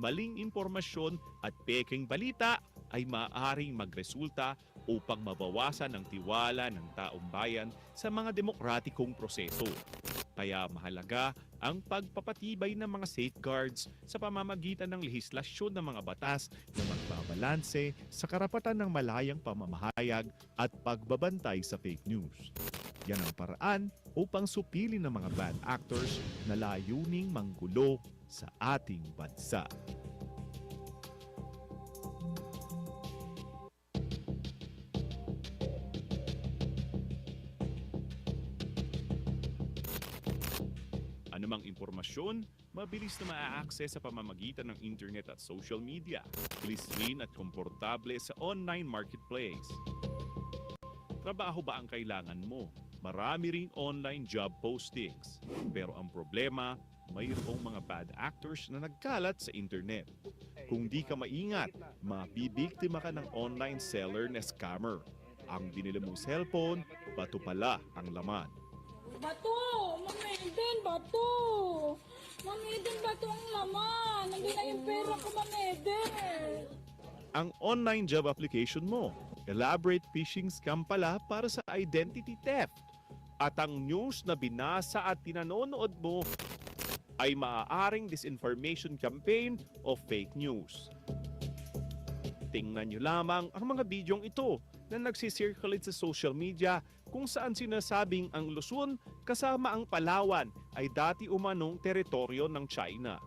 maling impormasyon at peking balita ay maaaring magresulta upang mabawasan ang tiwala ng taong bayan sa mga demokratikong proseso. Kaya mahalaga ang pagpapatibay ng mga safeguards sa pamamagitan ng lehislasyon ng mga batas na magbabalanse sa karapatan ng malayang pamamahayag at pagbabantay sa fake news. Yan ang paraan upang supilin ng mga bad actors na layuning manggulo sa ating bansa. Anumang impormasyon, mabilis na maa-access sa pamamagitan ng internet at social media. Bilis rin at komportable sa online marketplace. Trabaho ba ang kailangan mo? Marami ring online job postings. Pero ang problema, mayroong mga bad actors na nagkalat sa internet. Kung di ka maingat, mabibiktima ka ng online seller na scammer. Ang binili mong cellphone, bato pala ang laman. Bato! Mami Eden, bato! Mami Eden, bato ang laman! Nandun na yung pera ko, Mami Eden! Ang online job application mo, elaborate phishing scam pala para sa identity theft. At ang news na binasa at tinanonood mo ay maaaring disinformation campaign o fake news. Tingnan nyo lamang ang mga bidyong ito na nagsisirculate sa social media kung saan sinasabing ang Luzon kasama ang Palawan ay dati umanong teritoryo ng China.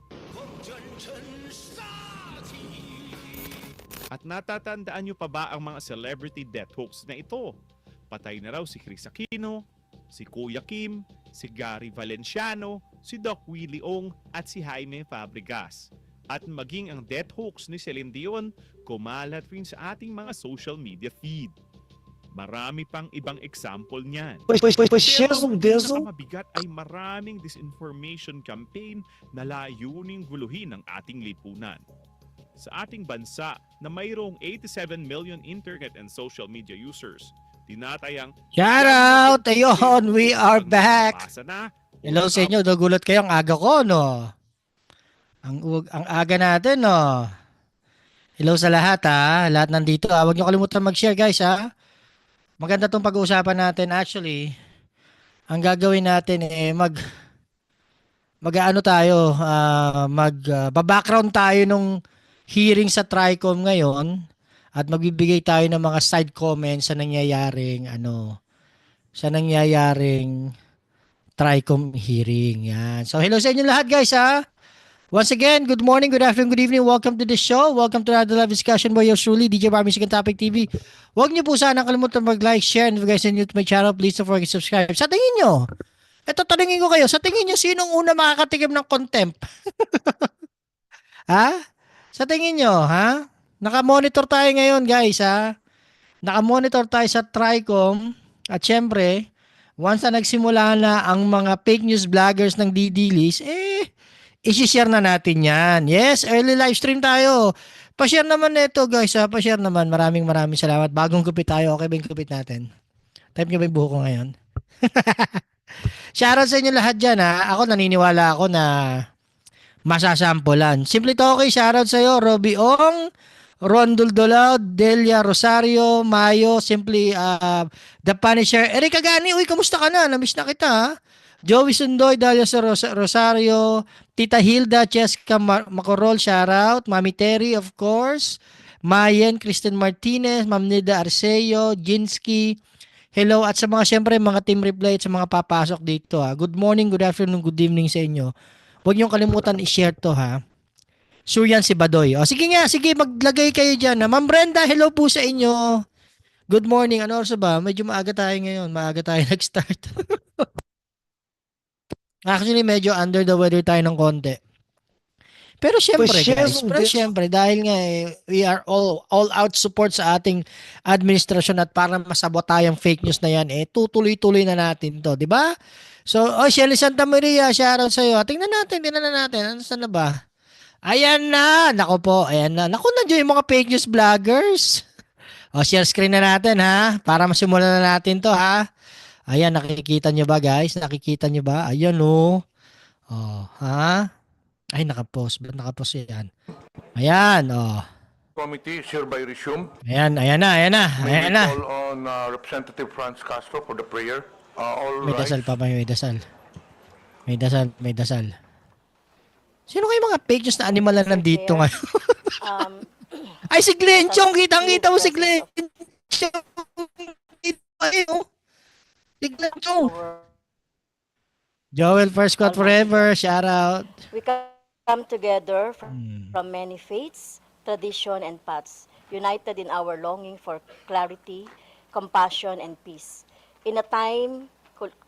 At natatandaan nyo pa ba ang mga celebrity death hoax na ito? Patay na raw si Chris Aquino, si Kuya Kim, si Gary Valenciano, si Doc Willie Ong at si Jaime Fabregas. At maging ang death hoax ni Celine Dion, kumalat rin sa ating mga social media feed. Marami pang ibang example niyan. Pero ang pinakamabigat ay maraming disinformation campaign na layuning guluhin ang ating lipunan. Sa ating bansa na mayroong 87 million internet and social media users, tinatayang shout out! Ayun, we are back! Hello sa inyo, nagulat kayo ang aga ko, no? Ang aga natin, no? Hello sa lahat, ha? Lahat nandito, ha? Huwag nyo kalimutan mag-share, guys, ha? Maganda tong pag-uusapan natin. Actually, ang gagawin natin, mag-ano tayo, background tayo nung hearing sa Tricom ngayon at magbibigay tayo ng mga side comments sa nangyayaring Tricom hearing. Yan. So hello sa inyo lahat, guys, ha. Once again, good morning, good afternoon, good evening. Welcome to the show. Welcome to another live discussion by yours truly, DJ Bar Music and Topic TV. Huwag niyo po sana kalimutan mag-like, share, and if you guys are new to my channel, please don't forget to subscribe. Sa tingin niyo, eto tanungin ko kayo, sa tingin niyo sinong una makakatikim ng contempt? Ha? Sa tingin nyo, ha? Naka-monitor tayo ngayon, guys, ha? Naka-monitor tayo sa Tricom. At syempre, once na nagsimula na ang mga fake news vloggers ng Ddlis, isi-share na natin yan. Yes, early live stream tayo. Pa-share naman nito, guys, ha? Pa-share naman. Maraming salamat. Bagong gupit tayo. Okay ba yung gupit natin? Type nyo ba yung buho ko ngayon? Shoutout sa inyo lahat dyan, ha? Ako, naniniwala ako na masasampulan. Simple to, okay. Shoutout sa'yo, Robbie Ong, Ron Duldolao, Delia Rosario, Mayo, Simply The Punisher, Erika Gani, uy, kamusta ka na? Namiss na kita, ha? Joey Sundoy, Dalia Rosario, Tita Hilda, Cheska Macorol, shoutout, Mami Terry, of course, Mayen, Kristen Martinez, Ma'am Nida Arceo, Jinsky, hello, at sa mga, syempre, mga team reply at sa mga papasok dito, ha? Good morning, good afternoon, good evening sa inyo. Huwag niyong kalimutan i-share to, ha. So yan si Badoy. O sige nga, sige, maglagay kayo dyan. Ha? Ma'am Brenda, hello po sa inyo. Good morning. Ano oras ba? Medyo maaga tayo ngayon. Maaga tayo nag-start. Actually, medyo under the weather tayo ng konti. Pero syempre, guys, syempre, dahil nga we are all out support sa ating administrasyon at para masabot tayong fake news na yan, tutuloy-tuloy na natin to, di ba? So, Shelly Santa Maria, shoutout sa'yo. Tingnan natin. Ano saan na ba? Ayan na. Nako po, ayan na. Naku, nandiyo yung mga fake news vloggers. Share screen na natin, ha? Para masimulan na natin to, ha? Ayan, nakikita nyo ba, guys? Nakikita nyo ba? Ayan, ha? Ay, nakapost. Ba't nakapost yan? Ayan, oh. Committee is hereby resumed. Ayan na. May Ayan we na. call on Representative Franz Castro for the prayer. All May rise. dasal pa ba? May dasal. May dasal. Sino kayo mga fake news na animal na nandito ngayon? Ay, si Glenchong! Kitang-kita mo si Glenchong! Ayun. Si Glenchong! Joel, first quote forever. Shout out. We come together from many faiths, tradition, and paths, united in our longing for clarity, compassion, and peace. In a time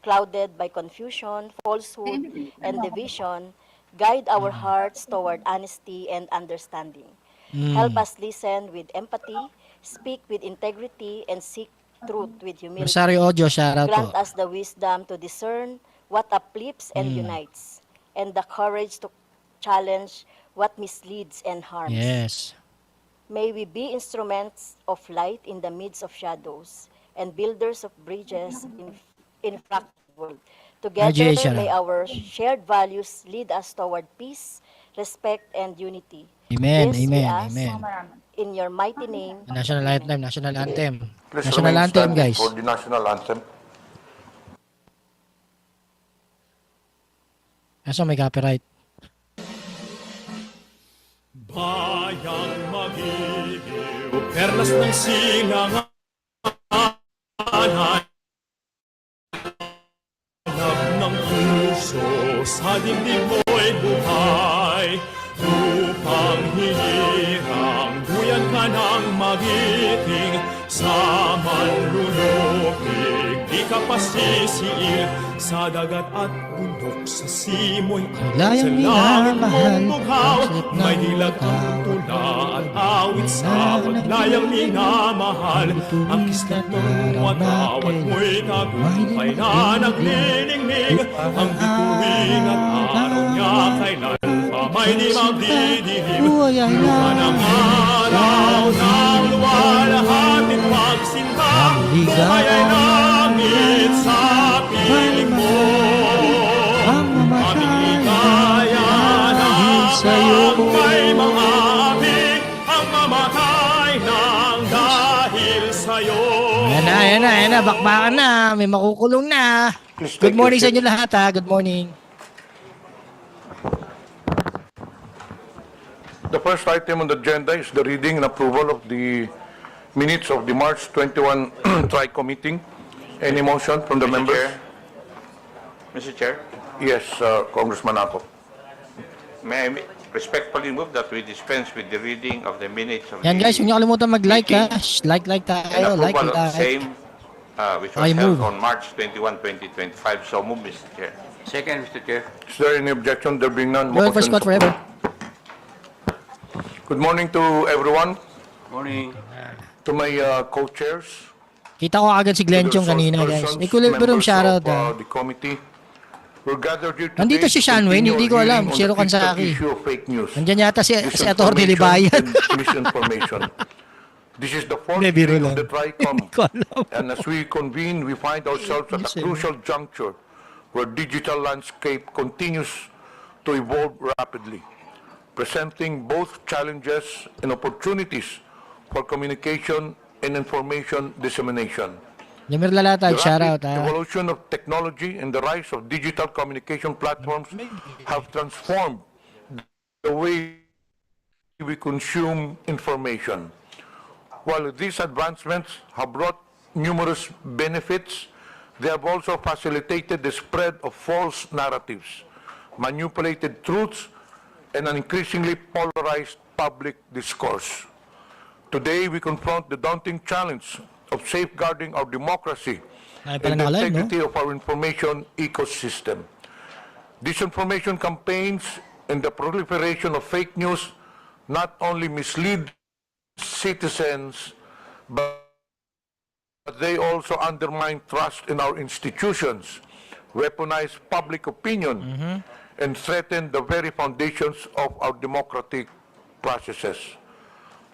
clouded by confusion, falsehood, and division, guide our hearts toward honesty and understanding. Help us listen with empathy, speak with integrity, and seek truth with humility. Rosario Audio, shout out Grant po. us the wisdom to discern what uplifts and unites, and the courage to challenge what misleads and harms. Yes. May we be instruments of light in the midst of shadows, and builders of bridges in fractured world. Together, RJ, may our shared values lead us toward peace, respect, and unity. Amen, This we amen, ask amen. in your mighty name. National anthem, national anthem. Please National remain anthem, standing guys. for the national anthem. Kaso may copyright. Bayang magiliw, perlas ng sinanganan, hanap ng puso, sa dibdib mo'y buhay, upang hinirang, buyan ka ng magiting, sa manlulupig, di ka pasisiil, sa dagat at bundok, sa simoy at Layang sa langit minamahal, mong bughaw, ang may ng hilag ang tula at awit sa paglayang minamahal, ang kislat ng watawat mo'y tagumpay na nagniningning, ang bituin at araw niya kailan pa may di magdidilim, Buhay ay luha ng araw ng luwalhating pagsinta, buhay ay langit sa piling mo, Ang aming ligaya dahil sa'yo. ng may mga abig, ang mamatay ng dahil sa'yo. Ayan na. Bakbakan na. May makukulong na. Please Good take morning your sa inyo lahat ha. Good morning. The first item on the agenda is the reading and approval of the minutes of the March 21 Tricom meeting. Any motion from the members? Mr. Chair, Yes, Congressman Ako. may I respectfully move that we dispense with the reading of the minutes of Yan guys, huwag niyo kalimutan mag-like ha. Shh, like and tayo. Like approval of the tayo. same, which was I held move. on March 21, 2025. So move, Mr. Chair. Second, Mr. Chair. Is there any objection? There being none. Joel, first motion quote forever. Good morning to everyone, Morning. to my co-chairs, Kita ko agad si to the Glenchong resource kanina guys. persons, Equilibrium members shoutout of, ha. the committee. We're gathered here today Nandito si to Sean Wayne, continue hindi ko our alam. Hearing on Zero the critical Kansaki. issue of fake news, Nandyan yata si Etoh disinformation, Dilibayan. and misinformation. This is the fourth Hindi, biro meeting of lang. the Tricom, Hindi ko alam. and as we convene, we find ourselves at a Listen. crucial juncture where digital landscape continues to evolve rapidly, presenting both challenges and opportunities for communication and information dissemination. Lemir Lalatag, The shoutout rapid ha. evolution of technology and the rise of digital communication platforms have transformed the way we consume information. While these advancements have brought numerous benefits, they have also facilitated the spread of false narratives, manipulated truths, and an increasingly polarized public discourse. Today, we confront the daunting challenge of safeguarding our democracy Ay, pala and the nakalive, no? integrity of our information ecosystem. Disinformation campaigns and the proliferation of fake news not only mislead citizens, but they also undermine trust in our institutions, weaponize public opinion, and threaten the very foundations of our democratic processes.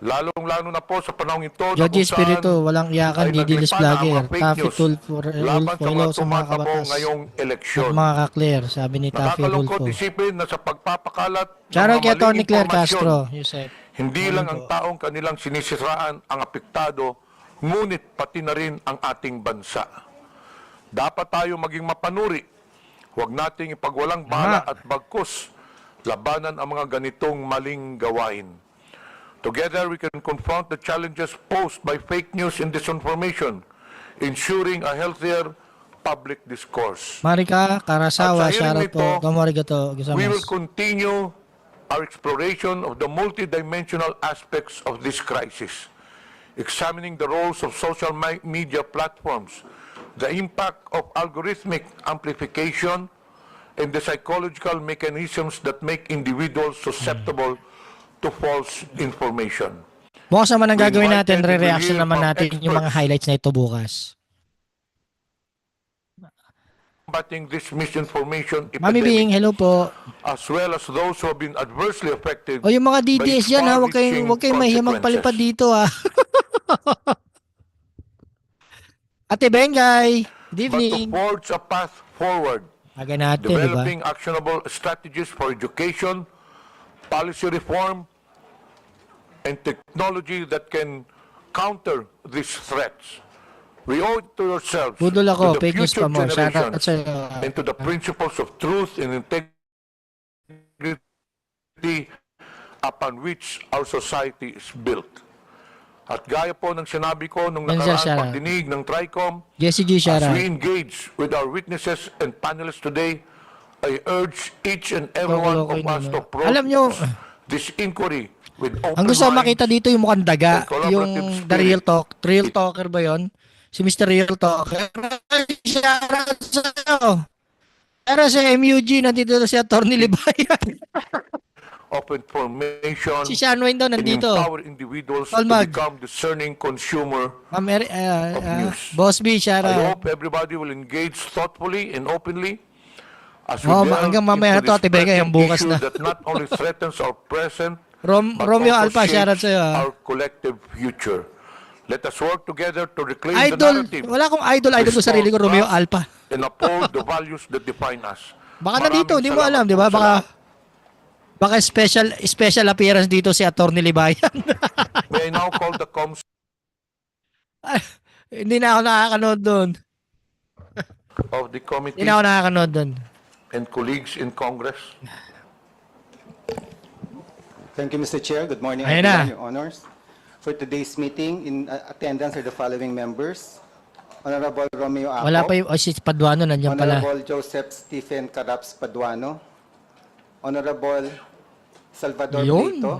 Lalong-lalo na po sa panahong ito na Joji kung saan Espiritu, walang iyakan, ay Ddlis naglipad na ang vlogger. mga fake Taffy news Tulfo, laban sa mga sa mga tumatakbo kabatas. ngayong eleksyon. At mga ka-clear, sabi ni Taffy Nakakalungkot Tulfo. isipin na sa pagpapakalat ng Shoutout mga kay maling Tony Claire impormasyon, Castro, Yusef. Hindi lang ang taong kanilang sinisiraan ang apektado, ngunit pati na rin ang ating bansa. Dapat tayo maging mapanuri. Huwag nating ipagwalang bala at bagkus labanan ang mga ganitong maling gawain. Together, we can confront the challenges posed by fake news and disinformation, ensuring a healthier public discourse. Marika, Karasawa, At sa hearing shoutout po. nito, Gamarigato, We will gisamas. continue our exploration of the multidimensional aspects of this crisis, examining the roles of social media platforms, the impact of algorithmic amplification, and the psychological mechanisms that make individuals susceptible to false information. Bukas naman ang We gagawin natin, invited re-reaction to hear naman from natin yung mga experts. highlights na ito bukas. Combating this misinformation Mami Bing, epidemic, hello po. as well as those who have been adversely affected O yung mga by DDS its dyan ha, huwag far-reaching kayong mahiya magpalipad consequences. dito ha. Ate Bengay, good But to evening. forge a path forward, Aga natin, di ba? developing actionable strategies for education, policy reform, and technology that can counter these threats. We owe it to ourselves, Budol ako, to the fake news future pa mo. Shoutout generations, sa'yo. and to the principles of truth and integrity upon which our society is built. At gaya po ng sinabi ko nung Yan siya, nakaraang shoutout. pagdinig ng Tricom, Jesse G, as shoutout. we engage with our witnesses and panelists today, I urge each and every one of Loko-loko us yun, to ano. approach Alam nyo, this inquiry with open ang gusto ko minds. makita dito yung mukhang daga, and collaborative yung spirit. The Real Talk. Real Talker ba yon? Si Mr. Real Talker. Shoutout sa'yo. Pero sa MUG, nandito na si Atty. Libayan. of information Si Sean Wayne daw and nandito. empower individuals to Tolmag. become discerning consumer. Of news. Boss B, I shoutout. hope everybody will engage thoughtfully and openly as we Oo, delve hanggang mamaya into na to, this Ate Bega, yung pressing bukas issue na. that not only threatens our present but Romeo also Alpha, shoutout shapes sa'yo. our collective future. Let us work together to reclaim the Idol, narrative wala akong idol sa sarili ko, Romeo Alpha. and uphold the values that define us. Baka nandito, Maraming hindi mo alam, salamat di ba? po sa lahat. Baka special appearance dito si Atty. Libayan. May I now call the comms Hindi na ako nakakanood doon. of the committee Hindi na ako nakakanood doon. and colleagues in Congress. Thank you, Mr. Chair. Good morning, Ayan na. everyone, your honors. For today's meeting, in attendance are the following members. Honorable Romeo Apo. Wala pa yung, si Paduano nandiyan pala. Honorable Joseph Stephen Caraps Paduano. Honorable Salvador Yun. Brito.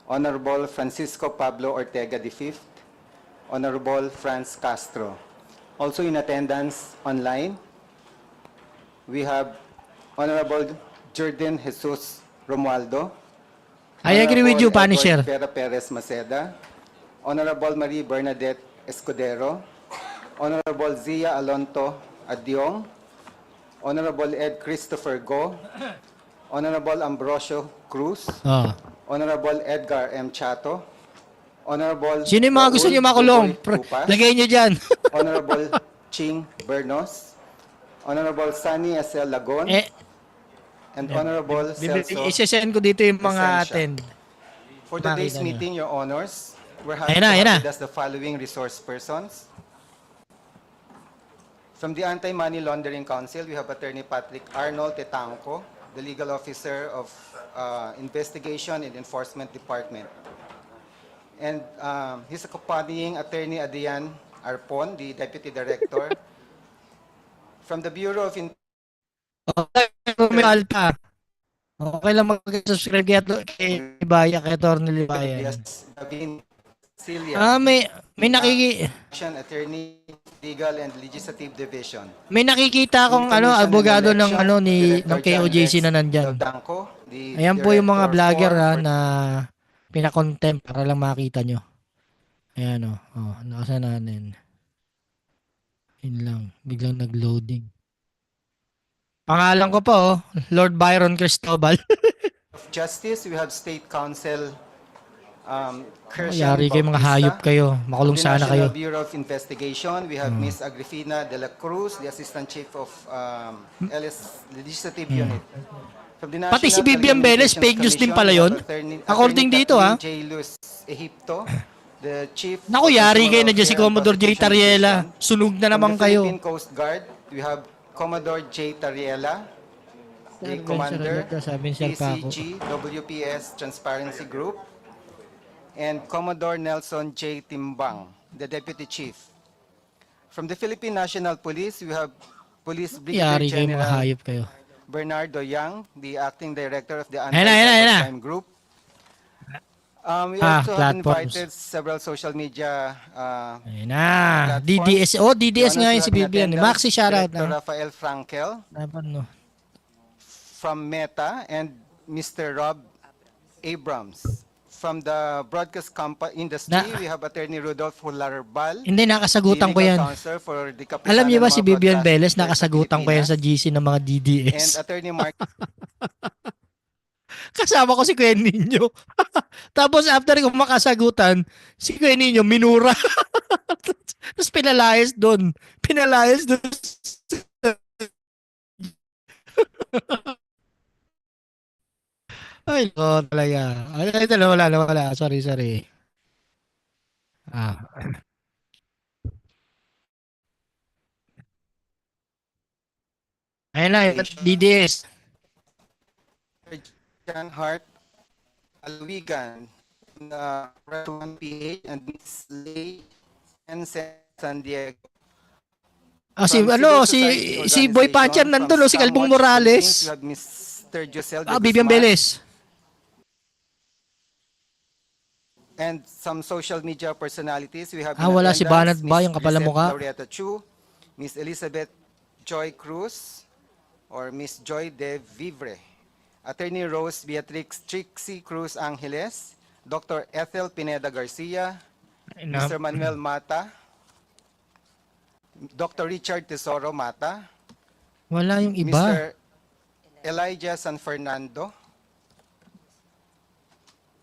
Honorable Francisco Pablo Ortega V. Honorable Franz Castro. Also in attendance online, we have Honorable Jordan Jesus Romualdo. I agree with you, Honorable Punisher. Edward Vera Perez Maceda, Honorable Marie Bernadette Escudero, Honorable Zia Alonto Adyong, Honorable Ed Christopher Go, Honorable Ambrosio Cruz, Oh. Honorable Edgar M. Chato, Honorable Sino yung mga gusto Raul niyo makulong? Buboy Pupas, Lagay niyo dyan. Honorable Ching Bernos, Honorable Sunny S.L. Lagon, and Honorable Celso. Isesend ko dito yung mga Esensya. attend. For today's Makita niyo. meeting, Your Honors, we're happy Ayan na, to ayan have na. with us the following resource persons. From the Anti-Money Laundering Council, we have Attorney Patrick Arnold Tetangco, the Legal Officer of Investigation and Enforcement Department. And he's accompanying Attorney Adrian Arpon, the Deputy Director. From the Bureau of Okay, Romeo Alpha. Okay lang mag-subscribe kay Libayan, kay Atty. Libayan. Gavin Cilia, May Action Attorney, Legal and Legislative Division. may nakikita akong abogado ng ng KOJC na nandyan. Ayan po yung mga vlogger na pinakontempt para lang makita nyo. Ayan nakasan natin. Yun lang, biglang nag-loading. Pangalan ko po, Lord Byron Cristobal. Of Justice, we have State Counsel Yari kayo mga hayop kayo. Makulong From the sana kayo. National Bureau of Investigation, we have Ms. Agrifina de la Cruz, the Assistant Chief of LS Legislative Unit. From the Pati si National Vivian Velez, Telecommunications fake news din Commission, pala we yun. have According Attorney dito, Kathleen J. Luz Egipto, the Chief Naku, of yari Consumer kayo na dyan si Welfare and Commodore J. Prosecution Tariela. Division. Sunog na From naman the kayo. Philippine Coast Guard, we have Commodore J. Tariela, the Commander, PCG, WPS Transparency Group, and Commodore Nelson J. Timbang, the Deputy Chief. From the Philippine National Police, we have Police Brigadier Yari kayo, mga General hayop kayo. Bernardo Yang, the Acting Director of the Ayan na. Anti-Cybercrime Group. We also have platforms. invited several social media Ayun na. platforms. DDS. Oh, DDS The nga honors yun si we have in Vivian. attendance, Maxi, shoutout Director na. Rafael Frankel Dapat no. from Meta and Mr. Rob Abrams. From the broadcast industry, we have Attorney Rudolph Hularbal, Hindi, nakasagutan ko yan. Counsel for the Alam niyo ba si Vivian Velez, Broadcasting nakasagutan ko yan sa GC ng mga and DDS. Attorney Mark Kasama ko si Kuya Nino. Tapos after ko makasagutan, si Kuya Nino minura. Tapos pinalayas doon. Ay, ko talaga. Ay, ito, wala. Sorry. Ah. Ayun na, DDS. John Hart Alwigan, Ratuan PH, and Miss Lay and San Diego. Ah, si From ano, civil si society Boy Panchan organization, nandun, from si Calbong Sangkay, Morales. Philippines, we have Mr. Josel de Ah, Vivian Guzman, Velez. and some social media personalities. We have Ah, wala si Banat ba, yung kapal na Miss mukha? Loretta Chu, Miss Elizabeth Joy Cruz, or Miss Joy de Vivre, Attorney Rose Beatrix Trixie Cruz Angeles, Dr. Ethel Pineda Garcia, Mr. Manuel Mata, Dr. Richard Tesoro Mata, Wala yung iba. Mr. Elijah San Fernando,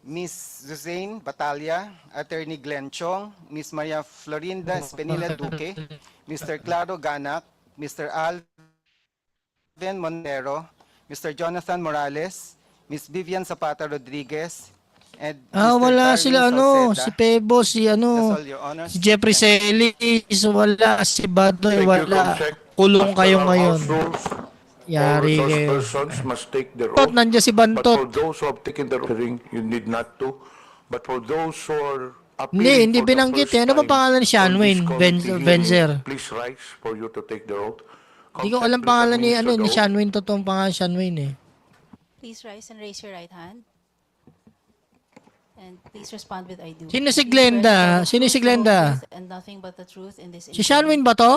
Miss Suzanne Batalia, Attorney Glenn Chong, Miss Maria Florinda Espenila Duque, Mr. Claro Ganak, Mr. Alvin Montero, Mr. Jonathan Morales, Miss Vivian Zapata Rodriguez, and Ah, Mr. wala Darwin sila Salceda. si Pebo, si That's all, Your Honor. si Jeffrey Celis, wala, si Badoy, Thank you, wala. Comsec. Kulong As kayo per our ngayon. house rules, Yari all resource kayo. persons must take their Tot, oath. nandiyan si But for Bantot. those who have taken their hearing, you need not to. But for those who are Hindi appealing for the binanggit first eh. Ano ba time pangalan ni Sean on this Wayne? committee hearing, Venzer. please rise for you to take their oath. Hindi ko Comsec, alam please pangalan ni administer the oath. Sean Wayne, totoong pangalan Sean Wayne eh. Please rise and raise your right hand. And please respond with I do. Sino si Please Glenda? swear to tell the Sino si truth, Glenda? the whole truth, and nothing but the truth in this Si Sean inquiry. Wayne ba to?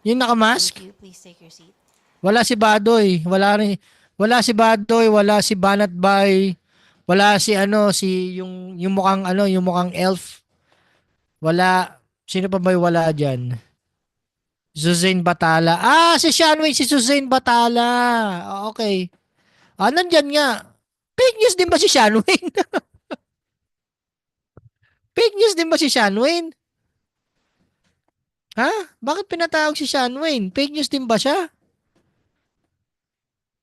Yung nakamask? Thank you. Please take your seat. Wala si Badoy, wala si Badoy, wala si Banat Bay, wala si yung mukhang elf. Wala. Sino pa ba yung wala diyan? Suzanne Batala. Ah, si Sean Wayne, si Suzanne Batala. Ah, okay. Ah, nandyan nga. Fake news din ba si Sean Wayne? Fake news din ba si Sean Wayne? Ha? Bakit pinatawag si Sean Wayne? Fake news din ba siya?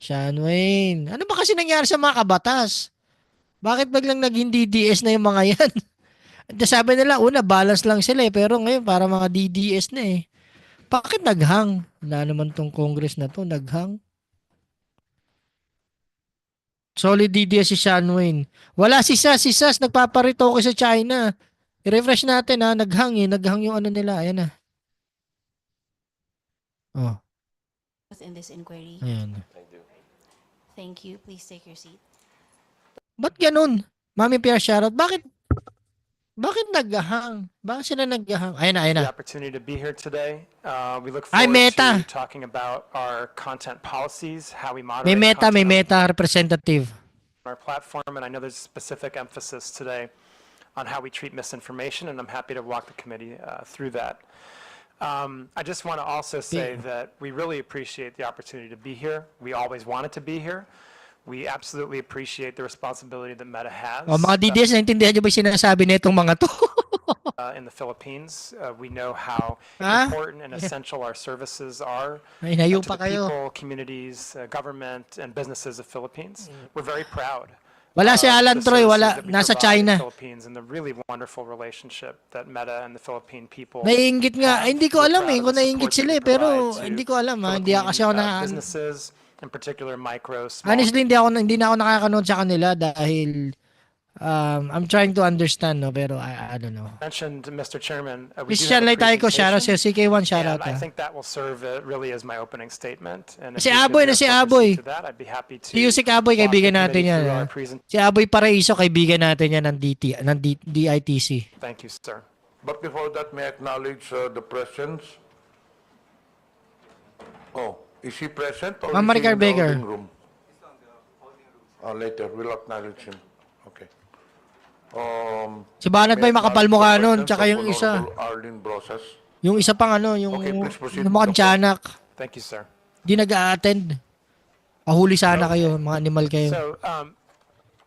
Sean Wayne. Ano ba kasi nangyari sa mga kabatas? Bakit biglang naging DDS na yung mga yan? Sabi nila, una, balance lang sila eh. Pero ngayon, para mga DDS na eh. Bakit naghang? Wala naman tong Congress na to, naghang. Solid DDS si Sean Wayne. Wala si Sas nagpaparitoke sa China. I-refresh natin ha, naghang yung ano nila. Ayan na. Oh, In this inquiry. ayan. Thank you. Please take your seat. Ba't ganun? Mami Pierre Sharot, bakit naghahang? Bakit sila naghahang? Ayun The na. opportunity to be here today. We look Ay, forward Meta. to talking about our content policies, how we moderate May content meta representative. on our platform, and I know there's specific emphasis today on how we treat misinformation, and I'm happy to walk the committee through that. I just want to also say that we really appreciate the opportunity to be here. We always wanted to be here. We absolutely appreciate the responsibility that Meta has. O mga DDS, naintindihan nyo ba yung sinasabi na itong mga to? in the Philippines. We know how Ha? important and essential our services are Ay, nayo to pa the kayo. people, communities, government, and businesses of Philippines. We're very proud. Wala si of Alan the Troy, services wala. that we Nasa provide in China. Philippines and the really wonderful relationship that Meta and the Philippine people Naiinggit nga. Ay, have. hindi ko We're alam proud of kung the naiinggit support that sila we pero provide to hindi ko alam Hindi Philippine, kasi ako na... businesses, in particular micro, small. Honestly, hindi na ako nakakanood sa kanila dahil I'm trying to understand, no, pero I don't know. Mentioned, Mr. Chairman, we do Christian have a Lay tayo ko, shoutout sa presentation, CK1, shoutout and I ha. think that will serve really as my opening statement. And if Si we could Aboy na si therefore Aboy. proceed to that, I'd be happy to Si Yusik Aboy, walk the kaibigan natin committee yan. through Ha? our presentation. Si Aboy Paraiso, kaibigan natin yan ng DITC. Thank you, sir. But before that, may I acknowledge the presence? Oh, is he present or Ma'am is he Maricar in the Baker. holding room? Later, we'll acknowledge him. Okay. Si Banat may Bay, makapal mukha nun, acknowledge the tsaka yung presence isa. of Honorable Arlene Brosas. Yung isa pang ano, yung Okay, please proceed, mukhang Dr. tiyanak. Thank you, sir. Di nag-a-attend. Pahuli sana kayo, mga animal kayo. So,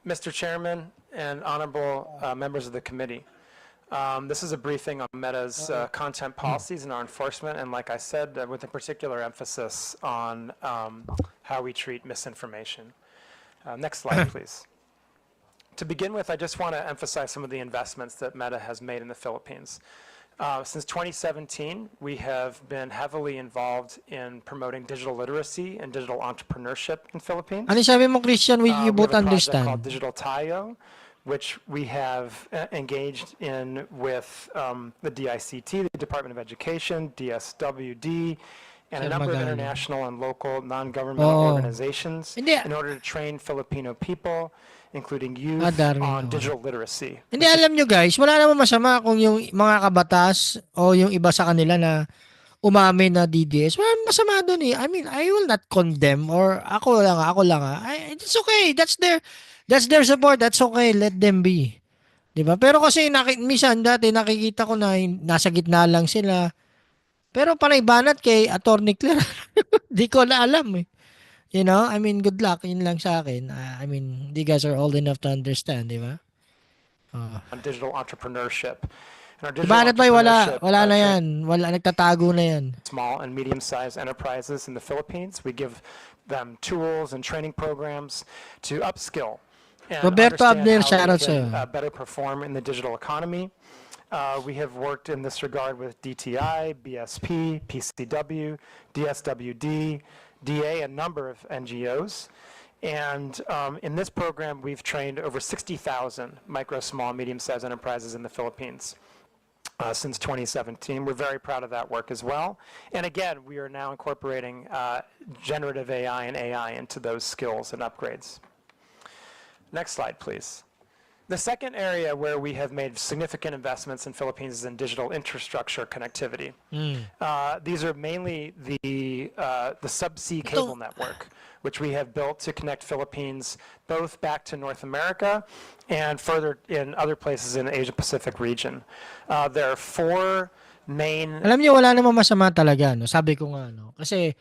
Mr. Chairman and honorable members of the committee, this is a briefing on Meta's content policies and our enforcement, and like I said, with a particular emphasis on how we treat misinformation. Next slide, please. To begin with, I just want to emphasize some of the investments that Meta has made in the Philippines. Since 2017, we have been heavily involved in promoting digital literacy and digital entrepreneurship in Philippines. Ano sabi mo, Christian, you We both have a project understand? called Digital Tayo, which we have engaged in with the DICT, the Department of Education, DSWD, and a number of Magaling. international and local non-governmental Oo. organizations Hindi. in order to train Filipino people, including youth, Darwin, on oo. digital literacy. Hindi, alam nyo guys, wala namang masama kung yung mga kabatas o yung iba sa kanila na umamin na DDS. Wala namang masama doon eh. I mean, I will not condemn or ako lang. It's okay. That's their support. That's okay. Let them be. Diba? Pero kasi minsan dati nakikita ko na nasa gitna lang sila. Pero panay banat kay Attorney Claire. Di ko na alam eh. You know, I mean, good luck. Yun lang sa akin. I mean, you guys are old enough to understand, di ba? On digital entrepreneurship. And our Di digital ba, entrepreneurship, wala na train yan. Wala, nagtatago na yan. small and medium-sized enterprises in the Philippines. We give them tools and training programs to upskill and Roberto Abner, understand how shoutout they can sa'yo. better perform in the digital economy. We have worked in this regard with DTI, BSP, PCW, DSWD, DA, a number of NGOs. And in this program, we've trained over 60,000 micro, small, medium-sized enterprises in the Philippines. Since 2017. We're very proud of that work as well. And again, we are now incorporating generative AI and AI into those skills and upgrades. Next slide, please. The second area where we have made significant investments in Philippines is in digital infrastructure connectivity. These are mainly the subsea cable network, which we have built to connect Philippines both back to North America and further in other places in the Asia-Pacific region. There are four main... Alam niyo, wala namang masama talaga. No? Sabi ko nga, no? Kasi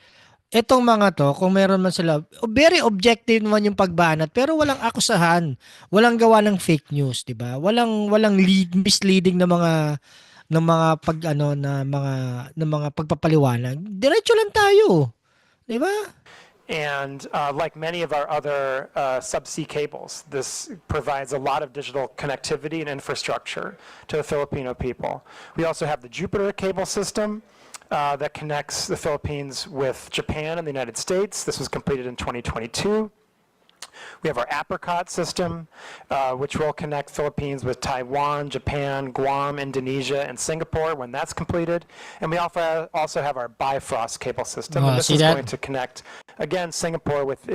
etong mga to, kung meron man sila, very objective naman yung pagbanat, pero walang akusahan, walang gawa ng fake news, 'di ba? Walang misleading na mga mga pagpapaliwanag. Diretso lang tayo. 'Di ba? And like many of our other subsea cables, this provides a lot of digital connectivity and infrastructure to the Filipino people. We also have the Jupiter cable system that connects the Philippines with Japan and the United States. This was completed in 2022. We have our Apricot system, which will connect Philippines with Taiwan, Japan, Guam, Indonesia, and Singapore when that's completed. And we also have our Bifrost cable system. And this is going to connect, again, Singapore with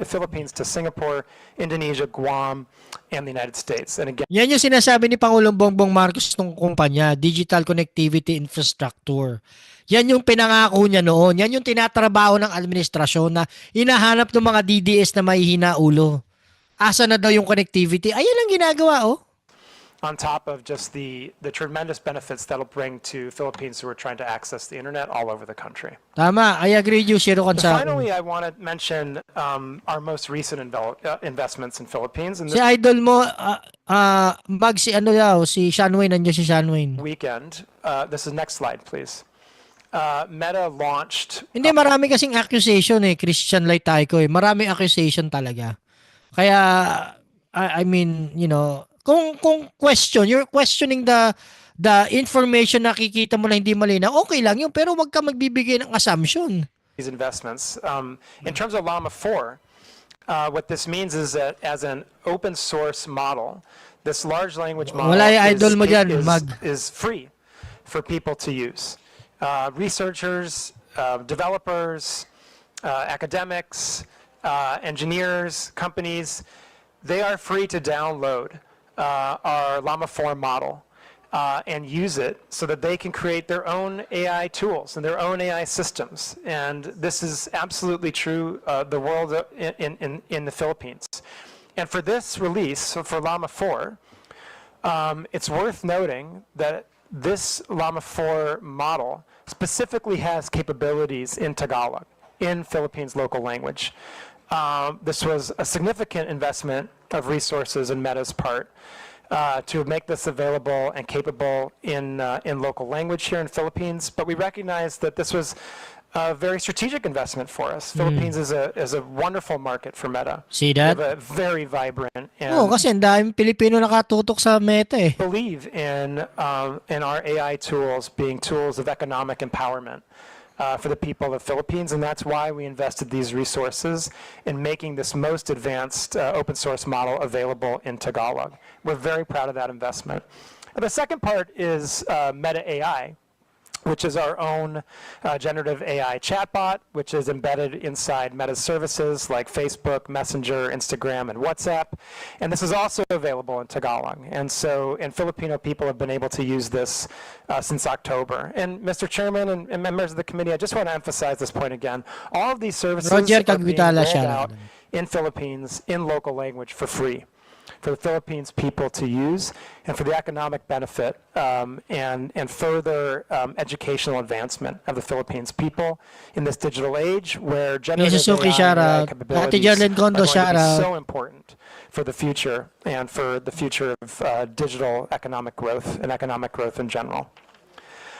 Philippines to Singapore, Indonesia, Guam, and the United States. And again, Yan yung sinasabi ni Pangulong Bongbong Marcos ng kumpanya, Digital Connectivity Infrastructure. Yan yung pinangako niya noon. Yan yung tinatrabaho ng administrasyon na hinahanap ng mga DDS na mahihina ulo. Asa na daw yung connectivity? Ayan ang ginagawa, oh. on top of just the tremendous benefits that'll bring to Philippines who are trying to access the internet all over the country. Tama, I agree with you, share ko sa akin. Finally, I want to mention our most recent investments in Philippines. And Si idol mo, mag si ano daw, si Sean Wayne, nandiyan si Sean Wayne. weekend, this is next slide, please. Meta launched. Hindi, marami kasing accusation Christian like tayo ko Marami accusation talaga. Kaya, I mean, you know, kung you're questioning the information na nakikita mo na hindi malinaw, okay lang yun, pero wag ka magbibigay ng assumption. These investments. In terms of Llama 4, what this means is that as an open source model, this large language model Wala yung idol mo dyan, Mag. is free for people to use. Researchers, developers, academics, engineers, companies, they are free to download our Llama 4 model and use it so that they can create their own AI tools and their own AI systems. And this is absolutely true the world in the Philippines. And for this release, so for Llama 4, it's worth noting that this Llama 4 model specifically has capabilities in Tagalog, in Philippines local language. This was a significant investment of resources in Meta's part to make this available and capable in local language here in Philippines. But we recognize that this was a very strategic investment for us. Philippines is a wonderful market for Meta. See that? We have a very vibrant and Kasi ang daming Pilipino nakatutok sa Meta believe in our AI tools being tools of economic empowerment for the people of the Philippines, and that's why we invested these resources in making this most advanced open source model available in Tagalog. We're very proud of that investment. And the second part is Meta AI, which is our own generative AI chatbot, which is embedded inside Meta's services like Facebook, Messenger, Instagram, and WhatsApp. And this is also available in Tagalog. And Filipino people have been able to use this since October. And Mr. Chairman and members of the committee, I just want to emphasize this point again. All of these services are being rolled out in Philippines in local language for free, for the Philippines people to use, and for the economic benefit and further educational advancement of the Philippines people in this digital age where generative AI capabilities are going to be so important for the future and for the future of digital economic growth and economic growth in general.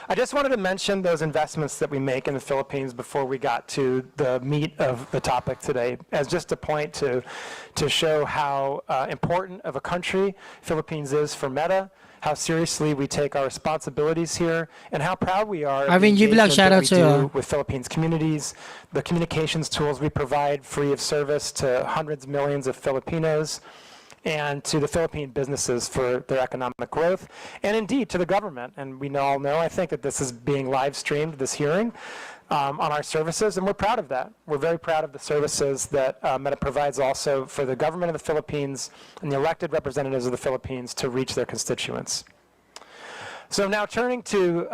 I just wanted to mention those investments that we make in the Philippines before we got to the meat of the topic today, as just a point to show how important of a country Philippines is for Meta, how seriously we take our responsibilities here, and how proud we are of the engagement that we do with Philippines communities, the communications tools we provide free of service to hundreds of millions of Filipinos, and to the Philippine businesses for their economic growth, and indeed to the government. And we all know, I think, that this is being live streamed, this hearing, on our services, and we're proud of that. We're very proud of the services that Meta provides also for the government of the Philippines and the elected representatives of the Philippines to reach their constituents. So now turning to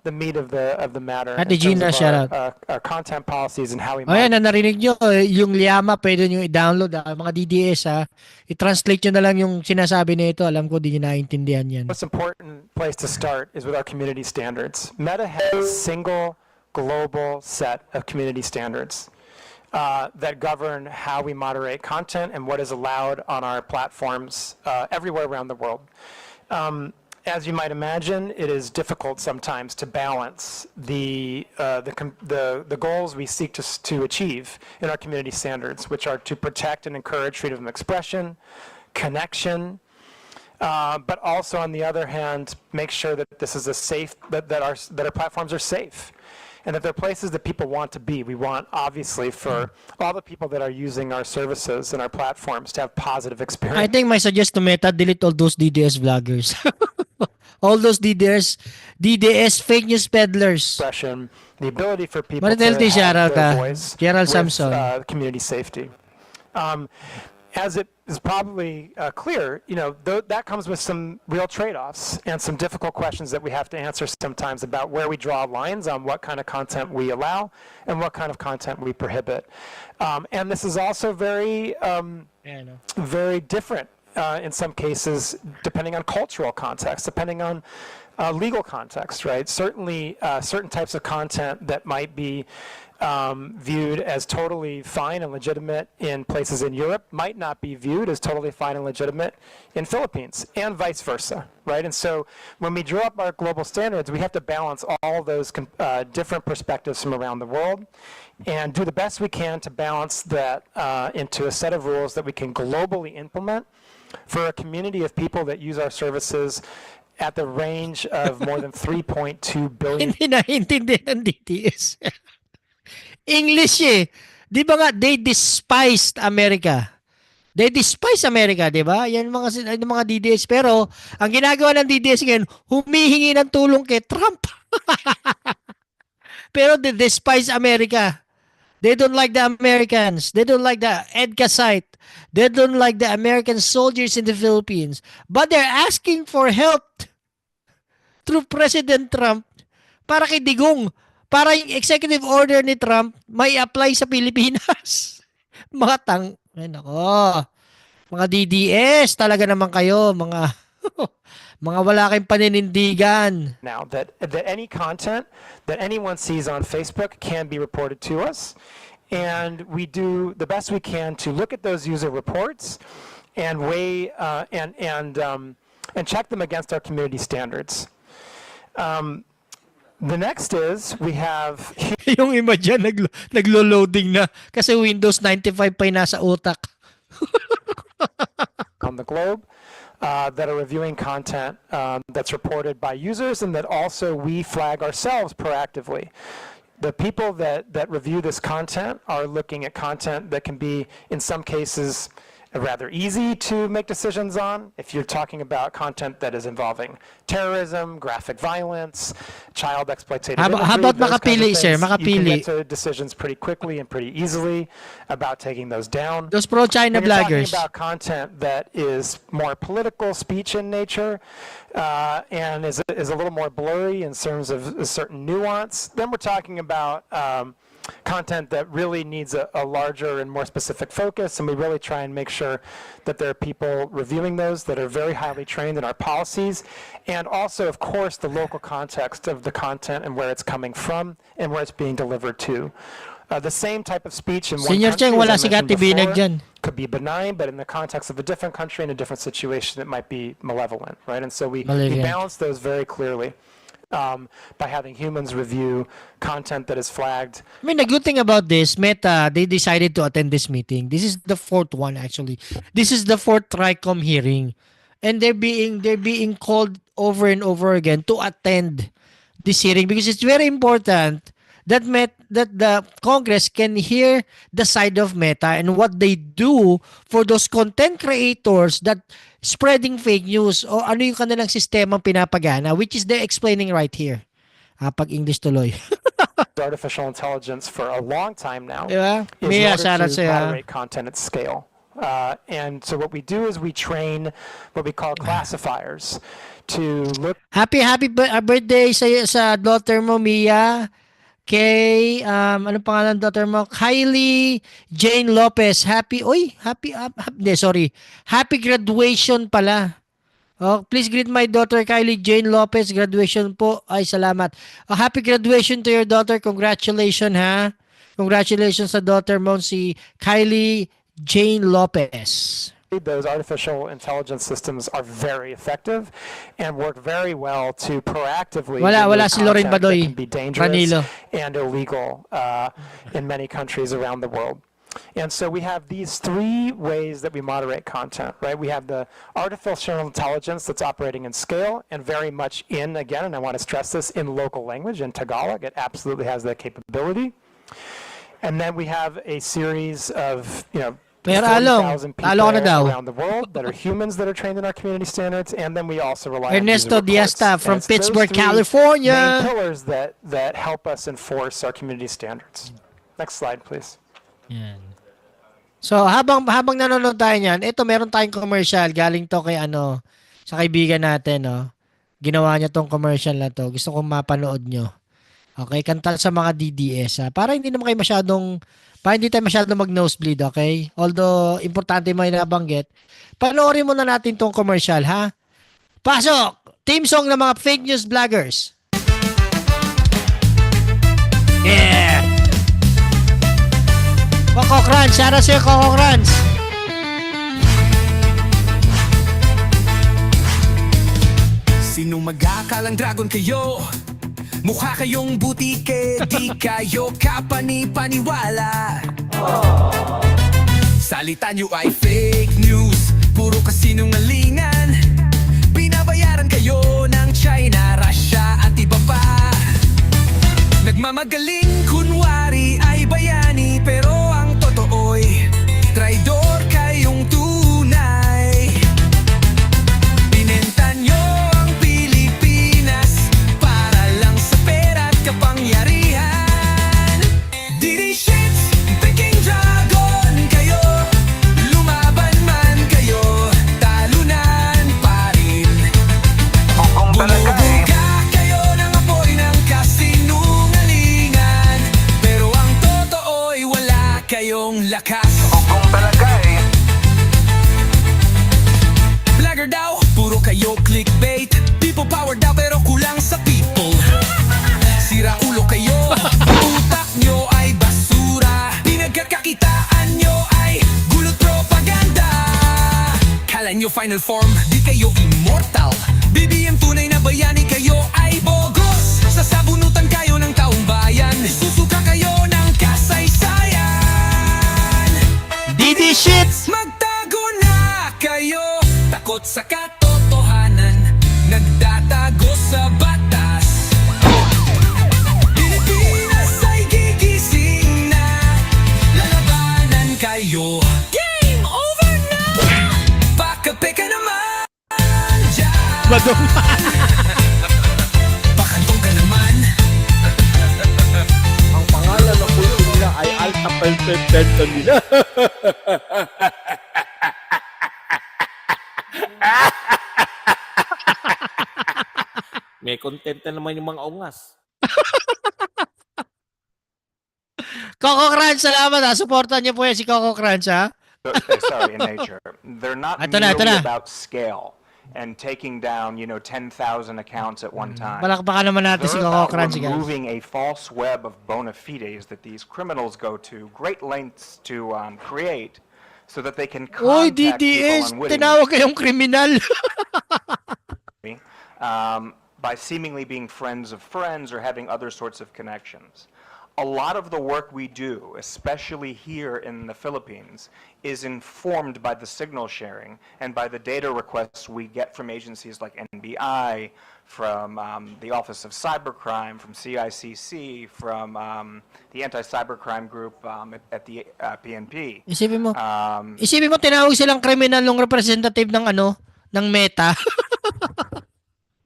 the meat of the matter, in terms of our content policies and how we Ayan, narinig nyo, yung Llama, pwede nyo i-download, mga DDS, i-translate nyo na lang yung sinasabi nito. Alam ko, di nyo naintindihan yan. The most important place to start is with our community standards. Meta has a single global set of community standards that govern how we moderate content and what is allowed on our platforms everywhere around the world. As you might imagine, it is difficult sometimes to balance the goals we seek to achieve in our community standards, which are to protect and encourage freedom of expression, connection, but also, on the other hand, make sure that this is a safe that our platforms are safe, and that they're places that people want to be. We want, obviously, for all the people that are using our services and our platforms to have positive experience. I think my suggest to Meta, delete all those DDS vloggers. All those DDS fake news peddlers. The ability for people to have their voice with community safety. As it is probably clear, that comes with some real trade-offs and some difficult questions that we have to answer sometimes about where we draw lines on what kind of content we allow and what kind of content we prohibit. And this is also very different in some cases, depending on cultural context, depending on legal context, right? Certainly, certain types of content that might be viewed as totally fine and legitimate in places in Europe might not be viewed as totally fine and legitimate in Philippines, and vice versa, right? And so when we draw up our global standards, we have to balance all those different perspectives from around the world and do the best we can to balance that into a set of rules that we can globally implement for a community of people that use our services at the range of more than 3.2 billion. Hindi naintindihan ng DTS. English eh. Di ba nga, they despised America. They despise America, di ba? Yan yung mga DDS. Pero, ang ginagawa ng DDS ngayon, humihingi ng tulong kay Trump. Pero they despise America. They don't like the Americans. They don't like the EDCA site. They don't like the American soldiers in the Philippines. But they're asking for help through President Trump para kay Digong. Para yung executive order ni Trump may apply sa Pilipinas. Mga ay nako. Mga DDS talaga naman kayo, mga mga wala kayong paninindigan. Now that any content that anyone sees on Facebook can be reported to us, and we do the best we can to look at those user reports and weigh and check them against our community standards. The next is we have yung iba dyan naglo-loading na kasi Windows 95 pa yung nasa utak. on the globe that are reviewing content that's reported by users and that also we flag ourselves proactively. The people that review this content are looking at content that can be, in some cases, rather easy to make decisions on. If you're talking about content that is involving terrorism, graphic violence, child exploitative imagery, How about makapili, sir? you can Makapili. get to decisions pretty quickly and pretty easily about taking those down. Those pro-China When you're bloggers. talking about content that is more political speech in nature and is a little more blurry in terms of a certain nuance, then we're talking about content that really needs a larger and more specific focus, and we really try and make sure that there are people reviewing those that are very highly trained in our policies, and also, of course, the local context of the content and where it's coming from and where it's being delivered to. The same type of speech in one Senior country, Cheng, wala as si I mentioned Kati Binag before, dyan. could be benign, but in the context of a different country and a different situation, it might be malevolent, right? And so we Malevolent. balance those very clearly. By having humans review content that is flagged. I mean, the good thing about this, Meta, they decided to attend this meeting. This is the fourth one, actually. This is the fourth Tricom hearing. And they're being called over and over again to attend this hearing because it's very important that the Congress can hear the side of Meta and what they do for those content creators that spreading fake news o ano yung kanilang sistemang pinapagana, which is they're explaining right here. Pag English tuloy. Artificial intelligence for a long time now Diba? is in Mia, order shoutout to sa'yo, ha? moderate content at scale. And so what we do is we train what we call classifiers to look. Happy birthday sa daughter mo, Mia. Kay, ano pangalan daughter mo? Kylie Jane Lopez. Happy graduation pala. Oh, please greet my daughter Kylie Jane Lopez. Graduation po. Ay, salamat. Happy graduation to your daughter. Congratulations, ha. Congratulations sa daughter mo, si Kylie Jane Lopez. Those artificial intelligence systems are very effective and work very well to proactively Wala remove si Loren content that Badoy. can be dangerous Ranilo. and illegal in many countries around the world. And so we have these three ways that we moderate content, right? We have the artificial intelligence that's operating in scale and very much again, and I want to stress this, in local language, in Tagalog. It absolutely has that capability. And then we have a series of, 40,000 people around the world that are humans that are trained in our community standards, and then we also rely Ernesto on user reports. Diasta from And it's those Pittsburgh, three California. main pillars that help us enforce our community standards. Next slide, please. Yan. So, habang nanonood tayo niyan, ito meron tayong commercial galing to kay sa kaibigan natin, no. Ginawa niya tong commercial na to. Gusto kong mapanood nyo. Okay, kantal sa mga DDS para hindi naman kayo para hindi tayo masyadong mag-nosebleed, okay? Although, importante mo yung nabanggit. Panoorin muna natin tong commercial, ha? Pasok! Team song ng mga fake news vloggers. Yeah! Coco Crunch, shout out sa'yo, Coco Crunch. Sino mag-aakalang dragon kayo? Mukha kayong butike, di kayo kapani-paniwala. Salita nyo ay fake news, puro kasinungalingan. Binabayaran kayo ng China, Russia at iba pa. Nagmamagaling kunwari ay bayani, pero ang totoo'y traidor kayong tunay. Binenta nyo ang Pilipinas para lang sa pera at kapangyarihan. Ddlis, Peking Dragon kayo, lumaban man kayo, talunan pa rin. Bumubuga kayo ng apoy ng kasinungalingan, pero ang totoo'y wala kayong lakas. Vlogger daw, puro kayo clickbait. People power daw pero kulang sa people. Sira ulo kayo, utak nyo ay basura. Pinagkakakitaan nyo ay gulot propaganda. Kala nyo final form, di kayo immortal. BBM tunay na bayani, kayo ay bogos. Sasabunutan kayo ng taong bayan, susuka kayo ng kasaysayan. DD shit! Magtago na kayo, takot sa katotohanan, nagtatago sa batas. Pilipinas ay gigising na, lalabanan kayo. Game over na! Pakape ka naman dyan. Pakantong ka naman. Ang pangalan ng puso nila ay Alta Pelpepento nila. May content na naman yung mga ungas. Coco Crunch, salamat ha. Supportan niyo po yan si Coco Crunch ha. Sorry, in nature. They're not Ito merely na. about scale and taking down, 10,000 accounts at one time. Palakpakan naman natin si They're Coco about Crunch, guys. removing a false web of bona fides that these criminals go to great lengths to create so that they can Uy, contact DDS, people unwittingly tinawag kayong kriminal. by seemingly being friends of friends or having other sorts of connections. A lot of the work we do, especially here in the Philippines, is informed by the signal sharing and by the data requests we get from agencies like NBI, from the Office of Cybercrime, from CICC, from the Anti-Cybercrime Group at the PNP. Isipin mo tinawag silang kriminal ng representative ng ng Meta.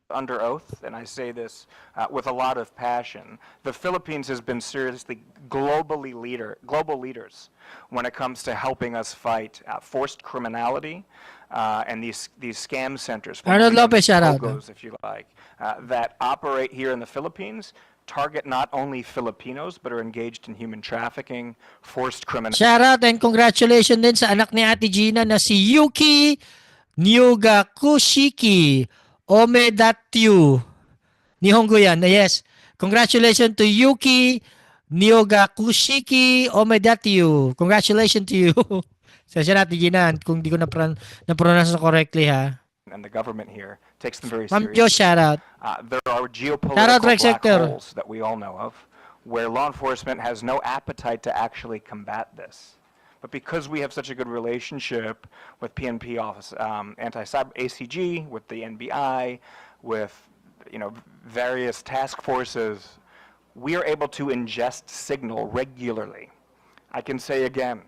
Under oath, and I say this with a lot of passion, the Philippines has been seriously global leaders when it comes to helping us fight forced criminality and these scam centers, Arnold Lopez, shout out. POGOs, if you like, that operate here in the Philippines, target not only Filipinos but are engaged in human trafficking, forced criminality. Shout out and congratulations din sa anak ni Ate Gina na si Yuki Nyugakushiki Omedatyu. Nihongo yan. Yes. Congratulations to Yuki Nyugakushiki Omedatyu. Congratulations to you. Sasya natin Gina kung di ko na-pronounce correctly ha. And the government here takes them very Ma'am seriously. Jo, shout out. There are geopolitical Shout out, Rex black Hector. holes that we all know of, where law enforcement has no appetite to actually combat this. But because we have such a good relationship with PNP office, anti-cyber ACG, with the NBI, with various task forces, we are able to ingest signal regularly. I can say again,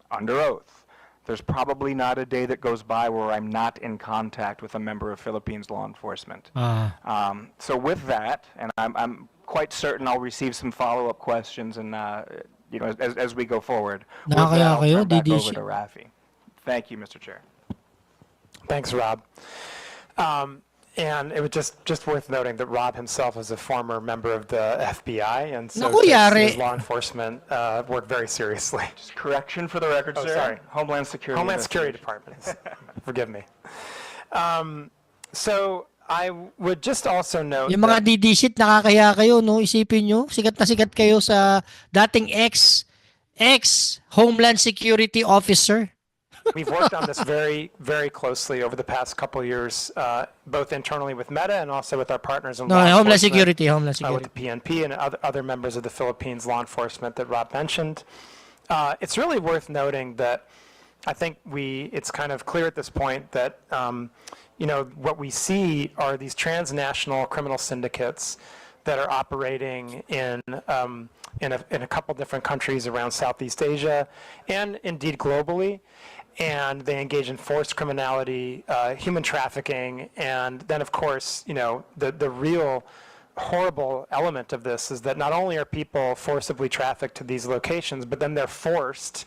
under oath, there's probably not a day that goes by where I'm not in contact with a member of Philippines law enforcement. So with that, and I'm quite certain I'll receive some follow-up questions and as we go forward. With that, I'll turn back over to Rafi. Thank you, Mr. Chair. Thanks, Rob. And it was just worth noting that Rob himself is a former member of the FBI, and so Naku, yari. his law enforcement work very seriously. Just correction for the record, sir. Sorry. Homeland Security. Homeland Security Investigation. Department. Forgive me. So I would just also note Yung mga didisit, nakakaya kayo, no? Isipin nyo, sikat na sikat kayo sa dating ex-Homeland Security Officer. we've worked on this very, very closely over the past couple of years, both internally with Meta and also with our partners in No, law Homeland enforcement, Security, Homeland with Security. the PNP and other members of the Philippines law enforcement that Rob mentioned. It's really worth noting that I think it's kind of clear at this point that what we see are these transnational criminal syndicates that are operating in a couple different countries around Southeast Asia and indeed globally. And they engage in forced criminality, human trafficking, and then of course, the real horrible element of this is that not only are people forcibly trafficked to these locations, but then they're forced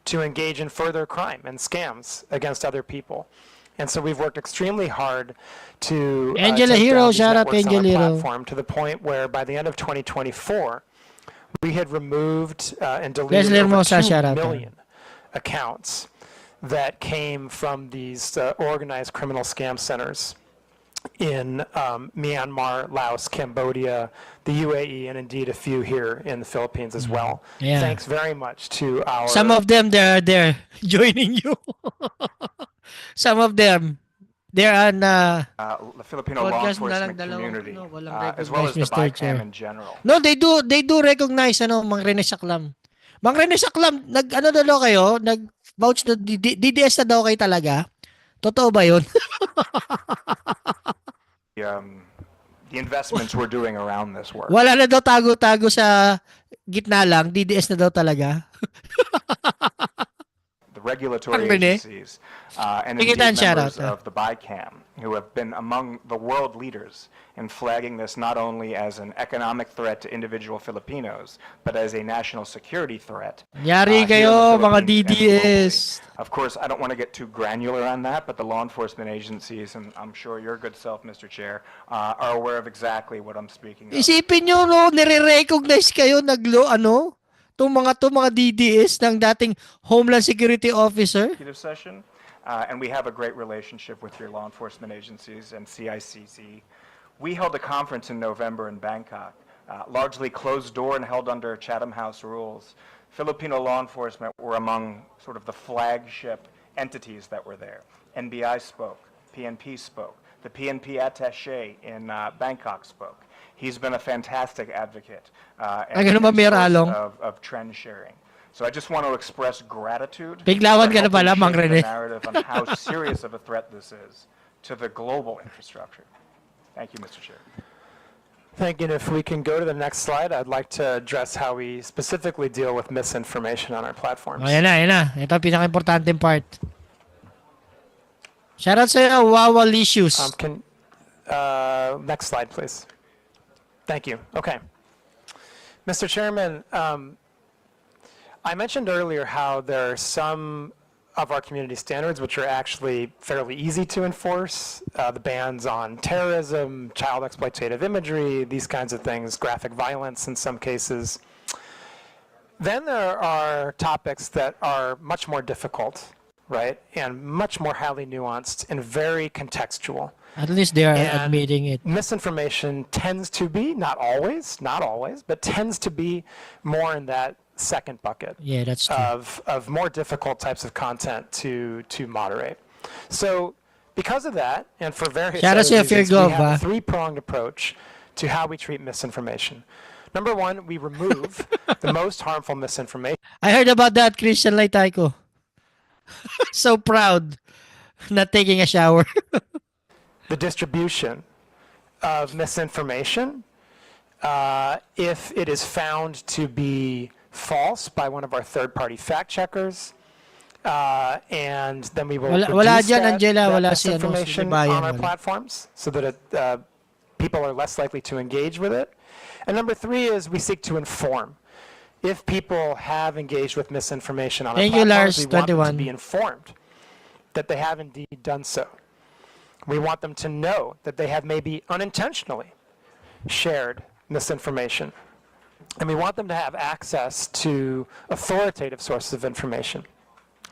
to engage in further crime and scams against other people. And so we've worked extremely hard to Angela take Hero, down these shout out networks on Angela our Hero. platform to the point where by the end of 2024, we had removed and Leslie deleted over Hermosa, 2 shout out. million accounts that came from these organized criminal scam centers in Myanmar, Laos, Cambodia, the UAE, and indeed a few here in the Philippines as well. Yeah. Thanks very much to our... Some of them, they're there joining you. Some of them, they're on... The Filipino law Podcast na lang, enforcement dalawang, community, walang as well as the recognize, Mr. Chair. BICAM in general. No, they do recognize, Mang Rene Saklam. Mang Rene Saklam, daw kayo? Nag-vouch na, DDS na daw kayo talaga? Totoo ba yun? The investments we're doing around this work. Wala na daw tago-tago sa gitna lang, DDS na daw talaga. The regulatory Ang Rene. agencies and Sige, indeed Dan, shout members out, of the BICAM who have been among the world leaders in flagging this not only as an economic threat to individual Filipinos, but as a national security threat. Yari here in kayo, the mga Philippines and DDS. globally. Of course, I don't want to get too granular on that, but the law enforcement agencies, and I'm sure your good self, Mr. Chair, are aware of exactly what I'm speaking of. Isipin nyo, no, nire-recognize kayo, itong mga DDS ng dating Homeland Security Officer. Executive session, and we have a great relationship with your law enforcement agencies and CICC. We held a conference in November in Bangkok, largely closed door and held under Chatham House rules. Filipino law enforcement were among sort of the flagship entities that were there. NBI spoke, PNP spoke, the PNP attaché in Bangkok spoke. He's been a fantastic advocate and source of trend sharing. So I just want to express gratitude for Biglawan ka na pala, helping Mang shape the Rene. narrative on how serious of a threat this is to the global infrastructure. Thank you, Mr. Chair. Thank you. And if we can go to the next slide, I'd like to address how we specifically deal with misinformation on our platforms. Ayan na. Ito ang pinaka-importanting part. Shoutout sa'yo, Wawalicious. Next slide, please. Thank you. Okay. Mr. Chairman, I mentioned earlier how there are some of our community standards which are actually fairly easy to enforce. The bans on terrorism, child exploitative imagery, these kinds of things, graphic violence in some cases. Then there are topics that are much more difficult, right, and much more highly nuanced and very contextual. At least they are And admitting it. misinformation tends to be, not always, but tends to be more in that second bucket Yeah, that's true. of more difficult types of content to moderate. So because of that, and for various Shout out other to Fear reasons, we Gov, have a three-pronged approach to how we treat misinformation. Number one, we remove the most harmful misinformation. I heard about that, Christian Laitaiko. So proud. Not taking a shower. The distribution of misinformation, if it is found to be false by one of our third-party fact checkers, and then we will Wala reduce dyan, that, Angela, that wala si misinformation Bayan, on our wala. platforms so that people are less likely to engage with it. And number three is we seek to inform. If people have engaged with misinformation on Thank our you, platforms, Lars, we want them 21. to be informed that they have indeed done so. We want them to know that they have maybe unintentionally shared misinformation. And we want them to have access to authoritative sources of information.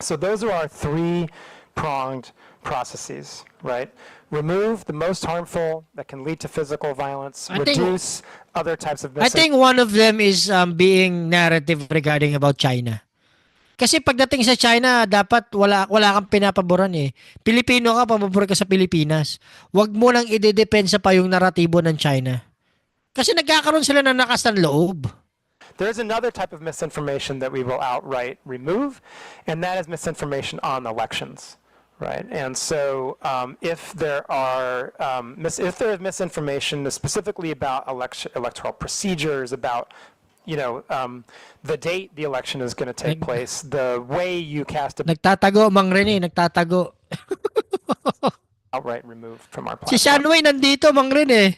So those are our three-pronged processes, right? Remove the most harmful that can lead to physical violence, reduce other types of I think one of them is being narrative regarding about China. Kasi pagdating sa China, dapat wala kang pinapaboran eh. Pilipino ka, pabor ka sa Pilipinas. Huwag mo nang idedepensa pa yung naratibo ng China. Kasi nagkakaroon sila ng lakas ng loob. There's another type of misinformation that we will outright remove, and that is misinformation on elections, right? And so if there is misinformation specifically about electoral procedures, about the date the election is going to take place, the way you cast a Nagtatago, Mang Rene, nagtatago. outright removed from our Si platform. Shanway nandito, Mang Rene.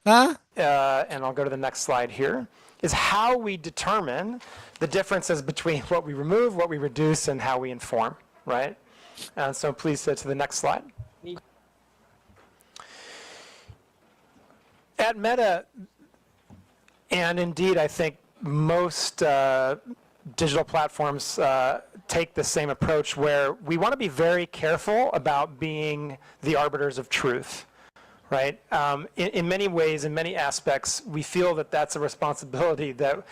Ha? And I'll go to the next slide here, is how we determine the differences between what we remove, what we reduce, and how we inform, right? So please to the next slide. At Meta, and indeed I think most digital platforms take the same approach, where we want to be very careful about being the arbiters of truth. Right? In many ways, in many aspects, we feel that that's a responsibility that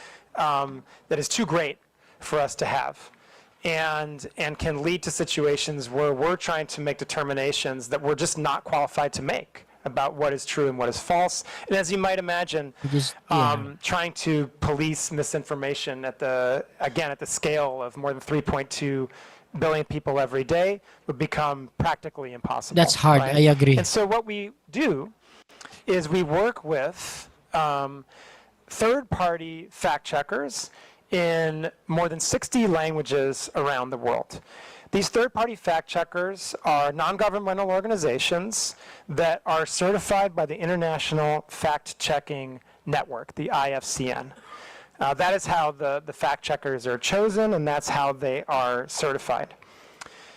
is too great for us to have, and can lead to situations where we're trying to make determinations that we're just not qualified to make about what is true and what is false. And as you might imagine, trying to police misinformation at the scale of more than 3.2 billion people every day would become practically impossible. That's hard, right? I agree. And so what we do is we work with third-party fact checkers in more than 60 languages around the world. These third-party fact checkers are non-governmental organizations that are certified by the International Fact-Checking Network, the IFCN. That is how the fact checkers are chosen, and that's how they are certified.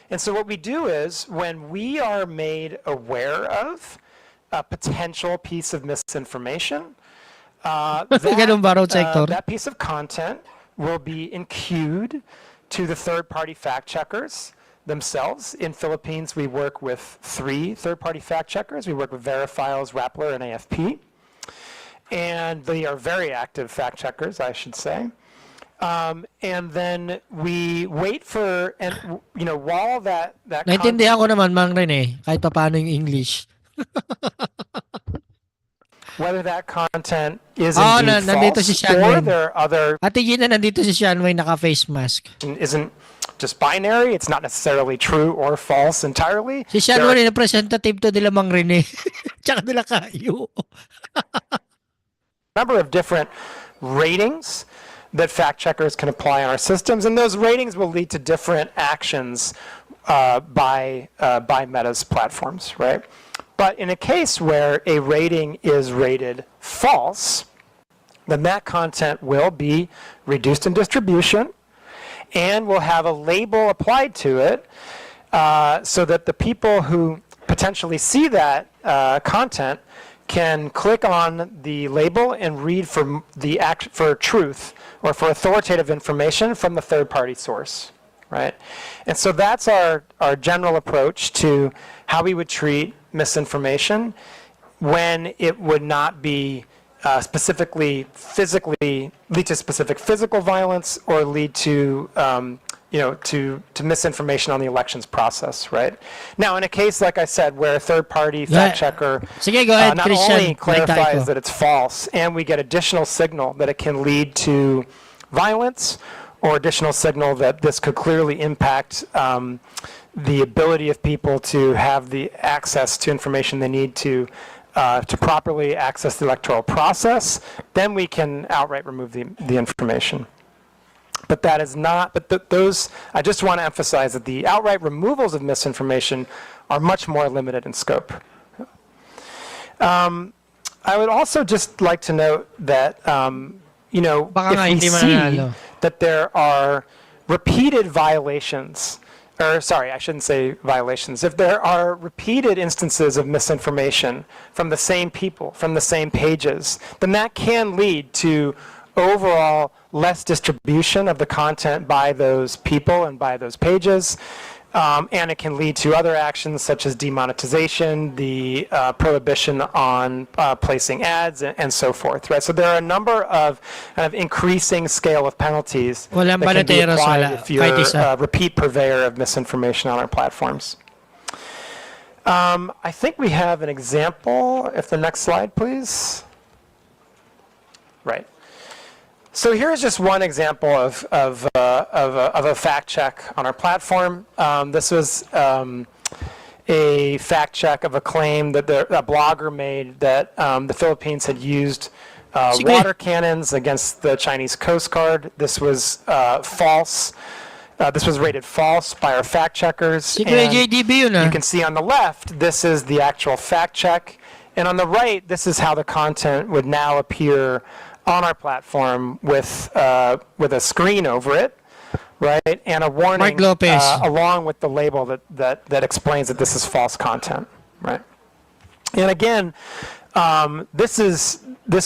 And so what we do is, when we are made aware of a potential piece of misinformation, that piece of content will be enqueued to the third-party fact checkers themselves. In Philippines, we work with 3 third-party fact checkers. We work with Verifiles, Rappler, and AFP. And they are very active fact checkers, I should say. And then we wait for, and while that Naintindihan ko naman, Mang Rene, kahit pa paano yung English. whether that content is indeed nandito si false, or Shanway. there are other Ate Gina, nandito si Shanway, naka-face mask. isn't just binary. It's not necessarily true or false entirely. Si There are Shanway, representative to nila Mang Rene. Tsaka nila kayo. number of different ratings that fact checkers can apply on our systems, and those ratings will lead to different actions by Meta's platforms, right? But in a case where a rating is rated false, then that content will be reduced in distribution and will have a label applied to it so that the people who potentially see that content can click on the label and read for truth or for authoritative information from the third-party source, right? And so that's our general approach to how we would treat misinformation when it would not be specifically lead to specific physical violence or lead to to misinformation on the elections process, right? Now, in a case, like I said, where a third-party fact checker Sige, go ahead, not Christian. only clarifies Ko. that it's false, and we get additional signal that it can lead to violence, or additional signal that this could clearly impact the ability of people to have the access to information they need to properly access the electoral process, then we can outright remove the information. But that is not, those, I just want to emphasize that the outright removals of misinformation are much more limited in scope. I would also just like to note that, if we see that there are repeated violations or sorry, I shouldn't say violations, if there are repeated instances of misinformation from the same people, from the same pages, then that can lead to overall less distribution of the content by those people and by those pages. And it can lead to other actions such as demonetization, the prohibition on placing ads, and so forth. Right. So there are a number of kind of increasing scale of penalties Walang that can be balateros, applied wala. if you're Kahit isa. a repeat purveyor of misinformation on our platforms. I think we have an example. If the next slide, please. Right. So here's just one example of a fact check on our platform. This was a fact check of a claim that a blogger made that the Philippines had used water cannons against the Chinese Coast Guard. This was false. This was rated false by our fact checkers. Si Kuya And JDB yun, ah. you can see on the left, this is the actual fact check. And on the right, this is how the content would now appear on our platform with a screen over it, right, and a warning along with the label that explains that this is false content, right. And again, this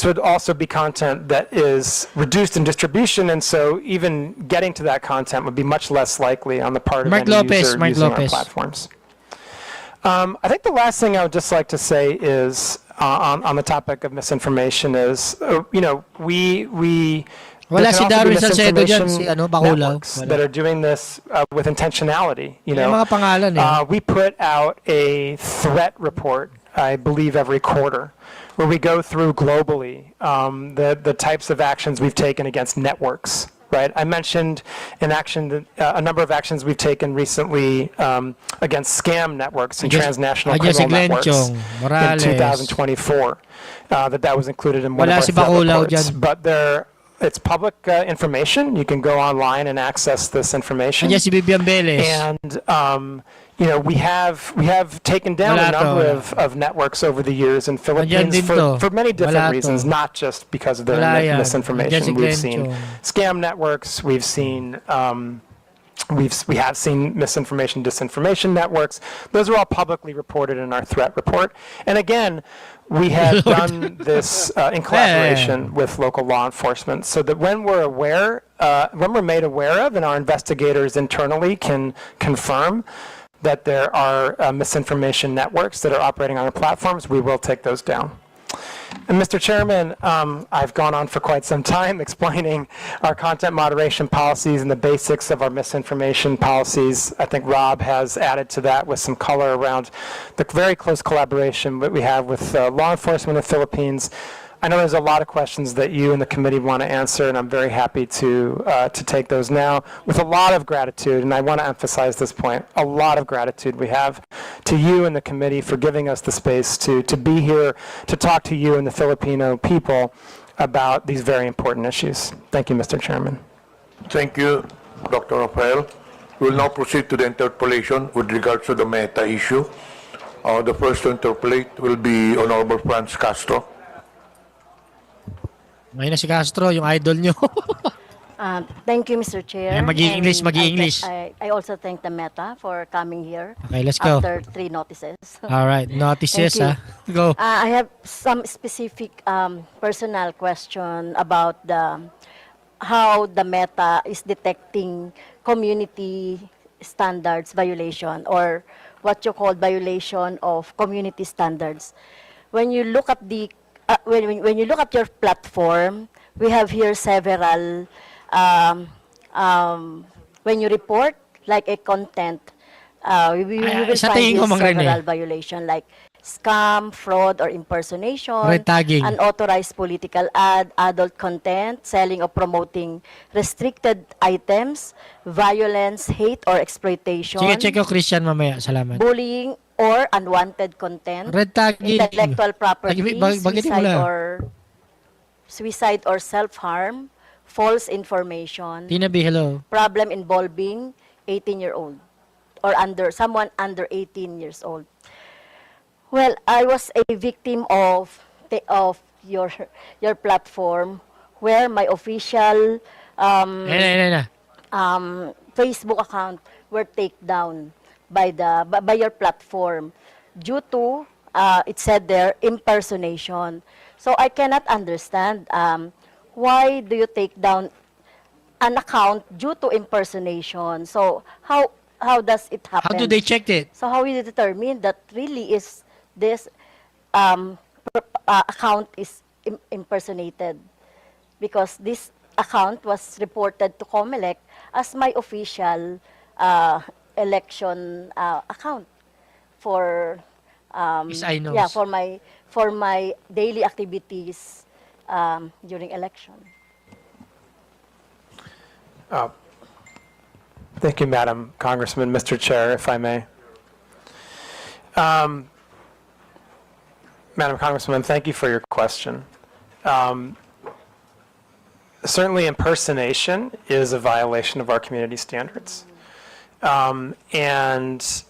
would also be content that is reduced in distribution, and so even getting to that content would be much less likely on the part of any user using our platforms. I think the last thing I would just like to say is on the topic of misinformation is, you know, Wala si Darwin Salcedo dyan, misinformation si ano, Bakulaw. networks that are doing this with intentionality. You May know, mga pangalan eh. we put out a threat report, I believe, every quarter, where we go through globally the types of actions we've taken against networks. Right, I mentioned a number of actions we've taken recently against scam networks and transnational criminal networks in 2024. That was included in one of our threat reports. But it's public information. You can go online and access this information. Andiyan si Bibian Beles. And you know, we have taken down a number of networks over the years in Philippines for many different reasons, not just because of their misinformation. We've seen scam networks. We've seen we have seen misinformation, disinformation networks. Those are all publicly reported in our threat report. And again, we have done this in collaboration with local law enforcement, so that when we're made aware of, and our investigators internally can confirm that there are misinformation networks that are operating on our platforms, we will take those down. And Mr. Chairman, I've gone on for quite some time explaining our content moderation policies and the basics of our misinformation policies. I think Rob has added to that with some color around the very close collaboration that we have with law enforcement in the Philippines. I know there's a lot of questions that you and the committee want to answer, and I'm very happy to take those now with a lot of gratitude. And I want to emphasize this point: a lot of gratitude we have to you and the committee for giving us the space to be here to talk to you and the Filipino people about these very important issues. Thank you, Mr. Chairman. Thank you, Dr. Rafael. We will now proceed to the interpolation with regards to the Meta issue. The first to interpolate will be Honorable Franz Castro. Ngayon na si Castro, yung idol nyo. Thank you, Mr. Chair. Mag-i-English, And mag-i-English. I also thank the Meta for coming here. Okay, let's go. After 3 notices. All right, notices, Thank you. Go. I have some specific personal question about how the Meta is detecting community standards violation, or what you call violation of community standards. When you look at the when you look at your platform, we have here several, when you report like a content, you will find here several violation like scam, fraud, or impersonation, unauthorized political ad, adult content, selling or promoting restricted items, violence, hate, or exploitation. Sige, check yung Christian mamaya. Salamat. Bullying or unwanted content, intellectual property, suicide or self-harm, false information, Tinabi, hello. problem involving 18-year-old or someone under 18 years old. Well, I was a victim of your platform, where my official Facebook account were taken down by your platform due to it said there impersonation. So I cannot understand why do you take down an account due to impersonation? So how does it happen? How do they check it? So how will you determine that really is this account is impersonated? Because this account was reported to COMELEC as my official election account for Yes, I know. yeah, for my daily activities during election. Thank you, Madam Congressman. Mr. Chair, if I may. Madam Congresswoman, thank you for your question. Certainly impersonation is a violation of our community standards. And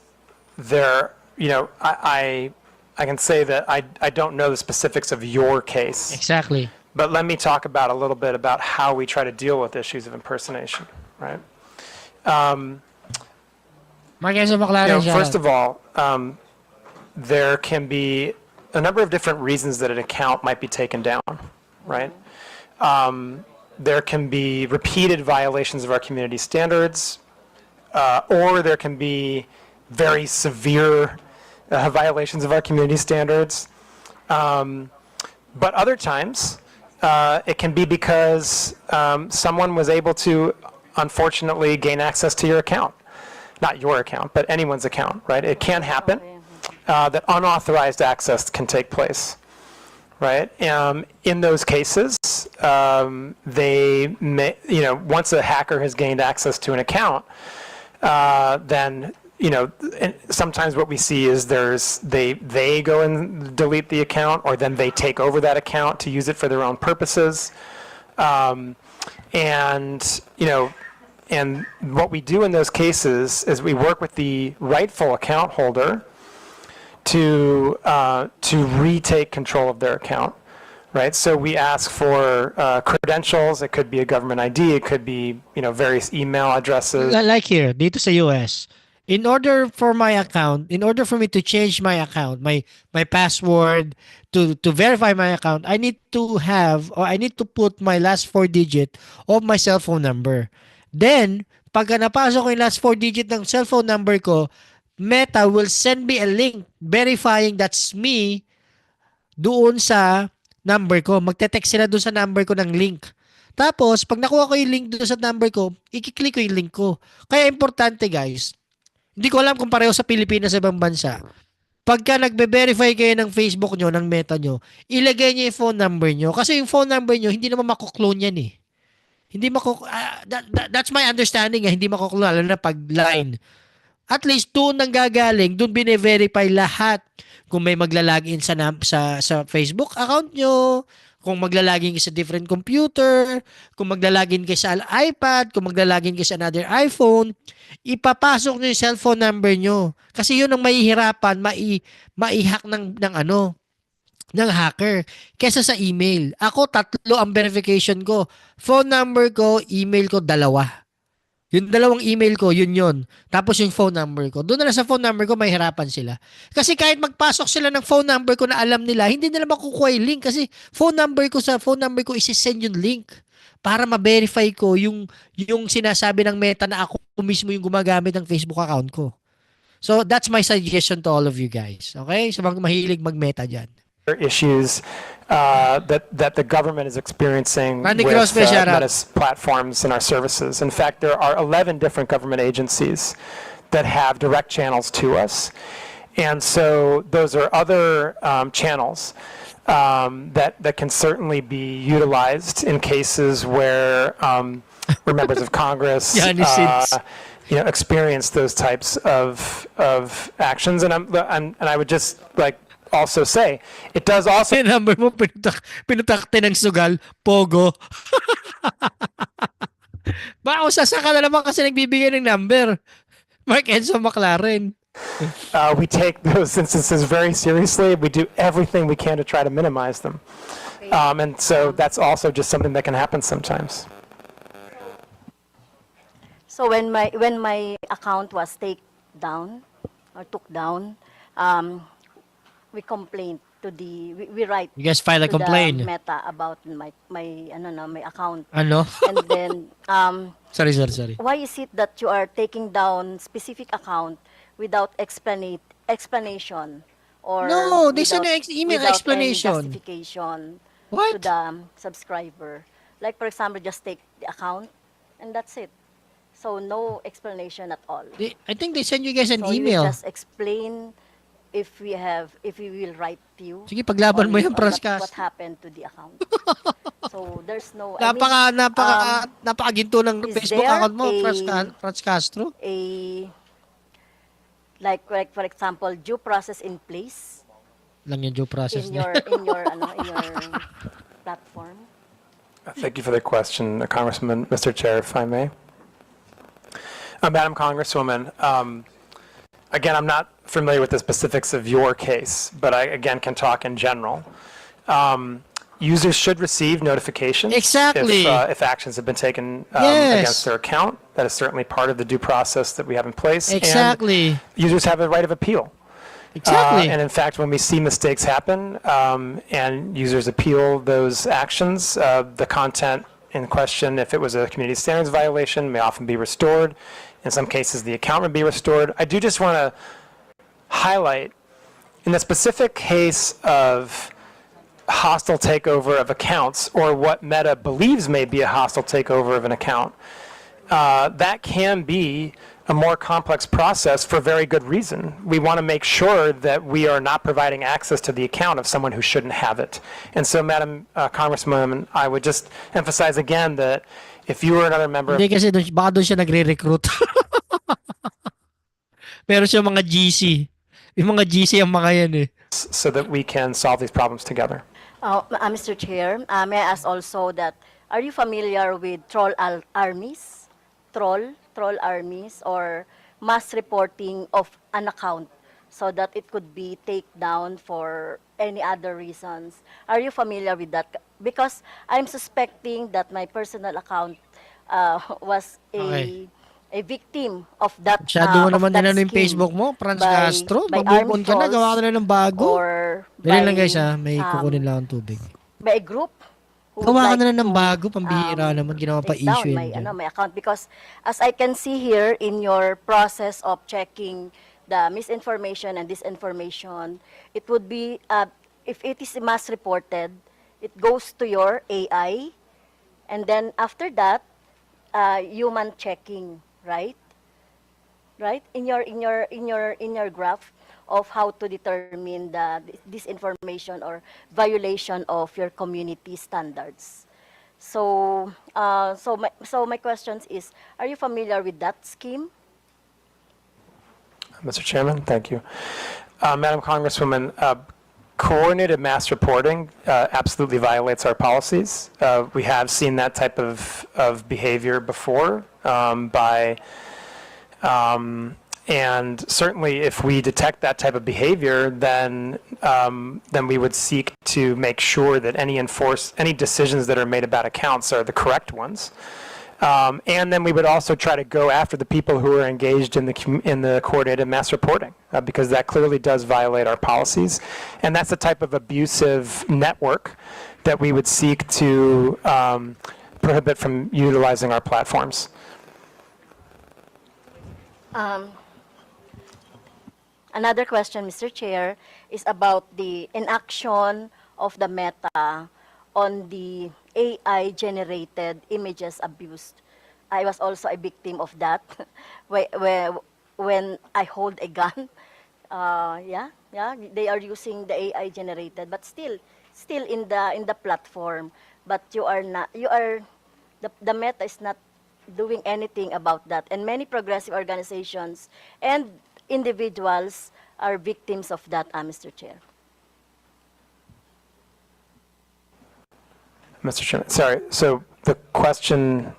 there, you know, I can say that I don't know the specifics of your case. Exactly. But let me talk about a little bit about how we try to deal with issues of impersonation, right? First of all, there can be a number of different reasons that an account might be taken down, right? There can be repeated violations of our community standards, or there can be very severe violations of our community standards. But other times, it can be because someone was able to, unfortunately, gain access to your account. Not your account, but anyone's account, right? It can happen that unauthorized access can take place, right? In those cases, they may, you know, once a hacker has gained access to an account, then, you know, sometimes what we see is they go and delete the account, or then they take over that account to use it for their own purposes. And, you know, and what we do in those cases is we work with the rightful account holder to retake control of their account, right? So we ask for credentials. It could be a government ID. It could be, you know, various email addresses. Like here, dito sa US, in order for my account, in order for me to change my account, my password, to verify my account, I need to have, or I need to put my last 4 digit of my cell phone number. Then, pagka napasok ko yung last 4 digit ng cellphone number ko, Meta will send me a link verifying that's me doon sa number ko. Magte-text sila doon sa number ko ng link. Tapos, pag nakuha ko yung link doon sa number ko, i-click ko yung link ko. Kaya importante guys, hindi ko alam kung pareho sa Pilipinas sa ibang bansa. Pagka nagbe-verify kayo ng Facebook nyo, ng Meta nyo, ilagay nyo yung phone number nyo. Kasi yung phone number nyo, hindi naman makuklone yan eh. Hindi that's my understanding, hindi makuklone, lalo na pag line. At least doon nang gagaling, doon bine-verify lahat. Kung may maglalagin sa Facebook account nyo, kung maglalagin kayo sa different computer, kung maglalagin kayo sa iPad, kung maglalagin kayo sa another iPhone, ipapasok nyo yung cellphone number nyo. Kasi yun ang mahihirapan, mai-hack ng hacker kesa sa email. Ako, 3 ang verification ko. Phone number ko, email ko, 2. Yung 2 email ko, yun. Tapos yung phone number ko. Doon na lang sa phone number ko, mahirapan sila. Kasi kahit magpasok sila ng phone number ko na alam nila, hindi nila makukuha yung link. Kasi phone number ko isi-send yung link para ma-verify ko yung sinasabi ng Meta na ako mismo yung gumagamit ng Facebook account ko. So, that's my suggestion to all of you guys. Okay? So, mahilig mag-Meta dyan. Issues that the government is experiencing with Meta's platforms and our services. In fact, there are 11 different government agencies that have direct channels to us. And so those are other channels that can certainly be utilized in cases where members of Congress you know, experience those types of actions. And I would just like also say, it does also... Yung number mo, pinutakte ng sugal, Pogo. Baka sasaka na naman kasi nagbibigay ng number. Mark Enzo McLaren. We take those instances very seriously. We do everything we can to try to minimize them. And so that's also just something that can happen sometimes. So when my account was took down, we complained to we write You guys file a to complaint. the Meta about my my account. Ano? And then Sorry. why is it that you are taking down specific account without explanation or No, they send without, an email without explanation. any justification to What? the subscriber? Like for example, just take the account and that's it. So no explanation at all. I think they send you guys an So you email. just explain if we will write to you. Sige, paglaban mo on- yan, on Franz what Castro. happened to the account. So there's no Napakaginto ng is Facebook there account mo, a- Franz Castro. like for example due process in place Lang yung due process in niya. your platform. Thank you for the question, Congressman, Mr. Chair, if I may. Madam Congresswoman, again, I'm not familiar with the specifics of your case, but I, again, can talk in general. Users should receive notifications Exactly. if actions have been taken Yes. against their account. That is certainly part of the due process that we have in place. Exactly. And users have a right of appeal. Exactly. And in fact, when we see mistakes happen and users appeal those actions, the content in question, if it was a community standards violation, may often be restored. In some cases, the account would be restored. I do just want to highlight, in the specific case of hostile takeover of accounts, or what Meta believes may be a hostile takeover of an account, that can be a more complex process for very good reason. We want to make sure that we are not providing access to the account of someone who shouldn't have it. And so, Madam Congresswoman, I would just emphasize again that if you were another member of Hindi kasi baka doon siya nagre-recruit. Meron siya mga GC. Yung mga GC ang mga yan eh. so that we can solve these problems together. Mr. Chair, may I ask also that are you familiar with troll armies? Troll armies or mass reporting of an account so that it could be take down for any other reasons. Are you familiar with that? Because I'm suspecting that my personal account was Okay. a victim of that Masyado mo of naman that din yung scheme Facebook mo, Franz by- Castro. by Mag-move on ka na, armed gawa ka na ng bago. or Dali lang by, guys ha, may kukunin lang ang tubig. by a group who would Gawa ka like na ng to, bago, pambihira naman, ginawa pa take down issue my, yun. my account because as I can see here in your process of checking the misinformation and disinformation, it would be, if it is mass reported, it goes to your AI, and then after that, human checking, right? Right? In your graph of how to determine the disinformation or violation of your community standards. So, so my questions is, are you familiar with that scheme? Mr. Chairman, thank you. Madam Congresswoman, coordinated mass reporting absolutely violates our policies. We have seen that type of behavior before and certainly if we detect that type of behavior, then we would seek to make sure that any decisions that are made about accounts are the correct ones. And then we would also try to go after the people who are engaged in the coordinated mass reporting, because that clearly does violate our policies. And that's the type of abusive network that we would seek to prohibit from utilizing our platforms. Another question, Mr. Chair, is about the inaction of the Meta on the AI-generated images abused. I was also a victim of that when I hold a gun. They are using the AI-generated, but still in the platform. But the Meta is not doing anything about that. And many progressive organizations and individuals are victims of that, Mr. Chair. Mr. Chairman, sorry, so the question,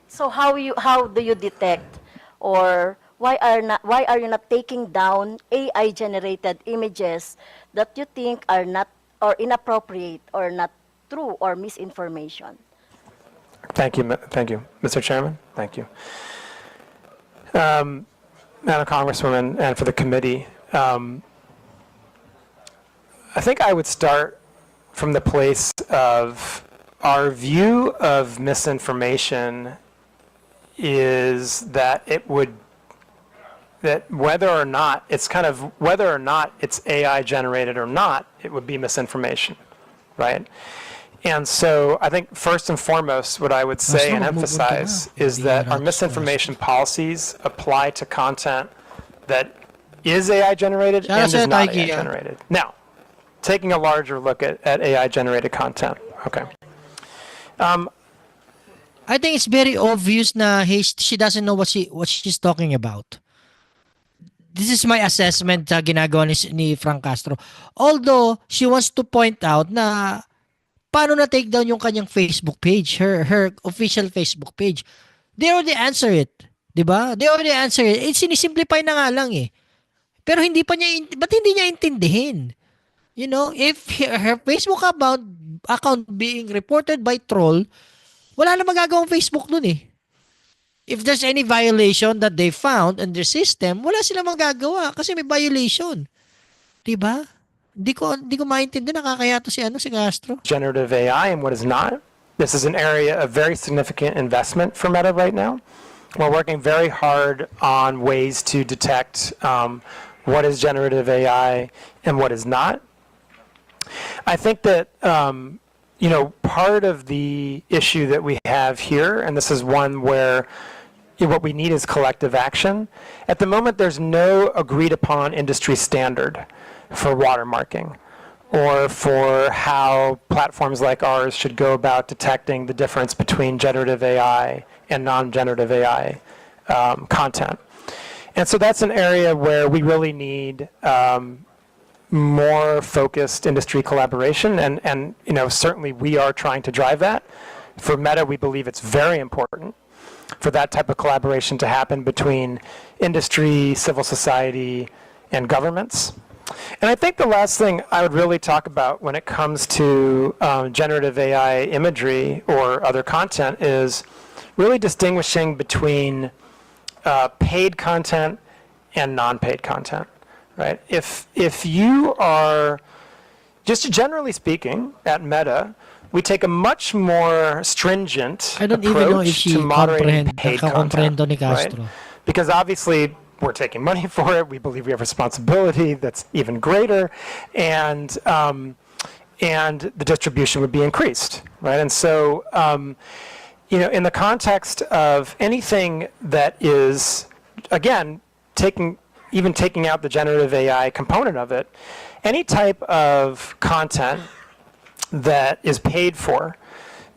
So how do you detect, or why are you not taking down AI generated images that you think are not or inappropriate or not true or misinformation? Thank you, Mr. Chairman. Thank you. Madam Congresswoman, and for the committee, I think I would start from the place of our view of misinformation is that that whether or not it's AI generated or not, it would be misinformation, right? And so I think first and foremost, what I would say and emphasize is that our misinformation policies apply to content that is AI generated and is not AI generated. Now, taking a larger look at AI generated content, okay. I think it's very obvious na she doesn't know what she's talking about. This is my assessment sa ginagawa ni Frank Castro. Although she wants to point out na paano na take down yung kanyang Facebook page, her official Facebook page. They already answer it, 'di ba? They already answer it. Sinisimplify na nga lang eh. Pero ba't hindi niya intindihin? You know, if her Facebook account being reported by troll, wala na magagawang Facebook nun eh. If there's any violation that they found in their system, wala silang magagawa kasi may violation. 'Di ba? Hindi ko maintindihan, nakakaya to si Castro. Generative AI and what is not. This is an area of very significant investment for Meta right now. We're working very hard on ways to detect what is generative AI and what is not. I think that part of the issue that we have here, and this is one where what we need is collective action. At the moment, there's no agreed upon industry standard for watermarking or for how platforms like ours should go about detecting the difference between generative AI and non-generative AI content. And so that's an area where we really need more focused industry collaboration, and certainly we are trying to drive that. For Meta, we believe it's very important for that type of collaboration to happen between industry, civil society, and governments. And I think the last thing I would really talk about when it comes to generative AI imagery or other content is really distinguishing between paid content and non-paid content. Right? If you are, just generally speaking, at Meta, we take a much more stringent approach to moderating paid content, right? Because obviously we're taking money for it. We believe we have responsibility that's even greater, and the distribution would be increased, right? And so, in the context of anything that is, again, taking out the generative AI component of it, any type of content that is paid for,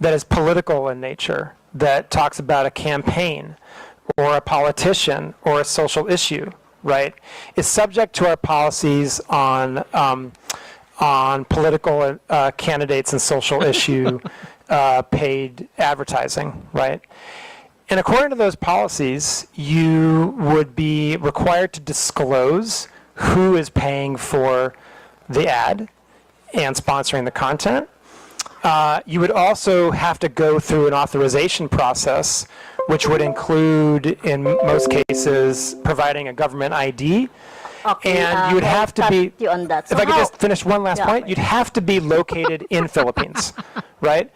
that is political in nature, that talks about a campaign or a politician or a social issue, right, is subject to our policies on political candidates and social issue paid advertising, right? And according to those policies, you would be required to disclose who is paying for the ad and sponsoring the content. You would also have to go through an authorization process, which would include, in most cases, providing a government ID. Okay, and you would have to be, on that. if I could just finish one last point, you'd have to be located in Philippines, right?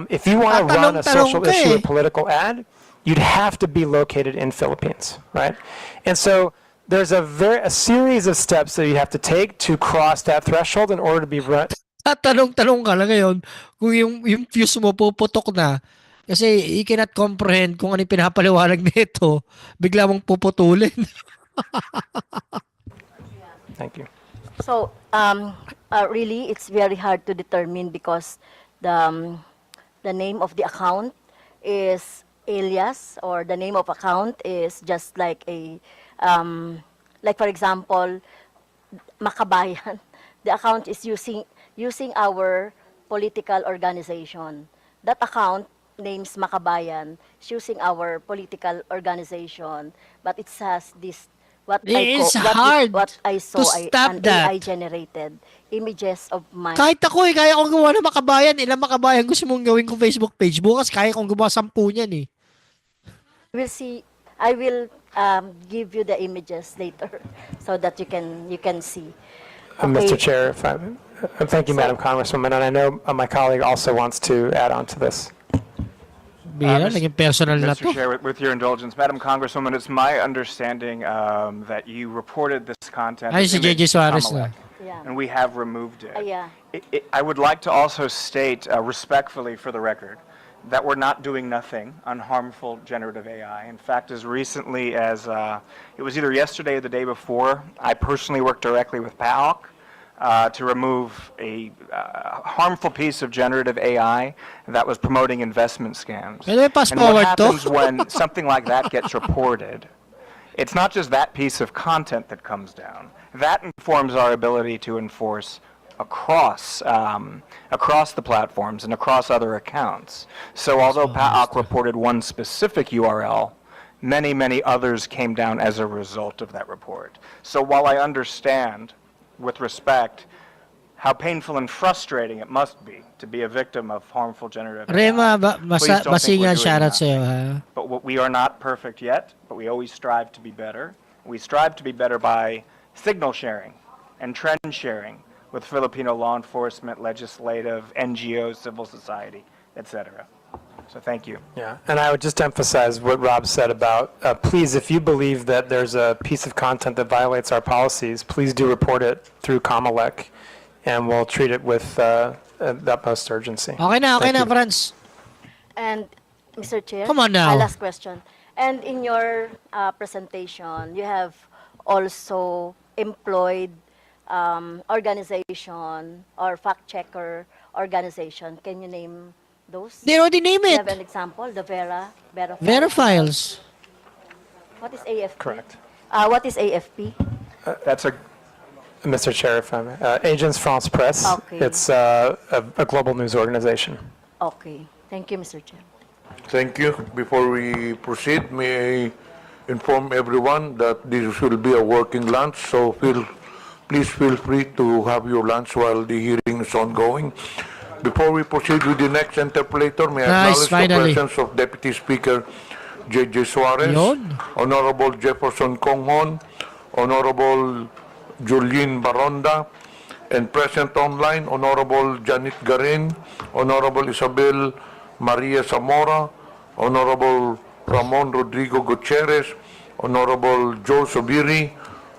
If you want to run a social issue or political ad, you'd have to be located in Philippines, right? And so there's a series of steps that you have to take to cross that threshold in order to be run. Tanong ka lang ngayon kung yung fuse mo puputok na kasi you cannot comprehend kung ano yung pinapaliwanag nito, bigla mong puputulin. Thank you. So, really, it's very hard to determine because the name of the account is alias, or the name of account is just like a, like for example, Makabayan. The account is using our political organization. That account names Makabayan, is using our political organization, but it has this what It's hard what I saw to stop an that. AI generated images of my Kahit ako kaya kong gumawa ng makabayan. Ilang makabayan gusto mong gawin kong Facebook page? Bukas kaya kong gumawa 10 niyan eh. will see I will give you the images later so that you can see. Mr. Chair, if thank you, Madam Congresswoman, and I know my colleague also wants to add on to this. Bira, naging personal na to. Mr. Chair, with your indulgence, Madam Congresswoman, it's my understanding that you reported this content. Ay, si image JJ Suarez to na. Yeah. And we have removed it. Yeah. I would like to also state respectfully for the record that we're not doing nothing on harmful generative AI. In fact, as recently as, it was either yesterday or the day before, I personally worked directly with PAOK to remove a harmful piece of generative AI that was promoting investment scams. Pwede may fast And what forward to? happens when something like that gets reported, it's not just that piece of content that comes down. That informs our ability to enforce across the platforms and across other accounts. So although PAOK reported one specific URL, many others came down as a result of that report. So while I understand, with respect, how painful and frustrating it must be to be a victim of harmful generative Rema, AI, please don't think we're basingan doing shoutout nothing. sa'yo ha. But we are not perfect yet, but we always strive to be better. We strive to be better by signal sharing and trend sharing with Filipino law enforcement, legislative, NGOs, civil society, etc. So thank you. Yeah, and I would just emphasize what Rob said about, please, if you believe that there's a piece of content that violates our policies, please do report it through Comelec, and we'll treat it with the utmost urgency. Okay na, Thank you. Franz. And Mr. Chair, Come on now. last question. And in your presentation, you have also employed organization or fact checker organization. Can you name those? They already name Do you it. have an example? The Vera Verifiles. What is AFP? Correct. What is AFP? That's Mr. Chair, if I may. Agence France Presse. Okay. It's a global news organization. Okay. Thank you, Mr. Chair. Thank you. Before we proceed, may I inform everyone that this will be a working lunch, so please feel free to have your lunch while the hearing is ongoing. Before we proceed with the next interpolator, may I Nice, acknowledge finally. the presence of Deputy Speaker JJ Suarez, Yun. Honorable Jefferson Conghon, Honorable Julien Baronda, and present online, Honorable Janet Garin, Honorable Isabel Maria Zamora, Honorable Ramon Rodrigo Gutierrez, Honorable Joe Sobiri,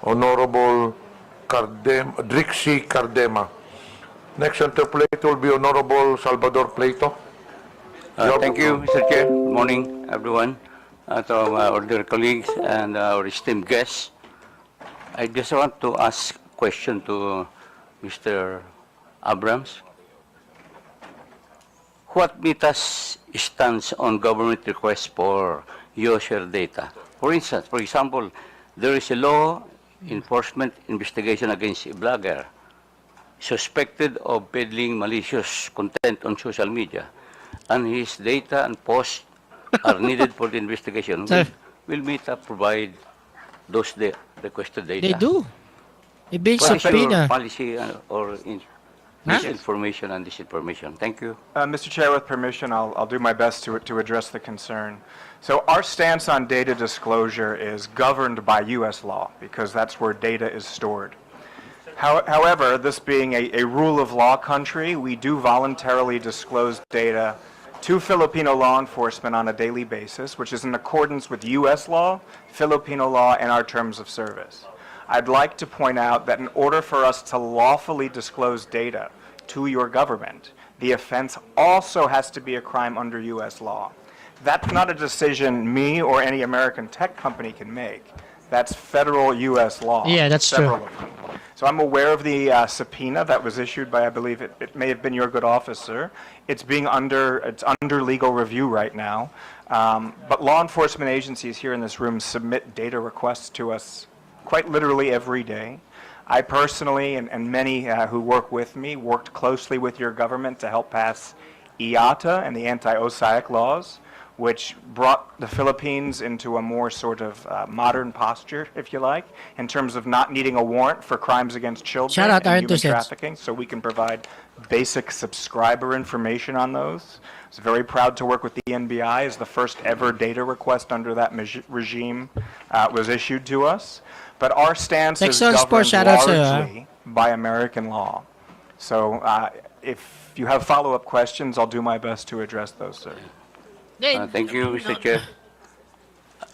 Honorable Drixie Cardema. Next interpolator will be Honorable Salvador Plato. Thank you, Mr. Chair. Good morning, everyone. To our dear colleagues and our esteemed guests. I just want to ask a question to Mr. Abrams. What MITA's stance on government requests for user data? For instance, for example, there is a law enforcement investigation against a blogger suspected of peddling malicious content on social media, and his data and posts are needed for the investigation. Will MITA provide those requested data? They do. It being What is your subpoena. policy or misinformation and disinformation? Thank you. Mr. Chair, with permission, I'll do my best to address the concern. So our stance on data disclosure is governed by U.S. law because that's where data is stored. However, this being a rule of law country, we do voluntarily disclose data to Filipino law enforcement on a daily basis, which is in accordance with U.S. law, Filipino law, and our terms of service. I'd like to point out that in order for us to lawfully disclose data to your government, the offense also has to be a crime under U.S. law. That's not a decision me or any American tech company can make. That's federal U.S. law. Yeah, that's several true. of them. So I'm aware of the subpoena that was issued by, I believe it may have been your good officer. It's under legal review right now. But law enforcement agencies here in this room submit data requests to us quite literally every day. I personally, and many who work with me, worked closely with your government to help pass Iiyak and the anti-OSAIC laws, which brought the Philippines into a more sort of modern posture, if you like, in terms of not needing a warrant for crimes against children Shout out and our human enthusiasts. trafficking, so we can provide basic subscriber information on those. I was very proud to work with the NBI as the first ever data request under that regime was issued to us. But our stance is Texon governed Sports, shout out sa'yo, largely by American law. So if you have follow-up questions, I'll do my best to address those, sir. Thank you, Mr. Chair.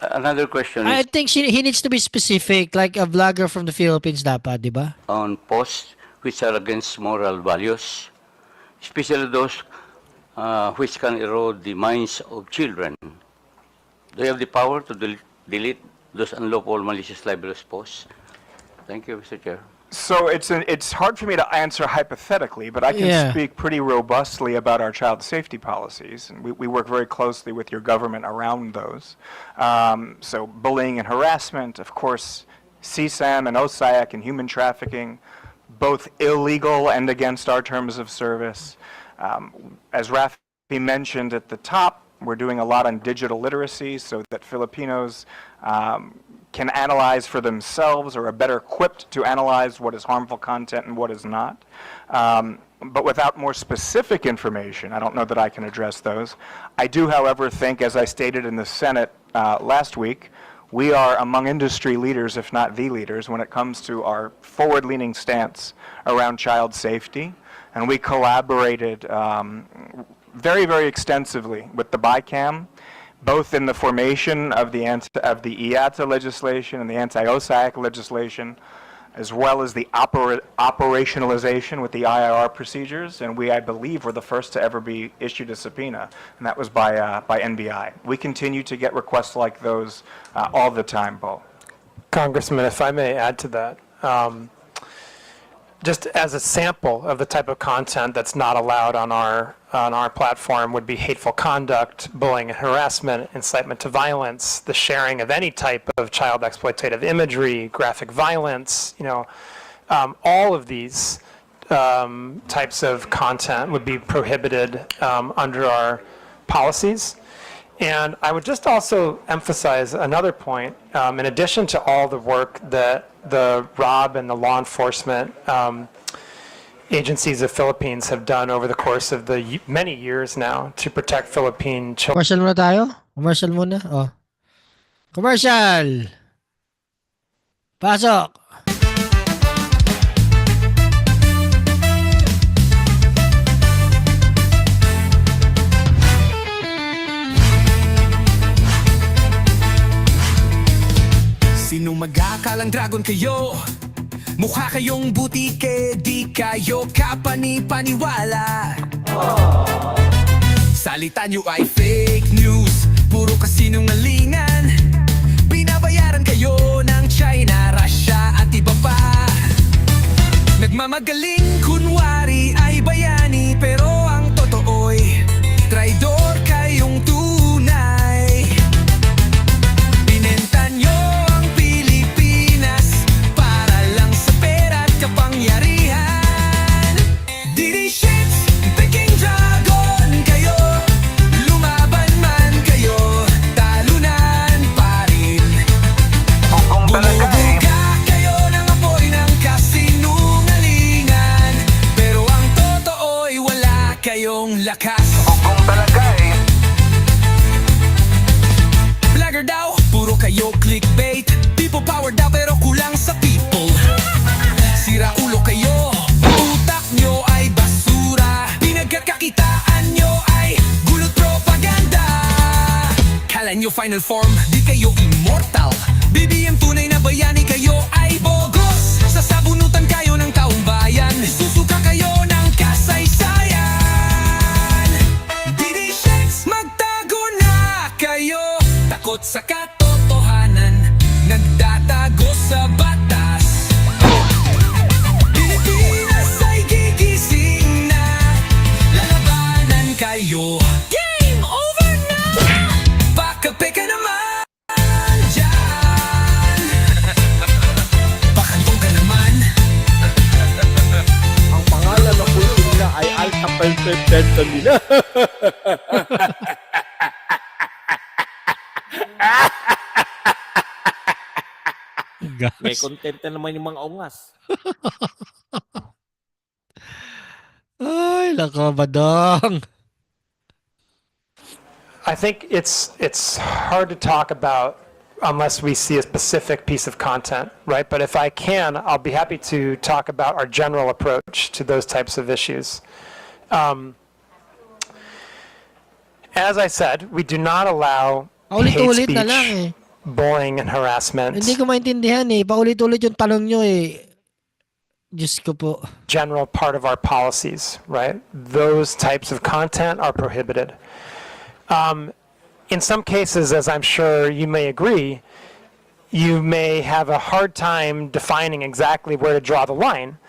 Another question I is think he needs to be specific, like a vlogger from the Philippines dapat, di ba? on posts which are against moral values, especially those which can erode the minds of children. Do you have the power to delete those unlawful malicious libelous posts? Thank you, Mr. Chair. So it's hard for me to answer hypothetically, but I can speak pretty robustly about our child safety policies, and we work very closely with your government around those. So bullying and harassment, of course, CSAM and OSIAC and human trafficking, both illegal and against our terms of service. As Rafi mentioned at the top, we're doing a lot on digital literacy so that Filipinos can analyze for themselves or are better equipped to analyze what is harmful content and what is not. But without more specific information, I don't know that I can address those. I do, however, think, as I stated in the Senate last week, we are among industry leaders, if not the leaders, when it comes to our forward-leaning stance around child safety. And we collaborated very, very extensively with the BICAM, both in the formation of the Iiyak legislation and the anti-OSIAC legislation, as well as the operationalization with the IRR procedures. And we, I believe, were the first to ever be issued a subpoena, and that was by NBI. We continue to get requests like those all the time, Bo. Congressman, if I may add to that, just as a sample of the type of content that's not allowed on our platform would be hateful conduct, bullying and harassment, incitement to violence, the sharing of any type of child exploitative imagery, graphic violence, all of these types of content would be prohibited under our policies. And I would just also emphasize another point. In addition to all the work that the ROB and the law enforcement agencies of Philippines have done over the course of the many years now to protect Philippine children. Commercial muna tayo? Commercial muna? Oh. Commercial! Pasok! Sino mag-aakalang dragon kayo? Mukha kayong butike, di kayo kapani-paniwala. Salita nyo ay fake news, puro kasinungalingan. Binabayaran kayo ng China, Russia at iba pa. Nagmamagaling kunwari ay bayani, pero ang totoo'y traidor kayong tunay. Binenta nyo kapangyarihan. Ddlis, Peking Dragon kayo, lumaban man kayo, talunan pa rin. Bumubuga kayo ng apoy ng kasinungalingan, pero ang totoo'y wala kayong lakas. Vlogger daw, puro kayo clickbait, people power daw pero kulang sa people. Sira ulo kayo, utak nyo ay basura, pinagkakakitaan nyo ay gulot propaganda. Kala nyo final form, di kayo immortal, BBM tunay na bayani kayo ay bogos. Sasabunutan kayo ng taong bayan, susuka kayo ng kasaysayan. Ddlis, magtago na kayo, takot sa katotohanan, nagtatago sa batas. Kayo. Game over na! Pakape ka naman dyan! Pakantong ka naman! Ang pangalan ng kulong nila ay Alta Perception nila. May Gas. content na naman yung mga ungas. Ay, lako, badong. I think it's hard to talk about unless we see a specific piece of content, right? But if I can, I'll be happy to talk about our general approach to those types of issues. As I said, we do not allow hate Paulit-ulit na lang speech, eh. bullying, and harassment. Hindi ko maintindihan eh. Paulit-ulit yung tanong nyo eh. Diyos ko po. General part of our policies, right? Those types of content are prohibited. In some cases, as I'm sure you may agree, you may have a hard time defining exactly where to draw the line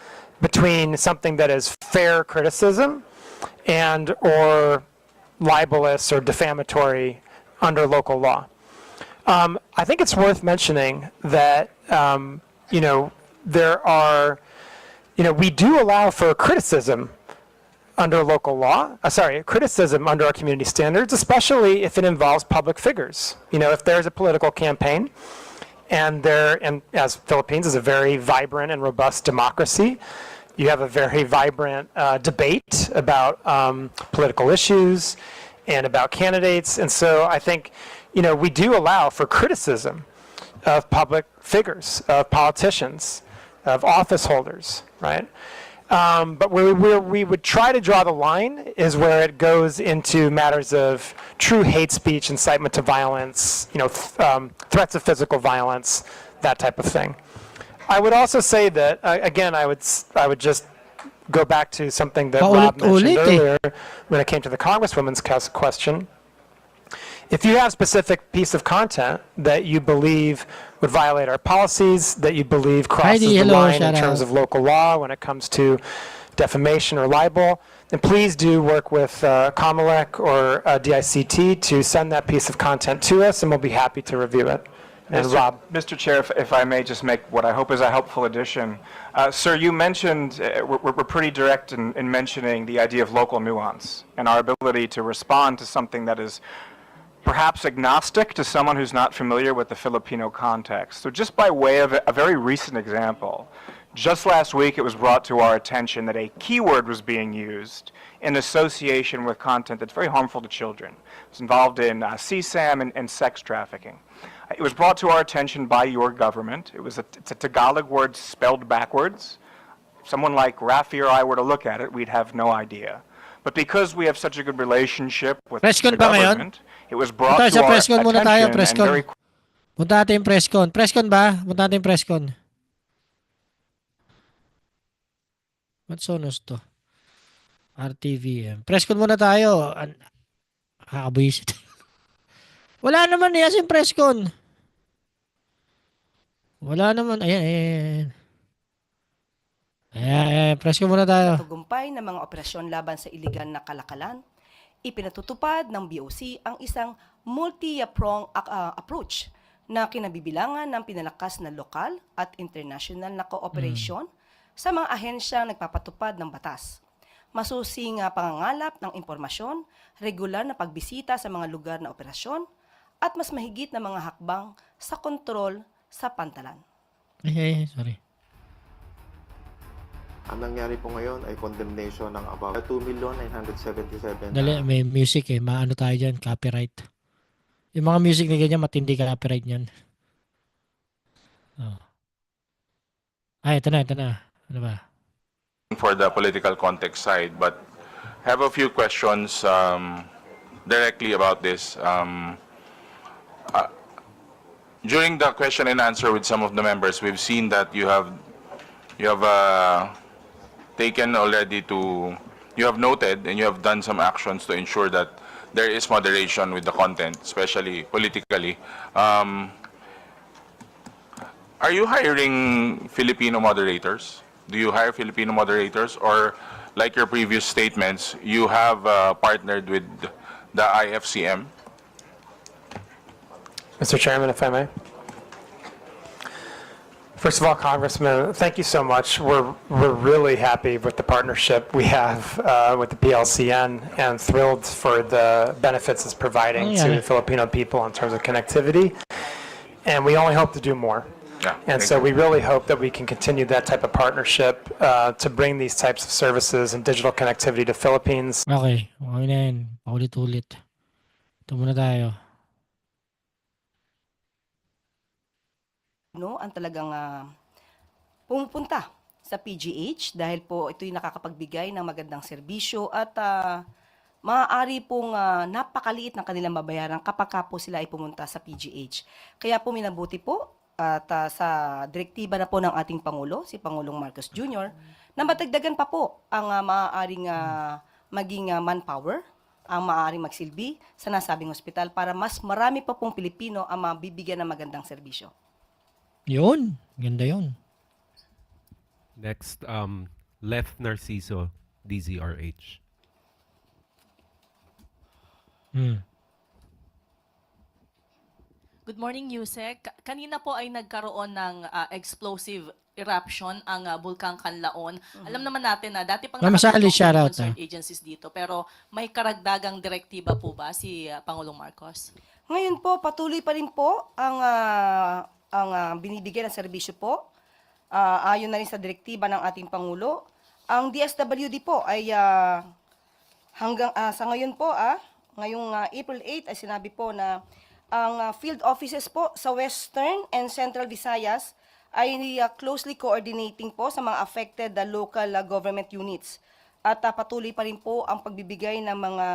between something that is fair criticism and or libelous or defamatory under local law. I think it's worth mentioning that, there are, we do allow for criticism under local law, criticism under our community standards, especially if it involves public figures. If there's a political campaign, and as Philippines is a very vibrant and robust democracy, you have a very vibrant debate about political issues and about candidates. And so I think, we do allow for criticism of public figures, of politicians, of office holders, right? But where we would try to draw the line is where it goes into matters of true hate speech, incitement to violence, threats of physical violence, that type of thing. I would also say that, again, I would just go back to something that Rob mentioned earlier when it came to the Congresswoman's question. If you have a specific piece of content that you believe would violate our policies, that you believe crosses the line in terms of local law when it comes to defamation or libel, then please do work with COMELEC or DICT to send that piece of content to us, and we'll be happy to review it. And Rob. Mr. Chair, if I may just make what I hope is a helpful addition. Sir, you mentioned, we're pretty direct in mentioning the idea of local nuance and our ability to respond to something that is perhaps agnostic to someone who's not familiar with the Filipino context. So just by way of a very recent example, just last week it was brought to our attention that a keyword was being used in association with content that's very harmful to children. It's involved in CSAM and sex trafficking. It was brought to our attention by your government. It's a Tagalog word spelled backwards. If someone like Rafi or I were to look at it, we'd have no idea. But because we have such a good relationship with the government, it was brought to our attention and very... Punta natin yung presscon. Presscon ba? Punta natin yung presscon. What sonos to? RTVM. Presscon muna tayo. Nakakabuisit. Wala naman eh. As in presscon. Wala naman. Ayan. Ayan. Presscon muna tayo. Tagumpay ng mga operasyon laban sa iligal na kalakalan, ipinatutupad ng BOC ang isang multi-pronged approach na kinabibilangan ng pinalakas na lokal at international na cooperation sa mga ahensyang nagpapatupad ng batas. Masusing pangangalap ng impormasyon, regular na pagbisita sa mga lugar na operasyon, at mas mahigit na mga hakbang sa kontrol sa pantalan. Sorry. Ang nangyari po ngayon ay condemnation ng about 2,977,000. Dali, may music eh. Maano tayo dyan, copyright. Yung mga music na ganyan, matindi ka copyright niyan. Oh. Ay, ito na. Ano ba? For the political context side, but have a few questions directly about this. During the question and answer with some of the members, we've seen that you have taken already you have noted and you have done some actions to ensure that there is moderation with the content, especially politically. Are you hiring Filipino moderators? Do you hire Filipino moderators, or like your previous statements, you have partnered with the IFCM? Mr. Chairman, if I may. First of all, Congressman, thank you so much. We're really happy with the partnership we have with the PLCN and thrilled for the benefits it's providing to the Filipino people in terms of connectivity. And we only hope to do more. Yeah, And thank so you. we really hope that we can continue that type of partnership to bring these types of services and digital connectivity to Philippines. Okay, okay na yan. Paulit-ulit. Ito muna tayo. No, ang talagang pumupunta sa PGH dahil po ito'y nakakapagbigay ng magandang serbisyo at maaari pong napakaliit ng kanilang babayaran kapag ka po sila ay pumunta sa PGH. Kaya po minabuti po at sa direktiba na po ng ating Pangulo, si Pangulong Marcos Jr., na matagdagan pa po ang maaaring maging manpower, ang maaaring magsilbi sa nasabing ospital para mas marami pa pong Pilipino ang mabibigyan ng magandang serbisyo. Yun. Ganda yun. Next, Left Narciso, DZRH. Good morning, Yusek. Kanina po ay nagkaroon ng explosive eruption ang Bulkang Kanlaon. Alam naman natin na dati pang Ma'am Sally, nakatulong shoutout, concerned agencies dito, pero may karagdagang direktiba po ba si Pangulong Marcos? Ngayon po, patuloy pa rin po ang binibigyan ng serbisyo po. Ayon na rin sa direktiba ng ating Pangulo. Ang DSWD po ay hanggang sa ngayon po, ngayong April 8 ay sinabi po na ang field offices po sa Western and Central Visayas ay closely coordinating po sa mga affected local government units. At patuloy pa rin po ang pagbibigay ng mga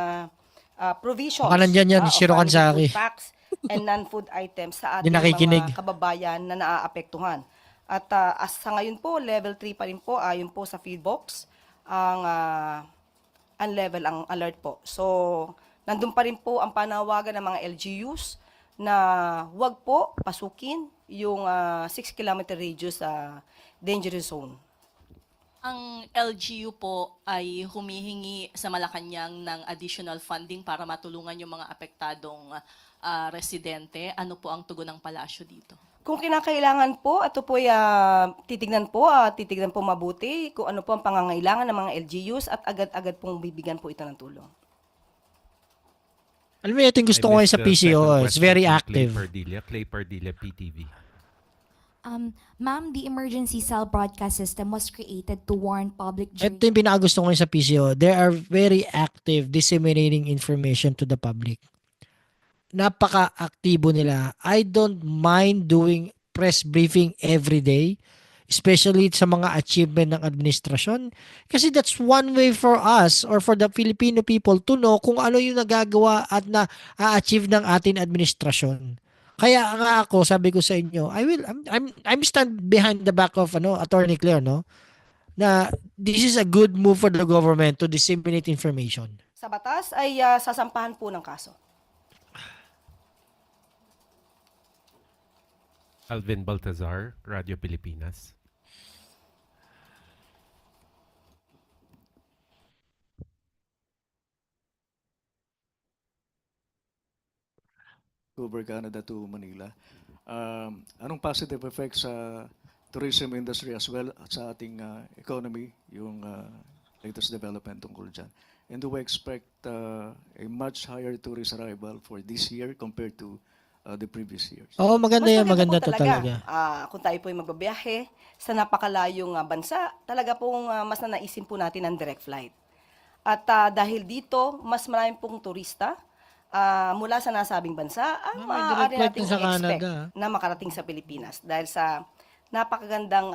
provisions Baka nandyan yan, of Shiro Kansaki. food packs and non-food items sa Di ating nakikinig. mga kababayan na naaapektuhan. At sa ngayon po, level 3 pa rin po, ayon po sa field box, ang level, ang alert po. So, nandun pa rin po ang panawagan ng mga LGUs na wag po pasukin yung 6-kilometer radius dangerous zone. Ang LGU po ay humihingi sa Malacanang ng additional funding para matulungan yung mga apektadong residente. Ano po ang tugon ng palasyo dito? Kung kinakailangan po, ito po ay titignan po mabuti kung ano po ang pangangailangan ng mga LGUs at agad-agad pong bibigyan po ito ng tulong. Alam mo, ito yung gusto ko ngayon sa PCO. It's very active. Clay Pardilla, PTV. Ma'am, the emergency cell broadcast system was created to warn public Ito yung pinakagusto ko ngayon sa PCO. They are very active disseminating information to the public. Napaka-aktibo nila. I don't mind doing press briefing every day, especially sa mga achievement ng administrasyon. Kasi that's one way for us or for the Filipino people to know kung ano yung nagagawa at na-achieve ng ating administrasyon. Kaya nga ako, sabi ko sa inyo, I'm stand behind the back of Attorney Claire, no? Na this is a good move for the government to disseminate information. Sa batas ay sasampahan po ng kaso. Alvin Baltazar, Radio Pilipinas. Over Canada to Manila. Anong positive effects sa tourism industry as well sa ating economy, yung latest development tungkol dyan? And do we expect a much higher tourist arrival for this year compared to the previous years? Oo, maganda yan. Maganda po to talaga. Kung tayo po ay magbabiyahe sa napakalayong bansa, talaga pong mas nanaisin po natin ang direct flight. At dahil dito, mas maraming pong turista mula sa nasabing bansa ang maaari nating i-expect na makarating sa Pilipinas. Dahil sa napakagandang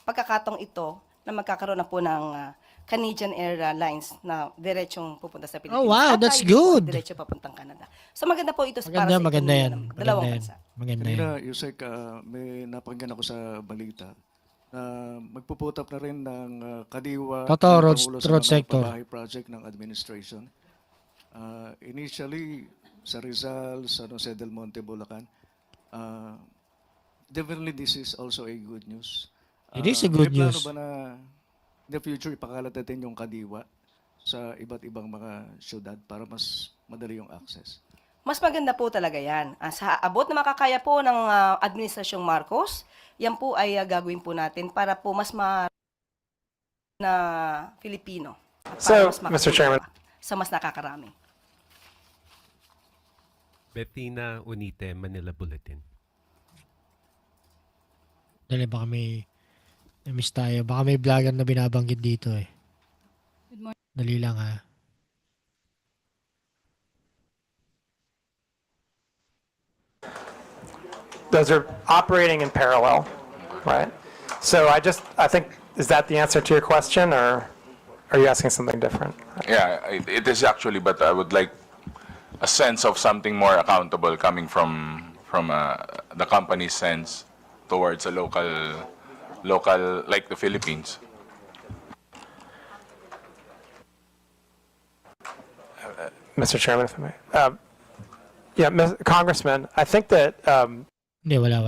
pagkakataong ito na magkakaroon na po ng Canadian Airlines na diretsong pupunta sa Pilipinas. Oh, wow, at that's tayo po good. diretso papuntang Canada. So maganda po ito para sa Maganda ekonomiya yan. ng dalawang bansa. Maganda yan. Kanina, Yusek, may napakinggan ako sa balita na magpuputap na rin ng kadiwa Totoo, ng road Pangulo sa mga sector. pabahay project ng administration. Initially, sa Rizal, sa Del Monte, Bulacan, definitely this is also a good news. It is a good may news. plano ba na in the future ipakalat natin yung kadiwa sa iba't ibang mga syudad para mas madali yung access? Mas maganda po talaga yan. Sa abot na makakaya po ng Administrasyong Marcos, yan po ay gagawin po natin para po mas na Filipino. So, Mr. Chairman. Sa mas nakakarami. Bettina Unite, Manila Bulletin. Dali, baka may miss tayo. Baka may vlogger na binabanggit dito eh. Good morning. Dali lang ha. Those are operating in parallel, right? So I think, is that the answer to your question, or are you asking something different? Yeah, it is actually, but I would like a sense of something more accountable coming from the company's sense towards a local like the Philippines. Mr. Chairman, if I may. Yeah, Congressman, I think that Hindi, wala.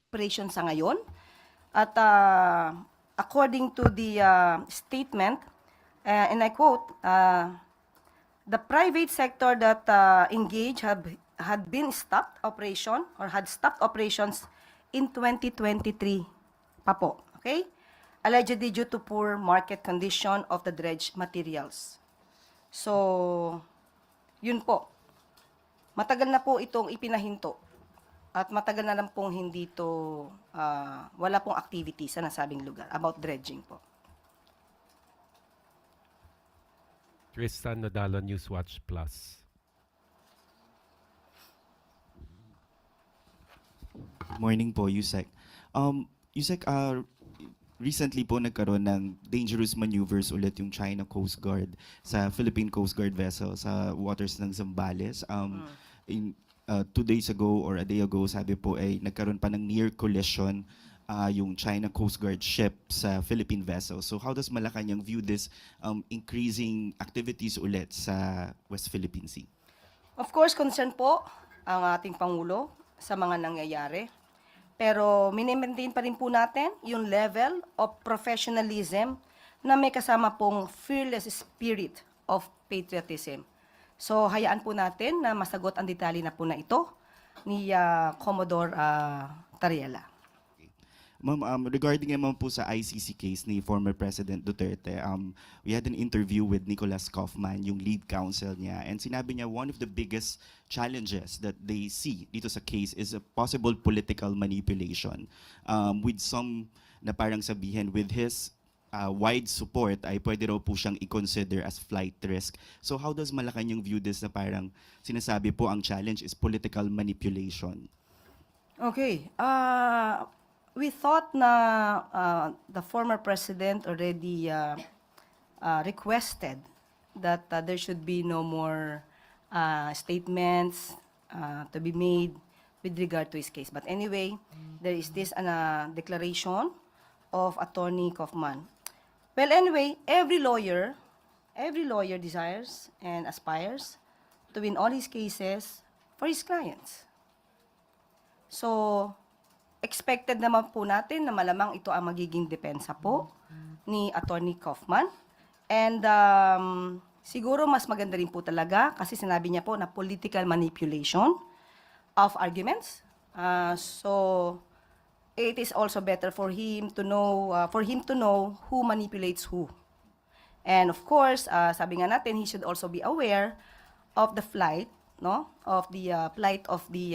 Operation sa ngayon. At according to the statement, and I quote, the private sector that engaged had been stopped operation or had stopped operations in 2023 pa po. Okay? Allegedly due to poor market condition of the dredge materials. So, yun po. Matagal na po itong ipinahinto. At matagal na lang pong hindi to, wala pong activity sa nasabing lugar about dredging po. Tristan Nodalo, Newswatch Plus. Morning po, Iiyak. Iiyak, recently po nagkaroon ng dangerous maneuvers ulit yung China Coast Guard sa Philippine Coast Guard vessel sa waters ng Zambales. 2 days ago or a day ago, sabi po ay nagkaroon pa ng near collision yung China Coast Guard ship sa Philippine vessel. So how does Malacanang view this increasing activities ulit sa West Philippine Sea? Of course, concern po ang ating Pangulo sa mga nangyayari. Pero minimaintain pa rin po natin yung level of professionalism na may kasama pong fearless spirit of patriotism. So hayaan po natin na masagot ang detalye na po na ito ni Commodore Tariela. Ma'am, regarding naman po sa ICC case ni former President Duterte, we had an interview with Nicholas Kaufman, yung lead counsel niya, and sinabi niya one of the biggest challenges that they see dito sa case is a possible political manipulation, with some na parang sabihin with his wide support ay pwede raw po siyang i-consider as flight risk. So how does Malacanang view this na parang sinasabi po ang challenge is political manipulation? Okay. We thought na the former president already requested that there should be no more statements to be made with regard to his case. But anyway, there is this declaration of Attorney Kaufman. Well, anyway, every lawyer desires and aspires to win all his cases for his clients. So, expected naman po natin na malamang ito ang magiging depensa po ni Attorney Kaufman. And siguro mas maganda rin po talaga kasi sinabi niya po na political manipulation of arguments. So, it is also better for him to know who manipulates who. And of course, sabi nga natin, he should also be aware of the plight of the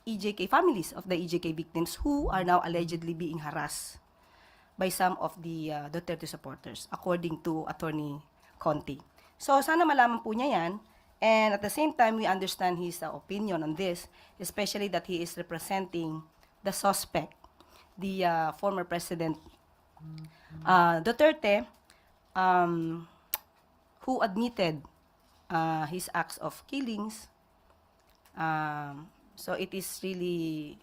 EJK families, of the EJK victims who are now allegedly being harassed by some of the Duterte supporters, according to Attorney Conti. So sana malaman po niya yan. And at the same time, we understand his opinion on this, especially that he is representing the suspect, the former President Duterte, who admitted his acts of killings. So it is really,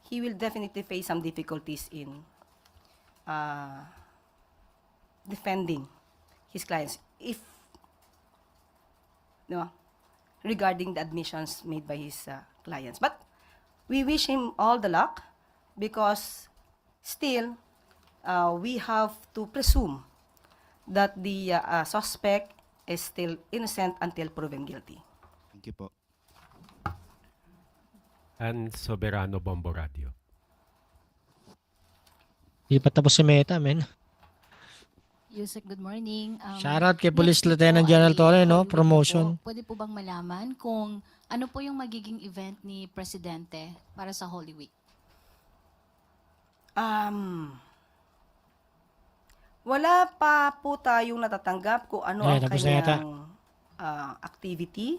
he will definitely face some difficulties in defending his clients regarding the admissions made by his clients. But we wish him all the luck because still we have to presume that the suspect is still innocent until proven guilty. Thank you po. And Soberano Bombo Radio. Di pa tapos si Meta, men. Yusek, good morning. Shoutout kay Police next week Lieutenant po General ay Tole, no? Holy Week Promotion. po. Pwede po bang malaman kung ano po yung magiging event ni Presidente para sa Holy Week? Wala pa po tayong natatanggap kung ano ang Tapos na yata. kanyang activity.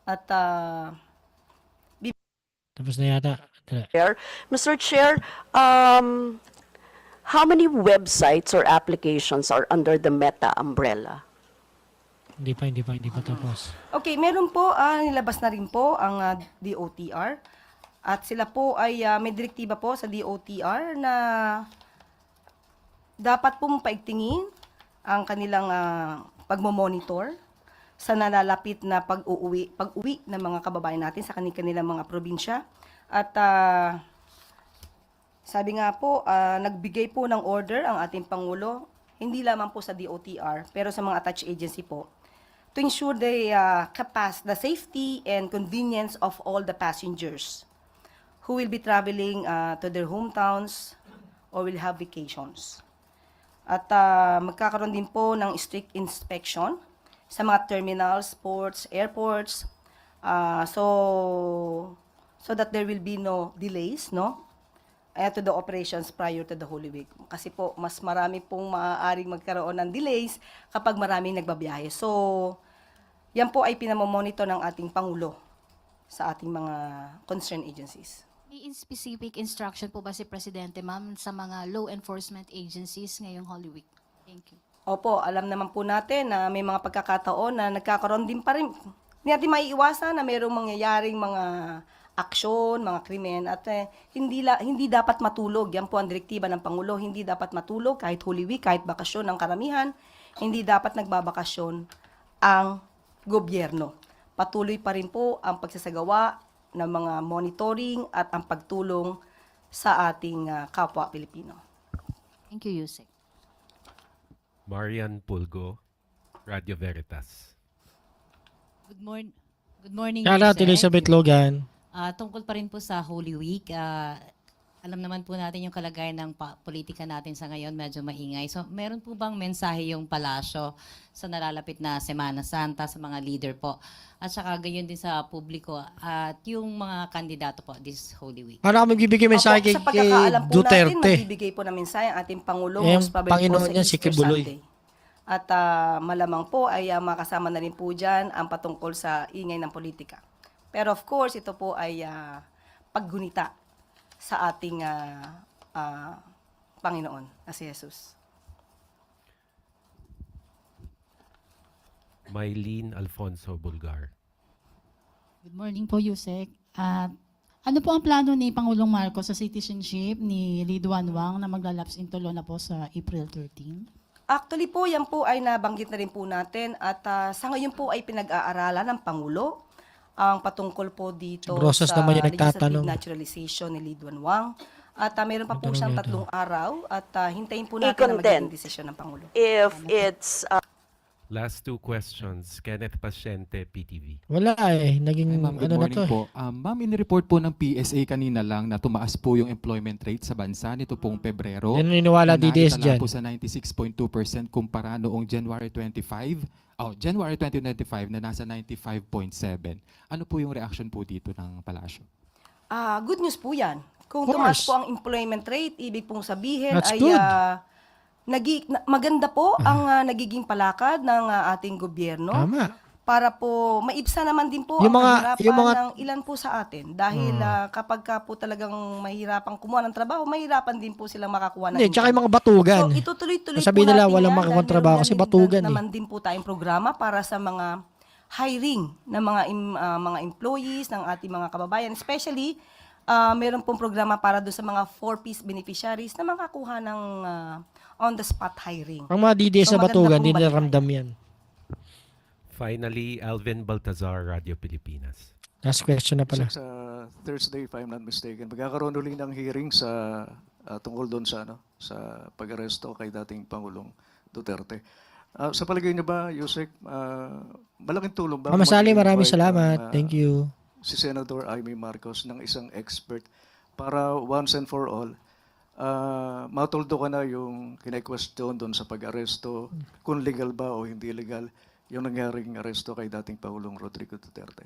At Tapos na yata. Mr. Chair, how many websites or applications are under the Meta umbrella? Hindi pa tapos. okay, meron po, nilabas na rin po ang DOTR. At sila po ay may direktiba po sa DOTR na dapat pong paigtingin ang kanilang pagmomonitor sa nalalapit na pag-uwi ng mga kababayan natin sa kanilang mga probinsya. At sabi nga po, nagbigay po ng order ang ating Pangulo, hindi lamang po sa DOTR, pero sa mga attached agency po, to ensure the safety and convenience of all the passengers who will be traveling to their hometowns or will have vacations. At magkakaroon din po ng strict inspection sa mga terminals, ports, airports, so that there will be no delays, no? To the operations prior to the Holy Week. Kasi po, mas marami pong maaaring magkaroon ng delays kapag maraming nagbabiyahe. So, yan po ay pinamomonitor ng ating Pangulo sa ating mga concerned agencies. May specific instruction po ba si Presidente, ma'am, sa mga law enforcement agencies ngayong Holy Week? Thank you. Opo, alam naman po natin na may mga pagkakataon na nagkakaroon din pa rin. Hindi natin maiiwasan na mayroong mangyayaring mga aksyon, mga krimen, at hindi dapat matulog. Yan po ang direktiba ng Pangulo, hindi dapat matulog kahit Holy Week, kahit bakasyon ng karamihan, hindi dapat nagbabakasyon ang gobyerno. Patuloy pa rin po ang pagsasagawa ng mga monitoring at ang pagtulong sa ating kapwa Pilipino. Thank you, Yusek. Marian Pulgo, Radio Veritas. Good morning, Shoutout Yusek. Elizabeth Logan. Tungkol pa rin po sa Holy Week, alam naman po natin yung kalagayan ng politika natin sa ngayon, medyo maingay. So, meron po bang mensahe yung palasyo sa nalalapit na Semana Santa sa mga leader po? At saka gayon din sa publiko at yung mga kandidato po this Holy Week. Paano kami bibigyan mensahe kay Sa pagkakaalam po natin, Duterte? magbibigay po ng mensahe ang ating Pangulo Yung most probably po Panginoon sa niya, si Easter Kibuloy. Sunday. At malamang po ay makasama na rin po dyan ang patungkol sa ingay ng politika. Pero of course, ito po ay paggunita sa ating Panginoon na si Jesus. Mylene Alfonso Bulgar. Good morning po, Yusek. Ano po ang plano ni Pangulong Marcos sa citizenship ni Lee Duan Wang na maglalapse into law na po sa April 13? Actually po, yan po ay nabanggit na rin po natin at sa ngayon po ay pinag-aaralan ng Pangulo ang patungkol po dito Rosas sa naman yung legislative nagtatanong. naturalization ni Lee Duan Wang. At meron pa po siyang 3 araw at hintayin po natin na I-content. magiging desisyon ng Pangulo. If it's Last 2 questions. Kenneth Pasyente, PTV. Wala eh. Naging Ma'am, good ano na morning to. po. Ma'am, inireport po ng PSA kanina lang na tumaas po yung employment rate sa bansa nito pong Pebrero. Yan ang niniwala DDS Naitala dyan. po sa 96.2% kumpara noong January 2095 na nasa 95.7. Ano po yung reaction po dito ng palasyo? Good news po yan. Kung Of tumaas course. po ang employment rate, ibig pong sabihin That's ay good. maganda po ang nagiging palakad ng ating gobyerno. Tama. Para po maibsa naman din po Yung ang mga- kahirapan yung mga- ng ilan po sa atin. Dahil kapag ka po talagang mahirapan kumuha ng trabaho, mahirapan din po silang makakuha ng Hindi, tsaka yung mga batugan. So itutuloy-tuloy po Sabihin nila natin walang yan makakuha dahil ng trabaho meron kasi yan batugan eh. naman din po tayong programa para sa mga hiring ng mga employees ng ating mga kababayan. Especially, meron pong programa para doon sa mga 4-piece beneficiaries na makakuha ng on-the-spot hiring. Ang mga DDS So, sa maganda batugan, pong hindi nila balikan. ramdam yan. Finally, Alvin Baltazar, Radio Pilipinas. Last question na pala. Sa Thursday, if I'm not mistaken, magkakaroon ulit ng hearing sa tungkol doon sa pag-aresto kay dating Pangulong Duterte. Sa palagay niyo ba, Yusek, malaking tulong ba? Mama Sally, maraming mag-invite salamat. ang, Thank you. Si Senator Amy Marcos ng isang expert para once and for all matuldo ka na yung kine-question doon sa pag-aresto, kung legal ba o hindi legal, yung nangyaring aresto kay dating Pangulong Rodrigo Duterte.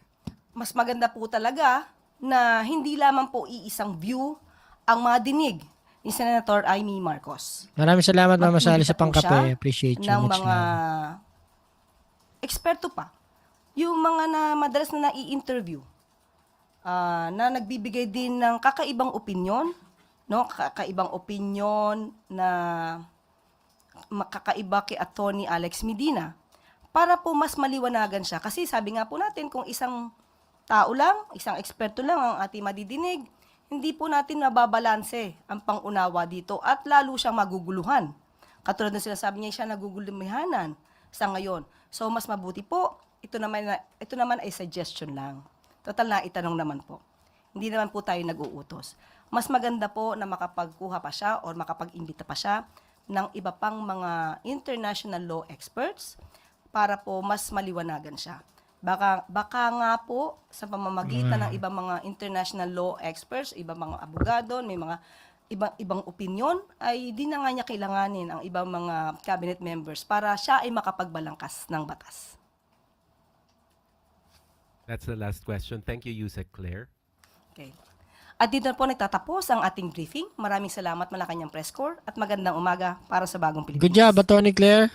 Mas maganda po talaga na hindi lamang po iisang view ang mga dinig ni Senator Amy Marcos. Maraming salamat, Mama Sally, sa Mag-imbita po siya pangkape. Appreciate you. ng Much mga love. eksperto pa. Yung mga na madalas na nai-interview na nagbibigay din ng kakaibang opinyon, no? Kakaibang opinyon na makakaiba kay Attorney Alex Medina para po mas maliwanagan siya. Kasi sabi nga po natin, kung isang tao lang, isang eksperto lang ang ating madidinig, hindi po natin nababalanse ang pangunawa dito at lalo siyang maguguluhan. Katulad na sinasabi niya, siya nagugulumihanan sa ngayon. So mas mabuti po, ito naman ay suggestion lang. Total na itanong naman po. Hindi naman po tayo nag-uutos. Mas maganda po na makapagkuha pa siya o makapag-imbita pa siya ng iba pang mga international law experts para po mas maliwanagan siya. Baka nga po sa pamamagitan ng ibang mga international law experts, ibang mga abogado, may mga ibang opinion, ay di na nga niya kailanganin ang ibang mga cabinet members para siya ay makapagbalangkas ng batas. That's the last question. Thank you, Yusek Claire. Okay. At dito na po nagtatapos ang ating briefing. Maraming salamat Malacanang Press Corps at magandang umaga para sa Bagong Pilipinas. Good job, Attorney Claire.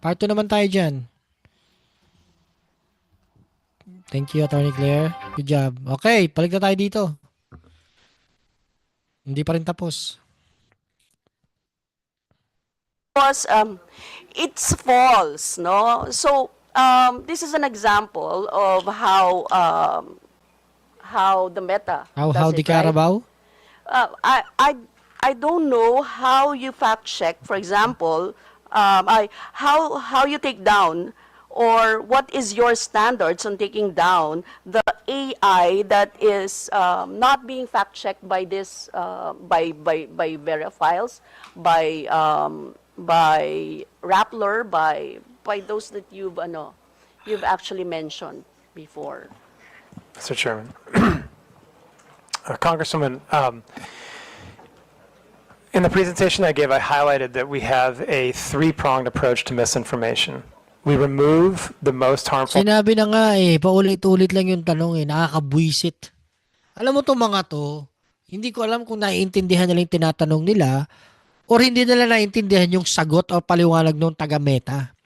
Part 2 naman tayo dyan. Thank you, Attorney Claire. Good job. Okay, balik na tayo dito. Hindi pa rin tapos. Because it's false, no? So this is an example of how the Meta How does di it, right? Carabao? I don't know how you fact check, for example, how you take down, or what is your standards on taking down the AI that is not being fact checked by this by Verifiles, by Rappler, by those that you've actually mentioned before. Mr. Chairman. Congresswoman, in the presentation I gave, I highlighted that we have a three-pronged approach to misinformation. We remove the most harmful... Sinabi na nga paulit-ulit lang yung tanong nakakabwisit. Alam mo itong mga to, hindi ko alam kung naiintindihan nila yung tinatanong nila or hindi nila naiintindihan yung sagot o paliwanag ng taga-Meta.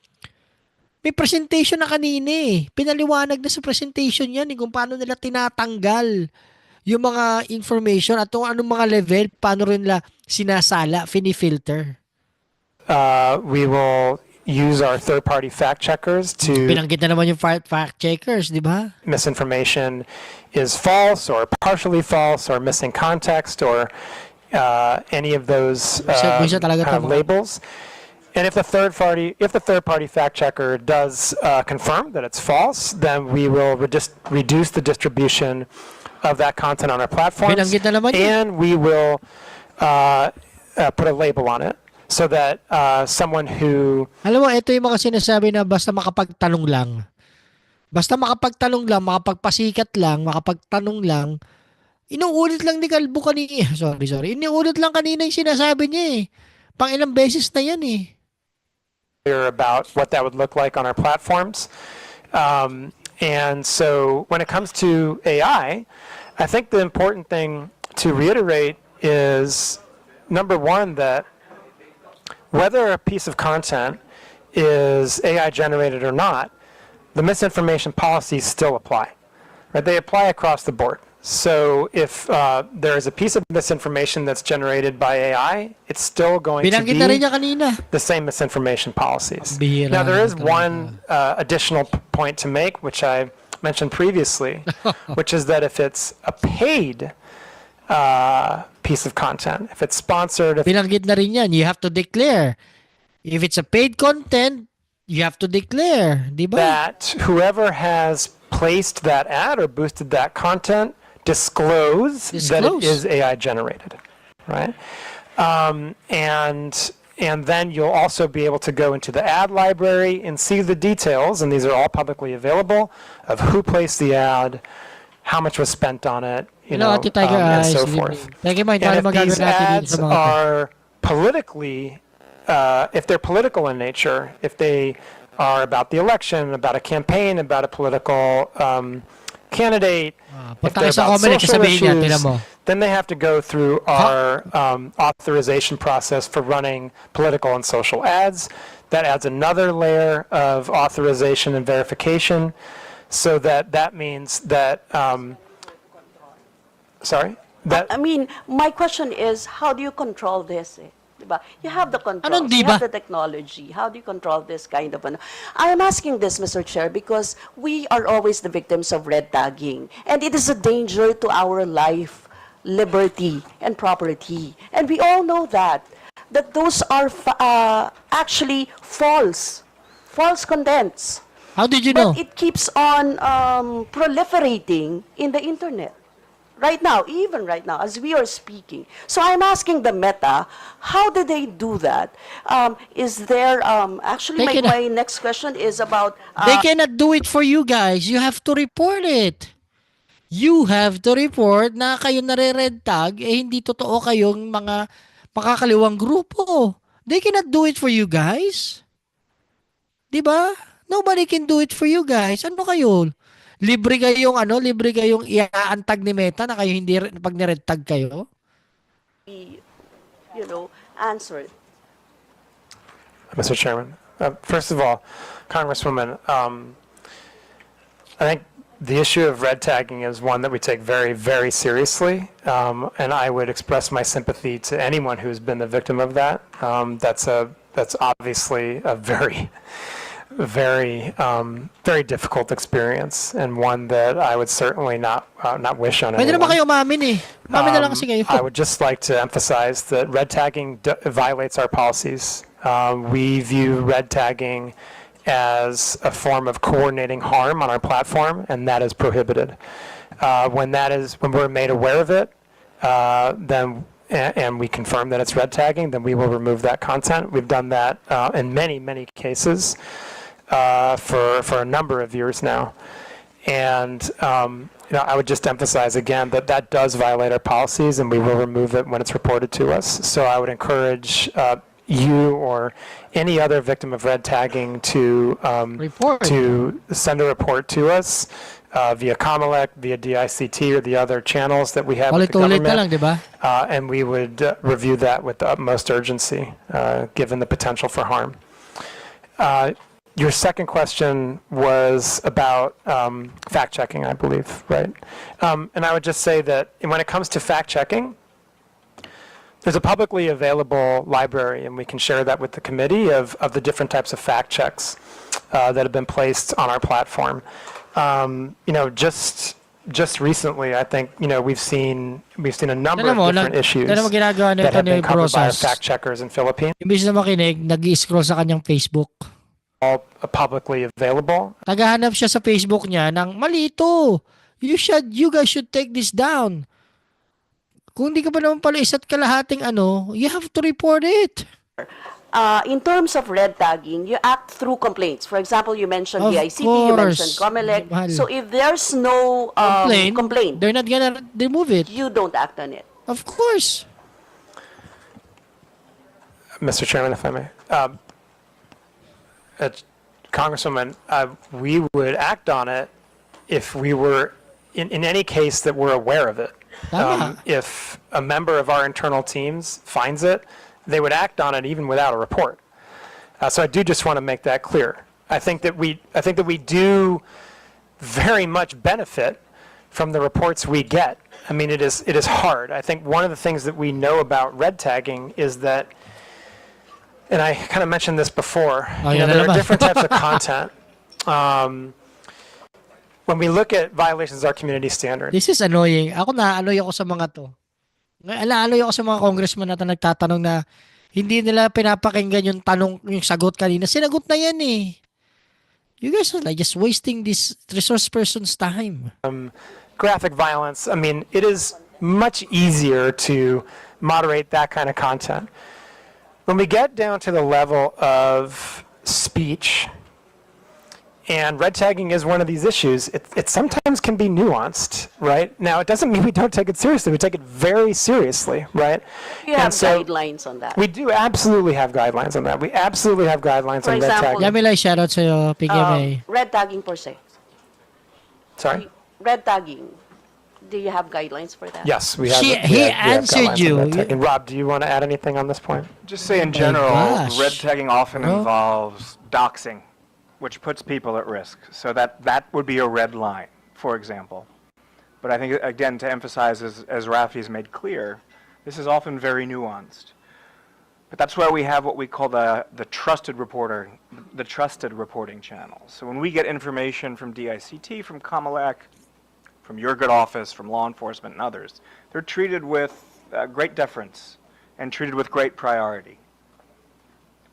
May presentation na kanina Pinaliwanag na sa presentation yan kung paano nila tinatanggal yung mga information at kung anong mga level, paano rin nila sinasala, finifilter. We will use our third-party fact-checkers to... Binanggit na naman yung fact-checkers, di ba? Misinformation is false or partially false or missing context or any of those labels. And if the third-party fact-checker does confirm that it's false, then we will reduce the distribution of that content on our platforms, and we will put a label on it so that someone who... Alam mo, ito yung mga sinasabi na basta makapagtanong lang. Basta makapagtanong lang, makapagpasikat lang, makapagtanong lang, inuulit lang ni Kalbo kanina. Sorry. Inuulit lang kanina yung sinasabi niya Pang ilang beses na yan about what that would look like on our platforms. And so when it comes to AI, I think the important thing to reiterate is, number one, that whether a piece of content is AI generated or not, the misinformation policies still apply. Right? They apply across the board. So if there is a piece of misinformation that's generated by AI, it's still going to be the same misinformation policies. Now there is one additional point to make, which I mentioned previously, which is that if it's a paid piece of content, if it's sponsored... Binanggit na rin yan, you have to declare. If it's a paid content, you have to declare, di ba? That whoever has placed that ad or boosted that content disclose that it is AI generated, right? And then you'll also be able to go into the ad library and see the details, and these are all publicly available, of who placed the ad, how much was spent on it, you Hello, know, Ate Tiger and Eyes. so Good forth. evening. Thank you, Mike. And Ano if magagawin these natin dito ads sa mga to? are politically, if they're political in nature, if they are about the election, about a campaign, about a political candidate, if punta they're kayo sa about comment, social sasabihin niya, tingnan issues, mo. then they have to go through our authorization process for running political and social ads. That adds another layer of authorization and verification, so that means that, sorry? I mean, my question is, how do you control this? Diba? You have the controls, Anong you diba? have the technology. How do you control this kind of ano? I am asking this, Mr. Chair, because we are always the victims of red tagging, and it is a danger to our life, liberty, and property. And we all know that those are actually false contents. How did you know? But it keeps on proliferating in the internet. Right now, even right now, as we are speaking. So I'm asking the Meta, how do they do that? Is there, actually, my next question is about... They cannot do it for you guys. You have to report it. You have to report na kayo nare-red tag, hindi totoo kayong mga makakaliwang grupo. They cannot do it for you guys. Diba? Nobody can do it for you guys. Ano kayo? Libre kayong iaantag ni Meta na kayo hindi pag ni-red tag kayo? You know, answer it. Mr. Chairman, first of all, Congresswoman, I think the issue of red tagging is one that we take very, very seriously, and I would express my sympathy to anyone who's been the victim of that. That's obviously a very difficult experience, and one that I would certainly not wish on Pwede naman anyone. kayo umamin eh. Umamin na lang kasi kayo. I would just like to emphasize that red tagging violates our policies. We view red tagging as a form of coordinating harm on our platform, and that is prohibited. When we're made aware of it, then and we confirm that it's red tagging, then we will remove that content. We've done that in many, many cases for a number of years now. And I would just emphasize again that that does violate our policies, and we will remove it when it's reported to us. So I would encourage you or any other victim of red tagging to send a report to us via Comelec, via DICT, or the other channels that we have with the Ulit-ulit na lang, government. di ba? And we would review that with the utmost urgency, given the potential for harm. Your second question was about fact-checking, I believe, right? And I would just say that when it comes to fact-checking, there's a publicly available library, and we can share that with the committee of the different types of fact checks that have been placed on our platform. Just recently, I think we've seen a number of different issues that have been covered by our fact checkers in Philippines. Imbis na makinig, nag-i-scroll sa kanyang Facebook. All publicly available. Naghahanap siya sa Facebook niya ng mali ito. You guys should take this down. Kung hindi ka pa naman pala isa't kalahating you have to report it. In terms of red tagging, you act through complaints. For example, you mentioned Of the ICT, you mentioned course. Comelec. Mahal. So if there's no complaint, they're not gonna remove it. you don't act on it. Of course. Mr. Chairman, if I may. Congresswoman, we would act on it if we were, in any case that we're aware of it. If a member of our internal teams finds it, they would act on it even without a report. So I do just want to make that clear. I think that we do very much benefit from the reports we get. I mean, it is hard. I think one of the things that we know about red tagging is that, and I kind of mentioned this before, there are different types of content. When we look at violations of our community standards. This is annoying. Ako na-annoy ako sa mga to. Na-annoy ako sa mga congressman na nagtatanong na hindi nila pinapakinggan yung sagot kanina. Sinagot na yan eh. You guys are like just wasting this resource person's time. Graphic violence, I mean, it is much easier to moderate that kind of content. When we get down to the level of speech, And red tagging is one of these issues. It sometimes can be nuanced, right? Now, it doesn't mean we don't take it seriously. We take it very seriously, right? You have guidelines on that. We do absolutely have guidelines on that. We absolutely have guidelines For on red example, tagging. Yamilay, shoutout sa'yo. PGMA. Red tagging per se. Sorry? Red tagging. Do you have guidelines for that? Yes, we have. He answered you. And Rob, do you want to add anything on this point? Just say in my general, gosh. red tagging often Bro. involves doxing, which puts people at risk. So that would be a red line, for example. But I think, again, to emphasize, as Rafi's made clear, this is often very nuanced. But that's why we have what we call the trusted reporting channel. So when we get information from DICT, from Comelec, from your good office, from law enforcement and others, they're treated with great deference and treated with great priority.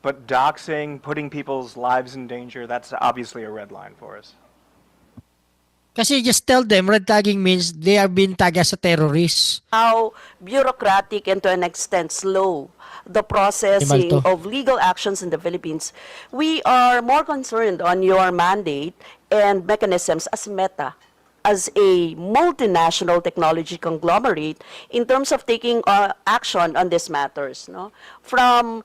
But doxing, putting people's lives in danger, that's obviously a red line for us. Kasi just tell them, red tagging means they are being tagged as a terrorist. How bureaucratic and to an extent slow the processing Imalto. of legal actions in the Philippines. We are more concerned on your mandate and mechanisms as Meta, as a multinational technology conglomerate in terms of taking action on these matters, no? From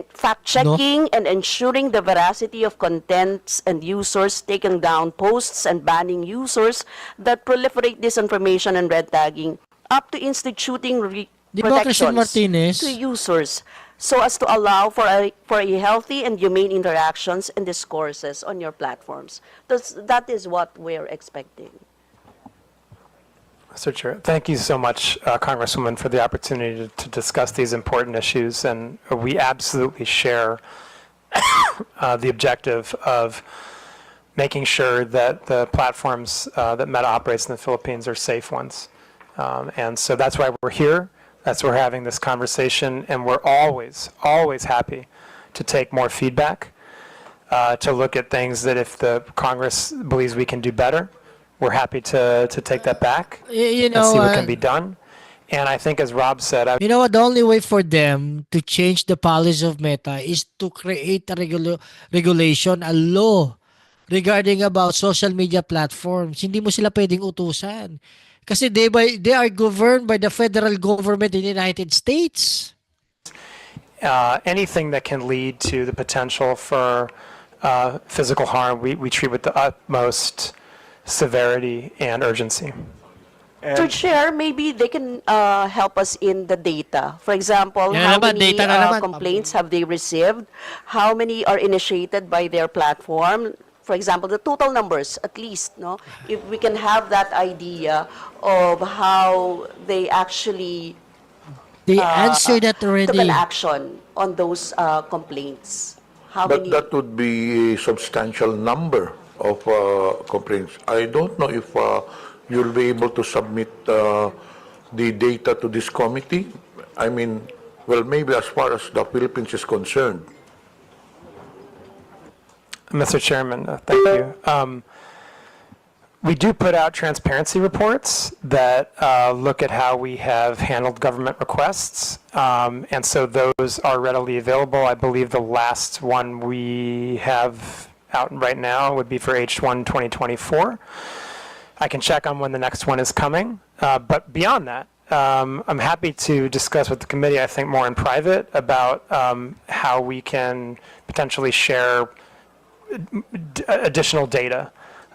fact-checking and ensuring the veracity of contents and users, taking down posts and banning users that proliferate disinformation and red tagging, up to instituting Di ba, Christine protections Martinez? to users so as to allow for a healthy and humane interactions and discourses on your platforms. That is what we're expecting. Mr. Chair, thank you so much, Congresswoman, for the opportunity to discuss these important issues. And we absolutely share the objective of making sure that the platforms that Meta operates in the Philippines are safe ones. And so that's why we're here. That's why we're having this conversation. And we're always, always happy to take more feedback, to look at things that if the Congress believes we can do better, we're happy to take that back You and know, see what can be done. And I think, as Rob said, you know what? The only way for them to change the policy of Meta is to create a regulation, a law regarding about social media platforms. Hindi mo sila pwedeng utusan. Kasi they are governed by the federal government in the United States. anything that can lead to the potential for physical harm, we treat with the utmost severity and urgency. To share, maybe they can help us in the data. For example, Yan how naman, many data na naman. complaints have they received? How many are initiated by their platform? For example, the total numbers, at least, no? If we can have that idea of how they actually They answered that already. took an action on those complaints. How But many? that would be a substantial number of complaints. I don't know if you'll be able to submit the data to this committee. I mean, well, maybe as far as the Philippines is concerned. Mr. Chairman, thank you. We do put out transparency reports that look at how we have handled government requests, and so those are readily available. I believe the last one we have out right now would be for H1 2024. I can check on when the next one is coming, but beyond that, I'm happy to discuss with the committee, I think more in private, about how we can potentially share additional data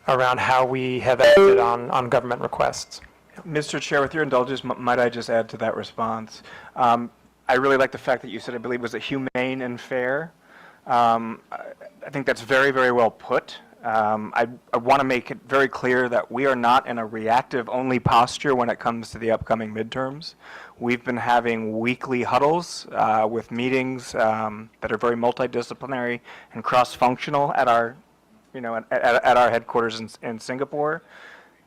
around how we have acted on government requests. Mr. Chair, with your indulgence, might I just add to that response? I really like the fact that you said, I believe, was it humane and fair? I think that's very, very well put. I want to make it very clear that we are not in a reactive-only posture when it comes to the upcoming midterms. We've been having weekly huddles with meetings that are very multidisciplinary and cross-functional at our, at our headquarters in Singapore.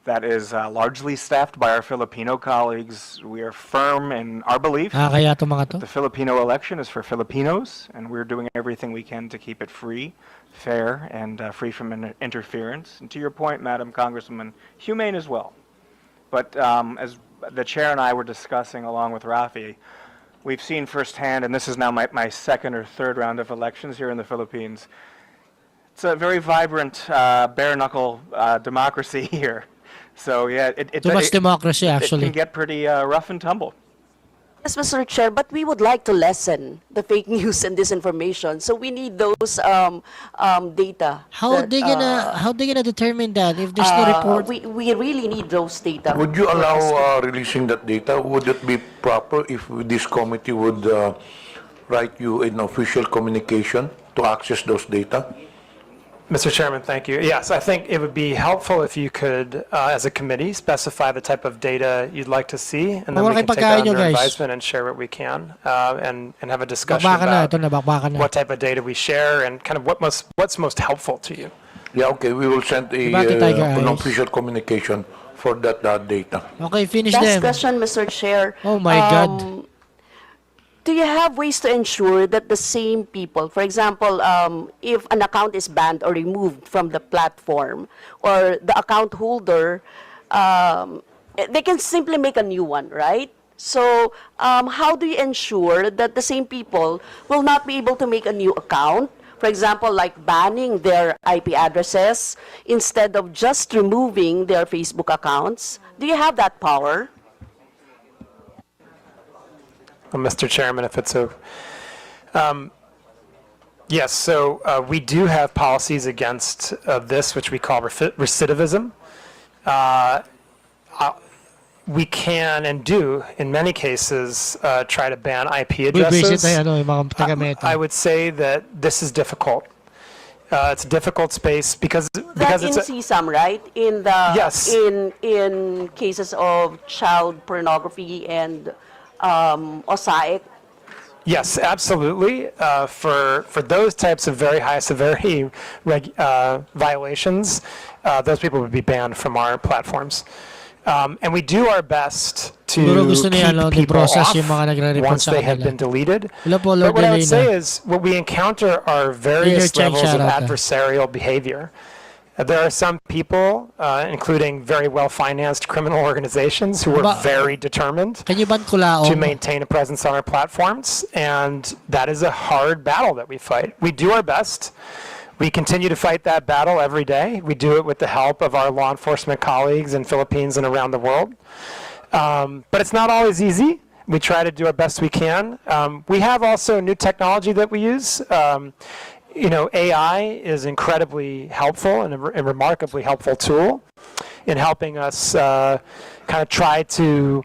That is largely staffed by our Filipino colleagues. We are firm in our belief Kaya to mga to. that the Filipino election is for Filipinos, and we're doing everything we can to keep it free, fair, and free from interference. And to your point, Madam Congresswoman, humane as well. But as the chair and I were discussing along with Rafi, we've seen firsthand, and this is now my second or third round of elections here in the Philippines, It's a very vibrant, bare knuckle democracy here. So yeah, Too much democracy, it actually. can get pretty rough and tumble. Yes, Mr. Chair, but we would like to lessen the fake news and disinformation. So we need those data. How that, they gonna determine that if there's no report? We really need those data. Would you allow releasing that data? Would it be proper if this committee would write you an official communication to access those data? Mr. Chairman, thank you. Yes, I think it would be helpful if you could, as a committee, specify the type of data you'd like to see, and then we can take that under advisement and share what we can, and have a discussion about what type of data we share and kind of what's most helpful to you. Yeah, okay, we will send an official communication for that data. Okay, finish Last them. question, Mr. Chair. Oh my God. Do you have ways to ensure that the same people, for example, if an account is banned or removed from the platform, or the account holder, they can simply make a new one, right? So how do you ensure that the same people will not be able to make a new account? For example, like banning their IP addresses instead of just removing their Facebook accounts. Do you have that power? Well, Mr. Chairman, if it's so. Yes, so we do have policies against this, which we call recidivism. We can and do, in many cases, try to ban IP addresses. I would say that this is difficult. It's a difficult space because That in it's CSAM, right? In the Yes. in cases of child pornography and OSAIC. Yes, absolutely. For those types of very high severity violations, those people would be banned from our platforms. And we do our best to Siguro gusto keep ni people process off yung mga nagre-report once sa they have kanila. been deleted. Hello po, But Lord what I would Elena. say is what we encounter are various Senior Cheng, levels of shout out. adversarial behavior. There are some people, including very well-financed criminal organizations, who are very determined Can you ban kulaong? to maintain a presence on our platforms, and that is a hard battle that we fight. We do our best. We continue to fight that battle every day. We do it with the help of our law enforcement colleagues in Philippines and around the world. But it's not always easy. We try to do our best we can. We have also new technology that we use. AI is incredibly helpful and a remarkably helpful tool in helping us kind of try to.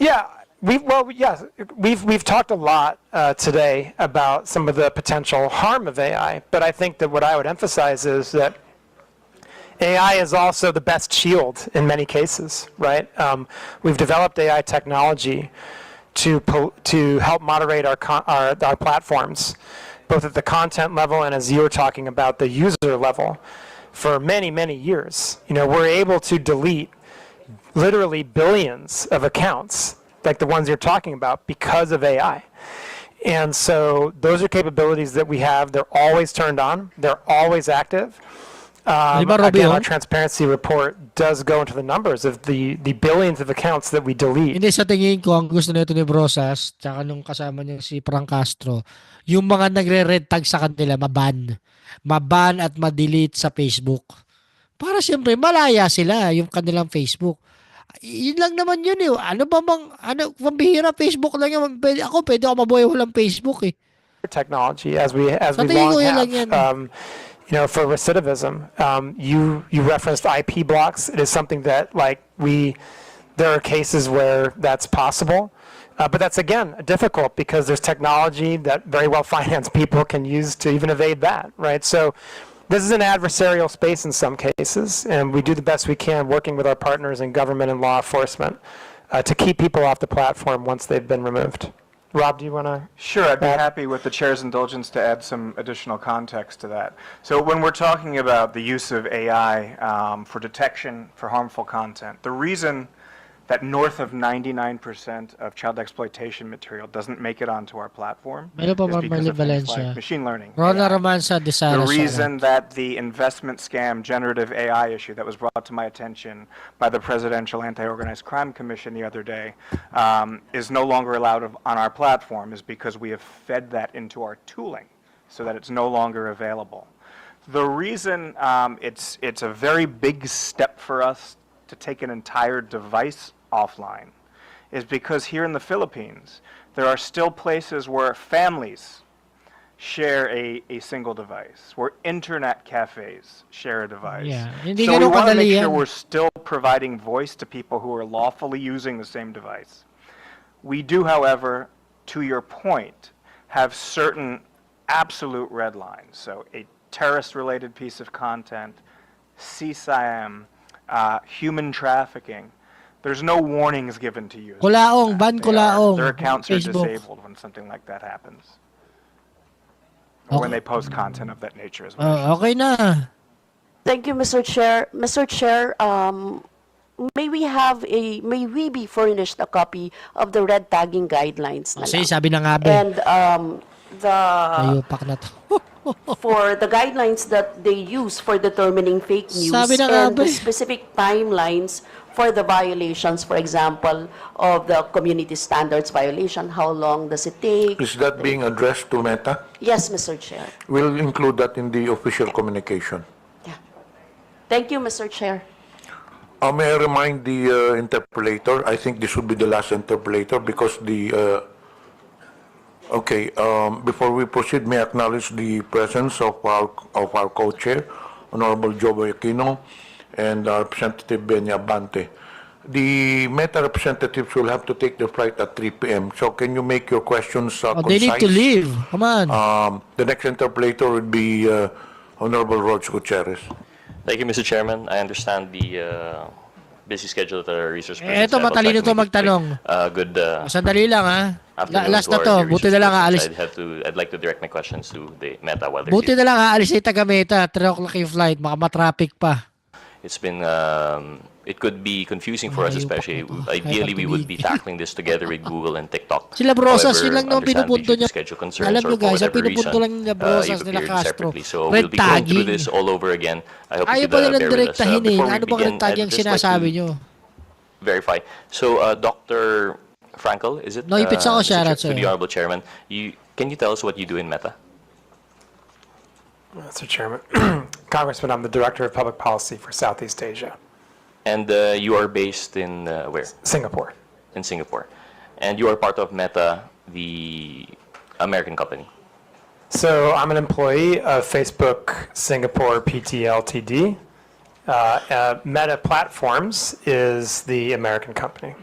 Yeah, we've talked a lot today about some of the potential harm of AI, but I think that what I would emphasize is that AI is also the best shield in many cases, right? We've developed AI technology to help moderate our platforms, both at the content level and, as you were talking about, the user level, for many, many years. We're able to delete literally billions of accounts, like the ones you're talking about, because of AI. And so those are capabilities that we have. They're always turned on. They're always active. Again, our transparency report does go into the numbers of the billions of accounts that we delete. Hindi, sa tingin ko, ang gusto nito ni Brosas, tsaka nung kasama niya si Frank Castro, yung mga nagre-red tag sa kanila, maban. Maban at ma-delete sa Facebook. Para siyempre, malaya sila yung kanilang Facebook. Yun lang naman yun eh. Pambihira, Facebook lang yun. Pwede ako mabuhay walang Facebook eh. Technology, as we long have. For recidivism, you referenced IP blocks. It is something that there are cases where that's possible, but that's again difficult because there's technology that very well financed people can use to even evade that, right? So this is an adversarial space in some cases, and we do the best we can working with our partners in government and law enforcement to keep people off the platform once they've been removed. Rob, do you want to? Sure, I'd be happy with the chair's indulgence to add some additional context to that. So when we're talking about the use of AI for detection for harmful content, the reason that north of 99% of child exploitation material doesn't make it onto our platform Meron pa is ba because of things Valencia? like machine learning. Rona AI. Romansa de Sara The Sara. reason that the investment scam generative AI issue that was brought to my attention by the Presidential Anti-Organized Crime Commission the other day is no longer allowed on our platform is because we have fed that into our tooling so that it's no longer available. The reason it's a very big step for us to take an entire device offline is because here in the Philippines, there are still places where families share a single device, where internet cafes share a device. Yeah. Hindi So we ganun want to make kadali sure yan. we're still providing voice to people who are lawfully using the same device. We do, however, to your point, have certain absolute red lines. So a terrorist-related piece of content, CSIM, human trafficking. There's no warnings given to users. Kulaong, ban kulaong. Their accounts are Facebook. disabled when something like that happens. Or when they post content of that nature as well. Okay na. Thank you, Mr. Chair. Mr. Chair, may we be furnished a copy of the red tagging guidelines na Kasi lang. sabi na nga ba. And the Ayupak na to. for the guidelines that they use for determining fake news Sabi na nga and ba the eh. specific timelines for the violations, for example, of the community standards violation, how long does it take? Is that being addressed to Meta? Yes, Mr. Chair. We'll include that in the official communication. Thank you, Mr. Chair. May I remind the interpolator, I think this would be the last interpolator because before we proceed, may I acknowledge the presence of our co-chair, Honorable Joey Aquino, and our Representative Dante. The Meta representatives will have to take their flight at 3 p.m. So can you make your questions concise? They need to leave. Come on. The next interpolator would be Honorable Roch Gutierrez. Thank you, Mr. Chairman. I understand the busy schedule of the resource person. Eto, matalino to magtanong. Good Sandali lang ha. afternoon Last to na our to. dear Buti resource na lang persons. aalis. I'd like to direct my questions to the Meta while they're Buti here. na lang aalis na yung taga-Meta. 3 o'clock yung flight. Baka matraffic pa. It's been, it could be confusing for us, especially. Ideally, we would be tackling this together with Google and TikTok. Sila Brosas, However, yun lang naman understand pinupunto due to niya. schedule concerns Alam or nyo for guys, ang whatever pinupunto reason, lang niya Brosas you've nila appeared Castro. separately. So Red we'll be going through tagging. this all over again. I hope Ayaw you pa could nilang bear with us. direktahin eh. Before we Ano ba begin, red tag I'd yung just like sinasabi to nyo? verify. So, Dr. Frankel, is it? No, ipits ako, shoutout to the sa'yo. Honorable Chairman. Can you tell us what you do in Meta? Mr. Chairman, Congressman, I'm the Director of Public Policy for Southeast Asia. And you are based in where? Singapore. In Singapore. And you are part of Meta, the American company. So I'm an employee of Facebook Singapore PT Ltd. Meta Platforms is the American company.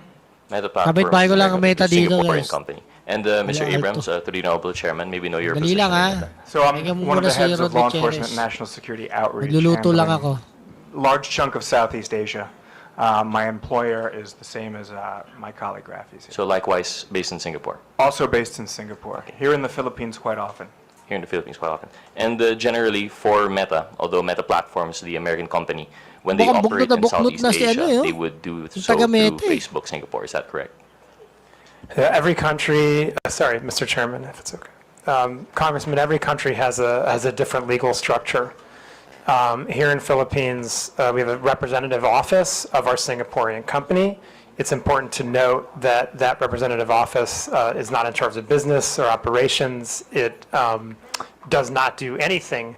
Meta Kapit Platforms, bahay ko lang ang American Meta dito, Singaporean guys. company. And Mr. Wala, Abrams, to the Honorable Chairman, maybe know your Dali position. lang ha. in Meta. So I'm Tingnan mo one of muna the si heads of law Rodriguez. enforcement and national security outreach. Nagluluto lang handling ako. Large chunk of Southeast Asia. My employer is the same as my colleague Rafi's. So likewise, based in Singapore. Also based in Singapore. Here in the Philippines quite often. Here in the Philippines quite often. And generally for Meta, although Meta Platforms, the American company, when they Baka operate in buklod Southeast na si Asia, ano, they would do so taga through Meta eh. Facebook Singapore. Is that correct? Every country, sorry, Mr. Chairman, if it's okay. Congressman, every country has a different legal structure. Here in Philippines, we have a representative office of our Singaporean company. It's important to note that that representative office is not in charge of business or operations. It does not do anything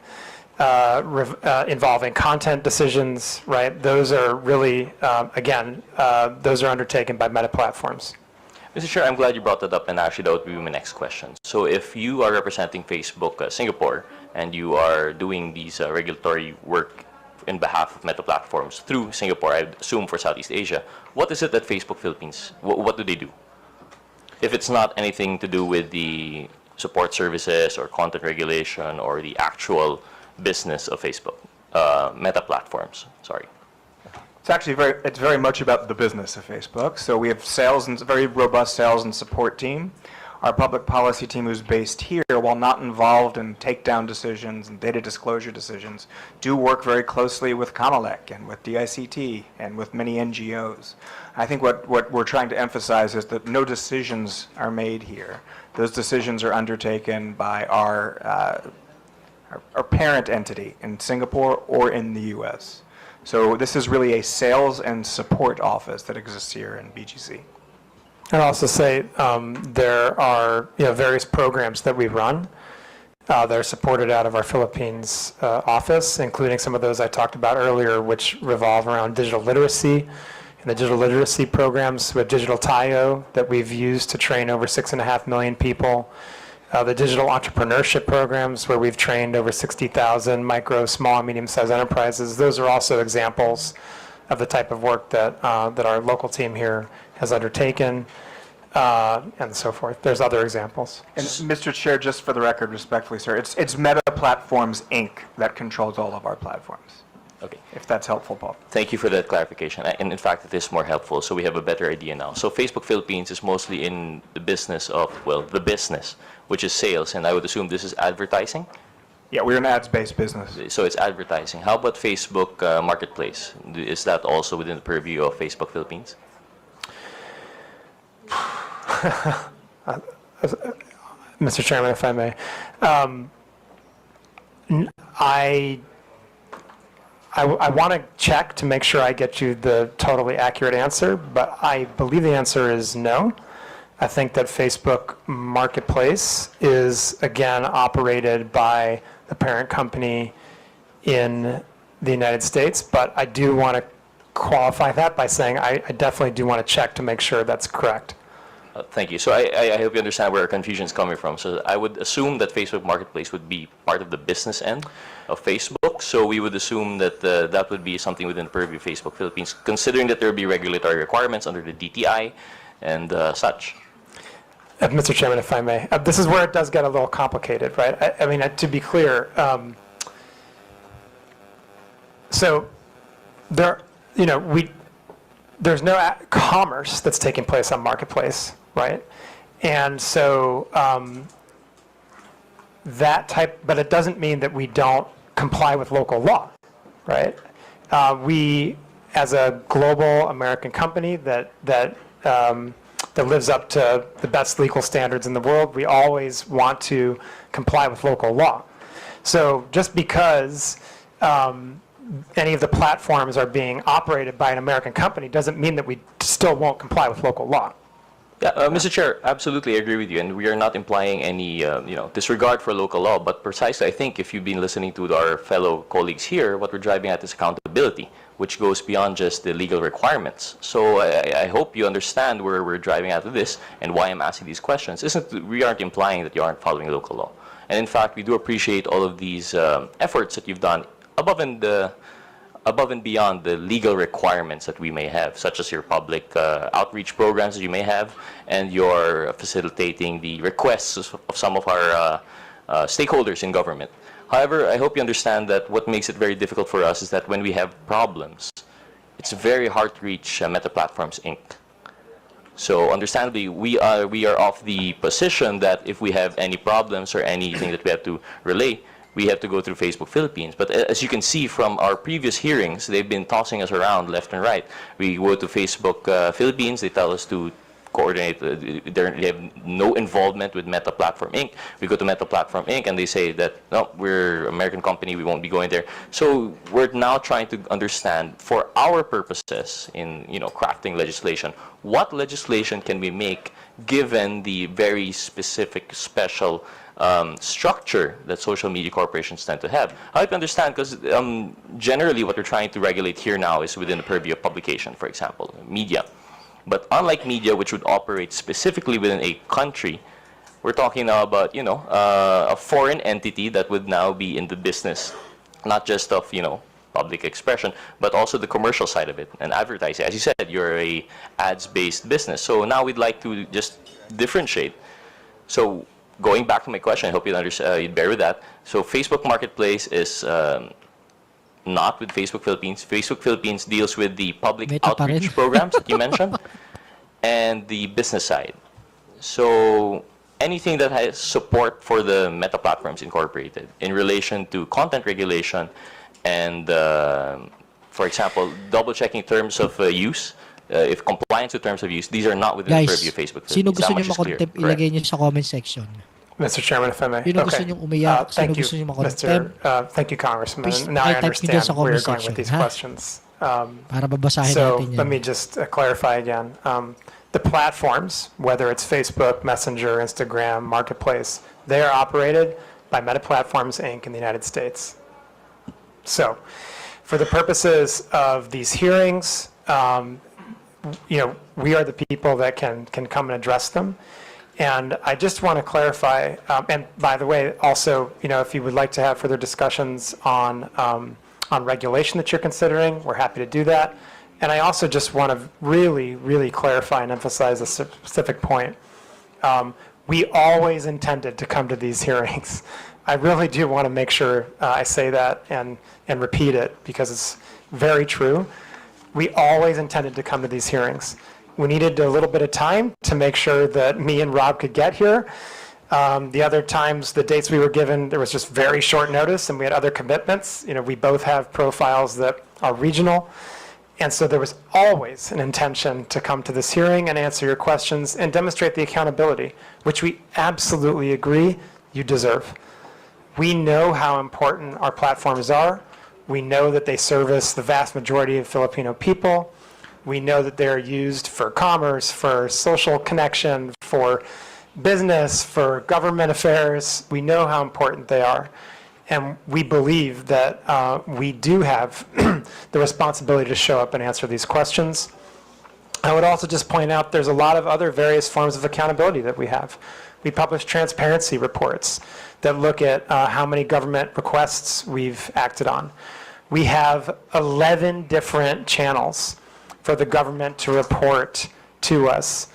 involving content decisions, right? Those are really, again, those are undertaken by Meta Platforms. Mr. Chair, I'm glad you brought that up, and actually that would be my next question. So if you are representing Facebook Singapore, and you are doing these regulatory work in behalf of Meta Platforms through Singapore, I assume for Southeast Asia, what is it that Facebook Philippines, what do they do? If it's not anything to do with the support services or content regulation or the actual business of Facebook, Meta Platforms, sorry. It's actually very much about the business of Facebook. So we have sales and very robust sales and support team. our public policy team who's based here, while not involved in takedown decisions and data disclosure decisions, do work very closely with Comelec and with DICT and with many NGOs. I think what we're trying to emphasize is that no decisions are made here. Those decisions are undertaken by our parent entity in Singapore or in the US. So this is really a sales and support office that exists here in BGC. I'd also say there are various programs that we run that are supported out of our Philippines office, including some of those I talked about earlier, which revolve around digital literacy. And the digital literacy programs with Digital Tayo that we've used to train over 6.5 million people. The digital entrepreneurship programs where we've trained over 60,000 micro, small, and medium-sized enterprises. Those are also examples of the type of work that that our local team here has undertaken, and so forth. There's other examples. And Mr. Chair, just for the record, respectfully, sir, it's Meta Platforms, Inc. that controls all of our platforms. Okay. If that's helpful, Paul. Thank you for that clarification. And in fact, it is more helpful, so we have a better idea now. So Facebook Philippines is mostly in the business of, well, the business, which is sales, and I would assume this is advertising? Yeah, we're an ads-based business. So it's advertising. How about Facebook Marketplace? Is that also within the purview of Facebook Philippines? Mr. Chairman, if I may. I want to check to make sure I get you the totally accurate answer, but I believe the answer is no. I think that Facebook Marketplace is, again, operated by the parent company in the United States, but I do want to qualify that by saying I definitely do want to check to make sure that's correct. Thank you. So I hope you understand where our confusion is coming from. So I would assume that Facebook Marketplace would be part of the business end of Facebook. So we would assume that that would be something within the purview of Facebook Philippines, considering that there would be regulatory requirements under the DTI and such. Mr. Chairman, if I may, this is where it does get a little complicated, right? I mean, to be clear, so there, there's no commerce that's taking place on Marketplace, right? And so but it doesn't mean that we don't comply with local law, right? We, as a global American company that lives up to the best legal standards in the world, we always want to comply with local law. So just because any of the platforms are being operated by an American company doesn't mean that we still won't comply with local law. Yeah, Mr. Chair, absolutely agree with you, and we are not implying any disregard for local law, but precisely, I think, if you've been listening to our fellow colleagues here, what we're driving at is accountability, which goes beyond just the legal requirements. So I hope you understand where we're driving at with this and why I'm asking these questions. We aren't implying that you aren't following local law. And in fact, we do appreciate all of these efforts that you've done above and beyond the legal requirements that we may have, such as your public outreach programs that you may have, and your facilitating the requests of some of our stakeholders in government. However, I hope you understand that what makes it very difficult for us is that when we have problems, it's very hard to reach Meta Platforms, Inc. So understandably, we are of the position that if we have any problems or anything that we have to relay, we have to go through Facebook Philippines. But as you can see from our previous hearings, they've been tossing us around left and right. We go to Facebook Philippines, they tell us to coordinate, they have no involvement with Meta Platform Inc. We go to Meta Platform Inc. and they say that, no, we're an American company, we won't be going there. So we're now trying to understand, for our purposes in crafting legislation, what legislation can we make given the very specific, special structure that social media corporations tend to have. I hope you understand, because generally what we're trying to regulate here now is within the purview of publication, for example, media. But unlike media, which would operate specifically within a country, we're talking now about, a foreign entity that would now be in the business, not just of, public expression, but also the commercial side of it and advertising. As you said, you're a ads-based business. So now we'd like to just differentiate. So going back to my question, I hope you'd bear with that. So Facebook Marketplace is not with Facebook Philippines. Facebook Philippines deals with the public outreach programs that you mentioned and the business side. So anything that has support for the Meta Platforms Incorporated in relation to content regulation and, for example, double-checking terms of use, if compliance with terms of use, these are not within the Guys, purview of Facebook. sino That gusto much nyo is clear. makontempt, Correct. ilagay nyo sa comment section. Mr. Chairman, if I may. Sino gusto niyong umiyak? Sino Thank you, gusto niyong makontempt? Thank you, Congressman. Please, Now I type nyo dyan understand sa where comment you're going section, with these ha? questions. Para babasahin So natin yan. let me just clarify again. The platforms, whether it's Facebook, Messenger, Instagram, Marketplace, they are operated by Meta Platforms, Inc. in the United States. So for the purposes of these hearings, we are the people that can come and address them. And I just want to clarify, and by the way, also, if you would like to have further discussions on regulation that you're considering, we're happy to do that. And I also just want to really, really clarify and emphasize a specific point. We always intended to come to these hearings. I really do want to make sure I say that and repeat it because it's very true. We always intended to come to these hearings. We needed a little bit of time to make sure that me and Rob could get here. The other times, the dates we were given, there was just very short notice and we had other commitments. We both have profiles that are regional. And so there was always an intention to come to this hearing and answer your questions and demonstrate the accountability, which we absolutely agree you deserve. We know how important our platforms are. We know that they service the vast majority of Filipino people. We know that they're used for commerce, for social connection, for business, for government affairs. We know how important they are. And we believe that we do have the responsibility to show up and answer these questions. I would also just point out there's a lot of other various forms of accountability that we have. We publish transparency reports that look at how many government requests we've acted on. We have 11 different channels for the government to report to us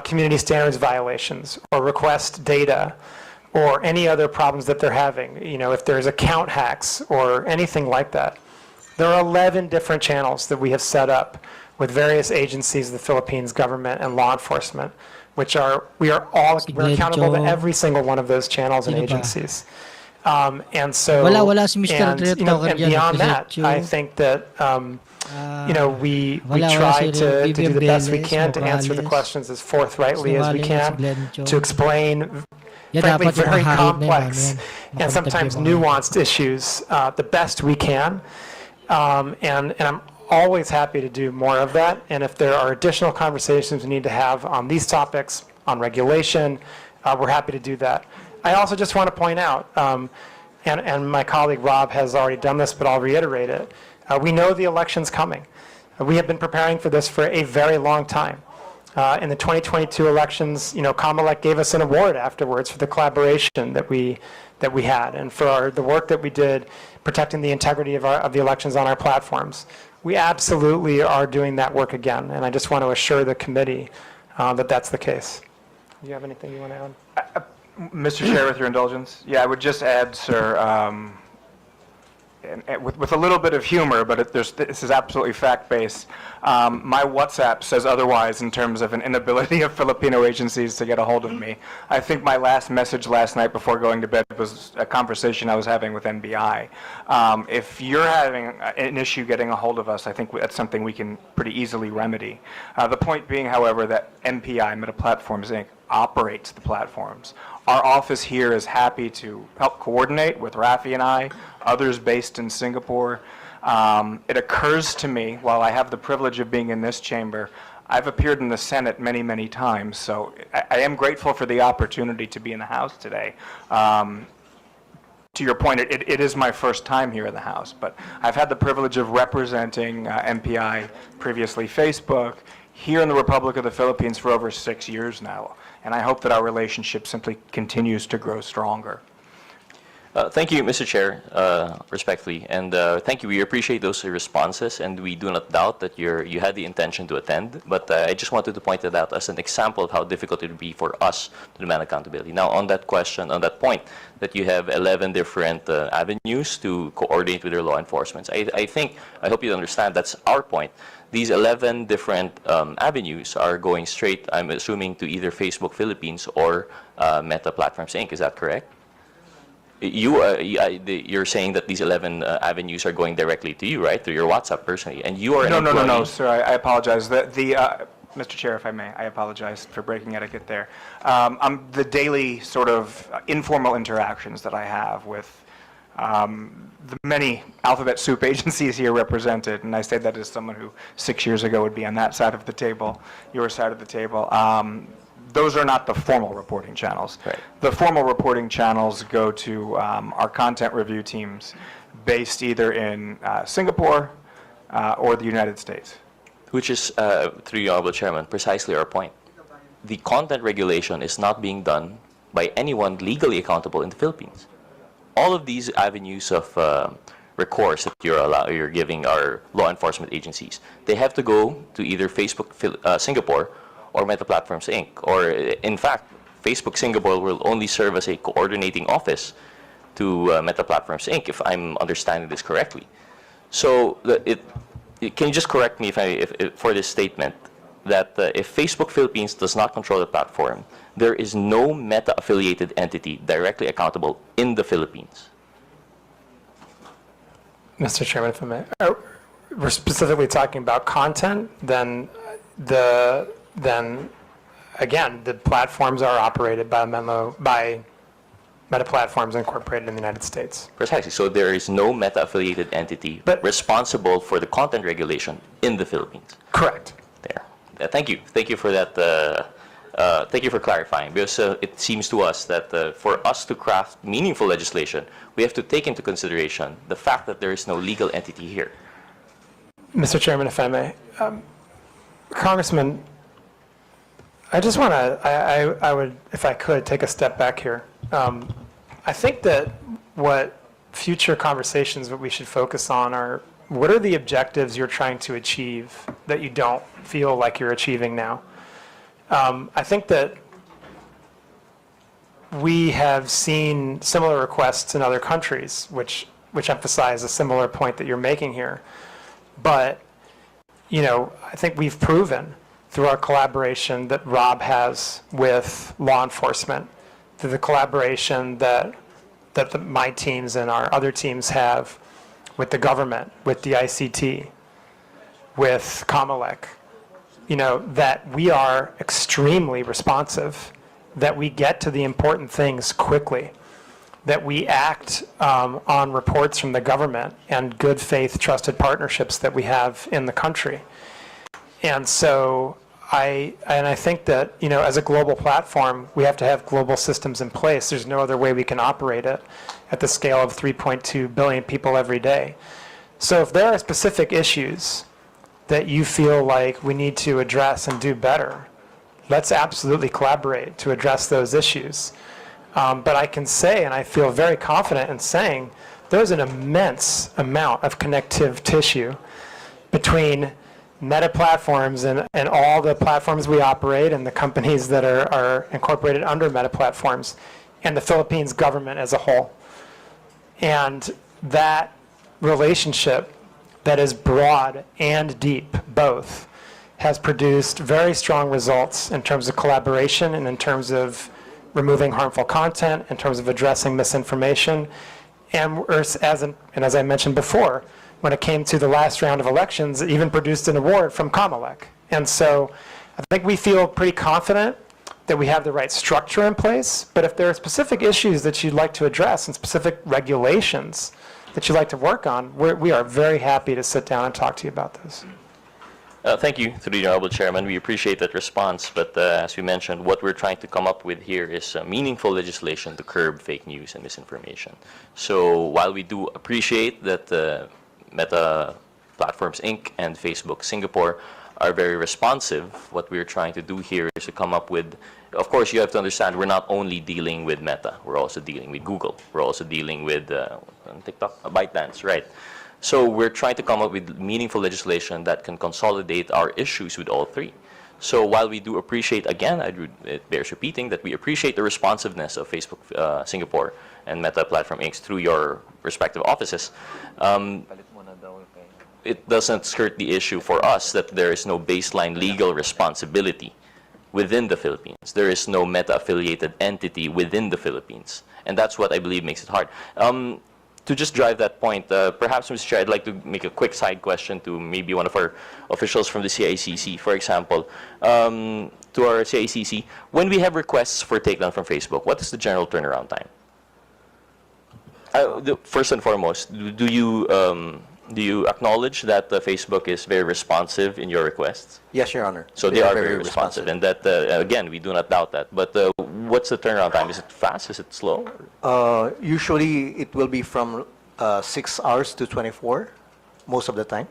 community standards violations or request data or any other problems that they're having, if there's account hacks or anything like that. There are 11 different channels that we have set up with various agencies of the Philippines government and law enforcement, we're accountable to every single one of those channels and Sino ba? agencies. And so, Wala si Mr. and, Red and Talker dyan, beyond that, Representative I Chu. think that we wala try si to do Vivian the best we Beles, can to answer the Morales. questions as forthrightly as we Sinungaling si can, Glenn Cho. to explain, Yan frankly, dapat yung very kahit na yan, complex yan. and sometimes nuanced issues the best we can. And I'm always happy to do more of that. And if there are additional conversations we need to have on these topics, on regulation, we're happy to do that. I also just want to point out, and my colleague Rob has already done this, but I'll reiterate it. We know the election's coming. We have been preparing for this for a very long time. In the 2022 elections, Kamalek gave us an award afterwards for the collaboration that we had and for the work that we did protecting the integrity of the elections on our platforms. We absolutely are doing that work again, and I just want to assure the committee that that's the case. Do you have anything you want to add? Mr. Chair, with your indulgence, I would just add, sir, and with a little bit of humor, but this is absolutely fact-based. My WhatsApp says otherwise in terms of an inability of Filipino agencies to get a hold of me. I think my last message last night before going to bed was a conversation I was having with NBI. If you're having an issue getting a hold of us, I think that's something we can pretty easily remedy. The point being, however, that MPI, Meta Platforms, Inc., operates the platforms. Our office here is happy to help coordinate with Rafi and I, others based in Singapore. It occurs to me, while I have the privilege of being in this chamber, I've appeared in the Senate many, many times, so I am grateful for the opportunity to be in the House today. To your point, it is my first time here in the House, but I've had the privilege of representing MPI, previously Facebook, here in the Republic of the Philippines for over 6 years now, and I hope that our relationship simply continues to grow stronger. Thank you, Mr. Chair, respectfully, and thank you. We appreciate those responses, and we do not doubt that you had the intention to attend, but I just wanted to point it out as an example of how difficult it would be for us to demand accountability. Now, on that question, on that point, that you have 11 different avenues to coordinate with your law enforcement, I hope you understand that's our point. These 11 different avenues are going straight, I'm assuming, to either Facebook Philippines or Meta Platforms Inc. Is that correct? You're saying that these 11 avenues are going directly to you, right? Through your WhatsApp personally, and you are an employee. No, sir. I apologize. Mr. Chair, if I may, I apologize for breaking etiquette there. The daily sort of informal interactions that I have with the many alphabet soup agencies here represented, and I say that as someone who 6 years ago would be on that side of the table, your side of the table. Those are not the formal reporting channels. Right. The formal reporting channels go to our content review teams based either in Singapore or the United States. Which is, through the Honorable Chairman, precisely our point. The content regulation is not being done by anyone legally accountable in the Philippines. All of these avenues of recourse that you're giving our law enforcement agencies, they have to go to either Facebook Singapore or Meta Platforms Inc. Or, in fact, Facebook Singapore will only serve as a coordinating office to Meta Platforms Inc., if I'm understanding this correctly. So, can you just correct me if for this statement, that if Facebook Philippines does not control the platform, there is no Meta-affiliated entity directly accountable in the Philippines? Mr. Chairman, if I may, we're specifically talking about content, then again, the platforms are operated by Meta Platforms Incorporated in the United States. Precisely. So there is no Meta-affiliated entity responsible for the content regulation in the Philippines. Correct. There. Thank you. Thank you for that. Thank you for clarifying, because it seems to us that for us to craft meaningful legislation, we have to take into consideration the fact that there is no legal entity here. Mr. Chairman, if I may, Congressman, I just want to, I would, if I could, take a step back here. I think that what future conversations, what we should focus on are, what are the objectives you're trying to achieve that you don't feel like you're achieving now? I think that we have seen similar requests in other countries, which emphasize a similar point that you're making here. But, you know, I think we've proven through our collaboration that Rob has with law enforcement, through the collaboration that my teams and our other teams have with the government, with the ICT, with Comelec, you know, that we are extremely responsive, that we get to the important things quickly, that we act on reports from the government and good faith trusted partnerships that we have in the country. And so I think that, you know, as a global platform, we have to have global systems in place. There's no other way we can operate it at the scale of 3.2 billion people every day. So if there are specific issues that you feel like we need to address and do better, let's absolutely collaborate to address those issues. But I can say, and I feel very confident in saying, there's an immense amount of connective tissue between Meta Platforms and all the platforms we operate and the companies that are incorporated under Meta Platforms and the Philippines government as a whole. And that relationship that is broad and deep, both, has produced very strong results in terms of collaboration and in terms of removing harmful content, in terms of addressing misinformation, and as I mentioned before, when it came to the last round of elections, it even produced an award from Comelec. And so I think we feel pretty confident that we have the right structure in place, but if there are specific issues that you'd like to address and specific regulations that you'd like to work on, we are very happy to sit down and talk to you about those. Thank you, through the Honorable Chairman. We appreciate that response, but as we mentioned, what we're trying to come up with here is meaningful legislation to curb fake news and misinformation. So while we do appreciate that Meta Platforms Inc. and Facebook Singapore are very responsive. What we're trying to do here is to come up with, of course, you have to understand, we're not only dealing with Meta, we're also dealing with Google, we're also dealing with TikTok, ByteDance, right? So we're trying to come up with meaningful legislation that can consolidate our issues with all three. So while we do appreciate, again, it bears repeating that we appreciate the responsiveness of Facebook Singapore and Meta Platform Inc. through your respective offices, it doesn't skirt the issue for us that there is no baseline legal responsibility within the Philippines. There is no Meta-affiliated entity within the Philippines. And that's what I believe makes it hard. To just drive that point, perhaps, Mr. Chair, I'd like to make a quick side question to maybe one of our officials from the CICC. For example, to our CICC, when we have requests for takedown from Facebook, what is the general turnaround time? First and foremost, do you acknowledge that Facebook is very responsive in your requests? Yes, Your Honor. So they are very responsive, and that, again, we do not doubt that. But what's the turnaround time? Is it fast? Is it slow? Usually it will be from 6 hours to 24, most of the time.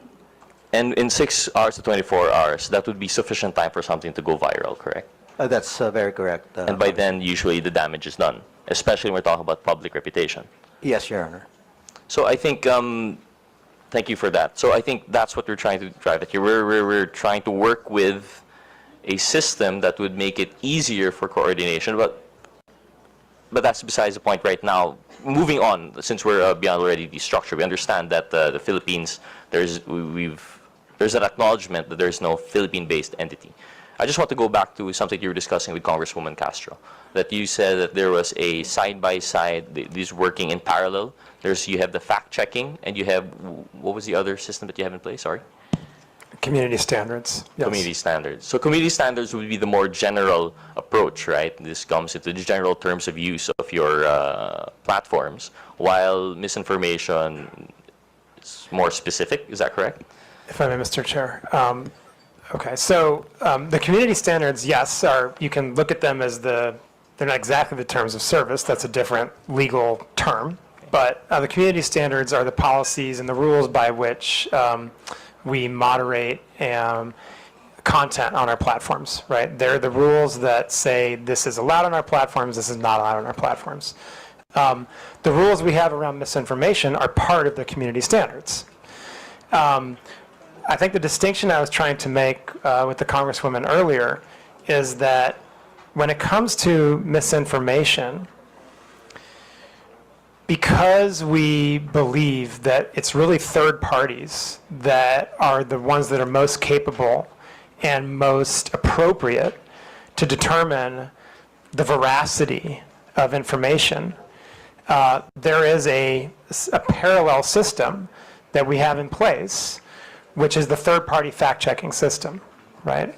And in 6 hours to 24 hours, that would be sufficient time for something to go viral, correct? That's very correct. And by then, usually the damage is done, especially when we're talking about public reputation. Yes, Your Honor. So I think, thank you for that. So I think that's what we're trying to drive at here. We're trying to work with a system that would make it easier for coordination, but that's besides the point right now. Moving on, since we're beyond already the structure, we understand that the Philippines, there's an acknowledgement that there's no Philippine-based entity. I just want to go back to something you were discussing with Congresswoman Castro, that you said that there was a side-by-side, these working in parallel. You have the fact-checking, and you have, what was the other system that you have in place? Sorry? Community standards. Yes. Community standards. So community standards would be the more general approach, right? This comes into the general terms of use of your platforms, while misinformation is more specific. Is that correct? If I may, Mr. Chair. Okay, so the community standards, yes, you can look at them as they're not exactly the terms of service. That's a different legal term. But the community standards are the policies and the rules by which we moderate content on our platforms, right? They're the rules that say this is allowed on our platforms, this is not allowed on our platforms. The rules we have around misinformation are part of the community standards. I think the distinction I was trying to make with the Congresswoman earlier is that when it comes to misinformation, because we believe that it's really third parties that are the ones that are most capable and most appropriate to determine the veracity of information, there is a parallel system that we have in place, which is the third-party fact-checking system, right?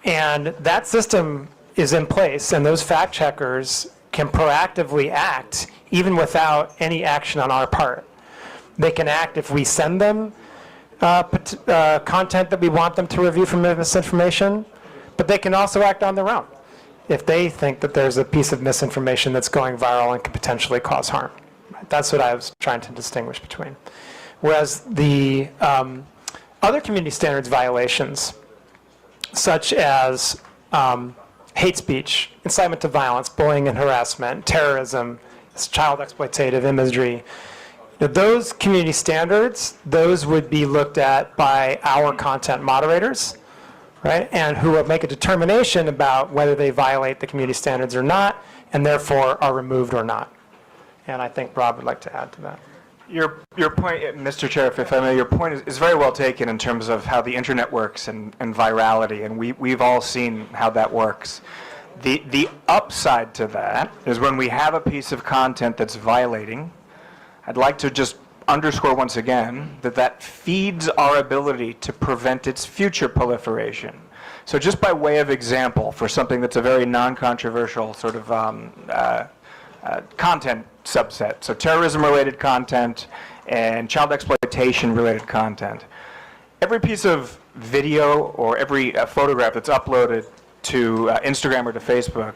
And that system is in place, and those fact-checkers can proactively act even without any action on our part. They can act if we send them content that we want them to review from misinformation, but they can also act on their own if they think that there's a piece of misinformation that's going viral and could potentially cause harm. That's what I was trying to distinguish between. Whereas the other community standards violations, such as hate speech, incitement to violence, bullying and harassment, terrorism, child exploitative imagery, those community standards, those would be looked at by our content moderators, right? And who will make a determination about whether they violate the community standards or not, and therefore are removed or not. And I think Rob would like to add to that. Your point, Mr. Chair, if I may, your point is very well taken in terms of how the internet works and virality, and we've all seen how that works. The upside to that is when we have a piece of content that's violating, I'd like to just underscore once again that feeds our ability to prevent its future proliferation. So just by way of example, for something that's a very non-controversial sort of content subset, so terrorism-related content and child exploitation-related content, every piece of video or every photograph that's uploaded to Instagram or to Facebook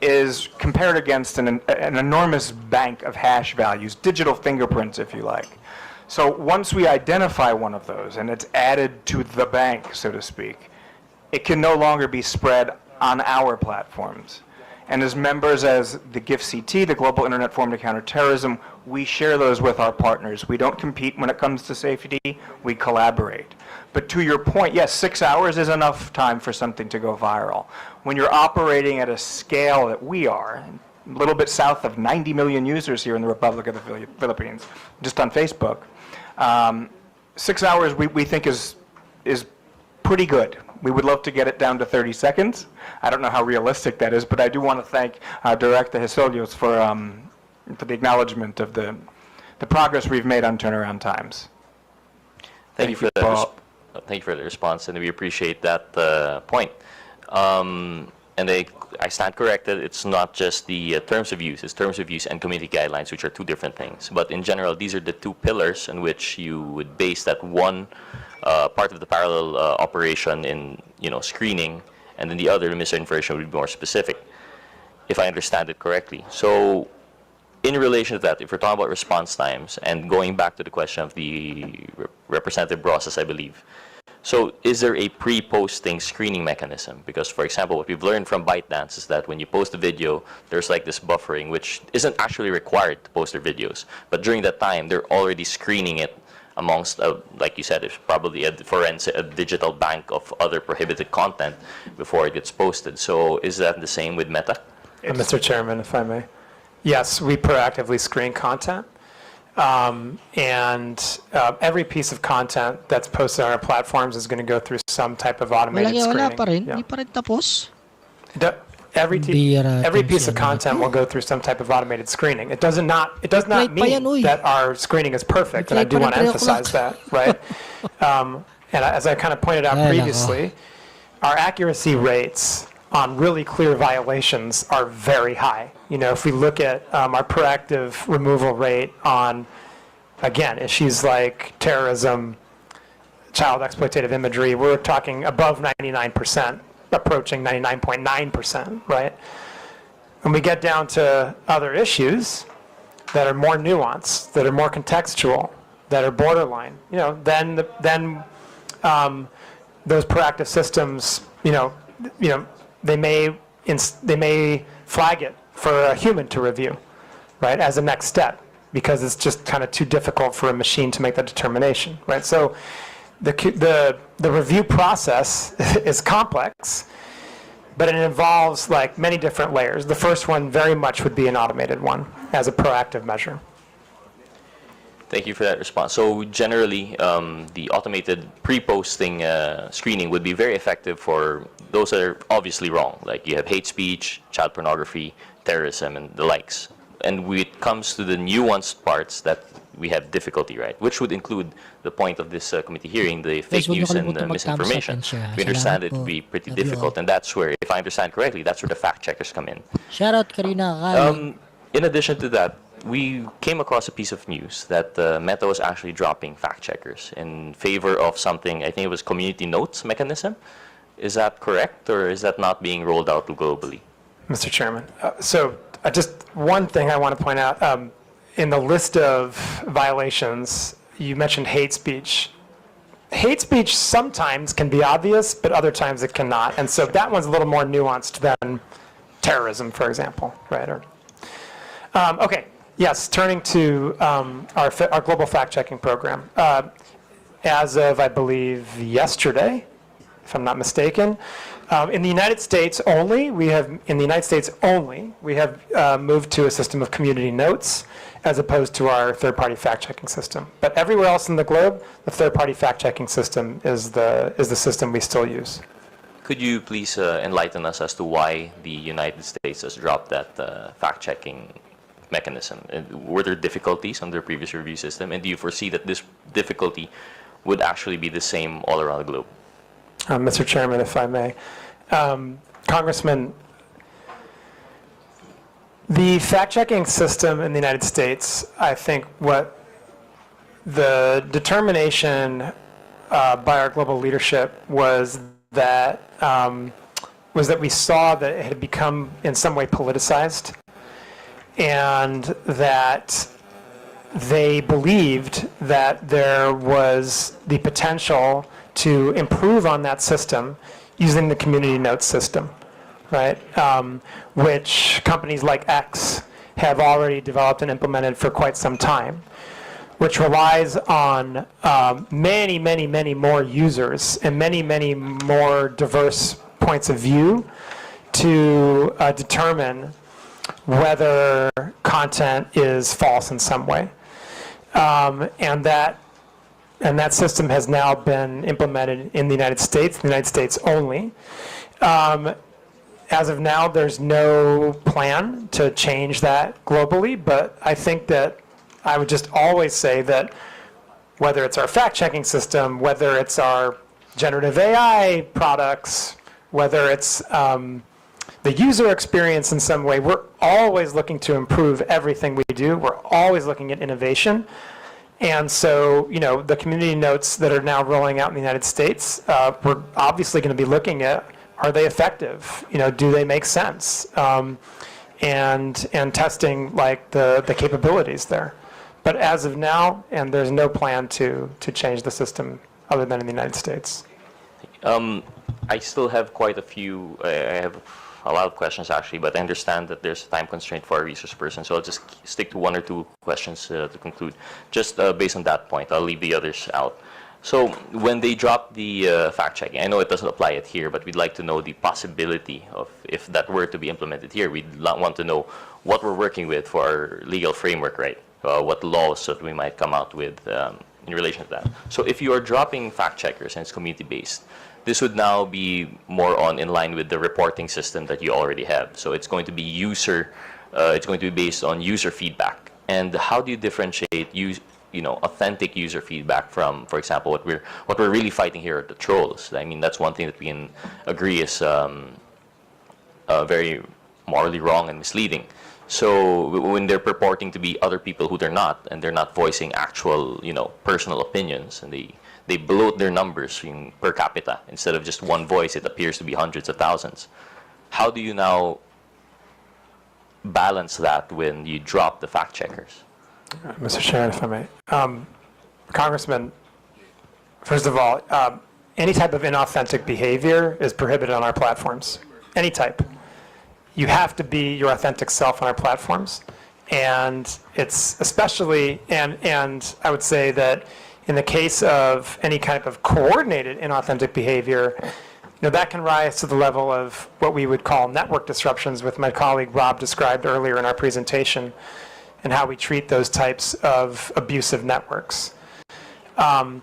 is compared against an enormous bank of hash values, digital fingerprints, if you like. So once we identify one of those and it's added to the bank, so to speak, it can no longer be spread on our platforms. And as members as the GIFCT, the Global Internet Forum to Counter Terrorism, we share those with our partners. We don't compete when it comes to safety, we collaborate. But to your point, yes, 6 hours is enough time for something to go viral. When you're operating at a scale that we are, a little bit south of 90 million users here in the Republic of the Philippines, just on Facebook, 6 hours we think is pretty good. We would love to get it down to 30 seconds. I don't know how realistic that is, but I do want to thank Director Hesolios for the acknowledgement of the progress we've made on turnaround times. Thank you for that. Thank you for the response, and we appreciate that point. And I stand corrected. It's not just the terms of use. It's terms of use and community guidelines, which are two different things. But in general, these are the two pillars in which you would base that one part of the parallel operation in screening, and then the other, the misinformation, would be more specific, if I understand it correctly. So in relation to that, if we're talking about response times, and going back to the question of the representative process, I believe, so is there a pre-posting screening mechanism? Because, for example, what we've learned from ByteDance is that when you post a video, there's like this buffering, which isn't actually required to post their videos. But during that time, they're already screening it amongst, like you said, it's probably a digital bank of other prohibited content before it gets posted. So is that the same with Meta? Mr. Chairman, if I may. Yes, we proactively screen content. Every piece of content that's posted on our platforms is going to go through some type of automated screening. Wala pa rin. Yeah. Hindi pa rin tapos. Every piece of content will go through some type of automated screening. It does not mean that our screening is perfect, and I do want to emphasize that, right? And as I kind of pointed out previously, our accuracy rates on really clear violations are very high. If we look at our proactive removal rate on, again, issues like terrorism, child exploitative imagery, we're talking above 99%, approaching 99.9%, right? When we get down to other issues that are more nuanced, that are more contextual, that are borderline, then those proactive systems, they may flag it for a human to review, right, as a next step, because it's just kind of too difficult for a machine to make that determination, right? So the review process is complex, but it involves like many different layers. The first one very much would be an automated one as a proactive measure. Thank you for that response. So generally, the automated pre-posting screening would be very effective for those that are obviously wrong, like you have hate speech, child pornography, terrorism, and the likes. And when it comes to the nuanced parts that we have difficulty, right, which would include the point of this committee hearing, the fake news and misinformation. We understand it would be pretty difficult, and that's where, if I understand correctly, that's where the fact checkers come in. Shout out Karina. In addition to that, we came across a piece of news that Meta was actually dropping fact checkers in favor of something, I think it was community notes mechanism. Is that correct, or is that not being rolled out globally? Mr. Chairman, just one thing I want to point out. In the list of violations, you mentioned hate speech. Hate speech sometimes can be obvious, but other times it cannot. And so that one's a little more nuanced than terrorism, for example, right? Okay, yes, turning to our global fact-checking program. As of, I believe, yesterday, if I'm not mistaken, in the United States only, we have moved to a system of community notes as opposed to our third-party fact-checking system. But everywhere else in the globe, the third-party fact-checking system is the system we still use. Could you please enlighten us as to why the United States has dropped that fact-checking mechanism? Were there difficulties on their previous review system, and do you foresee that this difficulty would actually be the same all around the globe? Mr. Chairman, if I may. Congressman, the fact-checking system in the United States, I think what the determination by our global leadership was that we saw that it had become in some way politicized, and that they believed that there was the potential to improve on that system using the community notes system, right? Which companies like X have already developed and implemented for quite some time, which relies on many, many, many more users and many, many more diverse points of view to determine whether content is false in some way. And that system has now been implemented in the United States only. As of now, there's no plan to change that globally, but I think that I would just always say that whether it's our fact-checking system, whether it's our generative AI products, whether it's the user experience in some way, we're always looking to improve everything we do. We're always looking at innovation. And so, the community notes that are now rolling out in the United States, we're obviously going to be looking at, are they effective? Do they make sense? And testing like the capabilities there. But as of now, and there's no plan to change the system other than in the United States. I still have quite a few, I have a lot of questions actually, but I understand that there's a time constraint for our resource person, so I'll just stick to one or two questions to conclude. Just based on that point, I'll leave the others out. So when they drop the fact-checking, I know it doesn't apply it here, but we'd like to know the possibility of, if that were to be implemented here, we'd want to know what we're working with for our legal framework, right? What laws that we might come out with in relation to that. So if you are dropping fact-checkers and it's community-based, this would now be more in line with the reporting system that you already have. So it's going to be it's going to be based on user feedback. And how do you differentiate authentic user feedback from, for example, what we're really fighting here are the trolls? I mean, that's one thing that we can agree is very morally wrong and misleading. So when they're purporting to be other people who they're not, and they're not voicing actual, personal opinions, and they bloat their numbers per capita. Instead of just one voice, it appears to be hundreds of thousands. How do you now balance that when you drop the fact checkers? Mr. Chairman, if I may. Congressman, first of all, any type of inauthentic behavior is prohibited on our platforms. Any type. You have to be your authentic self on our platforms. And it's especially, and I would say that in the case of any kind of coordinated inauthentic behavior, that can rise to the level of what we would call network disruptions, with my colleague Rob described earlier in our presentation, and how we treat those types of abusive networks. To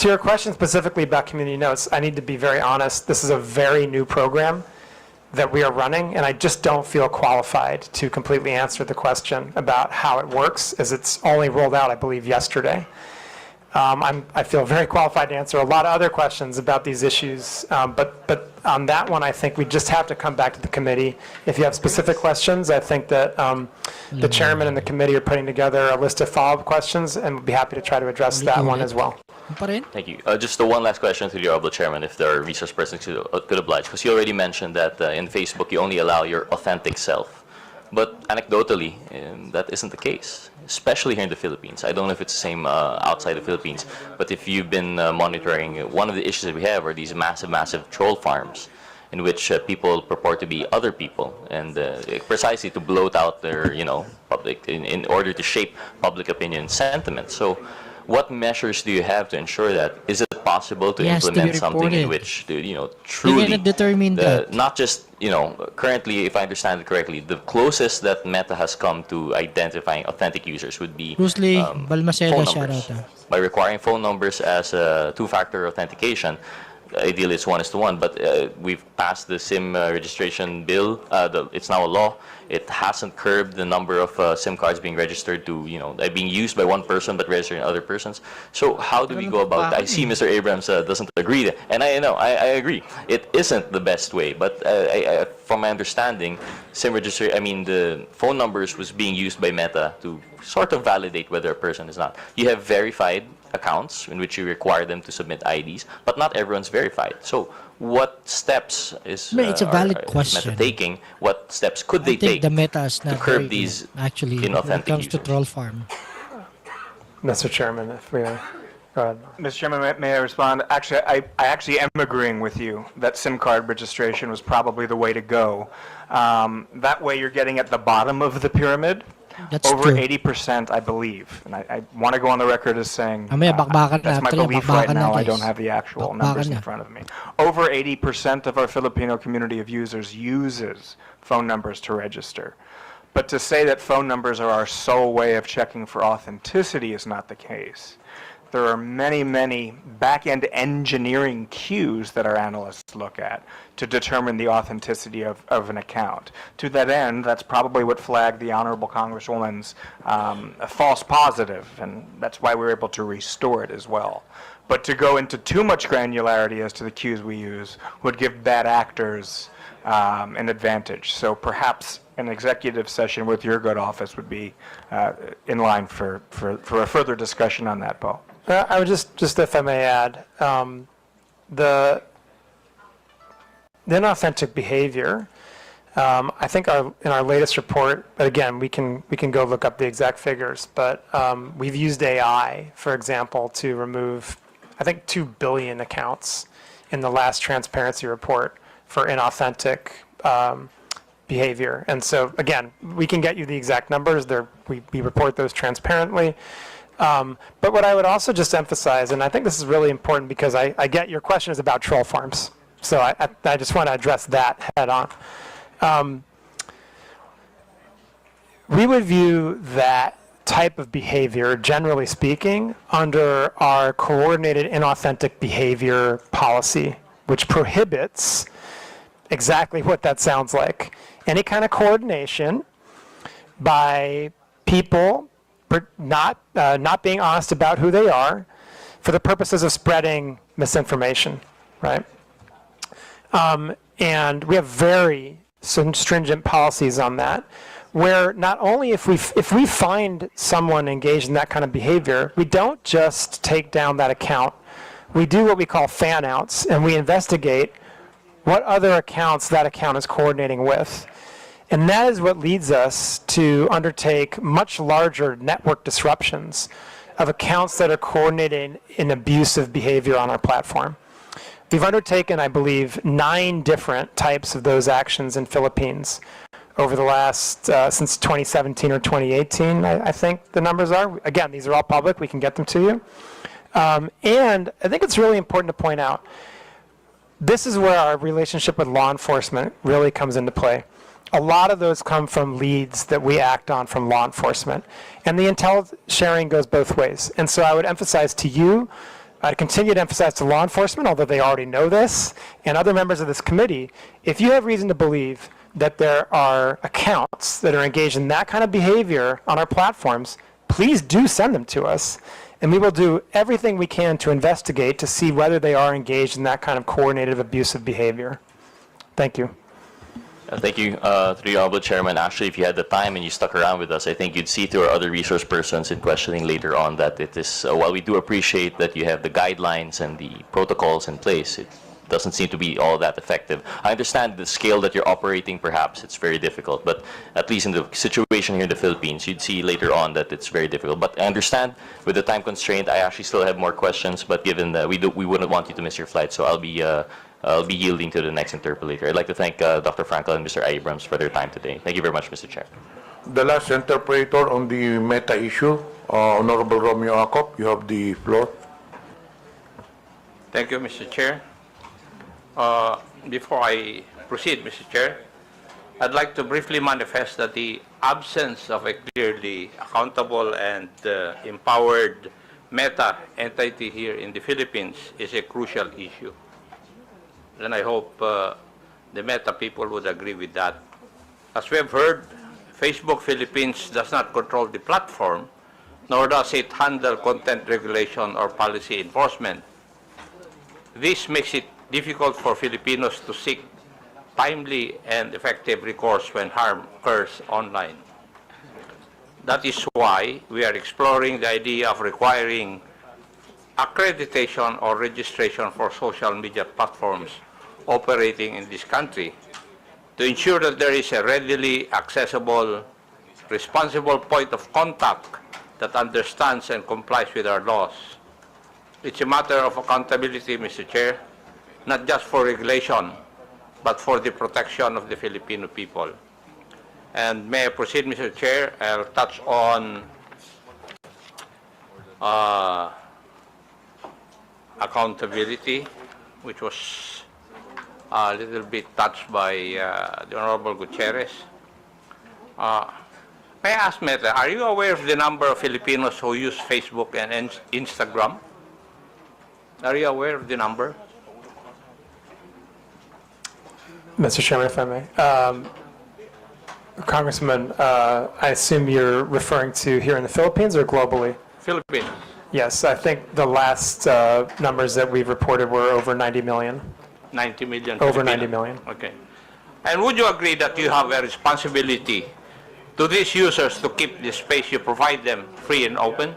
your question specifically about community notes, I need to be very honest. This is a very new program that we are running, and I just don't feel qualified to completely answer the question about how it works, as it's only rolled out, I believe, yesterday. I feel very qualified to answer a lot of other questions about these issues, but on that one, I think we just have to come back to the committee. If you have specific questions, I think that the chairman and the committee are putting together a list of follow-up questions, and we'll be happy to try to address that one as well. Thank you. Just one last question to the Honorable Chairman, if there are resource persons who could oblige, because you already mentioned that in Facebook you only allow your authentic self. But anecdotally, that isn't the case, especially here in the Philippines. I don't know if it's the same outside the Philippines, but if you've been monitoring, one of the issues that we have are these massive, massive troll farms in which people purport to be other people, and precisely to bloat out their, public, in order to shape public opinion sentiment. So what measures do you have to ensure that? Is it possible to implement something in which, truly, not just, currently, if I understand it correctly, the closest that Meta has come to identifying authentic users would be phone numbers. By requiring phone numbers as a two-factor authentication, ideally it's 1:1, but we've passed the SIM registration bill. It's now a law. It hasn't curbed the number of SIM cards being registered to, being used by one person but registering other persons. So how do we go about that? I see Mr. Abrams doesn't agree, and I agree. It isn't the best way, but from my understanding, SIM registry, the phone numbers was being used by Meta to sort of validate whether a person is not. You have verified accounts in which you require them to submit IDs, but not everyone's verified. So what steps is it's a valid question. Meta taking? What steps could they take the Meta is not to curb these actually inauthentic when it comes users? to troll farm? Mr. Chairman, if we are, go ahead. Mr. Chairman, may I respond? Actually, I actually am agreeing with you that SIM card registration was probably the way to go. That way you're getting at the bottom of the pyramid. That's Over true. 80%, I believe, and I want to go on the record as saying Mamaya, bakbakan na. that's my Actually, belief bakbakan right na, now. I guys. don't have the actual Bakbakan numbers na. in front of me. Over 80% of our Filipino community of users uses phone numbers to register. But to say that phone numbers are our sole way of checking for authenticity is not the case. There are many, many back-end engineering cues that our analysts look at to determine the authenticity of an account. To that end, that's probably what flagged the Honorable Congresswoman's a false positive, and that's why we were able to restore it as well. But to go into too much granularity as to the cues we use would give bad actors an advantage. So perhaps an executive session with your good office would be in line for a further discussion on that, Paul. I would just if I may add, the inauthentic behavior. I think in our latest report, but again, we can go look up the exact figures. But we've used AI, for example, to remove, I think, 2 billion accounts in the last transparency report for inauthentic behavior. And so again, we can get you the exact numbers. We report those transparently. But what I would also just emphasize, and I think this is really important because I get your question is about troll farms. So I just want to address that head on. We would view that type of behavior, generally speaking, under our coordinated inauthentic behavior policy, which prohibits exactly what that sounds like. Any kind of coordination by people not being honest about who they are for the purposes of spreading misinformation, right? And we have very stringent policies on that, where not only if we find someone engaged in that kind of behavior, we don't just take down that account. We do what we call fan outs, and we investigate what other accounts that account is coordinating with. And that is what leads us to undertake much larger network disruptions of accounts that are coordinating in abusive behavior on our platform. We've undertaken, I believe, 9 different types of those actions in Philippines over the last, since 2017 or 2018, I think the numbers are. Again, these are all public. We can get them to you. And I think it's really important to point out, this is where our relationship with law enforcement really comes into play. A lot of those come from leads that we act on from law enforcement. And the intel sharing goes both ways. And so I would emphasize to you, I'd continue to emphasize to law enforcement, although they already know this, and other members of this committee, if you have reason to believe that there are accounts that are engaged in that kind of behavior on our platforms, please do send them to us. And we will do everything we can to investigate to see whether they are engaged in that kind of coordinated abusive behavior. Thank you. Thank you to the Honorable Chairman. Actually, if you had the time and you stuck around with us, I think you'd see through our other resource persons in questioning later on that it is, while we do appreciate that you have the guidelines and the protocols in place, it doesn't seem to be all that effective. I understand the scale that you're operating, perhaps it's very difficult, but at least in the situation here in the Philippines, you'd see later on that it's very difficult. But I understand with the time constraint, I actually still have more questions, but given that we wouldn't want you to miss your flight, so I'll be yielding to the next interpolator. I'd like to thank Dr. Frankel and Mr. Abrams for their time today. Thank you very much, Mr. Chair. The last interpreter on the meta issue, Honorable Romeo Acop, you have the floor. Thank you, Mr. Chair. Before I proceed, Mr. Chair, I'd like to briefly manifest that the absence of a clearly accountable and empowered meta entity here in the Philippines is a crucial issue. And I hope the meta people would agree with that. As we have heard, Facebook Philippines does not control the platform, nor does it handle content regulation or policy enforcement. This makes it difficult for Filipinos to seek timely and effective recourse when harm occurs online. That is why we are exploring the idea of requiring accreditation or registration for social media platforms operating in this country to ensure that there is a readily accessible, responsible point of contact that understands and complies with our laws. It's a matter of accountability, Mr. Chair, not just for regulation, but for the protection of the Filipino people. And may I proceed, Mr. Chair? I'll touch on accountability, which was a little bit touched by the Honorable Gutierrez. May I ask, Meta, are you aware of the number of Filipinos who use Facebook and Instagram? Are you aware of the number? Mr. Chairman, if I may. Congressman, I assume you're referring to here in the Philippines or globally? Philippines. Yes, I think the last numbers that we've reported were over 90 million. 90 million. Over Filipinos. 90 million. Okay. And would you agree that you have a responsibility to these users to keep the space you provide them free and open?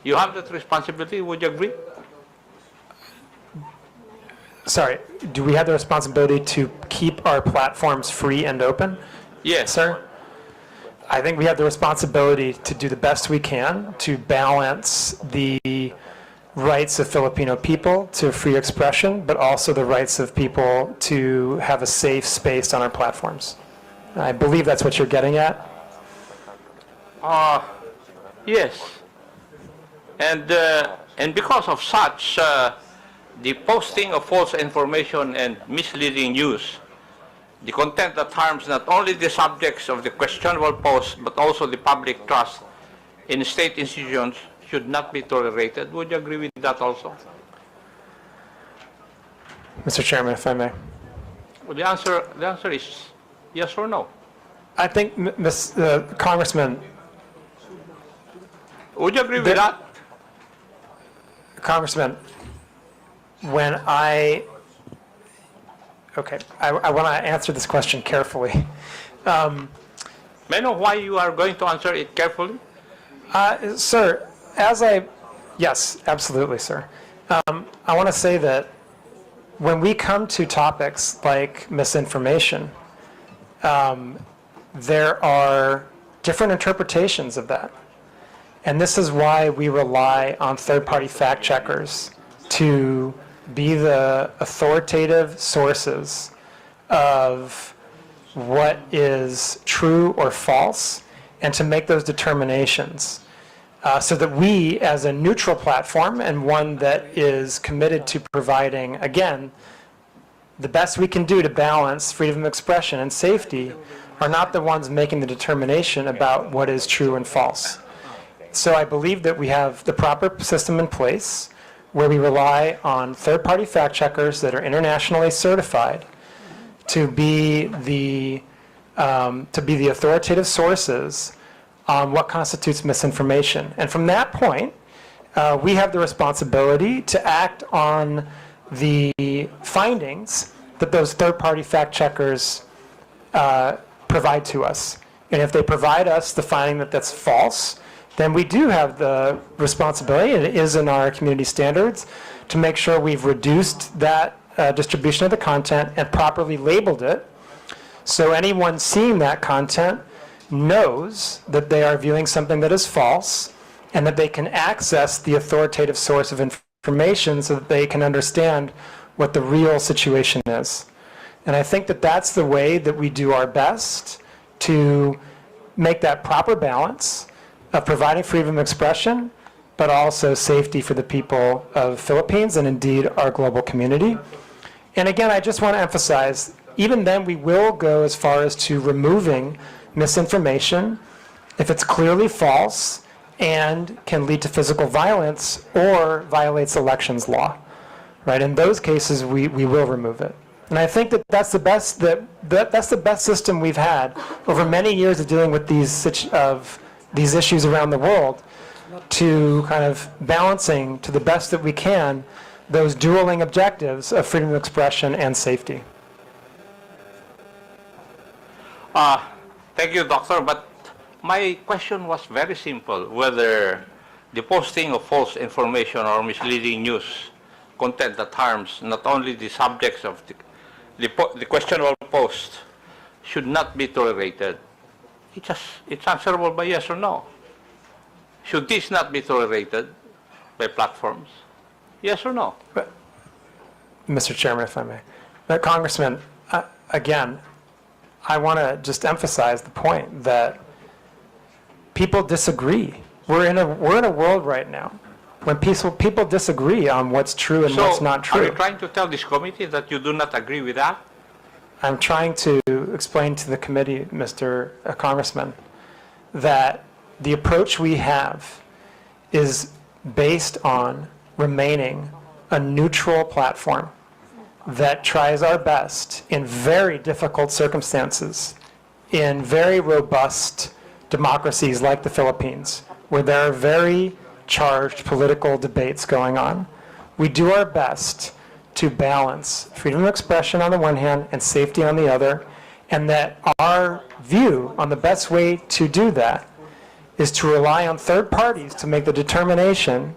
You have that responsibility, would you agree? Sorry, do we have the responsibility to keep our platforms free and open? Yes. Sir? I think we have the responsibility to do the best we can to balance the rights of Filipino people to free expression, but also the rights of people to have a safe space on our platforms. I believe that's what you're getting at. Yes. And because of such, the posting of false information and misleading news, the content that harms not only the subjects of the questionable post, but also the public trust in state institutions should not be tolerated. Would you agree with that also? Mr. Chairman, if I may. Well, the answer is yes or no. I think, Congressman. Would you agree with that? Congressman, when I want to answer this question carefully. May I know why you are going to answer it carefully? Sir, yes, absolutely, sir. I want to say that when we come to topics like misinformation, there are different interpretations of that. And this is why we rely on third-party fact checkers to be the authoritative sources of what is true or false and to make those determinations so that we, as a neutral platform and one that is committed to providing, again, the best we can do to balance freedom of expression and safety, are not the ones making the determination about what is true and false. So I believe that we have the proper system in place where we rely on third-party fact checkers that are internationally certified to be the authoritative sources on what constitutes misinformation. And from that point, we have the responsibility to act on the findings that those third-party fact checkers provide to us. And if they provide us the finding that that's false, then we do have the responsibility, and it is in our community standards, to make sure we've reduced that distribution of the content and properly labeled it, so anyone seeing that content knows that they are viewing something that is false, and that they can access the authoritative source of information so that they can understand what the real situation is. And I think that that's the way that we do our best to make that proper balance of providing freedom of expression, but also safety for the people of the Philippines and indeed our global community. And again, I just want to emphasize, even then we will go as far as to removing misinformation if it's clearly false and can lead to physical violence or violates elections law. Right? In those cases, we will remove it. And I think that that's the best system we've had over many years of dealing with these issues around the world, to kind of balancing to the best that we can those dueling objectives of freedom of expression and safety. Thank you, Doctor, but my question was very simple, whether the posting of false information or misleading news content that harms not only the subjects of the questionable post should not be tolerated. It's answerable by yes or no. Should this not be tolerated by platforms? Yes or no? Mr. Chairman, if I may. But Congressman, again, I want to just emphasize the point that people disagree. We're in a world right now when people disagree on what's true and what's not Are you true. trying to tell this committee that you do not agree with that? I'm trying to explain to the committee, Mr. Congressman, that the approach we have is based on remaining a neutral platform that tries our best in very difficult circumstances, in very robust democracies like the Philippines, where there are very charged political debates going on. We do our best to balance freedom of expression on the one hand and safety on the other, and that our view on the best way to do that is to rely on third parties to make the determination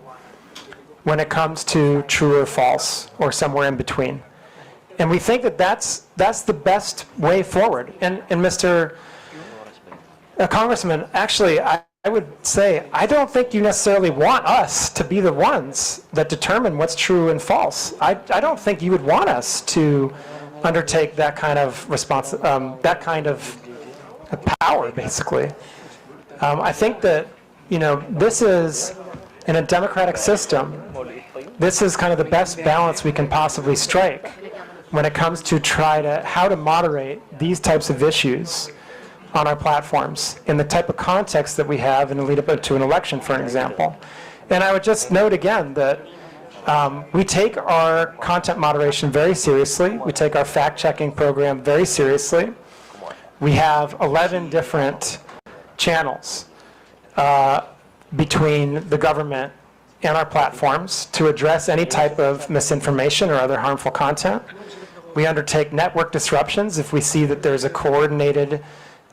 when it comes to true or false or somewhere in between. And we think that that's the best way forward. And Mr. Congressman, actually, I would say, I don't think you necessarily want us to be the ones that determine what's true and false. I don't think you would want us to undertake that kind of that kind of power, basically. I think that, this is, in a democratic system, this is kind of the best balance we can possibly strike when it comes to how to moderate these types of issues on our platforms in the type of context that we have in the lead up to an election, for an example. And I would just note again that we take our content moderation very seriously. We take our fact-checking program very seriously. We have 11 different channels between the government and our platforms to address any type of misinformation or other harmful content. We undertake network disruptions if we see that there's a coordinated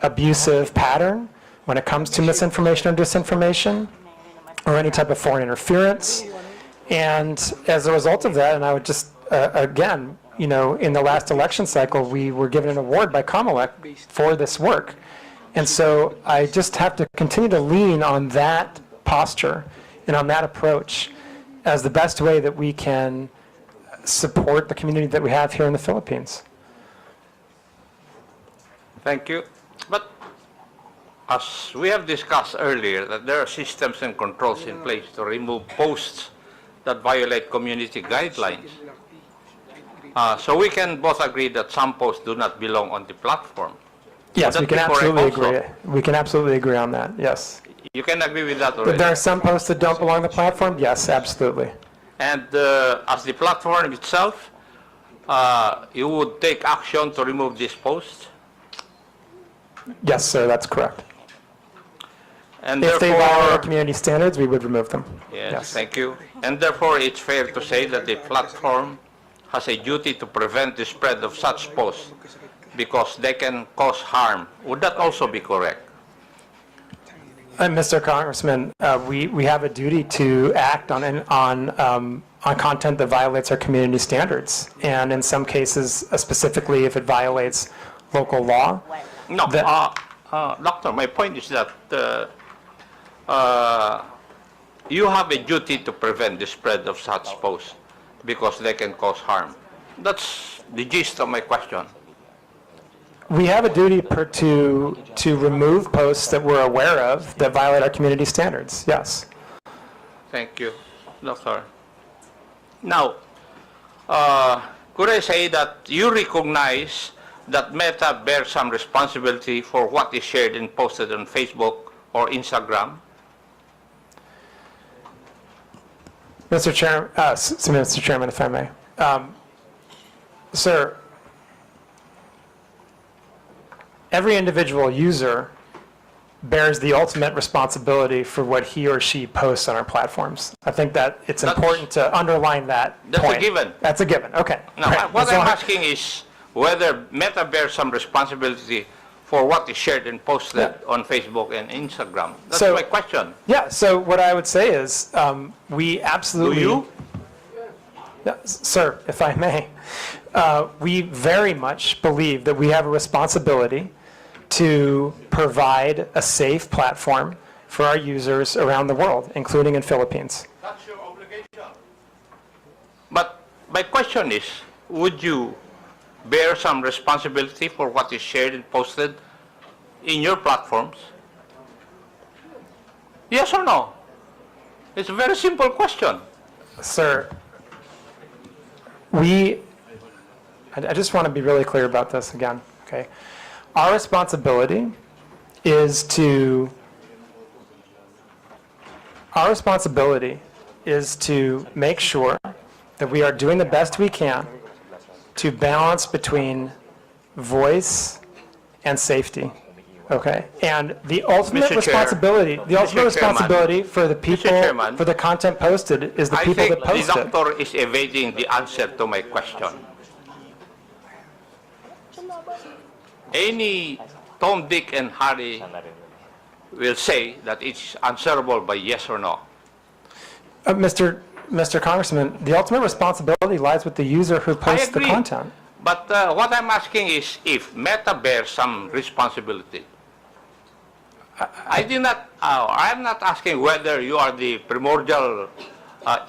abusive pattern when it comes to misinformation or disinformation or any type of foreign interference. And as a result of that, and I would just, again, in the last election cycle, we were given an award by Kamala for this work. And so I just have to continue to lean on that posture and on that approach as the best way that we can support the community that we have here in the Philippines. Thank you. But as we have discussed earlier, that there are systems and controls in place to remove posts that violate community guidelines. So we can both agree that some posts do not belong on the platform. Yes, Would we that can be correct absolutely also? agree. We can absolutely agree on that, yes. You can agree with that If already. there are some posts that don't belong on the platform, yes, absolutely. And as the platform itself, you would take action to remove this post? Yes, sir, that's correct. And If they violate our therefore, community standards, we would remove them. yes, thank you. And therefore, it's fair to say that the platform has a duty to prevent the spread of such posts because they can cause harm. Would that also be correct? Mr. Congressman, we have a duty to act on content that violates our community standards, and in some cases, specifically if it violates local law. No, Doctor, my point is that you have a duty to prevent the spread of such posts because they can cause harm. That's the gist of my question. We have a duty to remove posts that we're aware of that violate our community standards, yes. Thank you, Doctor. Now, could I say that you recognize that Meta bears some responsibility for what is shared and posted on Facebook or Instagram? Mr. Chairman, if I may. Sir, every individual user bears the ultimate responsibility for what he or she posts on our platforms. I think that it's important to underline that That's point. a given. That's a given, okay. Now, Right. what As long- I'm asking is whether Meta bears some responsibility for what is shared and posted on Facebook and Instagram. That's So- my question. Yeah, so what I would say is, we absolutely... Do you? Yeah, sir, if I may, we very much believe that we have a responsibility to provide a safe platform for our users around the world, including in Philippines. That's your obligation. But my question is, would you bear some responsibility for what is shared and posted in your platforms? Yes or no? It's a very simple question. Sir, I just want to be really clear about this again, okay? Our responsibility is to make sure that we are doing the best we can to balance between voice and safety. Okay, and the ultimate Mr. Chair, responsibility, for the people, Chairman, for the content posted, is the I people think that post the it. doctor is evading the answer to my question. Any Tom, Dick, and Harry will say that it's answerable by yes or no. Mr. Congressman, the ultimate responsibility lies with the user who posts the agree. content. But what I'm asking is if Meta bears some responsibility. I'm not asking whether you are the primordial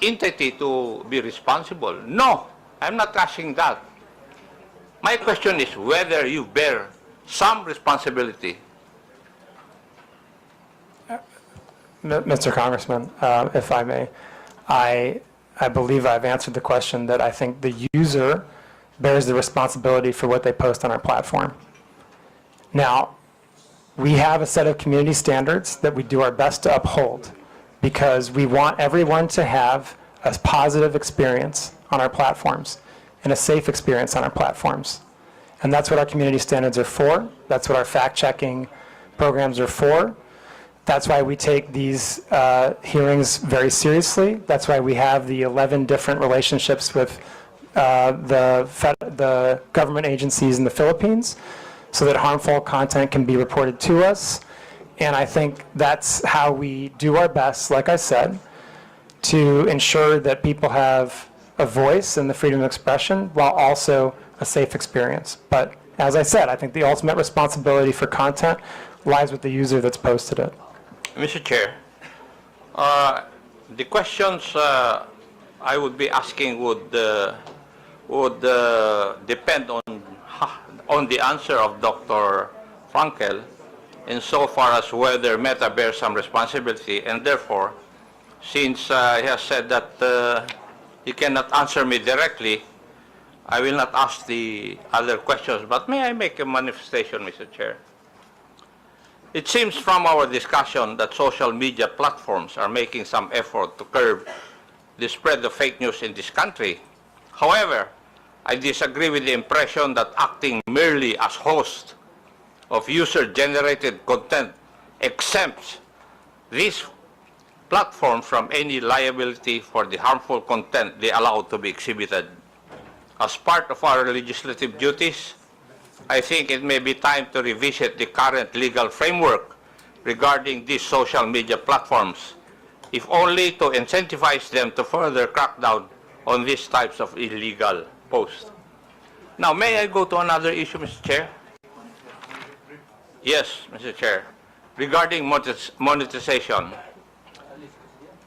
entity to be responsible. No, I'm not asking that. My question is whether you bear some responsibility. Mr. Congressman, if I may, I believe I've answered the question that I think the user bears the responsibility for what they post on our platform. Now, we have a set of community standards that we do our best to uphold because we want everyone to have a positive experience on our platforms and a safe experience on our platforms. And that's what our community standards are for. That's what our fact-checking programs are for. That's why we take these hearings very seriously. That's why we have the 11 different relationships with the government agencies in the Philippines so that harmful content can be reported to us. And I think that's how we do our best, like I said, to ensure that people have a voice and the freedom of expression while also a safe experience. But as I said, I think the ultimate responsibility for content lies with the user that's posted it. Mr. Chair, the questions I would be asking would depend on the answer of Dr. Frankel insofar as whether Meta bears some responsibility, and therefore, since he has said that he cannot answer me directly, I will not ask the other questions. But may I make a manifestation, Mr. Chair? It seems from our discussion that social media platforms are making some effort to curb the spread of fake news in this country. However, I disagree with the impression that acting merely as host of user-generated content exempts these platforms from any liability for the harmful content they allow to be exhibited. As part of our legislative duties, I think it may be time to revisit the current legal framework regarding these social media platforms, if only to incentivize them to further crack down on these types of illegal posts. Now, may I go to another issue, Mr. Chair? Yes, Mr. Chair. Regarding monetization.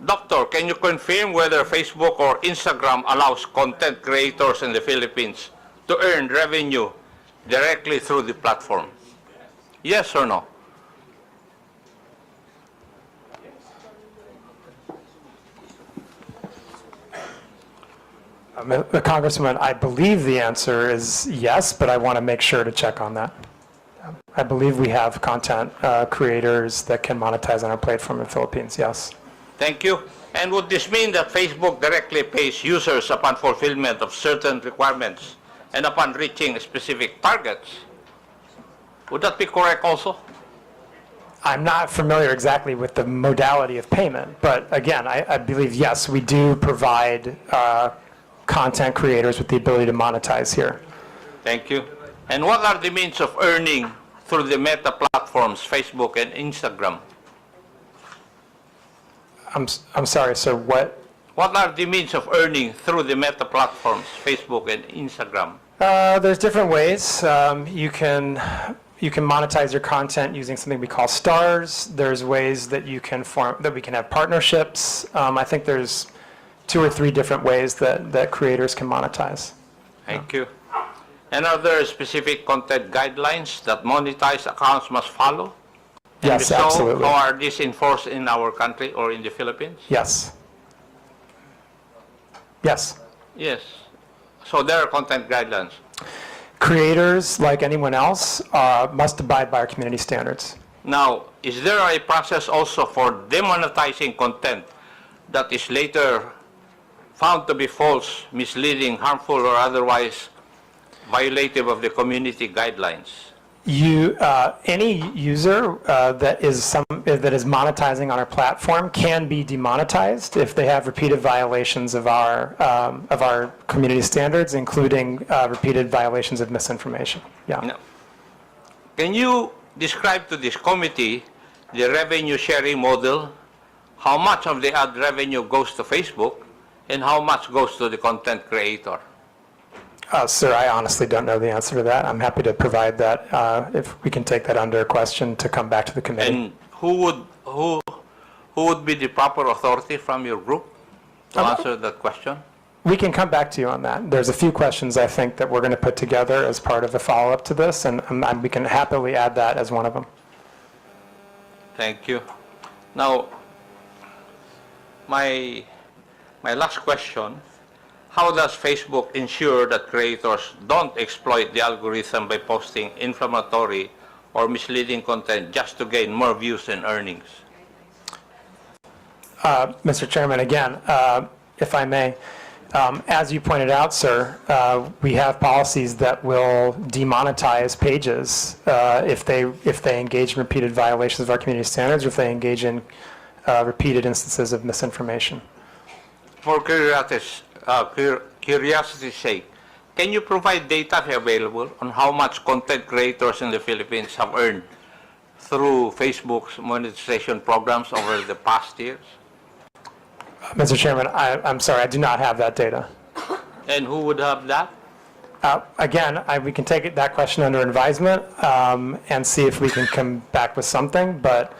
Doctor, can you confirm whether Facebook or Instagram allows content creators in the Philippines to earn revenue directly through the platform? Yes or no? Congressman, I believe the answer is yes, but I want to make sure to check on that. I believe we have content creators that can monetize on our platform in the Philippines, yes. Thank you. And would this mean that Facebook directly pays users upon fulfillment of certain requirements and upon reaching specific targets? Would that be correct also? I'm not familiar exactly with the modality of payment, but again, I believe, yes, we do provide content creators with the ability to monetize here. Thank you. And what are the means of earning through the Meta platforms, Facebook and Instagram? I'm sorry, sir, what? What are the means of earning through the Meta platforms, Facebook and Instagram? There's different ways. You can you can monetize your content using something we call stars. There's ways that you can we can have partnerships. I think there's 2 or 3 different ways that creators can monetize. Thank you. And are there specific content guidelines that monetized accounts must follow? And Yes, if so, absolutely. how are these enforced in our country or in the Philippines? Yes. Yes. Yes. So there are content guidelines. Creators, like anyone else, must abide by our community standards. Now, is there a process also for demonetizing content that is later found to be false, misleading, harmful, or otherwise violative of the community guidelines? Any user that is monetizing on our platform can be demonetized if they have repeated violations of our community standards, including repeated violations of misinformation. Yeah. Now, can you describe to this committee the revenue sharing model? How much of the ad revenue goes to Facebook, and how much goes to the content creator? Sir, I honestly don't know the answer to that. I'm happy to provide that if we can take that under question to come back to the committee. And who would be the proper authority from your group to answer that question? We can come back to you on that. There's a few questions I think that we're going to put together as part of the follow-up to this, and we can happily add that as one of them. Thank you. Now, my last question. How does Facebook ensure that creators don't exploit the algorithm by posting inflammatory or misleading content just to gain more views and earnings? Mr. Chairman, again, if I may, as you pointed out, sir, we have policies that will demonetize pages if they engage in repeated violations of our community standards, or if they engage in repeated instances of misinformation. For curiosity's sake, can you provide data available on how much content creators in the Philippines have earned through Facebook's monetization programs over the past years? Mr. Chairman, I'm sorry, I do not have that data. And who would have that? Again, we can take that question under advisement and see if we can come back with something, but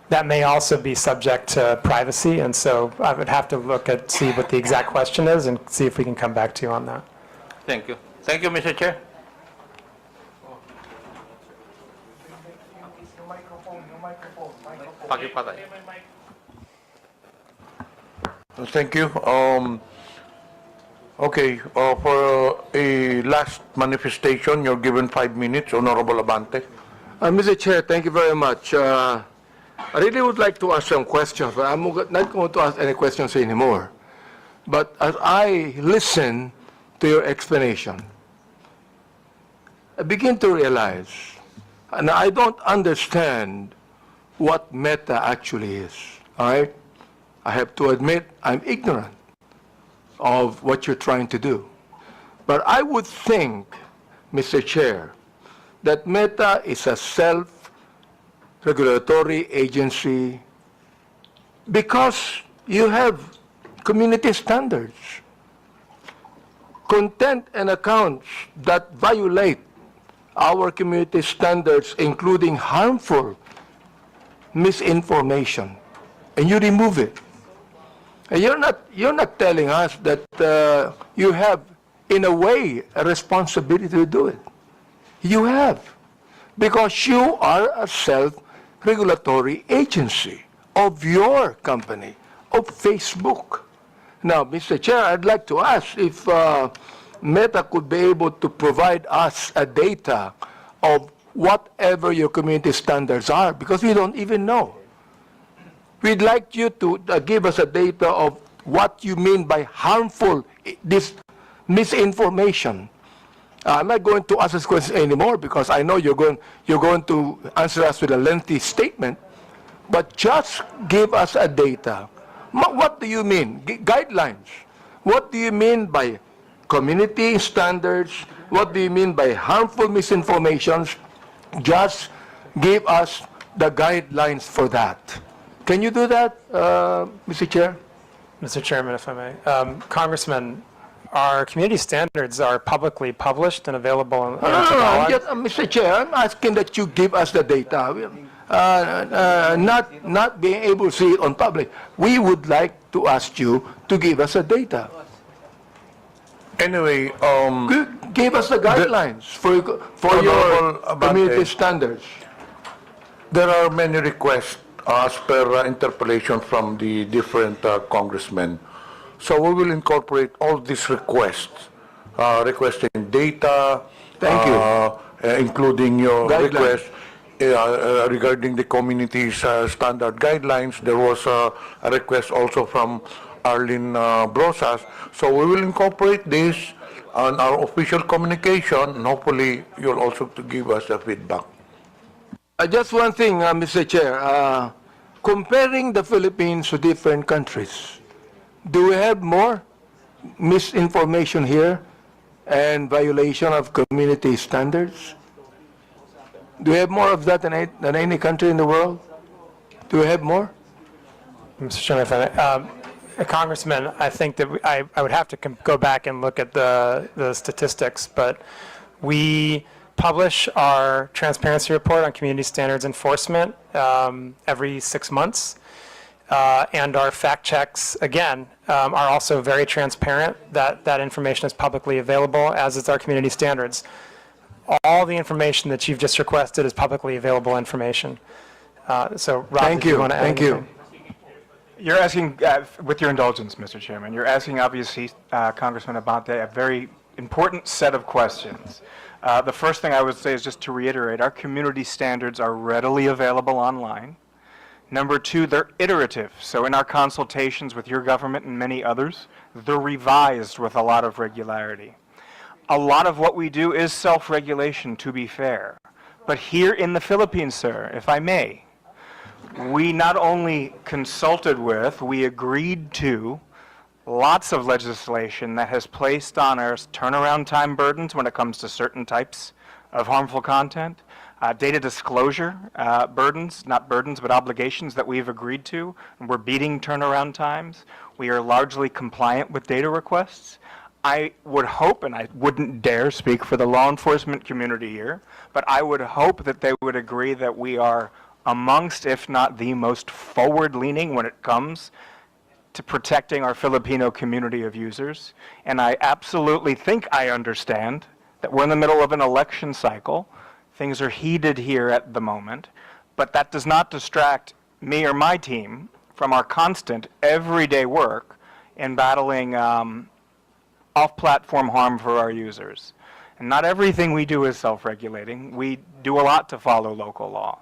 that may also be subject to privacy, and so I would have to see what the exact question is and see if we can come back to you on that. Thank you. Thank you, Mr. Chair. Pakipatay. Thank you. Okay, for a last manifestation, you're given 5 minutes, Honorable Abante. Mr. Chair, thank you very much. I really would like to ask some questions, but I'm not going to ask any questions anymore. But as I listen to your explanation, I begin to realize, and I don't understand what Meta actually is, all right? I have to admit I'm ignorant of what you're trying to do. But I would think, Mr. Chair, that Meta is a self-regulatory agency because you have community standards. Content and accounts that violate our community standards, including harmful misinformation, and you remove it. And you're not telling us that you have, in a way, a responsibility to do it. You have, because you are a self-regulatory agency of your company, of Facebook. Now, Mr. Chair, I'd like to ask if Meta could be able to provide us a data of whatever your community standards are, because we don't even know. We'd like you to give us a data of what you mean by harmful this misinformation. I'm not going to ask this question anymore because I know you're going to answer us with a lengthy statement, but just give us a data. What do you mean? Guidelines. What do you mean by community standards? What do you mean by harmful misinformations? Just give us the guidelines for that. Can you do that, Mr. Chair? Mr. Chairman, if I may. Congressman, our community standards are publicly published and available on Tagalog. Mr. Chair, I'm asking that you give us the data. Not being able to see it on public. We would like to ask you to give us the data. Anyway, Give us the guidelines for your community standards. there are many requests as per interpellation from the different congressmen. So we will incorporate all these requests, requesting data. Thank you. Including your Guidelines. request regarding the community's standard guidelines. There was a request also from Arlene Brosas. So we will incorporate this on our official communication, and hopefully you'll also to give us a feedback. Just one thing, Mr. Chair. Comparing the Philippines to different countries, do we have more misinformation here and violation of community standards? Do we have more of that than any country in the world? Do we have more? Mr. Chairman, Congressman, I think that I would have to go back and look at the statistics, but we publish our transparency report on community standards enforcement every 6 months. And our fact checks, again, are also very transparent. That information is publicly available, as is our community standards. All the information that you've just requested is publicly available information. So, Rob, Thank did you. want to add Thank you. anything? You're asking, with your indulgence, Mr. Chairman, you're asking, obviously, Congressman Abante, a very important set of questions. The first thing I would say is just to reiterate, our community standards are readily available online. Number two, they're iterative. So in our consultations with your government and many others, they're revised with a lot of regularity. A lot of what we do is self-regulation, to be fair. But here in the Philippines, sir, if I may, we not only consulted with, we agreed to lots of legislation that has placed on us turnaround time burdens when it comes to certain types of harmful content, data disclosure burdens, not burdens, but obligations that we've agreed to, and we're beating turnaround times. We are largely compliant with data requests. I would hope, and I wouldn't dare speak for the law enforcement community here, but I would hope that they would agree that we are amongst, if not the most forward-leaning when it comes to protecting our Filipino community of users. And I absolutely think I understand that we're in the middle of an election cycle. Things are heated here at the moment, but that does not distract me or my team from our constant, everyday work in battling off-platform harm for our users. And not everything we do is self-regulating. We do a lot to follow local law.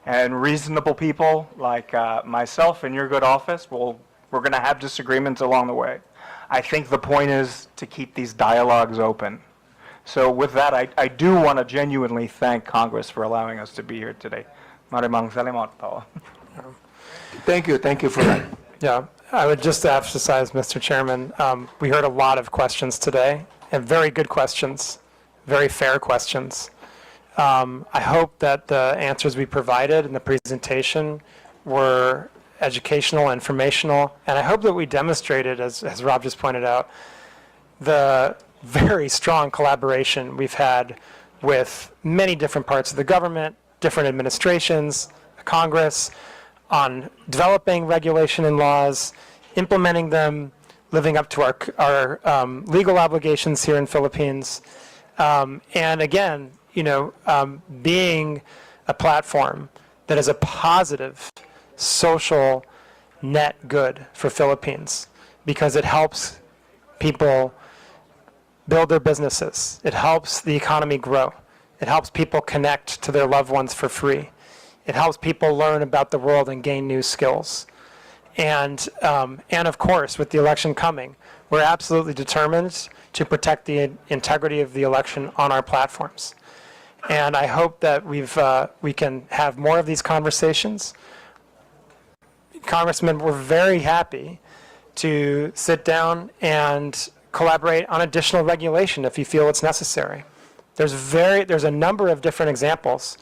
And reasonable people like myself in your good office, we're going to have disagreements along the way. I think the point is to keep these dialogues open. So with that, I do want to genuinely thank Congress for allowing us to be here today. Maraming salamat po. Thank you for that. Yeah, I would just emphasize, Mr. Chairman, we heard a lot of questions today, and very good questions, very fair questions. I hope that the answers we provided in the presentation were educational, informational, and I hope that we demonstrated, as Rob just pointed out, the very strong collaboration we've had with many different parts of the government, different administrations, Congress, on developing regulation and laws, implementing them, living up to our legal obligations here in Philippines, and again, being a platform that is a positive social net good for Philippines, because it helps people build their businesses. It helps the economy grow. It helps people connect to their loved ones for free. It helps people learn about the world and gain new skills. And of course, with the election coming, we're absolutely determined to protect the integrity of the election on our platforms. And I hope that we can have more of these conversations. Congressman, we're very happy to sit down and collaborate on additional regulation if you feel it's necessary. There's a number of different examples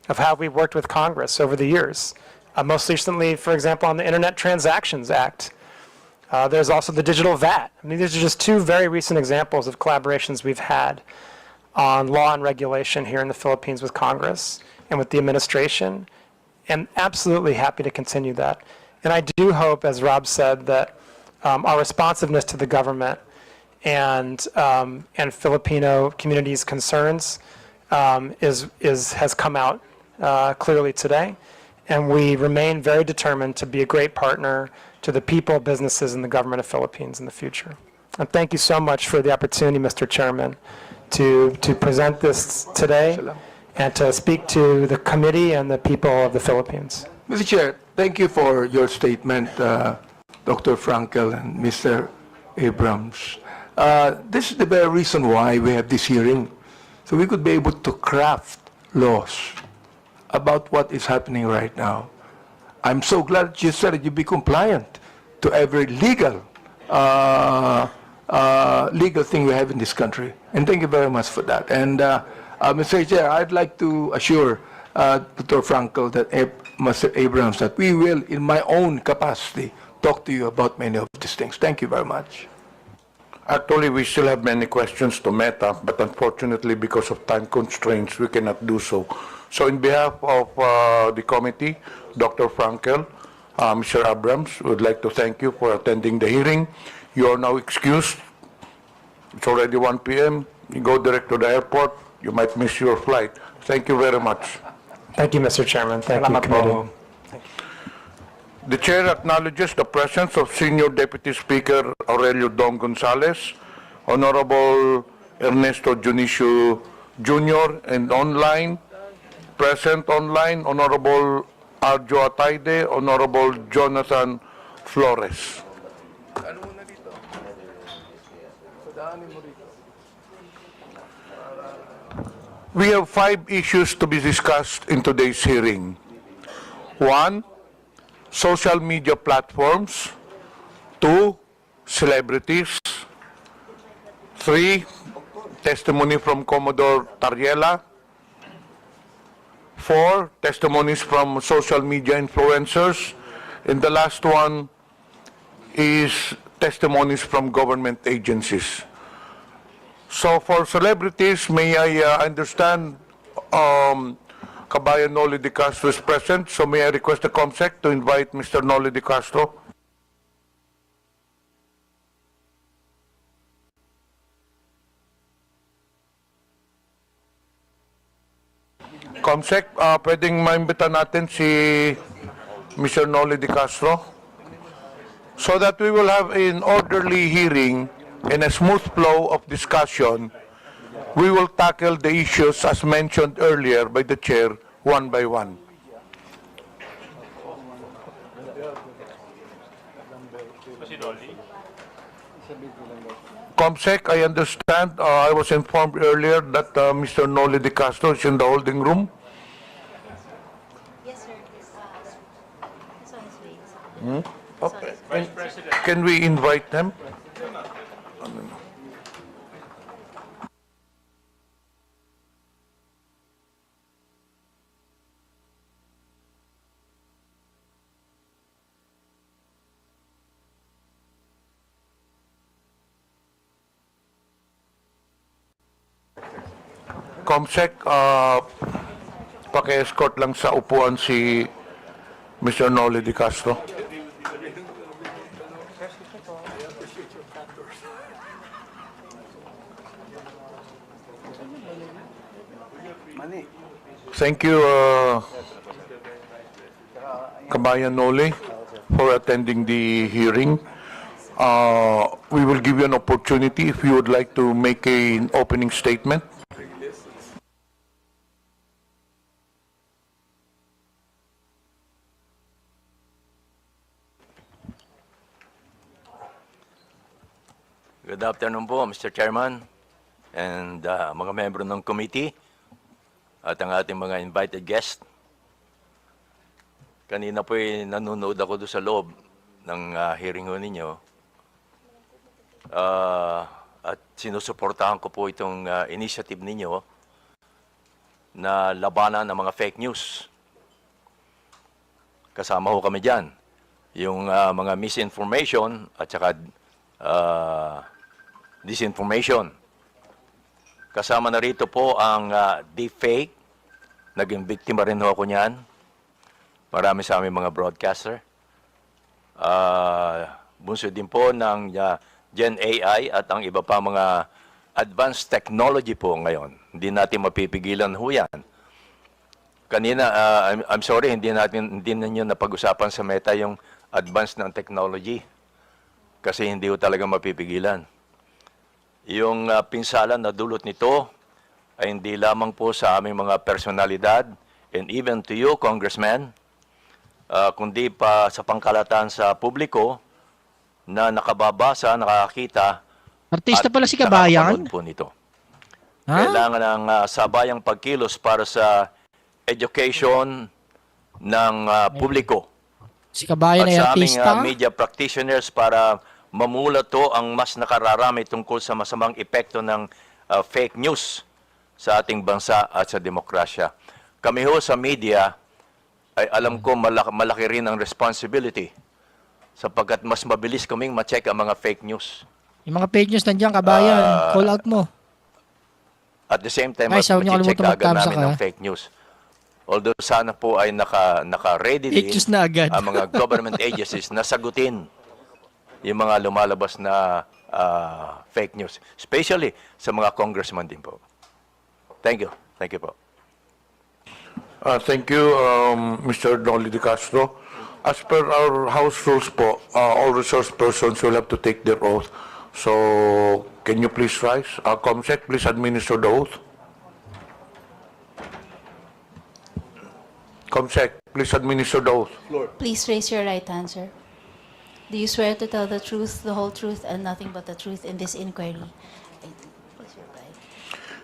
of how we've worked with Congress over the years. Most recently, for example, on the Internet Transactions Act. There's also the digital VAT. I mean, these are just two very recent examples of collaborations we've had on law and regulation here in the Philippines with Congress and with the administration, and absolutely happy to continue that. And I do hope, as Rob said, that our responsiveness to the government and Filipino community's concerns has come out clearly today, and we remain very determined to be a great partner to the people, businesses, and the government of Philippines in the future. And thank you so much for the opportunity, Mr. Chairman, to present this today and to speak to the committee and the people of the Philippines. Mr. Chair, thank you for your statement, Dr. Frankel and Mr. Abrams. This is the very reason why we have this hearing, so we could be able to craft laws about what is happening right now. I'm so glad you said that you be compliant to every legal thing we have in this country. And thank you very much for that. And Mr. Chair, I'd like to assure Dr. Frankel that Mr. Abrams that we will, in my own capacity, talk to you about many of these things. Thank you very much. Actually, we still have many questions to Meta, but unfortunately, because of time constraints, we cannot do so. So in behalf of the committee, Dr. Frankel, Mr. Abrams, would like to thank you for attending the hearing. You are now excused. It's already 1 p.m. You go direct to the airport. You might miss your flight. Thank you very much. Thank you, Mr. Chairman. Thank you, committee. The chair acknowledges the presence of Senior Deputy Speaker Aurelio Dong Gonzales, Honorable Ernesto Junicio Jr., and present online, Honorable Arjo Ataide, Honorable Jonathan Flores. We have 5 issues to be discussed in today's hearing. 1, social media platforms. 2, celebrities. 3, testimony from Commodore Tariela. 4, testimonies from social media influencers. And the last one is testimonies from government agencies. So for celebrities, may I understand Kabayan Noli de Castro is present, so may I request the COMSEC to invite Mr. Noli de Castro. COMSEC, pwedeng maimbita natin si Mr. Noli de Castro so that we will have an orderly hearing and a smooth flow of discussion. We will tackle the issues as mentioned earlier by the chair one by one. COMSEC, I understand, I was informed earlier that Mr. Noli de Castro is in the holding room. Yes, sir. Okay. Can we invite them? COMSEC, paki-escort lang sa upuan si Mr. Noli de Castro. Thank you, Kabayan Noli, for attending the hearing. We will give you an opportunity if you would like to make an opening statement. Good afternoon po, Mr. Chairman, and mga membro ng committee, at ang ating mga invited guest. Kanina po nanonood ako doon sa loob ng hearing ho ninyo. At sinusuportahan ko po itong initiative ninyo na labanan ng mga fake news. Kasama ho kami dyan. yung mga misinformation at saka disinformation. Kasama na rito po ang deepfake. Naging biktima rin ho ako niyan. Marami sa aming mga broadcaster. Bunso din po ng Gen AI at ang iba pa mga advanced technology po ngayon. Hindi natin mapipigilan ho yan. Kanina, I'm sorry, hindi ninyo napag-usapan sa Meta yung advance ng technology. Kasi hindi ho talaga mapipigilan. Yung pinsala na dulot nito ay hindi lamang po sa aming mga personalidad and even to you, Congressman, kundi pa sa pangkalatan sa publiko na nakababasa, nakakita. Artista at pala si Kabayan. nakakapanood po nito. Ha? Kailangan ng sabayang pagkilos para sa education ng publiko. Si Kabayan At ay sa aming artista. media practitioners para mamulato ang mas nakararami tungkol sa masamang epekto ng fake news sa ating bansa at sa demokrasya. Kami ho sa media ay alam ko malaki rin ang responsibility sapagkat mas mabilis kaming ma-check ang mga fake news. Yung mga fake news nandiyan, Kabayan. Call out mo. At the same time, Ay, mas sabi niyo ma-check kalimutan agad mag-tamsa namin ka. ng fake news. Although sana po ay naka-ready Fake din news na agad. ang mga government agencies na sagutin yung mga lumalabas na fake news. Especially sa mga congressman din po. Thank you. Thank you po. Thank you, Mr. Noli de Castro. As per our House rules po, all resource persons will have to take their oath. So, can you please rise? Comsec, please administer the oath. Comsec, please administer the oath. Please raise your right hand, sir. Do you swear to tell the truth, the whole truth, and nothing but the truth in this inquiry?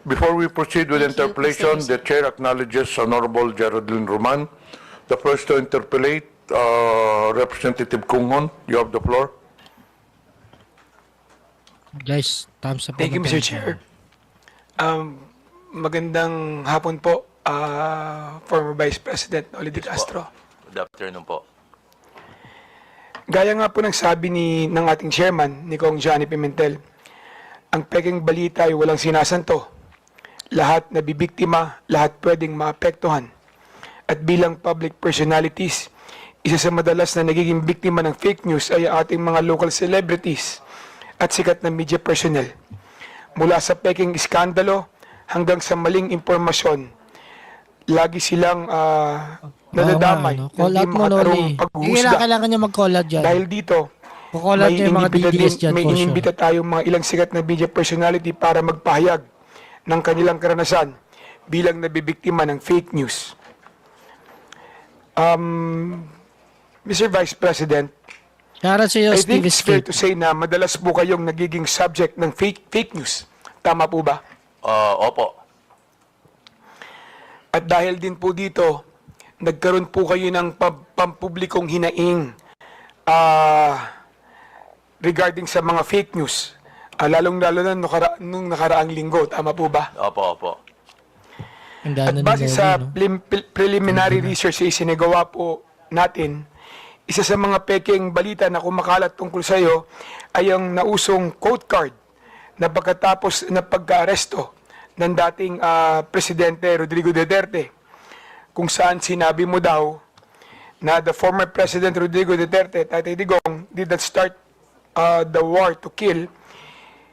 Before we proceed with Thank you. interpellation, Please the chair acknowledges Honorable Geraldine Roman. The first to interpellate, Representative Kunghon. You have the floor. Guys, thumbs up. Thank you, Mr. Chair. Magandang hapon po, former Vice President Noli de Castro. Good afternoon po. Gaya nga po ng sabi ng ating chairman, ni Kong Johnny Pimentel, ang peking balita ay walang sinasanto. Lahat nabibiktima, lahat pwedeng maapektuhan. At bilang public personalities, isa sa madalas na nagiging biktima ng fake news ay ating mga local celebrities at sikat na media personnel. Mula sa peking iskandalo hanggang sa maling impormasyon, lagi silang nadadamay ng Call di out mo, makatarong Noli. Hindi paghusga. kailangan niya mag-call out dyan. Dahil dito, Call out niya yung mga Ddlis dyan, may for sure. inimbita tayong mga ilang sikat na media personality para magpahayag ng kanilang karanasan bilang nabibiktima ng fake news. Mr. Vice President, Shoutout sa iyo, I think Steve it's fair Escape. to say na madalas po kayong nagiging subject ng fake news. Tama po ba? Opo. At dahil din po dito, nagkaroon po kayo ng pampublikong hinaing regarding sa mga fake news. Lalong-lalo na nung nakaraang linggo. Tama po ba? Opo. At base sa preliminary research na isinagawa po natin, isa sa mga pekeng balita na kumakalat tungkol sa iyo ay ang nausong quote card na pagkatapos na pagka-aresto ng dating Presidente Rodrigo Duterte, kung saan sinabi mo daw na the former President Rodrigo Duterte, Tatay Digong, did not start the war to kill.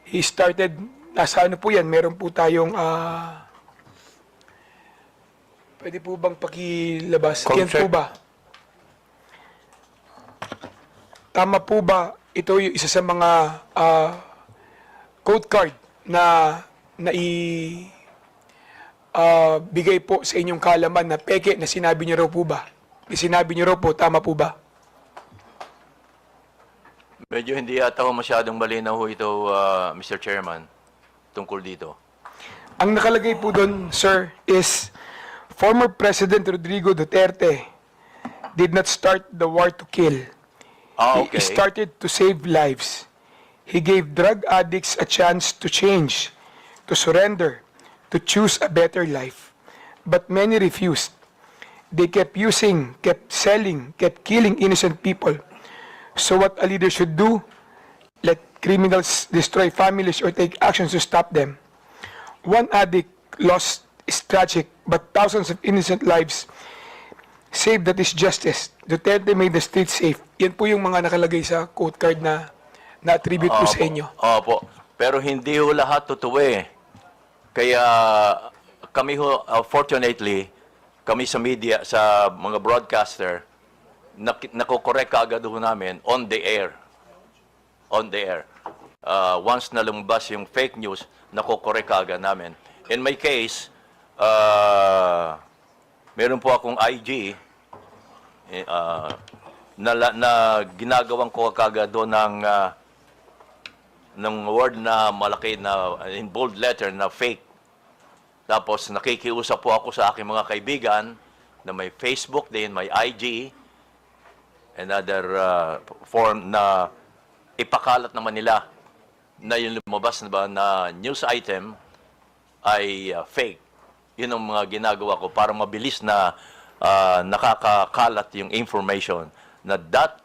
He started, nasa ano po yan, meron po tayong, pwede po bang pakilabas? Yan po ba? Tama po ba, ito yung isa sa mga code card na bigay po sa inyong kaalaman na peke na sinabi niyo raw po ba? Sinabi niyo raw po, tama po ba? Medyo hindi yata ho masyadong malinaw ho ito, Mr. Chairman, tungkol dito. Ang nakalagay po doon, sir, is former President Rodrigo Duterte did not start the war to kill. Okay. He started to save lives. He gave drug addicts a chance to change, to surrender, to choose a better life. But many refused. They kept using, kept selling, kept killing innocent people So what a leader should do, let criminals destroy families or take actions to stop them. One addict lost is tragic, but thousands of innocent lives saved, that is justice. Duterte made the streets safe. Yan po yung mga nakalagay sa quote card na na-attribute po sa inyo. Opo. Pero hindi ho lahat totoo eh. Kaya kami ho, fortunately, kami sa media, sa mga broadcaster, nakokorek kaagad ho namin on the air. On the air. Once na lumabas yung fake news, nakokorek kaagad namin. In my case, meron po akong IG na ginagawan ko kaagad doon ng word na malaki na in bold letter na fake. Tapos nakikiusap po ako sa aking mga kaibigan na may Facebook din, may IG, and other form na ipakalat naman nila na yung lumabas na ba na news item ay fake. Yun ang mga ginagawa ko para mabilis na nakakakalat yung information na that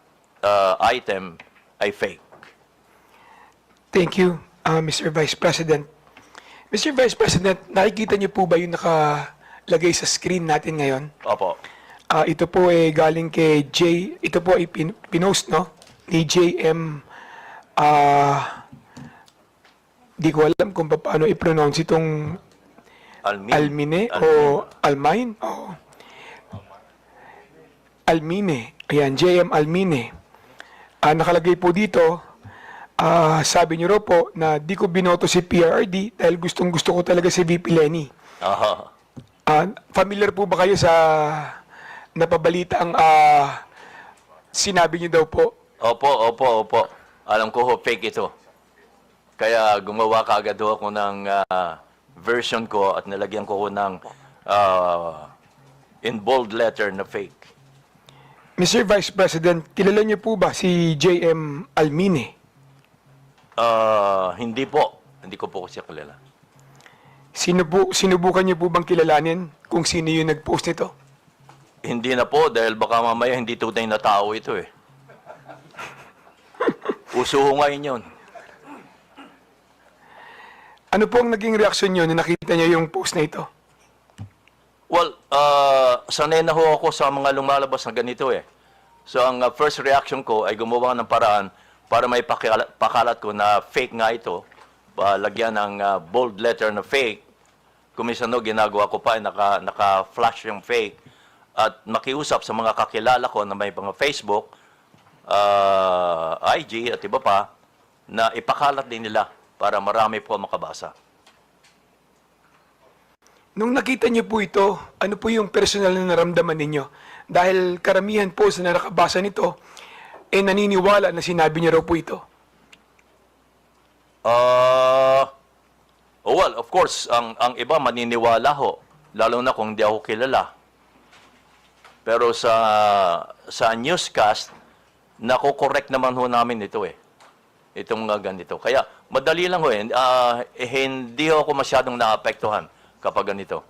item ay fake. Thank you, Mr. Vice President. Mr. Vice President, nakikita niyo po ba yung nakalagay sa screen natin ngayon? Opo. Ito po ay galing kay ito po ay pinost, no? Ni JM, di ko alam kung paano i-pronounce itong Almine o Almine? O Almine. Ayan, JM Almine. Nakalagay po dito, sabi niyo raw po na di ko binoto si PRRD dahil gustong-gusto ko talaga si VP Lenny. Familiar po ba kayo sa napabalita ang sinabi niyo daw po? Opo. Alam ko ho, fake ito. Kaya gumawa kaagad ho ako ng version ko at nilagyan ko ng in bold letter na fake. Mr. Vice President, kilala niyo po ba si JM Almine? Hindi po. Hindi ko po siya kilala. Sinubukan niyo po bang kilalanin kung sino yung nag-post nito? Hindi na po dahil baka mamaya hindi tunay na tao ito eh. Uso ho ngayon yun. Ano po ang naging reaksyon niyo na nakita niyo yung post na ito? Well, sanay na ho ako sa mga lumalabas na ganito eh. So ang first reaction ko ay gumawa ng paraan para may pakalat ko na fake nga ito. Lagyan ng bold letter na fake. Kuminsan no, ginagawa ko pa, naka-flash yung fake. At makiusap sa mga kakilala ko na may mga Facebook, IG at iba pa, na ipakalat din nila para marami po makabasa. Nung nakita niyo po ito, ano po yung personal na naramdaman ninyo? Dahil karamihan po sa nakabasa nito, naniniwala na sinabi niyo raw po ito. Well, of course, ang iba maniniwala ho, lalo na kung hindi ako kilala. Pero sa newscast, nako-correct naman ho namin ito eh. Itong ganito. Kaya madali lang ho eh. Hindi ho ako masyadong naapektuhan kapag ganito.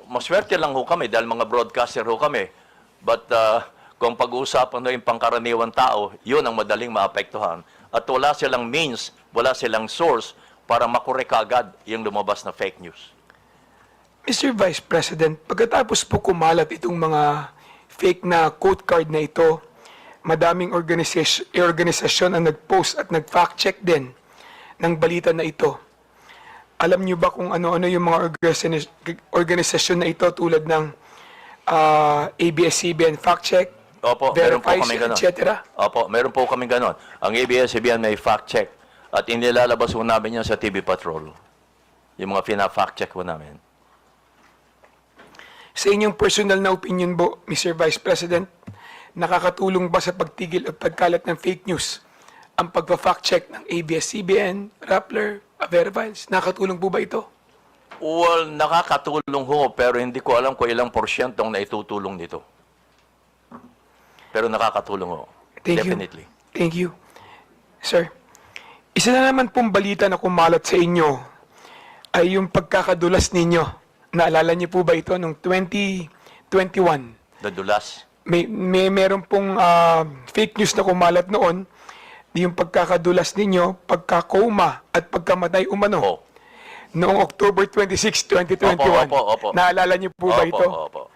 Maswerte lang ho kami dahil mga broadcaster ho kami. But kung pag-uusapan ho yung pangkaraniwan tao, yun ang madaling maapektuhan. At wala silang means, wala silang source para makorek agad yung lumabas na fake news. Mr. Vice President, pagkatapos po kumalat itong mga fake na quote card na ito, madaming organisasyon ang nag-post at nag-fact check din ng balita na ito. Alam niyo ba kung ano-ano yung mga organisasyon na ito tulad ng ABS-CBN Fact Check, Opo, meron po Verifies, kami ganon. etc.? Opo, meron po kami ganon. Ang ABS-CBN may fact check at inilalabas po namin yan sa TV Patrol. Yung mga fina-fact check po namin. Sa inyong personal na opinion po, Mr. Vice President, nakakatulong ba sa pagtigil at pagkalat ng fake news ang pagpa-fact check ng ABS-CBN, Rappler, Verifies? Nakakatulong po ba ito? Well, nakakatulong ho, pero hindi ko alam kung ilang porsyentong naitutulong nito. Pero nakakatulong ho. Definitely. Thank you. Sir, isa na naman pong balita na kumalat sa inyo ay yung pagkakadulas ninyo. Naalala niyo po ba ito noong 2021? Ddlis? meron pong fake news na kumalat noon, yung pagkakadulas ninyo, pagkakoma at pagkamatay umano. Noong October 26, 2021. Opo. Naalala niyo po ba ito? Opo.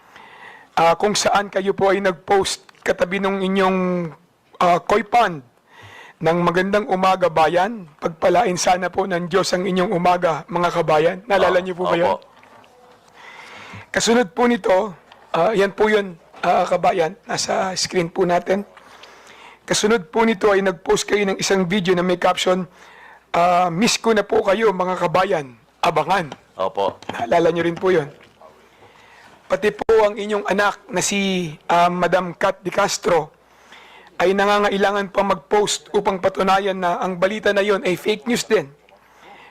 Kung saan kayo po ay nag-post katabi ng inyong koi pond ng magandang umaga bayan. Pagpalain sana po ng Diyos ang inyong umaga, mga kabayan. Naalala niyo po ba yun? Kasunod po nito, yan po yun, kabayan. Nasa screen po natin. Kasunod po nito ay nag-post kayo ng isang video na may caption, miss ko na po kayo, mga kabayan. Abangan. Opo. Naalala niyo rin po yun. Pati po ang inyong anak na si Madam Kat de Castro ay nangangailangan pa mag-post upang patunayan na ang balita na yon ay fake news din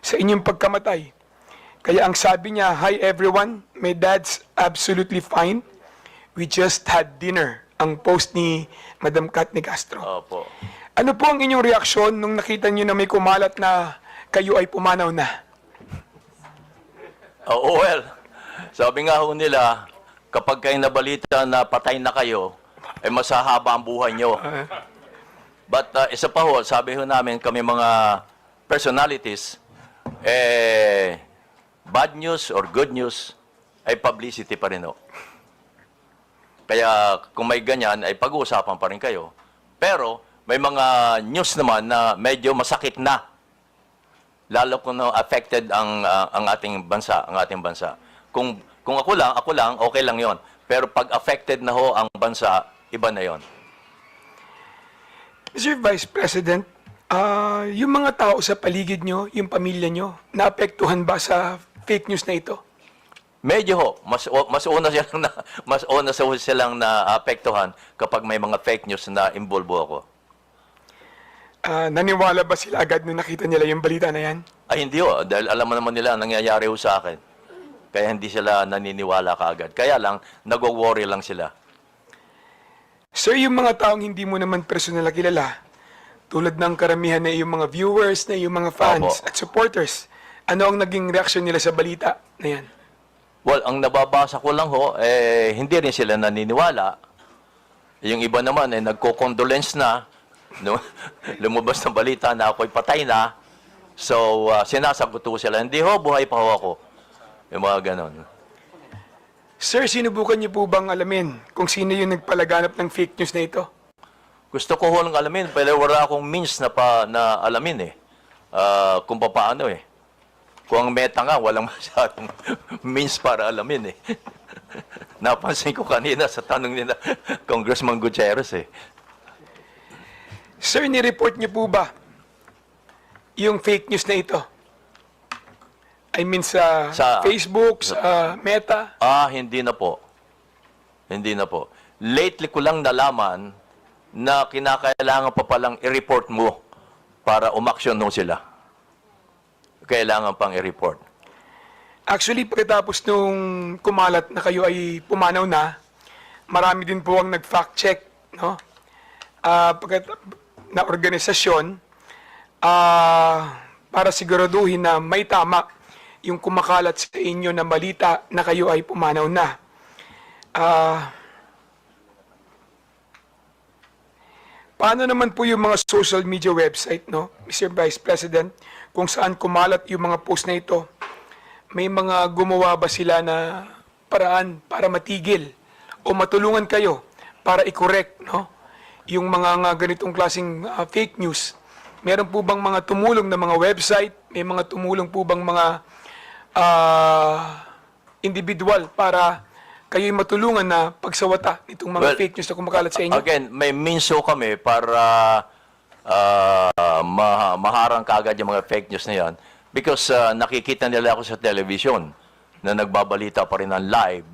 sa inyong pagkamatay. Kaya ang sabi niya, "Hi everyone, my dad's absolutely fine. We just had dinner." Ang post ni Madam Kat de Castro. Opo. Ano po ang inyong reaksyon nung nakita niyo na may kumalat na kayo ay pumanaw na? Well, sabi nga ho nila, kapag kayo nabalita na patay na kayo, ay masahaba ang buhay nyo. But isa pa ho, sabi ho namin kami mga personalities, bad news or good news ay publicity pa rin ho. Kaya kung may ganyan, ay pag-uusapan pa rin kayo. Pero may mga news naman na medyo masakit na. Lalo kung affected ang ating bansa, Kung ako lang, okay lang 'yon. Pero pag affected na ho ang bansa, iba na 'yon. Mr. Vice President, yung mga tao sa paligid nyo, yung pamilya nyo, naapektuhan ba sa fake news na ito? Medyo ho, mas una silang naapektuhan kapag may mga fake news na involve ako. Naniwala ba sila agad nung nakita nila yung balita na yan? Ay hindi ho, dahil alam mo naman nila nangyayari ho sa akin. Kaya hindi sila naniniwala kaagad. Kaya lang, nag-worry lang sila. Sir, yung mga taong hindi mo naman personal na kilala, tulad ng karamihan na yung mga viewers, na yung mga fans at supporters, ano ang naging reaksyon nila sa balita na yan? Well, ang nababasa ko lang ho, hindi rin sila naniniwala. Yung iba naman, nagko-condolence na. No? Lumabas ng balita na ako'y patay na. So, sinasagot ko sila, hindi ho, buhay pa ho ako. Yung mga ganon. Sir, sinubukan niyo po bang alamin kung sino yung nagpalaganap ng fake news na ito? Gusto ko ho lang alamin, pero wala akong means na alamin kung paano Kung ang meta nga, walang masyadong means para alamin Napansin ko kanina sa tanong nila, Congressman Gutierrez Sir, ni-report niyo po ba yung fake news na ito? I mean sa Facebook, sa Meta? Hindi na po. Hindi na po. Lately ko lang nalaman na kinakailangan pa palang i-report mo para umaksyon mo sila. Kailangan pang i-report. Actually, pagkatapos nung kumalat na kayo ay pumanaw na, marami din po ang nag-fact check, no? Na organisasyon para siguraduhin na may tama yung kumakalat sa inyo na balita na kayo ay pumanaw na. Paano naman po yung mga social media website, no, Mr. Vice President, kung saan kumalat yung mga post na ito? May mga gumawa ba sila na paraan para matigil o matulungan kayo para i-correct, no, yung mga ganitong klaseng fake news? Meron po bang mga tumulong na mga website? May mga tumulong po bang mga individual para kayo'y matulungan na pagsawata nitong mga fake news na kumakalat sa inyo? Again, may means kami para maharang kaagad yung mga fake news na yan because nakikita nila ako sa television na nagbabalita pa rin ng live.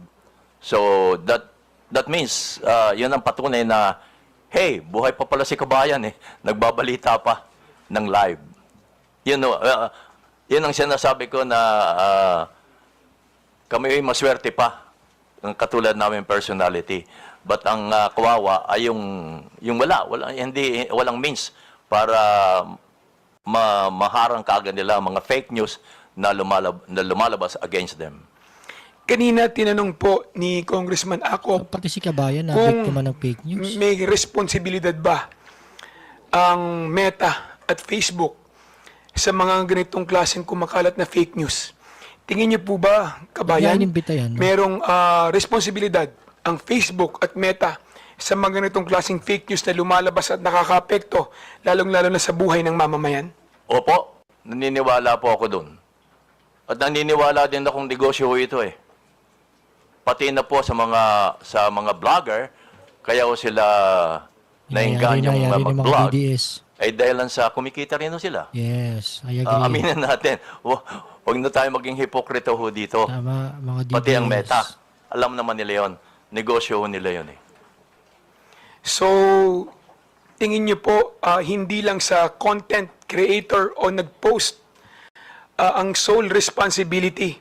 So, that means, yun ang patunay na, hey, buhay pa pala si kabayan nagbabalita pa ng live. Yun ang sinasabi ko na kami ay maswerte pa ng katulad namin personality. But ang kawawa ay yung walang means para maharang kaagad nila mga fake news na lumalabas against them. kanina tinanong po ni Congressman Akop Pati si Kabayan na kung biktima ng fake news. may responsibilidad ba ang Meta at Facebook sa mga ganitong klaseng kumakalat na fake news. Tingin niyo po ba, Kabayan, inimbita yan, no? merong responsibilidad ang Facebook at Meta sa mga ganitong klaseng fake news na lumalabas at nakakaapekto, lalong-lalo na sa buhay ng mamamayan? Opo, naniniwala po ako doon. At naniniwala din akong negosyo ito eh. Pati na po sa mga vlogger, kaya ko sila naingganyang Yari ng mga mag-vlog. DDS. Ay dahil lang sa kumikita rin sila. Yes, I agree. Aminin natin, huwag na tayo maging hipokrito ho dito. Tama, mga DDS. Pati ang Meta, alam naman nila yon. Negosyo ho nila yon eh. So, tingin niyo po, hindi lang sa content creator o nag-post ang sole responsibility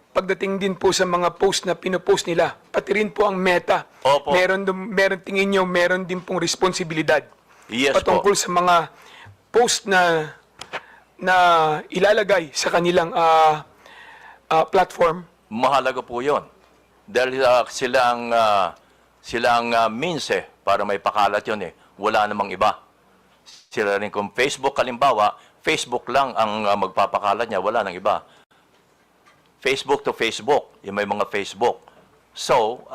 pagdating din po sa mga post na pinopost nila, pati rin po ang Meta. Opo. Meron tingin niyo, meron din pong responsibilidad Yes patungkol po. sa mga post na ilalagay sa kanilang platform. Mahalaga po yon. Dahil sila ang means eh, para may pakalat yon eh. Wala namang iba. Sila rin kung Facebook, kalimbawa, Facebook lang ang magpapakalat niya, wala nang iba. Facebook to Facebook, yung may mga Facebook. So,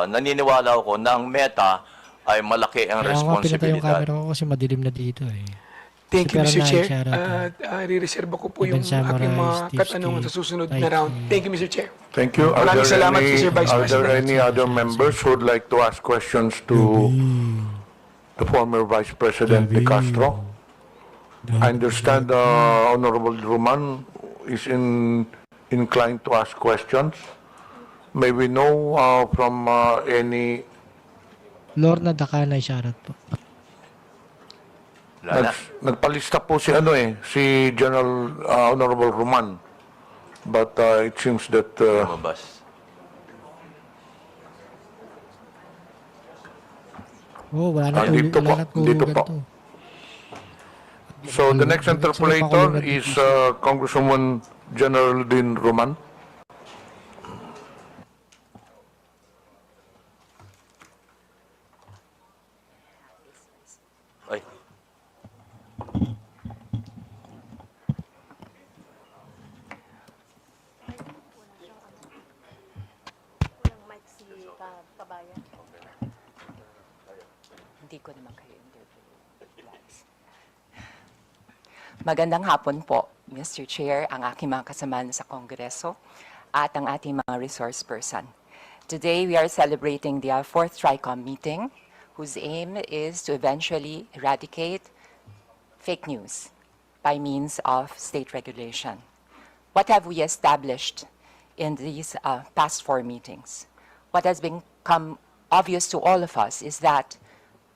naniniwala ako na ang Meta ay malaki ang Kaya ako pinatay yung responsibilidad. camera ko kasi madilim na dito eh. Thank you, Si Mr. Chair. Perna, Re-reserve ko po Ibn yung Samurai, aking mga Steve katanungan sa Steve, susunod Tyke. na round. Thank you, Mr. Chair. Thank you. Maraming salamat, Mr. Vice Are there President. any other members who would like to ask questions to the former Vice President De Castro? I understand Honorable Roman is inclined to ask questions. May we know from any... Lorna Dakanay, shoutout po. Nagpalista po si General Honorable Roman. But it seems that Lumabas. Wala na dito po, dito po. to. So the next interpolator is Congresswoman General Din Roman. Ay. Hindi ko naman kayo interview. Magandang hapon po, Mr. Chair, ang aking mga kasamahan sa Kongreso at ang ating mga resource person. Today, we are celebrating the 4th Tricom meeting, whose aim is to eventually eradicate fake news by means of state regulation. What have we established in these past 4 meetings? What has become obvious to all of us is that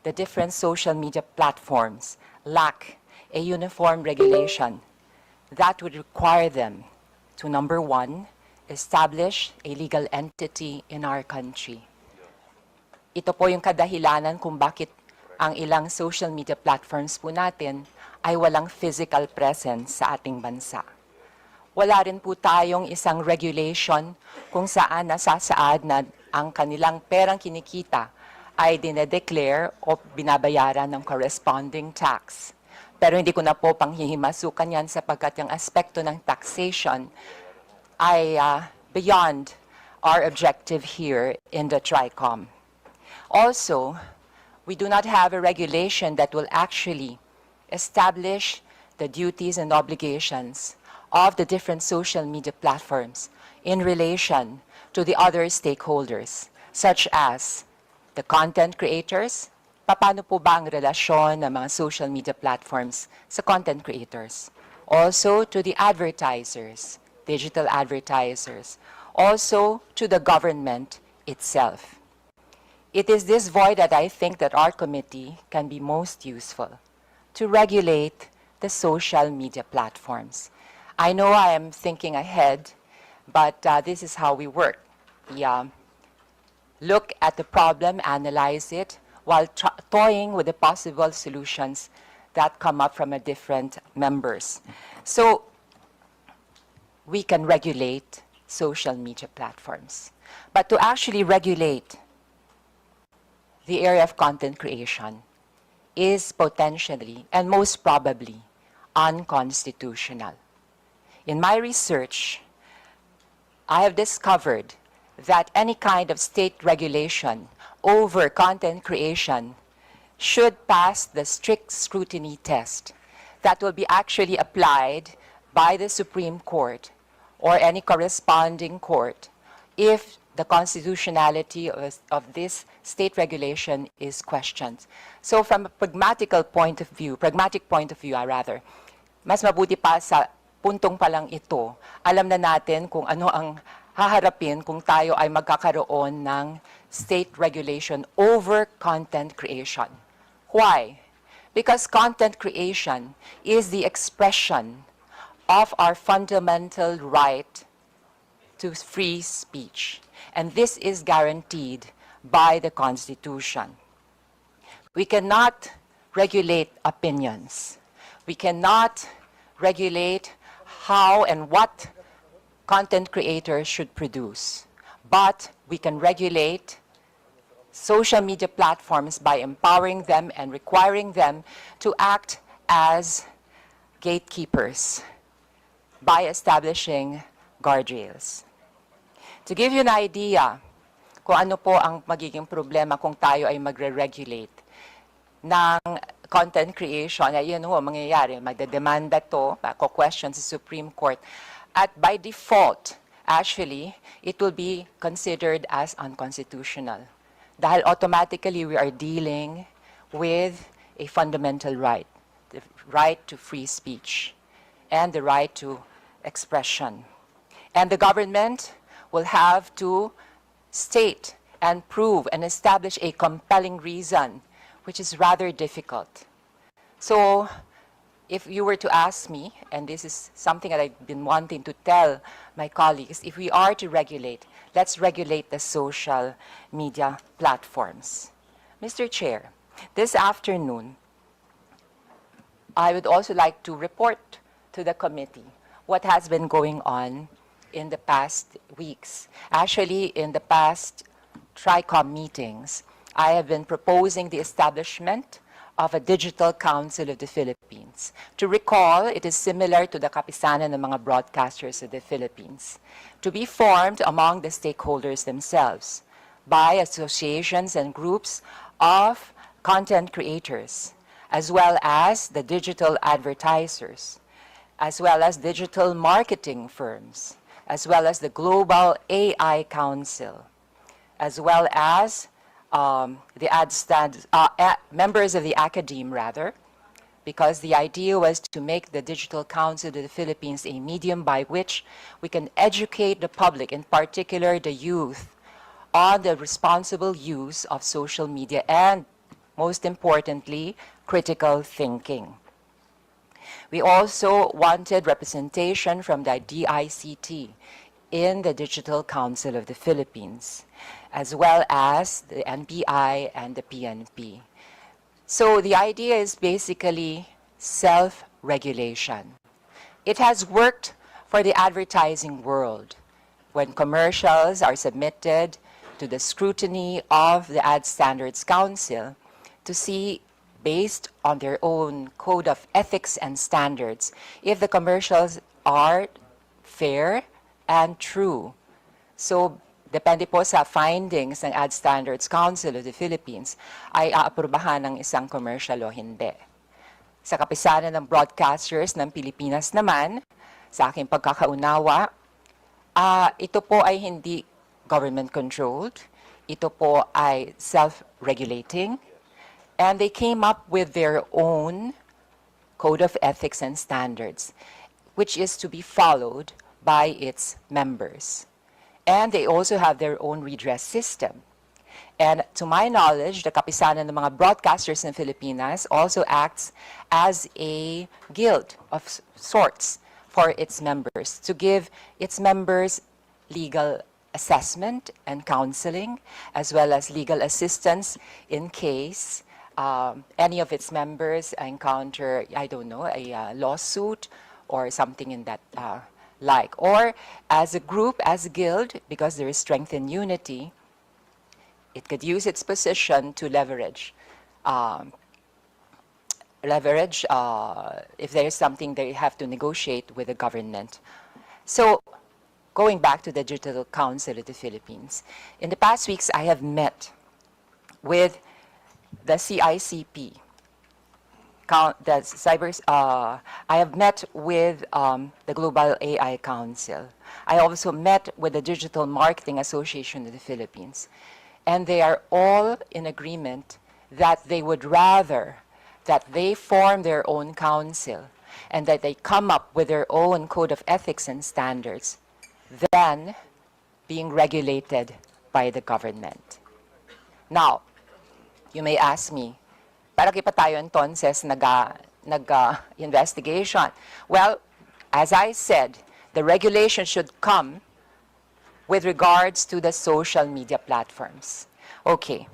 the different social media platforms lack a uniform regulation that would require them to, number one, establish a legal entity in our country. Ito po yung kadahilanan kung bakit ang ilang social media platforms po natin ay walang physical presence sa ating bansa. Wala rin po tayong isang regulation kung saan nasasaad na ang kanilang perang kinikita ay dinedeclare o binabayaran ng corresponding tax. Pero hindi ko na po panghihimasukan yan sapagkat yung aspekto ng taxation ay beyond our objective here in the Tricom. Also, we do not have a regulation that will actually establish the duties and obligations of the different social media platforms in relation to the other stakeholders, such as the content creators. Paano po ba ang relasyon ng mga social media platforms sa content creators? Also to the advertisers, digital advertisers. Also to the government itself. It is this void that I think that our committee can be most useful to regulate the social media platforms. I know I am thinking ahead, but this is how we work. We look at the problem, analyze it, while toying with the possible solutions that come up from different members. So we can regulate social media platforms. But to actually regulate the area of content creation is potentially and most probably unconstitutional. In my research, I have discovered that any kind of state regulation over content creation should pass the strict scrutiny test that will be actually applied by the Supreme Court or any corresponding court if the constitutionality of this state regulation is questioned. So from a pragmatic point of view, mas mabuti pa sa puntong palang ito, alam na natin kung ano ang haharapin kung tayo ay magkakaroon ng state regulation over content creation. Why? Because content creation is the expression of our fundamental right to free speech. And this is guaranteed by the Constitution. We cannot regulate opinions. We cannot regulate how and what content creators should produce. But we can regulate social media platforms by empowering them and requiring them to act as gatekeepers by establishing guardrails. To give you an idea kung ano po ang magiging problema kung tayo ay magre-regulate ng content creation, ay yun ho, mangyayari, magdedemanda to, question sa Supreme Court, at by default, actually, it will be considered as unconstitutional. Dahil automatically, we are dealing with a fundamental right, the right to free speech and the right to expression. And the government will have to state and prove and establish a compelling reason, which is rather difficult. So, if you were to ask me, and this is something that I've been wanting to tell my colleagues, if we are to regulate, let's regulate the social media platforms. Mr. Chair, this afternoon, I would also like to report to the committee what has been going on in the past weeks. Actually, in the past Tricom meetings, I have been proposing the establishment of a Digital Council of the Philippines. To recall, it is similar to the kapisanan ng mga broadcasters of the Philippines, to be formed among the stakeholders themselves by associations and groups of content creators, as well as the digital advertisers, as well as digital marketing firms, as well as the Global AI Council, as well as members of the academe, rather, because the idea was to make the Digital Council of the Philippines a medium by which we can educate the public, in particular the youth, on the responsible use of social media and, most importantly, critical thinking. We also wanted representation from the DICT in the Digital Council of the Philippines, as well as the NBI and the PNP. So the idea is basically self-regulation. It has worked for the advertising world when commercials are submitted to the scrutiny of the Ad Standards Council to see, based on their own code of ethics and standards, if the commercials are fair and true. So, depende po sa findings ng Ad Standards Council of the Philippines, ay aaprubahan ng isang commercial o hindi. Sa kapisanan ng broadcasters ng Pilipinas naman, sa aking pagkakaunawa, ito po ay hindi government-controlled, ito po ay self-regulating, and they came up with their own code of ethics and standards, which is to be followed by its members. And they also have their own redress system. And to my knowledge, the kapisanan ng mga broadcasters in Filipinas also acts as a guild of sorts for its members, to give its members legal assessment and counseling, as well as legal assistance in case any of its members encounter, I don't know, a lawsuit or something in that like. Or as a group, as a guild, because there is strength in unity, it could use its position to leverage if there is something they have to negotiate with the government. So going back to the Digital Council of the Philippines, in the past weeks I have met with the CICP, I have met with the Global AI Council. I also met with the Digital Marketing Association of the Philippines. And they are all in agreement that they would rather that they form their own council and that they come up with their own code of ethics and standards than being regulated by the government. Now, you may ask me, para pa tayo entonces nag-investigation? Well, as I said, the regulation should come with regards to the social media platforms. Okay.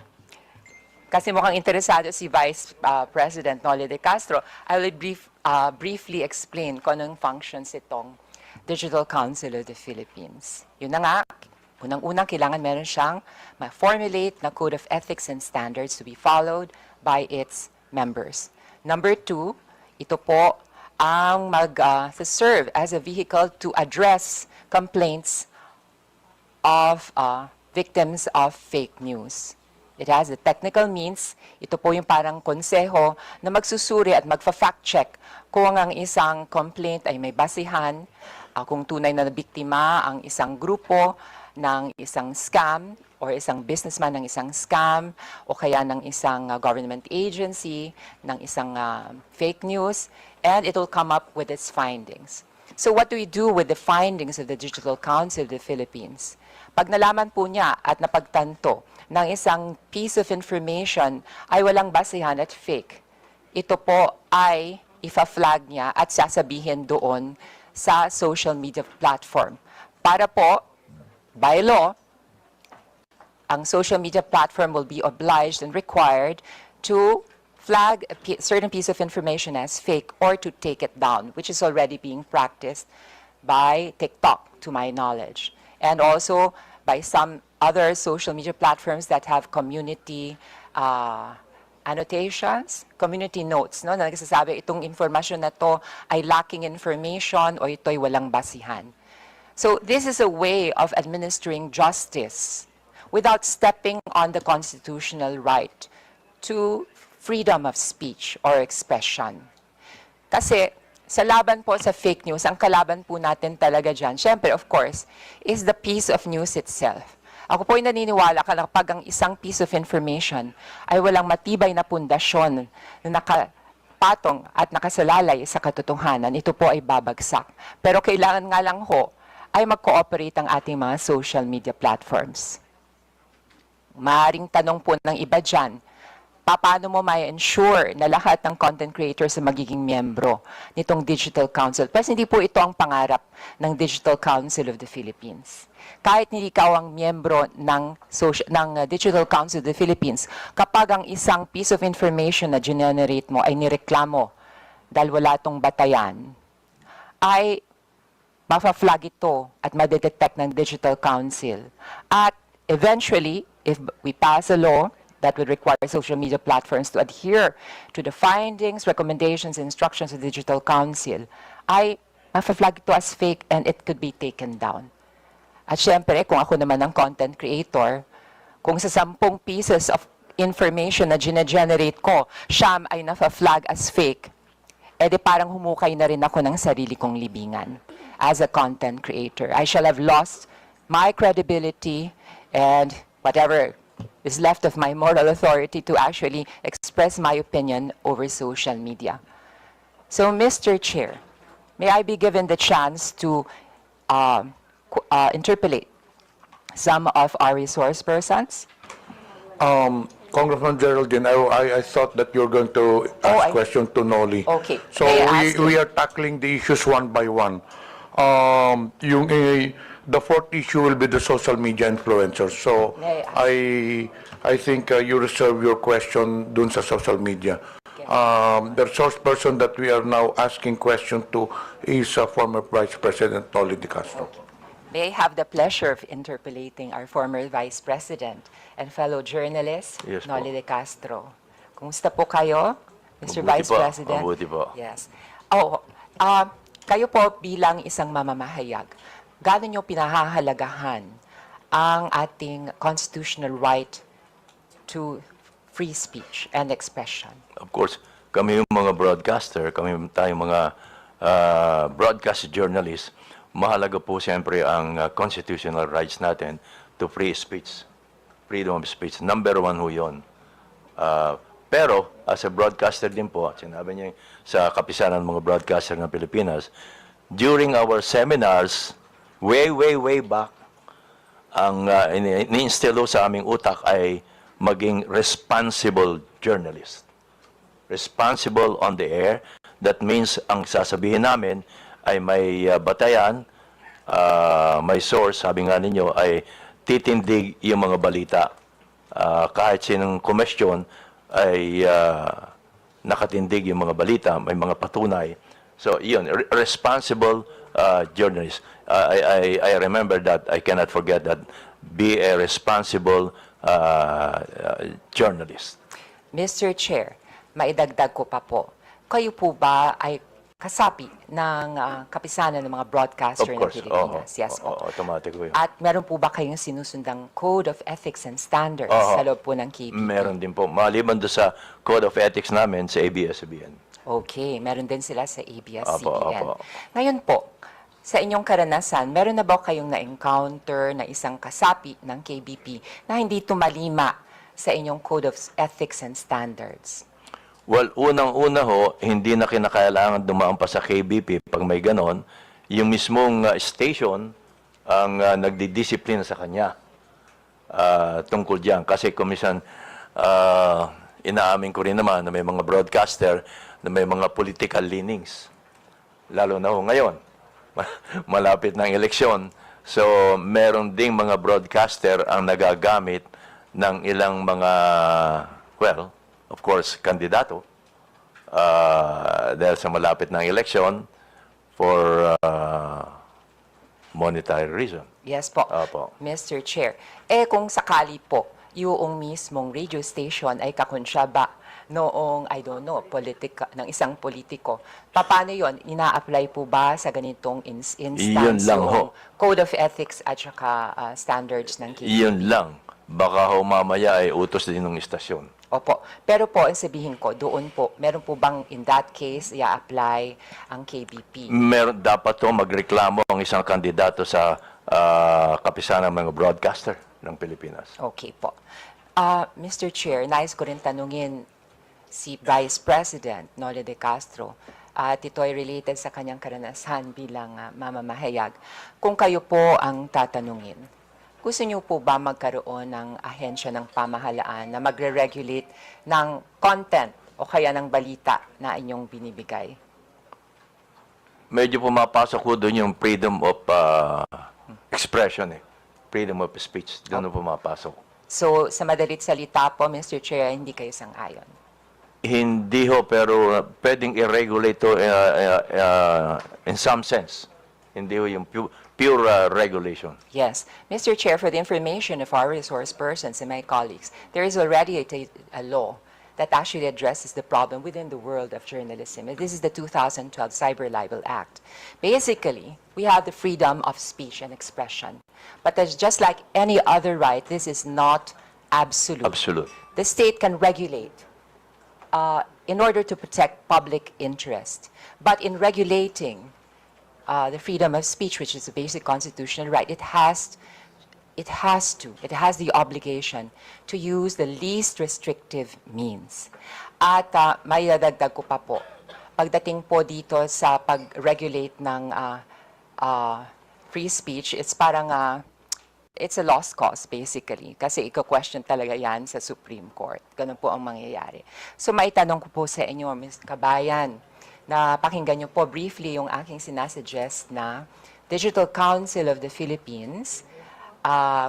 Kasi mukhang interesado si Vice President Noli de Castro, I will briefly explain kung anong functions itong Digital Council of the Philippines. Yun na nga, unang-unang kailangan meron siyang ma-formulate na code of ethics and standards to be followed by its members. Number 2, ito po ang mag-serve as a vehicle to address complaints of victims of fake news. It has a technical means. Ito po yung parang konseho na magsusuri at magfa-fact check kung ang isang complaint ay may basihan, kung tunay na biktima ang isang grupo ng isang scam or isang businessman ng isang scam o kaya ng isang government agency, ng isang fake news, and it will come up with its findings. So what do we do with the findings of the Digital Council of the Philippines? Pag nalaman po niya at napagtanto ng isang piece of information ay walang basihan at fake, ito po ay ifa-flag niya at sasabihin doon sa social media platform. Para po, by law, ang social media platform will be obliged and required to flag a certain piece of information as fake or to take it down, which is already being practiced by TikTok, to my knowledge. And also by some other social media platforms that have community annotations, community notes, no, na nagsasabi itong information na to ay lacking information o ito'y walang basihan. So this is a way of administering justice without stepping on the constitutional right to freedom of speech or expression. Kasi sa laban po sa fake news, ang kalaban po natin talaga dyan, syempre, of course, is the piece of news itself. Ako po ay naniniwala kapag ang isang piece of information ay walang matibay na pundasyon na nakapatong at nakasalalay sa katotohanan, ito po ay babagsak. Pero kailangan nga lang ho ay mag-cooperate ang ating mga social media platforms. Maaring tanong po ng iba dyan, paano mo ma-ensure na lahat ng content creators na magiging miyembro nitong Digital Council? Pero hindi po ito ang pangarap ng Digital Council of the Philippines. Kahit hindi ikaw ang miyembro ng Digital Council of the Philippines, kapag ang isang piece of information na generate mo ay nireklamo dahil wala itong batayan, ay mafa-flag ito at madetect ng Digital Council. At eventually, if we pass a law that would require social media platforms to adhere to the findings, recommendations, and instructions of the Digital Council, ay mafa-flag ito as fake and it could be taken down. At syempre, kung ako naman ang content creator, kung sa 10 pieces of information na generate ko, siyam ay nafa-flag as fake, edi parang humukay na rin ako ng sarili kong libingan as a content creator. I shall have lost my credibility and whatever is left of my moral authority to actually express my opinion over social media. So, Mr. Chair, may I be given the chance to interpolate some of our resource persons? Congressman Geraldine, I thought that you're going to ask question to Noli. Okay. So we are tackling the issues one by one. The fourth issue will be the social media influencers. So I think you reserve your question dun sa social media. The resource person that we are now asking question to is former Vice President Noli De Castro. May I have the pleasure of interpolating our former Vice President and fellow journalist, Yes po. Noli De Castro. Kumusta po kayo, Mr. Mabuti Vice po, President? mabuti po. Yes. Kayo po bilang isang mamamahayag, gaano nyo pinahahalagahan ang ating constitutional right to free speech and expression? Of course, kami yung mga broadcaster, kami tayong mga broadcast journalists, mahalaga po siyempre ang constitutional rights natin to free speech, freedom of speech. Number one ho yun. Pero, as a broadcaster din po, at sinabi niya sa kapisanan ng mga broadcaster ng Pilipinas, during our seminars, way back, ang ini-instill sa aming utak ay maging responsible journalist. Responsible on the air. That means, ang sasabihin namin ay may batayan, may source, sabi nga ninyo, ay titindig yung mga balita. Kahit sinong komisyon ay nakatindig yung mga balita, may mga patunay. So, yun, responsible journalist. I remember that, I cannot forget that, be a responsible journalist. Mr. Chair, maidagdag ko pa po, kayo po ba ay kasapi ng kapisanan ng mga broadcaster Of course, ng Pilipinas? Yes po. automatic po yun. At meron po ba kayong sinusundang Code of Ethics and Standards sa loob po ng KBP? Meron din po. Maliban doon sa Code of Ethics namin sa ABS-CBN. Okay, meron din sila sa ABS-CBN. Opo. Ngayon po, sa inyong karanasan, meron na ba kayong na-encounter na isang kasapi ng KBP na hindi tumalima sa inyong Code of Ethics and Standards? Well, unang-una ho, hindi na kinakailangan dumaan pa sa KBP pag may ganon. Yung mismong station ang nagdidisiplina sa kanya tungkol diyan. Kasi kumisan, inaamin ko rin naman na may mga broadcaster na may mga political leanings. Lalo na ho ngayon, malapit ng eleksyon. So, meron ding mga broadcaster ang nagagamit ng ilang mga, well, of course, kandidato dahil sa malapit ng election for monetary reason. Yes po, Opo. Mr. Chair. Kung sakali po, yung mismong radio station ay kakonsyaba noong, I don't know, ng isang politiko, paano yon? Ina-apply po ba sa ganitong instance Iyon lang yung ho. Code of Ethics at saka standards ng KBP? Iyon lang. Baka ho mamaya ay utos din ng istasyon. Opo. Pero po, ang sabihin ko, doon po, meron po bang in that case, i-apply ang KBP? Meron dapat ho magreklamo ang isang kandidato sa kapisanan ng mga broadcaster ng Pilipinas. Okay po. Mr. Chair, nais ko rin tanungin si Vice President Noli De Castro at ito ay related sa kanyang karanasan bilang mamamahayag. Kung kayo po ang tatanungin, gusto niyo po ba magkaroon ng ahensya ng pamahalaan na magre-regulate ng content o kaya ng balita na inyong binibigay? Medyo pumapasok ko doon yung freedom of expression freedom of speech. Doon pumapasok. So, sa madalit salita po, Mr. Chair, hindi kayo sang-ayon? Hindi ho, pero pwedeng i-regulate to in some sense. Hindi ho yung pure regulation. Yes. Mr. Chair, for the information of our resource persons and my colleagues, there is already a law that actually addresses the problem within the world of journalism. And this is the 2012 Cyber Libel Act. Basically, we have the freedom of speech and expression. But just like any other right, this is not absolute. Absolute. The state can regulate in order to protect public interest. But in regulating the freedom of speech, which is a basic constitutional right, it has the obligation to use the least restrictive means. At may dadagdag ko pa po, pagdating po dito sa pag-regulate ng free speech, it's parang, it's a lost cause basically. Kasi iko-question talaga yan sa Supreme Court. Ganun po ang mangyayari. So may tanong ko po sa inyo, Ms. Kabayan, na pakinggan niyo po briefly yung aking sinasuggest na Digital Council of the Philippines.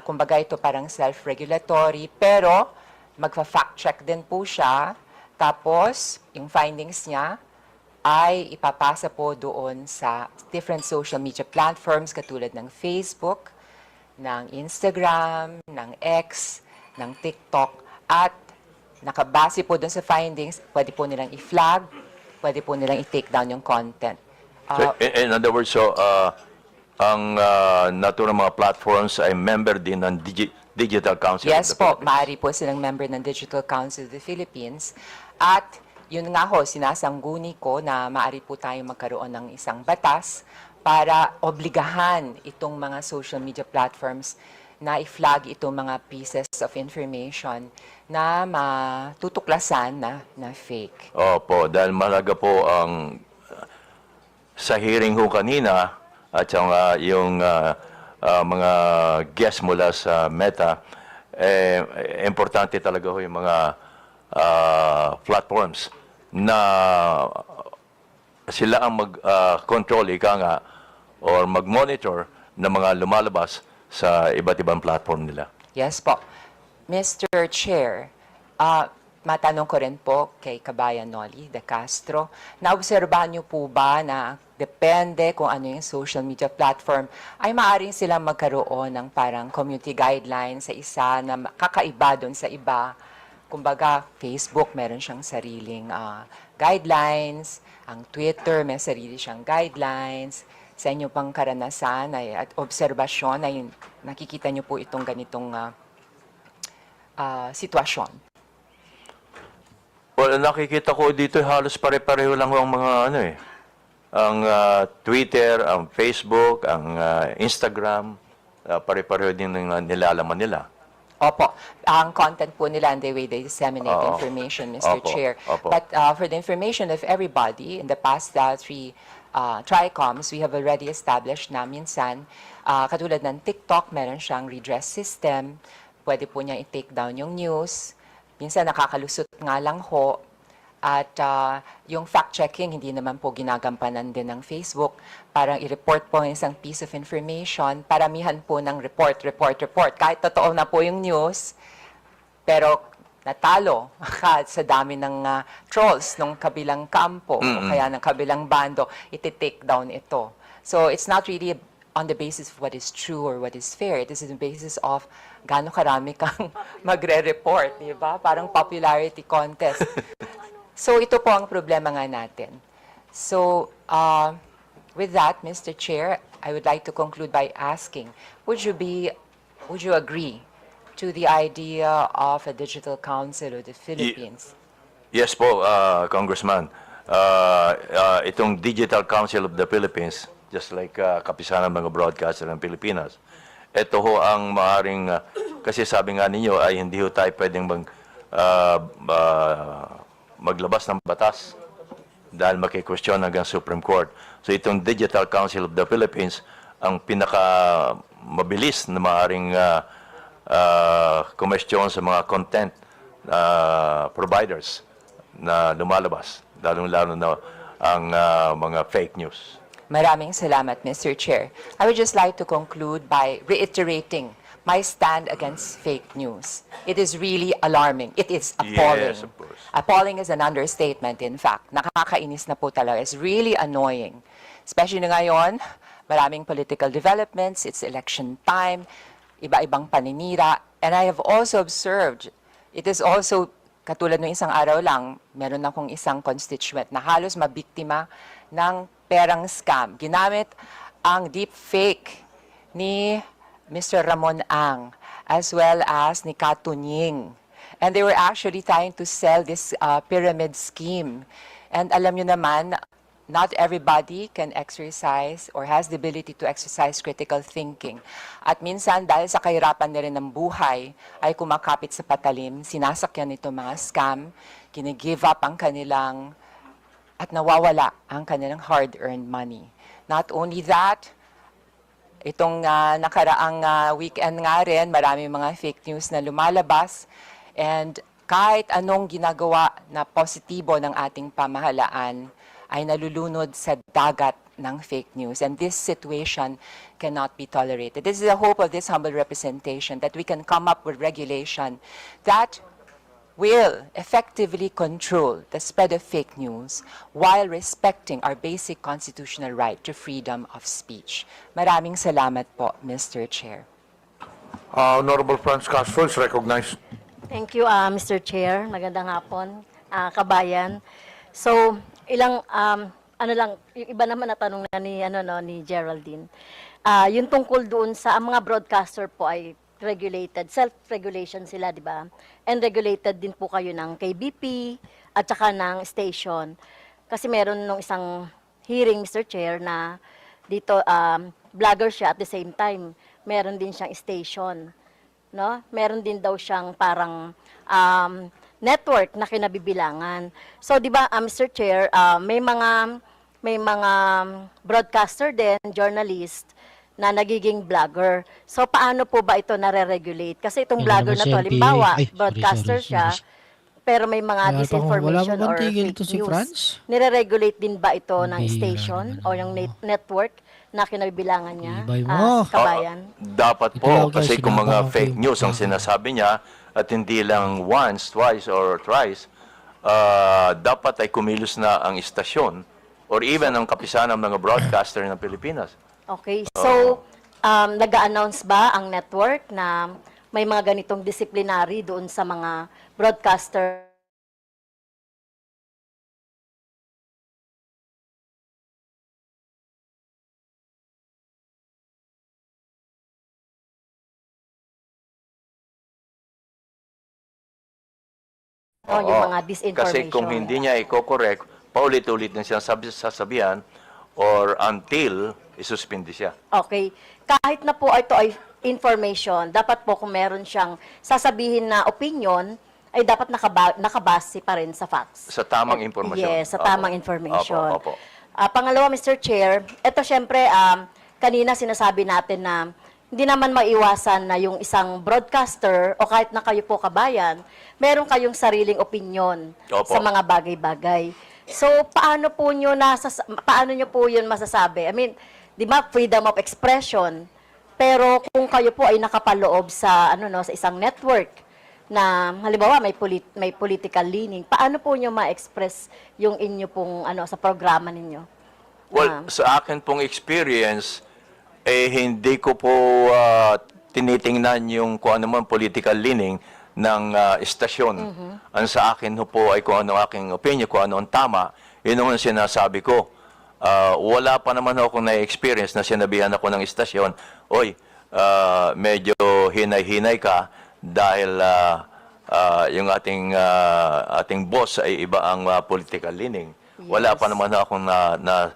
Kumbaga ito parang self-regulatory, pero magfa-fact check din po siya Tapos, yung findings niya ay ipapasa po doon sa different social media platforms katulad ng Facebook, ng Instagram, ng X, ng TikTok, at nakabase po doon sa findings, pwede po nilang i-flag, pwede po nilang i-take down yung content. So, in other words, ang naturang mga platforms ay member din ng Digital Council Yes of the po, Philippines. maaari po silang member ng Digital Council of the Philippines. At yun nga ho, sinasangguni ko na maaari po tayong magkaroon ng isang batas para obligahan itong mga social media platforms na i-flag itong mga pieces of information na matutuklasan na fake. Opo, dahil mahalaga po ang sa hearing ho kanina at yung mga guests mula sa Meta, importante talaga ho yung mga platforms na sila ang mag-control, or mag-monitor ng mga lumalabas sa iba't ibang platform nila. Yes po. Mr. Chair, matanong ko rin po kay Kabayan Noli de Castro, naobserbahan niyo po ba na depende kung ano yung social media platform, ay maaaring silang magkaroon ng parang community guidelines sa isa na kakaiba doon sa iba. Kumbaga, Facebook meron siyang sariling guidelines, ang Twitter may sarili siyang guidelines. Sa inyo pang karanasan at obserbasyon ay nakikita niyo po itong ganitong sitwasyon. Well, nakikita ko dito halos pare-pareho lang ang mga ang Twitter, ang Facebook, ang Instagram, pare-pareho din ng nilalaman nila. Opo. Ang content po nila and the way they disseminate information, Mr. Chair. But for the information of everybody, in the past 3 Tricoms, we have already established na minsan, katulad ng TikTok, meron siyang redress system. Pwede po niya i-take down yung news. Minsan nakakalusot nga lang ho. At yung fact-checking, hindi naman po ginagampanan din ng Facebook. Parang i-report po isang piece of information. Paramihan po ng report. Kahit totoo na po yung news, pero natalo sa dami ng trolls ng kabilang kampo o kaya ng kabilang bando, iti-take down ito. So it's not really on the basis of what is true or what is fair. It is on the basis of gaano karami kang magre-report, di ba? Parang popularity contest. So ito po ang problema nga natin. So with that, Mr. Chair, I would like to conclude by asking, would you agree to the idea of a Digital Council of the Philippines? Yes po, Congressman. Itong Digital Council of the Philippines, just like kapisanan ng mga broadcaster ng Pilipinas, ito ho ang maaaring, kasi sabi nga ninyo ay hindi ho tayo pwedeng maglabas ng batas dahil makikwestiyon hanggang Supreme Court. So itong Digital Council of the Philippines, ang pinakamabilis na maaaring kumestyon sa mga content providers na lumalabas, lalong-lalo na ang mga fake news. Maraming salamat, Mr. Chair. I would just like to conclude by reiterating my stand against fake news. It is really alarming. It is appalling. Yes, of course. Appalling is an understatement, in fact. Nakakainis na po talaga. It's really annoying. Especially ngayon, maraming political developments, it's election time, iba-ibang paninira. And I have also observed, it is also, katulad ng isang araw lang, meron akong isang constituent na halos mabiktima ng perang scam. Ginamit ang deep fake ni Mr. Ramon Ang, as well as ni Katunying. And they were actually trying to sell this pyramid scheme. And alam nyo naman, not everybody can exercise or has the ability to exercise critical thinking. At minsan, dahil sa kahirapan na rin ng buhay, ay kumakapit sa patalim, sinasakyan nito mga scam, gine-give up ang kanilang, at nawawala ang kanilang hard-earned money. Not only that, itong nakaraang weekend nga rin, maraming mga fake news na lumalabas, and kahit anong ginagawa na positibo ng ating pamahalaan, ay nalulunod sa dagat ng fake news. And this situation cannot be tolerated. This is the hope of this humble representation, that we can come up with regulation that will effectively control the spread of fake news while respecting our basic constitutional right to freedom of speech. Maraming salamat po, Mr. Chair. Honorable Franz Castro is recognized. Thank you, Mr. Chair. Magandang hapon, kabayan. So, yung iba naman na tanong na ni Geraldine. Yung tungkol doon sa ang mga broadcaster po ay regulated, self-regulation sila, di ba? And regulated din po kayo ng KBP at saka ng station. Kasi meron nung isang hearing, Mr. Chair, na dito, vlogger siya at the same time, meron din siyang station. No? Meron din daw siyang parang network na kinabibilangan. So, di ba, Mr. Chair, may mga broadcaster din, journalist, na nagiging vlogger. So, paano po ba ito nare-regulate? Kasi itong vlogger na to, halimbawa, broadcaster siya, pero may mga disinformation or fake news. Nire-regulate din ba ito ng station o yung network na kinabibilangan niya, kabayan? Dapat po, kasi kung mga fake news ang sinasabi niya, at hindi lang once, twice, or thrice, dapat ay kumilos na ang istasyon or even ang kapisanan ng mga broadcaster ng Pilipinas. Okay, so nag-a-announce ba ang network na may mga ganitong disciplinary doon sa mga broadcaster? Yung mga disinformation. Kasi kung hindi niya i-correct, paulit-ulit na siya sasabihan or until isuspindi siya. Okay. Kahit na po ito ay information, dapat po kung meron siyang sasabihin na opinion, ay dapat nakabase pa rin sa facts. Sa tamang impormasyon. Yes, sa tamang information. Opo. Pangalawa, Mr. Chair, ito syempre, kanina sinasabi natin na hindi naman maiwasan na yung isang broadcaster o kahit na kayo po kabayan, meron kayong sariling opinion sa mga bagay-bagay. So, paano nyo po yun masasabi? I mean, di ba, freedom of expression. Pero kung kayo po ay nakapaloob sa sa isang network na halimbawa may political leaning, paano po nyo ma-express yung inyo pong sa programa ninyo? Well, sa akin pong experience, hindi ko po tinitingnan yung kung ano man political leaning ng istasyon. Ang sa akin po ay kung ano aking opinion, kung ano ang tama, yun ang sinasabi ko. Wala pa naman ako na-experience na sinabihan ako ng istasyon, oy, medyo hinay-hinay ka dahil yung ating boss ay iba ang political leaning. Wala pa naman ako na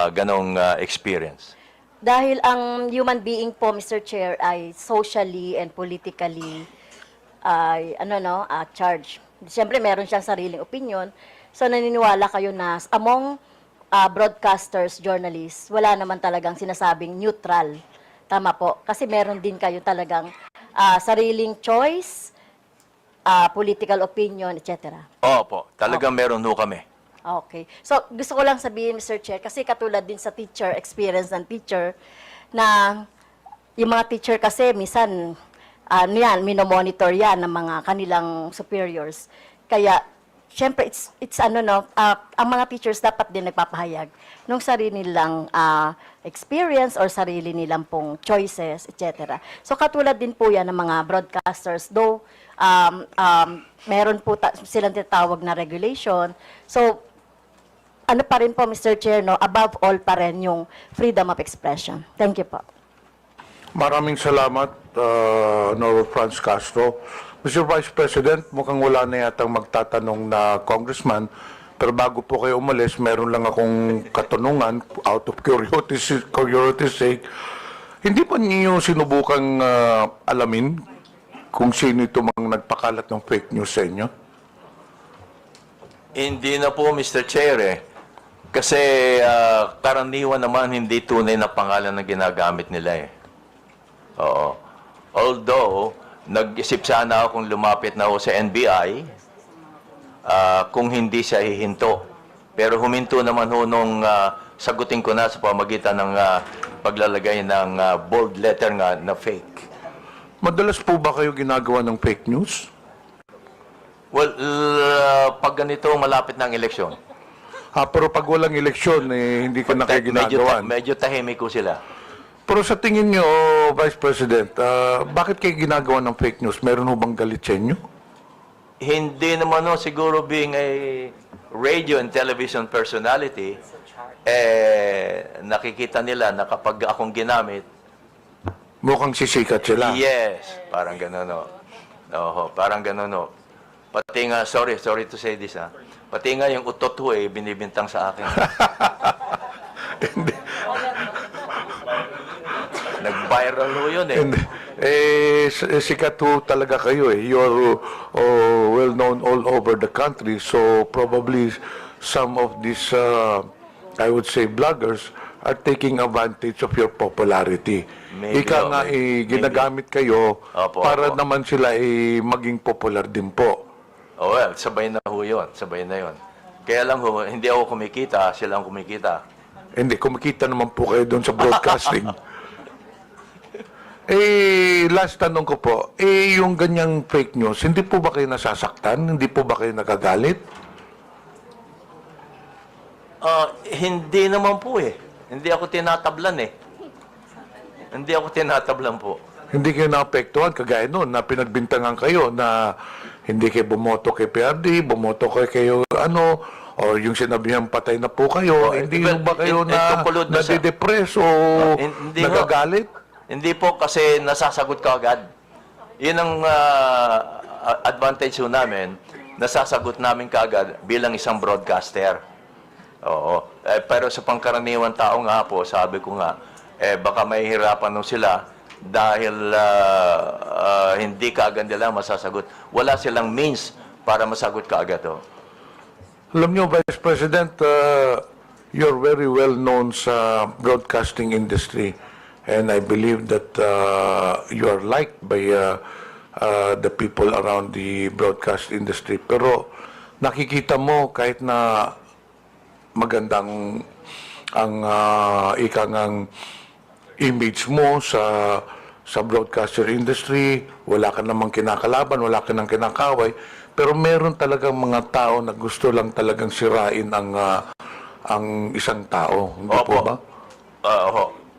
ganong experience. Dahil ang human being po, Mr. Chair, ay socially and politically charged. Siyempre, meron siyang sariling opinion. So, naniniwala kayo na among broadcasters, journalists, wala naman talagang sinasabing neutral. Tama po. Kasi meron din kayo talagang sariling choice, political opinion, etc. Opo, talagang meron ho kami. Okay. So, gusto ko lang sabihin, Mr. Chair, kasi katulad din sa teacher, experience ng teacher, na yung mga teacher kasi, minsan, minomonitor yan ng mga kanilang superiors. Kaya, syempre, ang mga teachers dapat din nagpapahayag ng sarili nilang experience or sarili nilang pong choices, etc. So, katulad din po yan ng mga broadcasters, though, meron po silang tinatawag na regulation. So, ano pa rin po, Mr. Chair, above all pa rin yung freedom of expression. Thank you po. Maraming salamat, Honorable Franz Castro. Mr. Vice President, mukhang wala na yatang magtatanong na congressman, pero bago po kayo umalis, meron lang akong katanungan out of curiosity sake. Hindi pa niyo sinubukang alamin kung sino ito mga nagpakalat ng fake news sa inyo? Hindi na po, Mr. Chair, Kasi karaniwan naman hindi tunay na pangalan na ginagamit nila Oo. Although, nag-isip sana akong lumapit na ako sa NBI kung hindi siya hihinto. Pero huminto naman ho nung sagutin ko na sa pamagitan ng paglalagay ng bold letter nga na fake. Madalas po ba kayo ginagawa ng fake news? Well, pag ganito malapit ng eleksyon, Pero pag walang eleksyon, hindi ka na kayo ginagawan. medyo tahimik ko sila. Pero sa tingin nyo, Vice President, bakit kayo ginagawa ng fake news? Meron ho bang galit sa inyo? Hindi naman no, siguro being a radio and television personality, nakikita nila na kapag akong ginamit, mukhang sisikat sila. Yes, parang gano'n, no. Oho, parang gano'n, no. Pati nga, sorry to say this, ha. Pati nga yung utot ho, binibintang sa akin. Nag-viral ho yun, Sikat ho talaga kayo, You're well known all over the country. So probably some of these, I would say, bloggers are taking advantage of your popularity. Ika nga, ginagamit kayo para naman sila maging popular din po. Oh, well, sabay na ho yun. Sabay na yun. Kaya lang ho, hindi ako kumikita, sila ang kumikita. Hindi, kumikita naman po kayo doon sa broadcasting. Last tanong ko po, yung ganyang fake news, hindi po ba kayo nasasaktan? Hindi po ba kayo nagagalit? Hindi naman po Hindi ako tinatablan Hindi ako tinatablan po. Hindi kayo naapektuhan, kagaya noon, na pinagbintangan kayo na hindi kayo bumoto kay PRD, bumoto kayo or yung sinabihan patay na po kayo, hindi ba kayo nadidepress o nagagalit? Hindi po kasi nasasagot ka agad. Yun ang advantage ho namin, nasasagot namin kaagad bilang isang broadcaster. Oo. Pero sa pangkaraniwan tao nga po, sabi ko nga, baka mahihirapan nung sila dahil hindi kaagad nila masasagot. Wala silang means para masagot kaagad. Alam nyo, Vice President, you're very well known sa broadcasting industry. And I believe that you are liked by the people around the broadcast industry. Pero nakikita mo kahit na magandang ang ikangang image mo sa broadcaster industry, wala ka namang kinakalaban, wala ka nang kinakaway, pero meron talagang mga tao na gusto lang talagang sirain ang isang tao. Hindi po ba?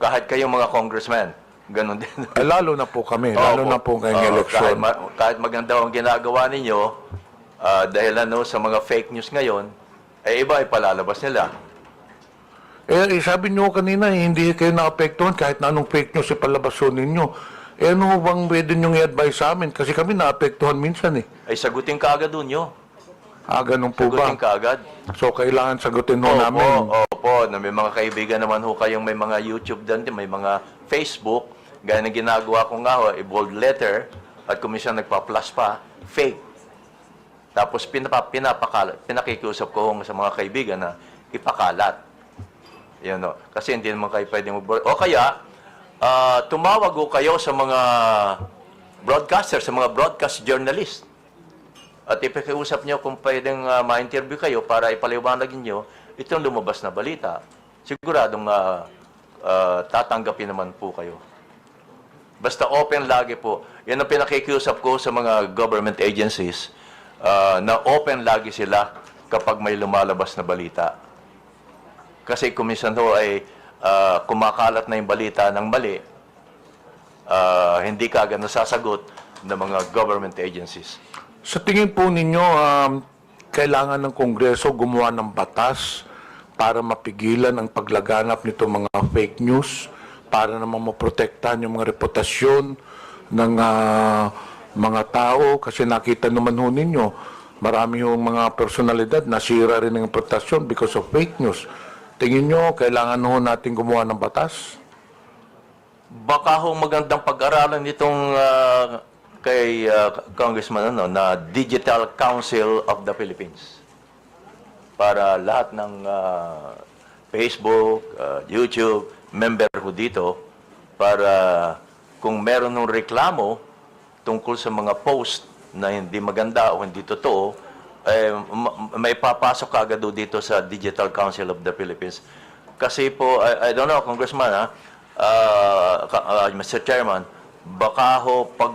Kahit kayong mga congressmen, ganun din. Lalo na po kami, lalo na po ngayong eleksyon. Kahit maganda ang ginagawa ninyo, dahil sa mga fake news ngayon, iba ay palalabas nila. Sabi nyo kanina, hindi kayo naapektuhan kahit na anong fake news ipalabason ninyo. Ano bang pwede nyo i-advise sa amin? Kasi kami naapektuhan minsan Ay sagutin ka agad doon nyo. Ganun po ba? Sagutin ka agad. So, kailangan sagutin ho namin. Opo, na may mga kaibigan naman ho kayong may mga YouTube Dante, may mga Facebook, gaya ng ginagawa ko nga bold letter, at kung minsan nagpa-plus pa, fake. Tapos pinakikiusap ko sa mga kaibigan na ipakalat. Yan kasi hindi naman kayo pwedeng o kaya, tumawag ko kayo sa mga broadcasters, sa mga broadcast journalist. At ipakiusap nyo kung pwedeng ma-interview kayo para ipaliwanag nyo itong lumabas na balita. Siguradong tatanggapin naman po kayo. Basta open lagi po. Yan ang pinakikiusap ko sa mga government agencies na open lagi sila kapag may lumalabas na balita. Kasi kung minsan ay kumakalat na yung balita ng mali, hindi ka agad nasasagot ng mga government agencies. Sa tingin po ninyo, kailangan ng Kongreso gumawa ng batas para mapigilan ang paglaganap nito mga fake news, para naman maprotektahan yung mga reputasyon ng mga tao. Kasi nakita naman ho ninyo, marami yung mga personalidad nasira rin ng reputasyon because of fake news. Tingin nyo, kailangan ho natin gumawa ng batas? Baka ho magandang pag-aralan nitong kay Congressman na Digital Council of the Philippines. Para lahat ng Facebook, YouTube, member ho dito, para kung meron ng reklamo tungkol sa mga post na hindi maganda o hindi totoo, may papasok agad dito sa Digital Council of the Philippines. Kasi po, I don't know, Congressman, Mr. Chairman, baka ho pag,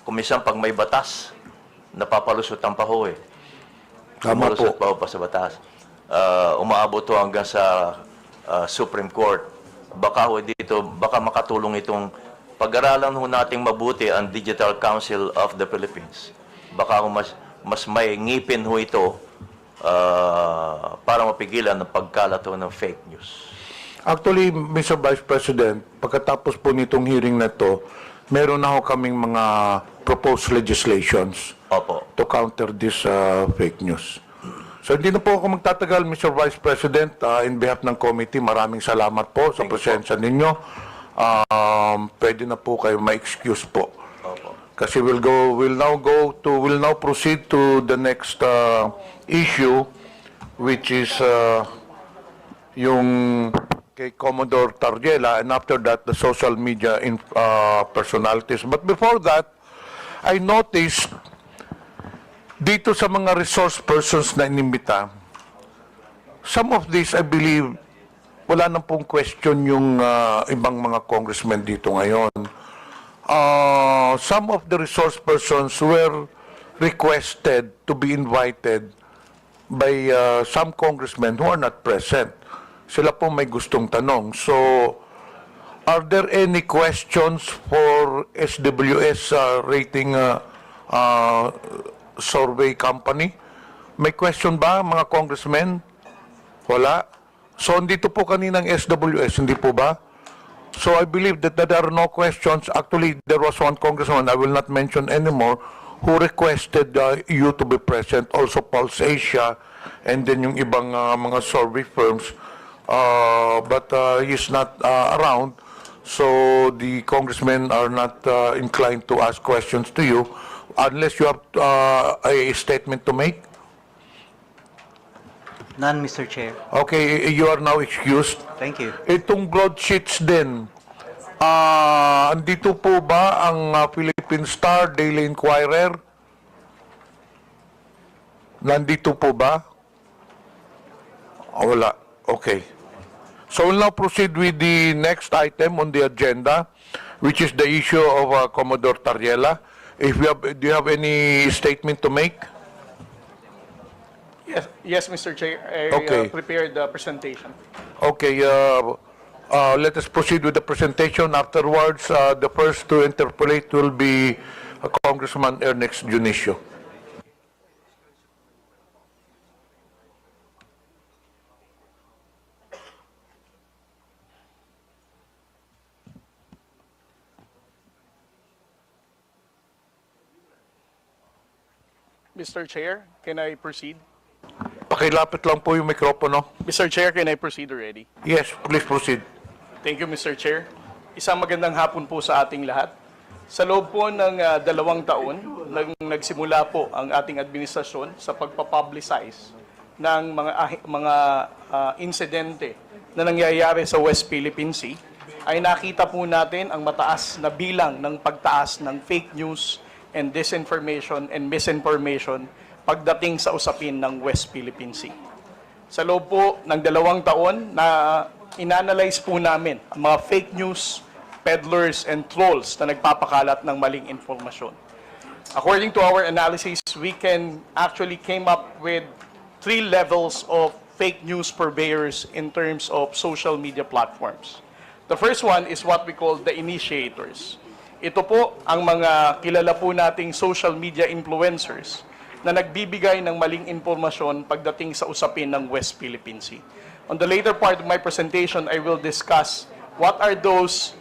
kumisan pag may batas napapalusutan pa ho eh. Tama po. Lumalusot pa ho pa sa batas. Umaabot to hanggang sa Supreme Court. Baka ho dito, baka makatulong itong pag-aralan ho nating mabuti ang Digital Council of the Philippines. Baka ho mas may ngipin ho ito para mapigilan ang pagkalat ho ng fake news. Actually, Mr. Vice President, pagkatapos po nitong hearing na to, meron na ho kaming mga proposed legislations to counter this fake news. So hindi na po ako magtatagal, Mr. Vice President, in behalf ng committee, maraming salamat po sa presensya ninyo. Pwede na po kayo ma-excuse po. Kasi we'll now proceed to the next issue, which is yung kay Commodore Tarriela, and after that, the social media personalities. But before that, I noticed dito sa mga resource persons na inimbita, some of these, I believe, wala nang pong question yung ibang mga congressmen dito ngayon. Some of the resource persons were requested to be invited by some congressmen who are not present. Sila po may gustong tanong. So, are there any questions for SWS rating survey company? May question ba, mga congressmen? Wala? So, andito po kaninang SWS, hindi po ba? So, I believe that there are no questions. Actually, there was one congressman, I will not mention anymore, who requested you to be present, also Pulse Asia, and then yung ibang mga survey firms. But he's not around, so the congressmen are not inclined to ask questions to you unless you have a statement to make. None, Mr. Chair. Okay, you are now excused. Thank you. Itong broadsheets din, andito po ba ang Philippine Star, Daily Inquirer? Nandito po ba? Wala. Okay. So we'll now proceed with the next item on the agenda, which is the issue of Commodore Tarriela. Do you have any statement to make? Yes, Mr. Chair. I Okay. prepared the presentation. Okay, let us proceed with the presentation. Afterwards, the first to interpolate will be Congressman Ernest Junicio. Mr. Chair, can I proceed? Pakilapit lang po yung mikropono. Mr. Chair, can I proceed already? Yes, please proceed. Thank you, Mr. Chair. Isang magandang hapon po sa ating lahat. Sa loob po ng 2 taon, nagsimula po ang ating administrasyon sa pagpapublicize ng mga insidente na nangyayari sa West Philippine Sea, ay nakita po natin ang mataas na bilang ng pagtaas ng fake news and disinformation and misinformation pagdating sa usapin ng West Philippine Sea. Sa loob po ng 2 taon na inanalyze po namin ang mga fake news, peddlers, and trolls na nagpapakalat ng maling informasyon. According to our analysis, we can actually came up with 3 levels of fake news purveyors in terms of social media platforms. The first one is what we call the initiators. Ito po ang mga kilala po nating social media influencers na nagbibigay ng maling informasyon pagdating sa usapin ng West Philippine Sea. On the later part of my presentation, I will discuss what are those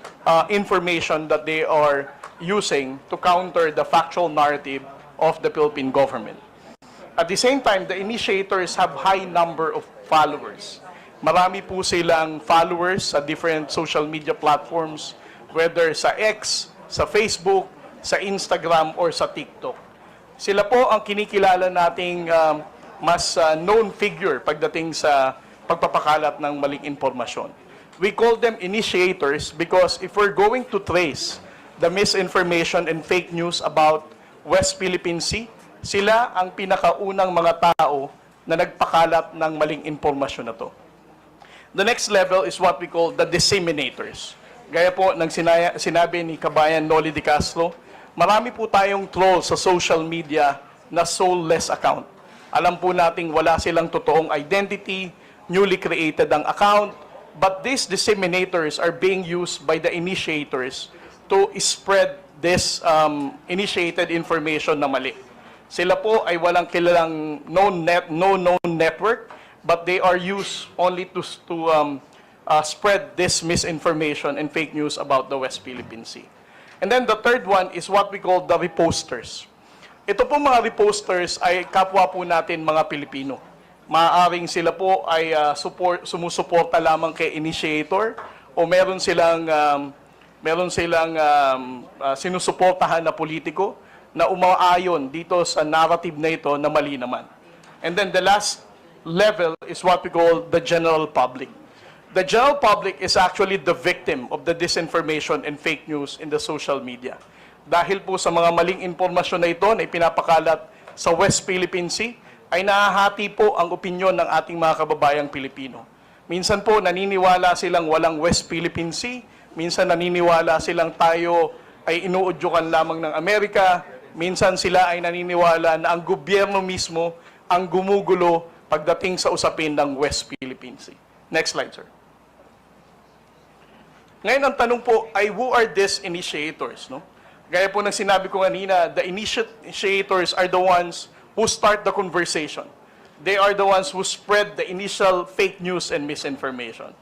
information that they are using to counter the factual narrative of the Philippine government. At the same time, the initiators have high number of followers. Marami po silang followers sa different social media platforms, whether sa X, sa Facebook, sa Instagram, or sa TikTok. Sila po ang kinikilala nating mas known figure pagdating sa pagpapakalat ng maling impormasyon. We call them initiators because if we're going to trace the misinformation and fake news about West Philippine Sea, sila ang pinakaunang mga tao na nagpakalat ng maling impormasyon na to. The next level is what we call the disseminators. Gaya po ng sinabi ni Kabayan Noli de Castro, marami po tayong trolls sa social media na soulless account. Alam po nating wala silang totoong identity, newly created ang account, but these disseminators are being used by the initiators to spread this initiated information na mali. Sila po ay walang kilalang no known network, but they are used only to spread this misinformation and fake news about the West Philippine Sea. And then the third one is what we call the reposters. Ito po mga reposters ay kapwa po natin mga Pilipino. Maaaring sila po ay sumusuporta lamang kay initiator o meron silang sinusuportahan na politiko na umaayon dito sa narrative na ito na mali naman. And then the last level is what we call the general public. The general public is actually the victim of the disinformation and fake news in the social media. Dahil po sa mga maling impormasyon na ito na ipinapakalat sa West Philippine Sea, ay nahahati po ang opinyon ng ating mga kababayang Pilipino. Minsan po naniniwala silang walang West Philippine Sea, minsan naniniwala silang tayo ay inuudyukan lamang ng Amerika, minsan sila ay naniniwala na ang gobyerno mismo ang gumugulo pagdating sa usapin ng West Philippine Sea. Next slide, sir. Ngayon, ang tanong po ay who are these initiators? No? Gaya po ng sinabi ko kanina, the initiators are the ones who start the conversation. They are the ones who spread the initial fake news and misinformation.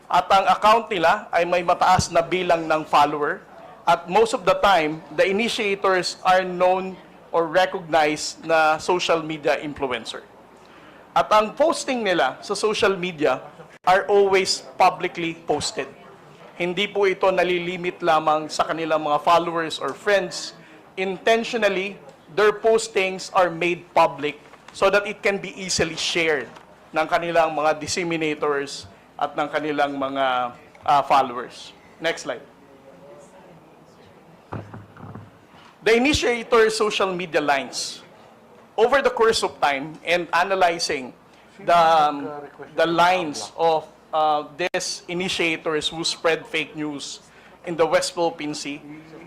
At ang account nila ay may mataas na bilang ng follower. At most of the time, the initiators are known or recognized na social media influencer. At ang posting nila sa social media are always publicly posted. Hindi po ito nalilimit lamang sa kanilang mga followers or friends. Intentionally, their postings are made public so that it can be easily shared ng kanilang mga disseminators at ng kanilang mga followers. Next slide. The initiator social media lines. Over the course of time and analyzing the lines of these initiators who spread fake news in the West Philippine Sea,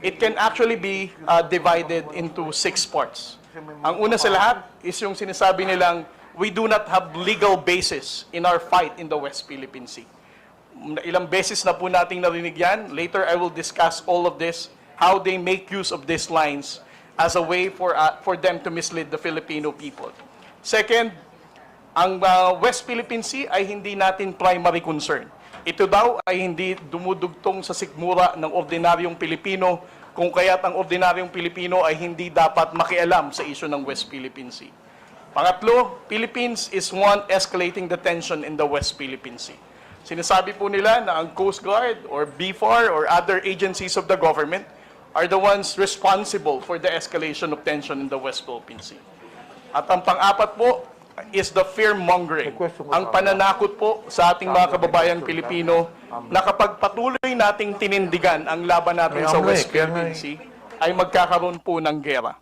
it can actually be divided into 6 parts. Ang una sa lahat is yung sinasabi nilang, we do not have legal basis in our fight in the West Philippine Sea. Ilang beses na po nating narinig yan. Later, I will discuss all of this, how they make use of these lines as a way for them to mislead the Filipino people. Second, ang West Philippine Sea ay hindi natin primary concern. Ito daw ay hindi dumudugtong sa sikmura ng ordinaryong Pilipino, kung kaya't ang ordinaryong Pilipino ay hindi dapat makialam sa isyu ng West Philippine Sea. Pangatlo, Philippines is one escalating the tension in the West Philippine Sea. Sinasabi po nila na ang Coast Guard or BFAR or other agencies of the government are the ones responsible for the escalation of tension in the West Philippine Sea. At ang pang-apat po is the fear-mongering. Ang pananakot po sa ating mga kababayang Pilipino na kapag patuloy nating tinindigan ang laban natin sa West Philippine Sea, ay magkakaroon po ng gera.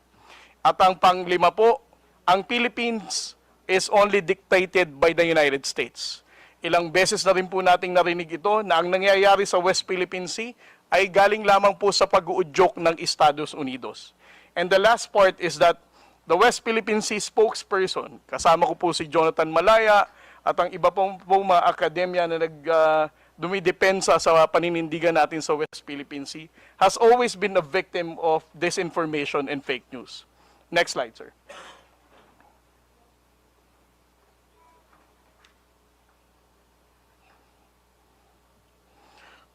At ang panglima po, ang Philippines is only dictated by the United States. Ilang beses na rin po nating narinig ito na ang nangyayari sa West Philippine Sea ay galing lamang po sa pag-uudyok ng Estados Unidos. And the last part is that the West Philippine Sea spokesperson, kasama ko po si Jonathan Malaya at ang iba pong mga akademya na dumidepensa sa paninindigan natin sa West Philippine Sea, has always been a victim of disinformation and fake news. Next slide, sir.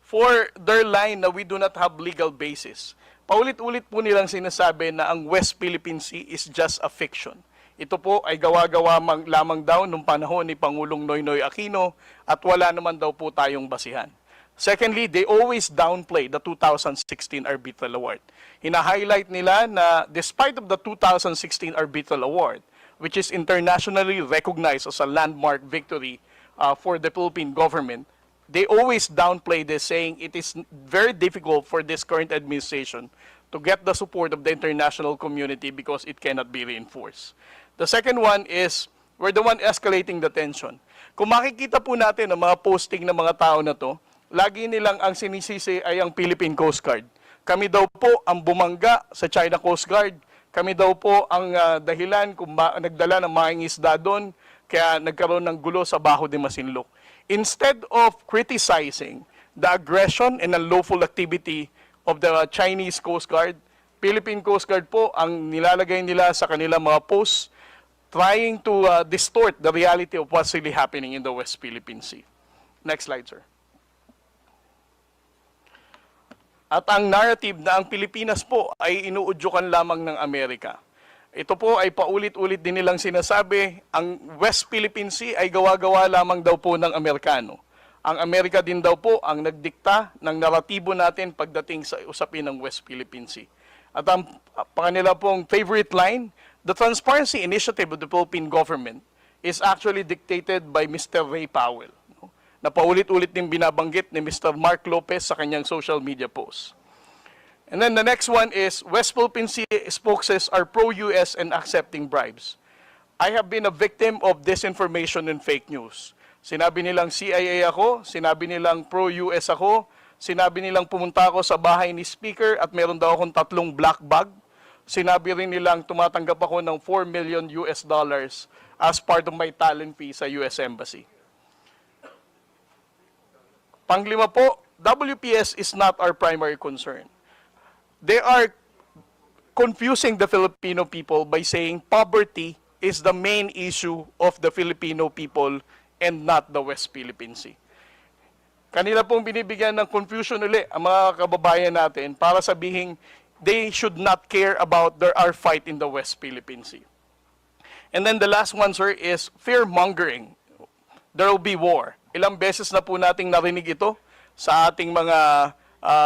For their line na we do not have legal basis, paulit-ulit po nilang sinasabi na ang West Philippine Sea is just a fiction. Ito po ay gawa-gawa lamang daw nung panahon ni Pangulong Noynoy Aquino at wala naman daw po tayong basihan. Secondly, they always downplay the 2016 Arbitral Award. Hina-highlight nila na despite of the 2016 Arbitral Award, which is internationally recognized as a landmark victory for the Philippine government, they always downplay this, saying it is very difficult for this current administration to get the support of the international community because it cannot be reinforced. The second one is, we're the one escalating the tension. Kung makikita po natin ang mga posting ng mga tao na to, lagi nilang ang sinisisi ay ang Philippine Coast Guard. Kami daw po ang bumangga sa China Coast Guard, Kami daw po ang dahilan kung nagdala ng mga isda doon, kaya nagkaroon ng gulo sa Baho de Masinloc. Instead of criticizing the aggression and unlawful activity of the Chinese Coast Guard, Philippine Coast Guard po ang nilalagay nila sa kanilang mga posts, trying to distort the reality of what's really happening in the West Philippine Sea. Next slide, sir. At ang narrative na ang Pilipinas po ay inuudyukan lamang ng Amerika. Ito po ay paulit-ulit din nilang sinasabi, ang West Philippine Sea ay gawa-gawa lamang daw po ng Amerikano. Ang Amerika din daw po ang nagdikta ng naratibo natin pagdating sa usapin ng West Philippine Sea. At ang kanila pong favorite line, the transparency initiative of the Philippine government is actually dictated by Mr. Ray Powell, na paulit-ulit din binabanggit ni Mr. Mark Lopez sa kanyang social media posts. And then the next one is, West Philippine Sea spokesmen are pro-US and accepting bribes. I have been a victim of disinformation and fake news. Sinabi nilang CIA ako, sinabi nilang pro-US ako, sinabi nilang pumunta ako sa bahay ni Speaker at meron daw akong 3 black bag. Sinabi rin nilang tumatanggap ako ng $4 million as part of my talent fee sa US Embassy. Panglima po, WPS is not our primary concern. They are confusing the Filipino people by saying poverty is the main issue of the Filipino people and not the West Philippine Sea. Kanila pong binibigyan ng confusion ulit ang mga kababayan natin para sabihin they should not care about our fight in the West Philippine Sea. And then the last one, sir, is fear-mongering. There will be war. Ilang beses na po nating narinig ito sa ating mga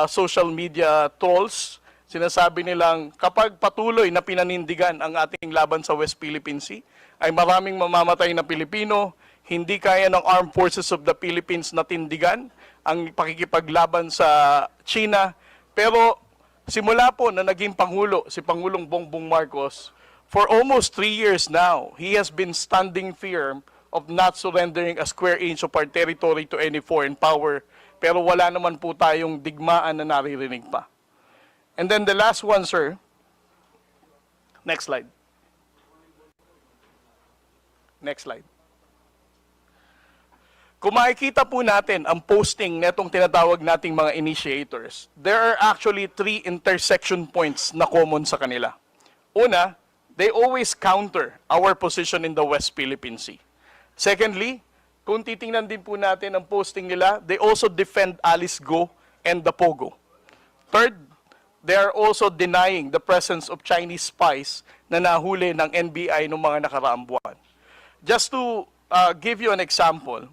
social media trolls. Sinasabi nilang kapag patuloy na pinanindigan ang ating laban sa West Philippine Sea, ay maraming mamamatay na Pilipino, hindi kaya ng Armed Forces of the Philippines na tindigan ang pakikipaglaban sa China. Pero simula po na naging Pangulo, si Pangulong Bongbong Marcos, for almost 3 years now, he has been standing firm of not surrendering a square inch of our territory to any foreign power, pero wala naman po tayong digmaan na naririnig pa. And then the last one, sir. Next slide. Next slide. Kung makikita po natin ang posting netong tinatawag nating mga initiators, there are actually 3 intersection points na common sa kanila. Una, they always counter our position in the West Philippine Sea. Secondly, kung titingnan din po natin ang posting nila, they also defend Alice Go and the Pogo. Third, they are also denying the presence of Chinese spies na nahuli ng NBI noong mga nakaraang buwan. Just to give you an example,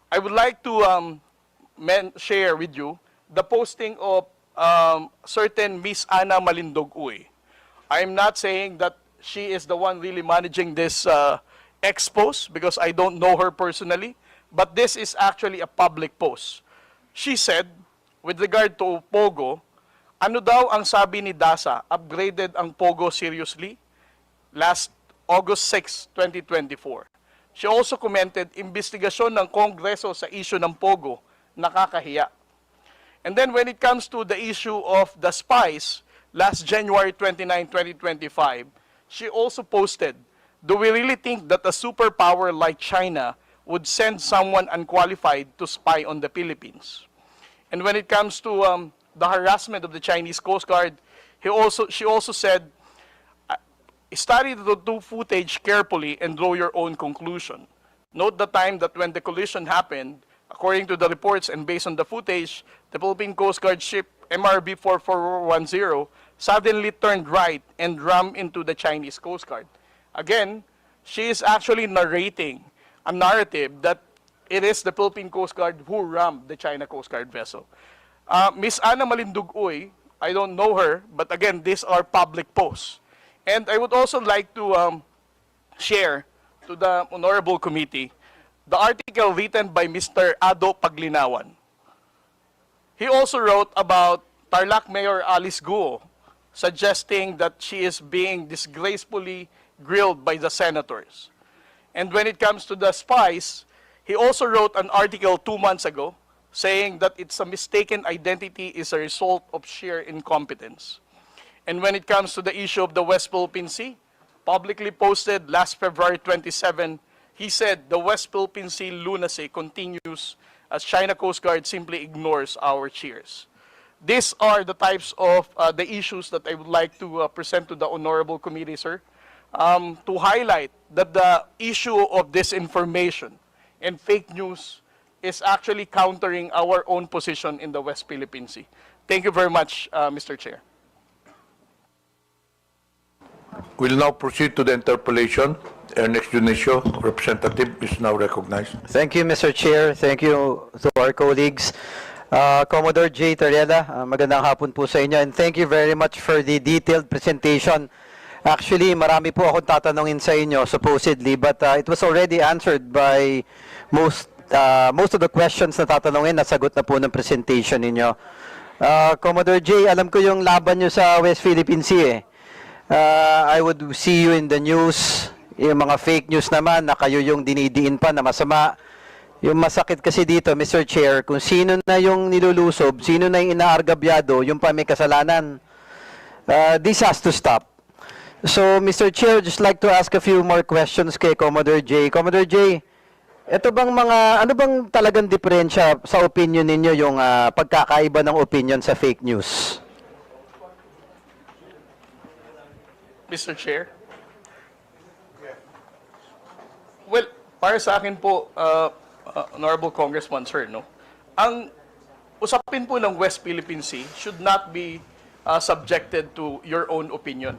I would like to share with you the posting of certain Miss Ana Malindog-Uy. I am not saying that she is the one really managing this expose because I don't know her personally, but this is actually a public post. She said, with regard to Pogo, ano daw ang sabi ni DASA, upgraded ang Pogo seriously last August 6, 2024. She also commented, investigasyon ng Kongreso sa issue ng Pogo, nakakahiya. And then when it comes to the issue of the spies, last January 29, 2025, she also posted, do we really think that a superpower like China would send someone unqualified to spy on the Philippines? And when it comes to the harassment of the Chinese Coast Guard, she also said, study the footage carefully and draw your own conclusion. Note the time that when the collision happened, according to the reports and based on the footage, the Philippine Coast Guard ship MRB 4410 suddenly turned right and rammed into the Chinese Coast Guard. Again, she is actually narrating a narrative that it is the Philippine Coast Guard who rammed the China Coast Guard vessel. Miss Ana Malindog-Uy, I don't know her, but again, these are public posts. And I would also like to share to the Honorable Committee the article written by Mr. Ado Paglinawan. He also wrote about Tarlac Mayor Alice Guo, suggesting that she is being disgracefully grilled by the senators. And when it comes to the spies, he also wrote an article 2 months ago saying that it's a mistaken identity is a result of sheer incompetence. And when it comes to the issue of the West Philippine Sea, publicly posted last February 27, he said the West Philippine Sea lunacy continues as China Coast Guard simply ignores our cheers. These are the types of the issues that I would like to present to the Honorable Committee, sir, to highlight that the issue of disinformation and fake news is actually countering our own position in the West Philippine Sea. Thank you very much, Mr. Chair. We'll now proceed to the interpellation. Our next judicial representative is now recognized. Thank you, Mr. Chair. Thank you to our colleagues. Commodore J. Tariela, magandang hapon po sa inyo. And thank you very much for the detailed presentation. Actually, marami po akong tatanungin sa inyo, supposedly, but it was already answered by most of the questions na tatanungin, nasagot na po ng presentation ninyo. Commodore J, alam ko yung laban nyo sa West Philippine Sea eh. I would see you in the news, yung mga fake news naman na kayo yung dinidiin pa na masama. Yung masakit kasi dito, Mr. Chair, kung sino na yung nilulusob, sino na yung inaargabyado, yung pa may kasalanan. This has to stop. So, Mr. Chair, just like to ask a few more questions kay Commodore J. Commodore J, ito bang ano bang talagang diferensya sa opinion ninyo yung pagkakaiba ng opinion sa fake news? Mr. Chair? Well, para sa akin po, Honorable Congressman, sir, no? Ang usapin po ng West Philippine Sea should not be subjected to your own opinion.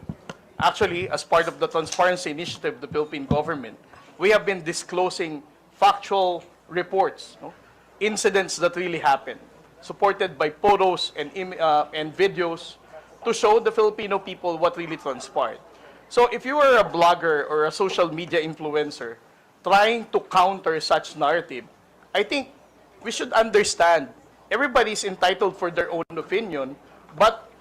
Actually, as part of the transparency initiative of the Philippine government, we have been disclosing factual reports, no? Incidents that really happened, supported by photos and videos to show the Filipino people what really transpired. So if you are a blogger or a social media influencer trying to counter such narrative, I think we should understand everybody is entitled for their own opinion, but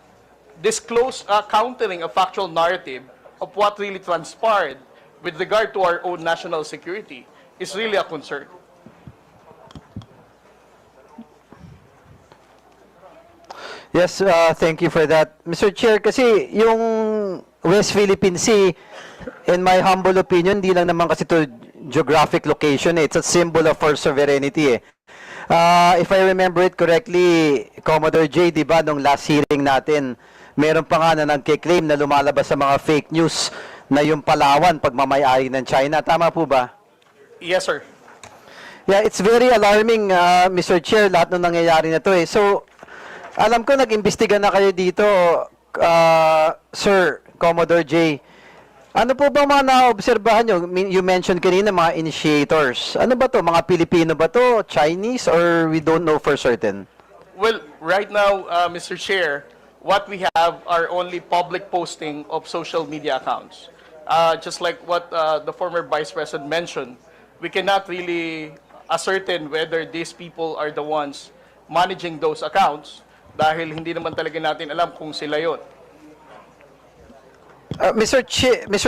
countering a factual narrative of what really transpired with regard to our own national security is really a concern. Yes, thank you for that. Mr. Chair, kasi yung West Philippine Sea, in my humble opinion, di lang naman kasi to geographic location, it's a symbol of our sovereignty. If I remember it correctly, Commodore J, di ba, nung last hearing natin, meron pa nga na nagkiklaim na lumalabas sa mga fake news na yung Palawan pagmamayari ng China. Tama po ba? Yes, sir. Yeah, it's very alarming, Mr. Chair, lahat ng nangyayari na to eh. So, alam ko nag-imbestiga na kayo dito, Sir Commodore J. Ano po ba mga naobserbahan nyo? You mentioned kanina mga initiators. Ano ba to? Mga Pilipino ba to? Chinese? Or we don't know for certain? Well, right now, Mr. Chair, what we have are only public posting of social media accounts. Just like what the former Vice President mentioned, we cannot really ascertain whether these people are the ones managing those accounts dahil hindi naman talaga natin alam kung sila yon. Mr.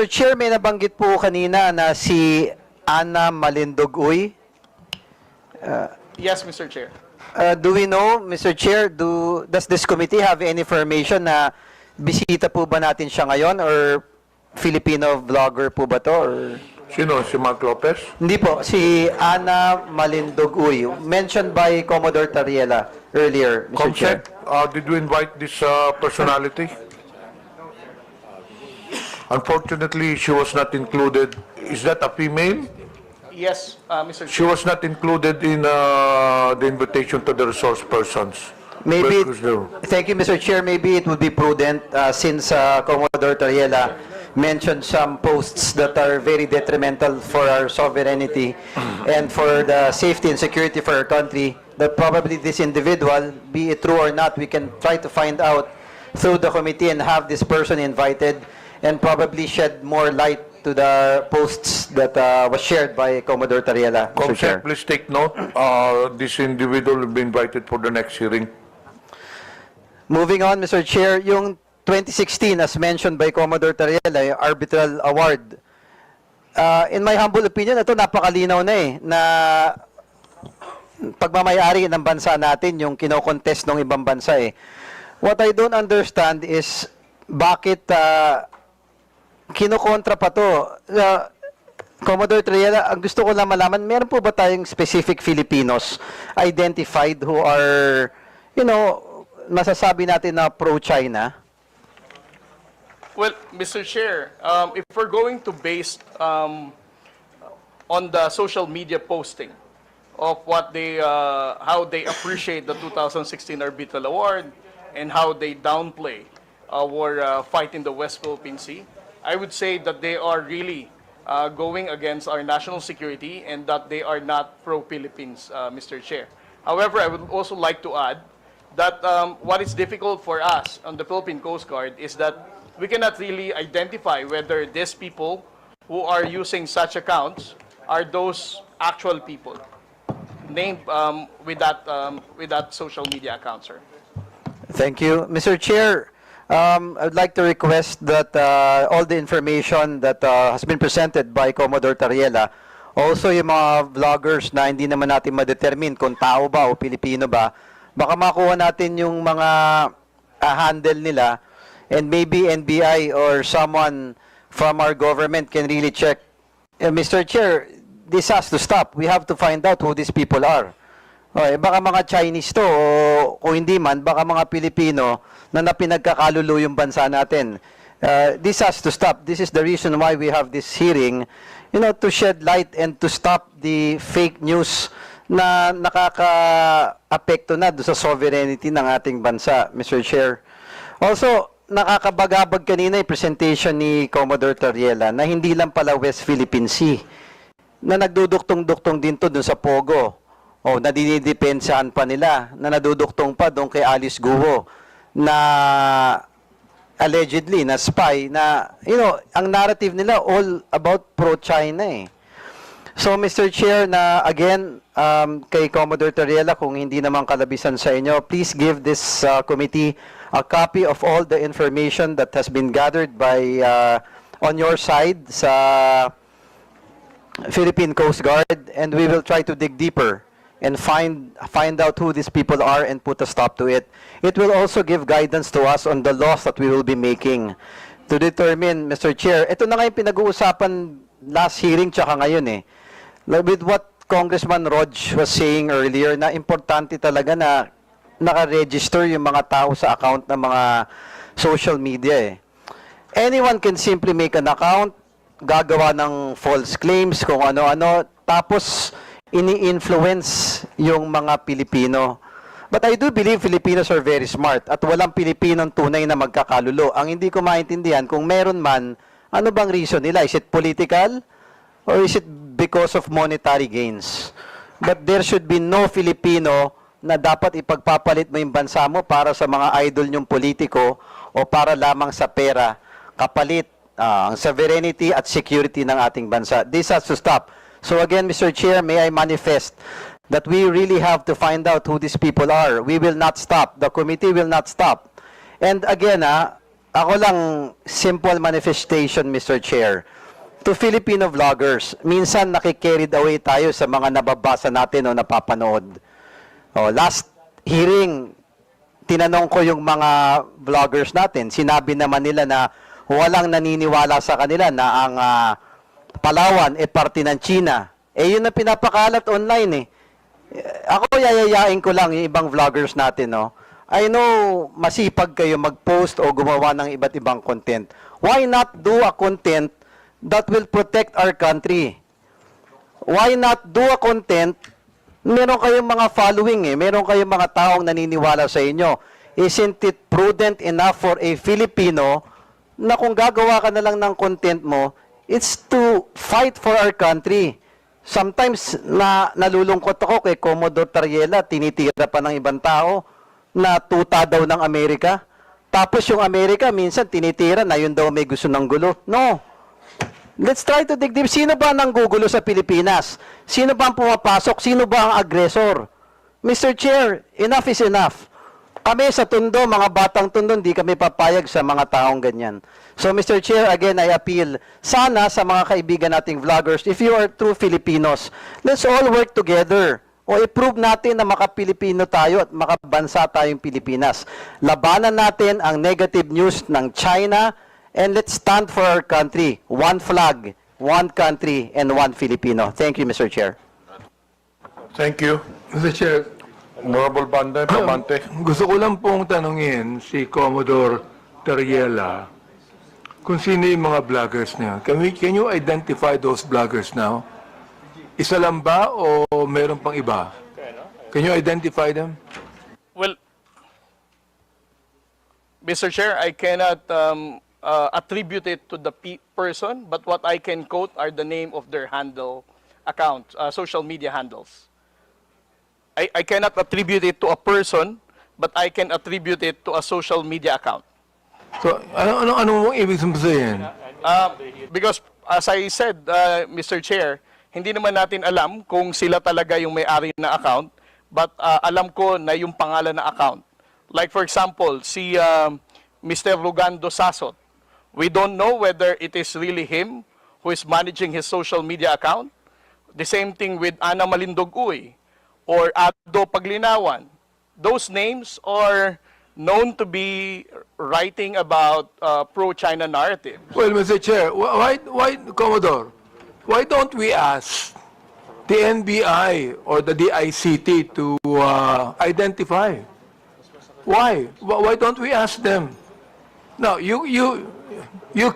Chair, may nabanggit po kanina na si Ana Malindogoy. Yes, Mr. Chair. Do we know, Mr. Chair, does this committee have any information na bisita po ba natin siya ngayon or Filipino vlogger po ba to? Or... Sino? Si Mark Lopez? Hindi po, si Ana Malindogoy, mentioned by Commodore Tariela earlier, Mr. Chair. Did you invite this personality? Unfortunately, she was not included. Is that a female? Yes, Mr. Chair. She was not included in the invitation to the resource persons. Maybe, thank you, Mr. Chair. Maybe it would be prudent since Commodore Tariela mentioned some posts that are very detrimental for our sovereignty and for the safety and security for our country, that probably this individual, be it true or not, we can try to find out through the committee and have this person invited and probably shed more light to the posts that was shared by Commodore Tariela, Mr. Chair. Please take note. This individual will be invited for the next hearing. Moving on, Mr. Chair, yung 2016, as mentioned by Commodore Tariela, yung arbitral award. In my humble opinion, ito napakalinaw na eh, na pagmamayari ng bansa natin, yung kinokontest ng ibang bansa eh. What I don't understand is, bakit kinukontra pa to? Commodore Triella, ang gusto ko lang malaman, meron po ba tayong specific Filipinos identified who are, masasabi natin na pro-China? Well, Mr. Chair, if we're going to base on the social media posting of what they, how they appreciate the 2016 Arbitral Award and how they downplay our fight in the West Philippine Sea, I would say that they are really going against our national security and that they are not pro-Philippines, Mr. Chair. However, I would also like to add that what is difficult for us on the Philippine Coast Guard is that we cannot really identify whether these people who are using such accounts are those actual people named with that social media account, sir. Thank you. Mr. Chair, I'd like to request that all the information that has been presented by Commodore Tariela, also yung mga vloggers na hindi naman natin ma-determine kung tao ba o Pilipino ba, baka makuha natin yung mga handle nila, and maybe NBI or someone from our government can really check. Mr. Chair, this has to stop. We have to find out who these people are. Okay, baka mga Chinese to, o kung hindi man, baka mga Pilipino na napinagkakalulo yung bansa natin. This has to stop. This is the reason why we have this hearing, to shed light and to stop the fake news na nakaka-apekto na sa sovereignty ng ating bansa, Mr. Chair. Also, nakakabagabag kanina yung presentation ni Commodore Tariela na hindi lang pala West Philippine Sea, na nagduduktong-duktong din to dun sa Pogo. O, na dinidepensahan pa nila, na naduduktong pa doon kay Alice Guo, na allegedly, na spy, na, ang narrative nila all about pro-China eh. So, Mr. Chair, na again, kay Commodore Tariela, kung hindi naman kalabisan sa inyo, please give this committee a copy of all the information that has been gathered by, on your side, sa Philippine Coast Guard, and we will try to dig deeper and find out who these people are and put a stop to it. It will also give guidance to us on the laws that we will be making to determine, Mr. Chair. Ito na nga yung pinag-uusapan last hearing tsaka ngayon eh. With what Congressman Rog was saying earlier, na importante talaga na naka-register yung mga tao sa account ng mga social media eh. Anyone can simply make an account, gagawa ng false claims kung ano-ano, tapos ini-influence yung mga Pilipino. But I do believe Filipinos are very smart at walang Pilipinong tunay na magkakalulo. Ang hindi ko maintindihan, kung meron man, ano bang reason nila? Is it political? Or is it because of monetary gains? But there should be no Filipino na dapat ipagpapalit mo yung bansa mo para sa mga idol nyong politiko o para lamang sa pera, kapalit ang sovereignty at security ng ating bansa. This has to stop. So again, Mr. Chair, may I manifest that we really have to find out who these people are. We will not stop. The committee will not stop. And again, ako lang, simple manifestation, Mr. Chair. To Filipino vloggers, minsan nakikarried away tayo sa mga nababasa natin o napapanood. Last hearing, tinanong ko yung mga vloggers natin. Sinabi naman nila na walang naniniwala sa kanila na ang Palawan parte ng China. Yun na pinapakalat online eh. Ako yayayain ko lang yung ibang vloggers natin, no? I know masipag kayo mag-post o gumawa ng iba't ibang content. Why not do a content that will protect our country? Why not do a content, meron kayong mga following eh, meron kayong mga taong naniniwala sa inyo. Isn't it prudent enough for a Filipino na kung gagawa ka na lang ng content mo, it's to fight for our country. Sometimes nalulungkot ako kay Commodore Tariela, tinitira pa ng ibang tao na tuta daw ng Amerika. Tapos yung Amerika, minsan tinitira na yun daw may gusto ng gulo. No. Let's try to dig deep. Sino ba nang gugulo sa Pilipinas? Sino ba ang pumapasok? Sino ba ang aggressor? Mr. Chair, enough is enough. Kami sa Tondo, mga batang Tondo, hindi kami papayag sa mga taong ganyan. So, Mr. Chair, again, I appeal, sana sa mga kaibigan nating vloggers, if you are true Filipinos, let's all work together. o i-prove natin na maka-Pilipino tayo at makabansa tayong Pilipinas. Labanan natin ang negative news ng China and let's stand for our country. One flag, one country, and one Filipino. Thank you, Mr. Chair. Thank you. Mr. Chair, Honorable Pamante. gusto ko lang pong tanungin si Commodore Teriela kung sino yung mga vloggers na yan. Can you identify those vloggers now? Isa lang ba o meron pang iba? Can you identify them? Well, Mr. Chair, I cannot attribute it to the person, but what I can quote are the name of their handle account, social media handles. I cannot attribute it to a person, but I can attribute it to a social media account. So, ano mong ibig sabihin? Because, as I said, Mr. Chair, hindi naman natin alam kung sila talaga yung may-ari na account, but alam ko na yung pangalan na account. Like for example, si Mr. Rugando Sasot. We don't know whether it is really him who is managing his social media account. The same thing with Ana Malindog Uy or Ado Paglinawan. Those names are known to be writing about pro-China narrative. Well, Mr. Chair, why, Commodore, why don't we ask the NBI or the DICT to identify? Why? Why don't we ask them? Now, you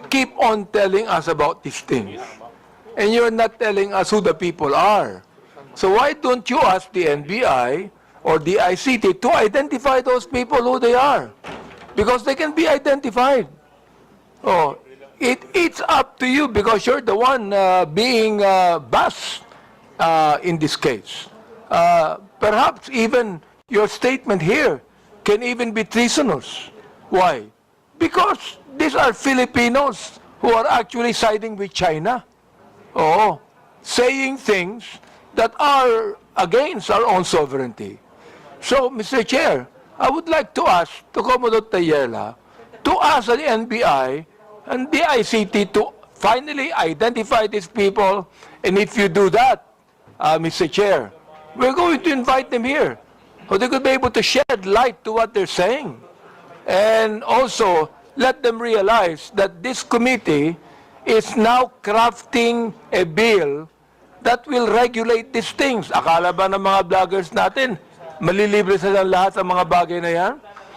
keep on telling us about these things, and you're not telling us who the people are. So why don't you ask the NBI or the DICT to identify those people who they are? Because they can be identified. Oh, it's up to you because you're the one being bashed in this case. Perhaps even your statement here can even be treasonous. Why? Because these are Filipinos who are actually siding with China. Oh, saying things that are against our own sovereignty. So, Mr. Chair, I would like to ask to Commodore Tayela to ask the NBI and the ICT to finally identify these people. And if you do that, Mr. Chair, we're going to invite them here so they could be able to shed light to what they're saying. And also, let them realize that this committee is now crafting a bill that will regulate these things. Akala ba ng mga vloggers natin, malilibre sila lahat sa mga bagay na yan?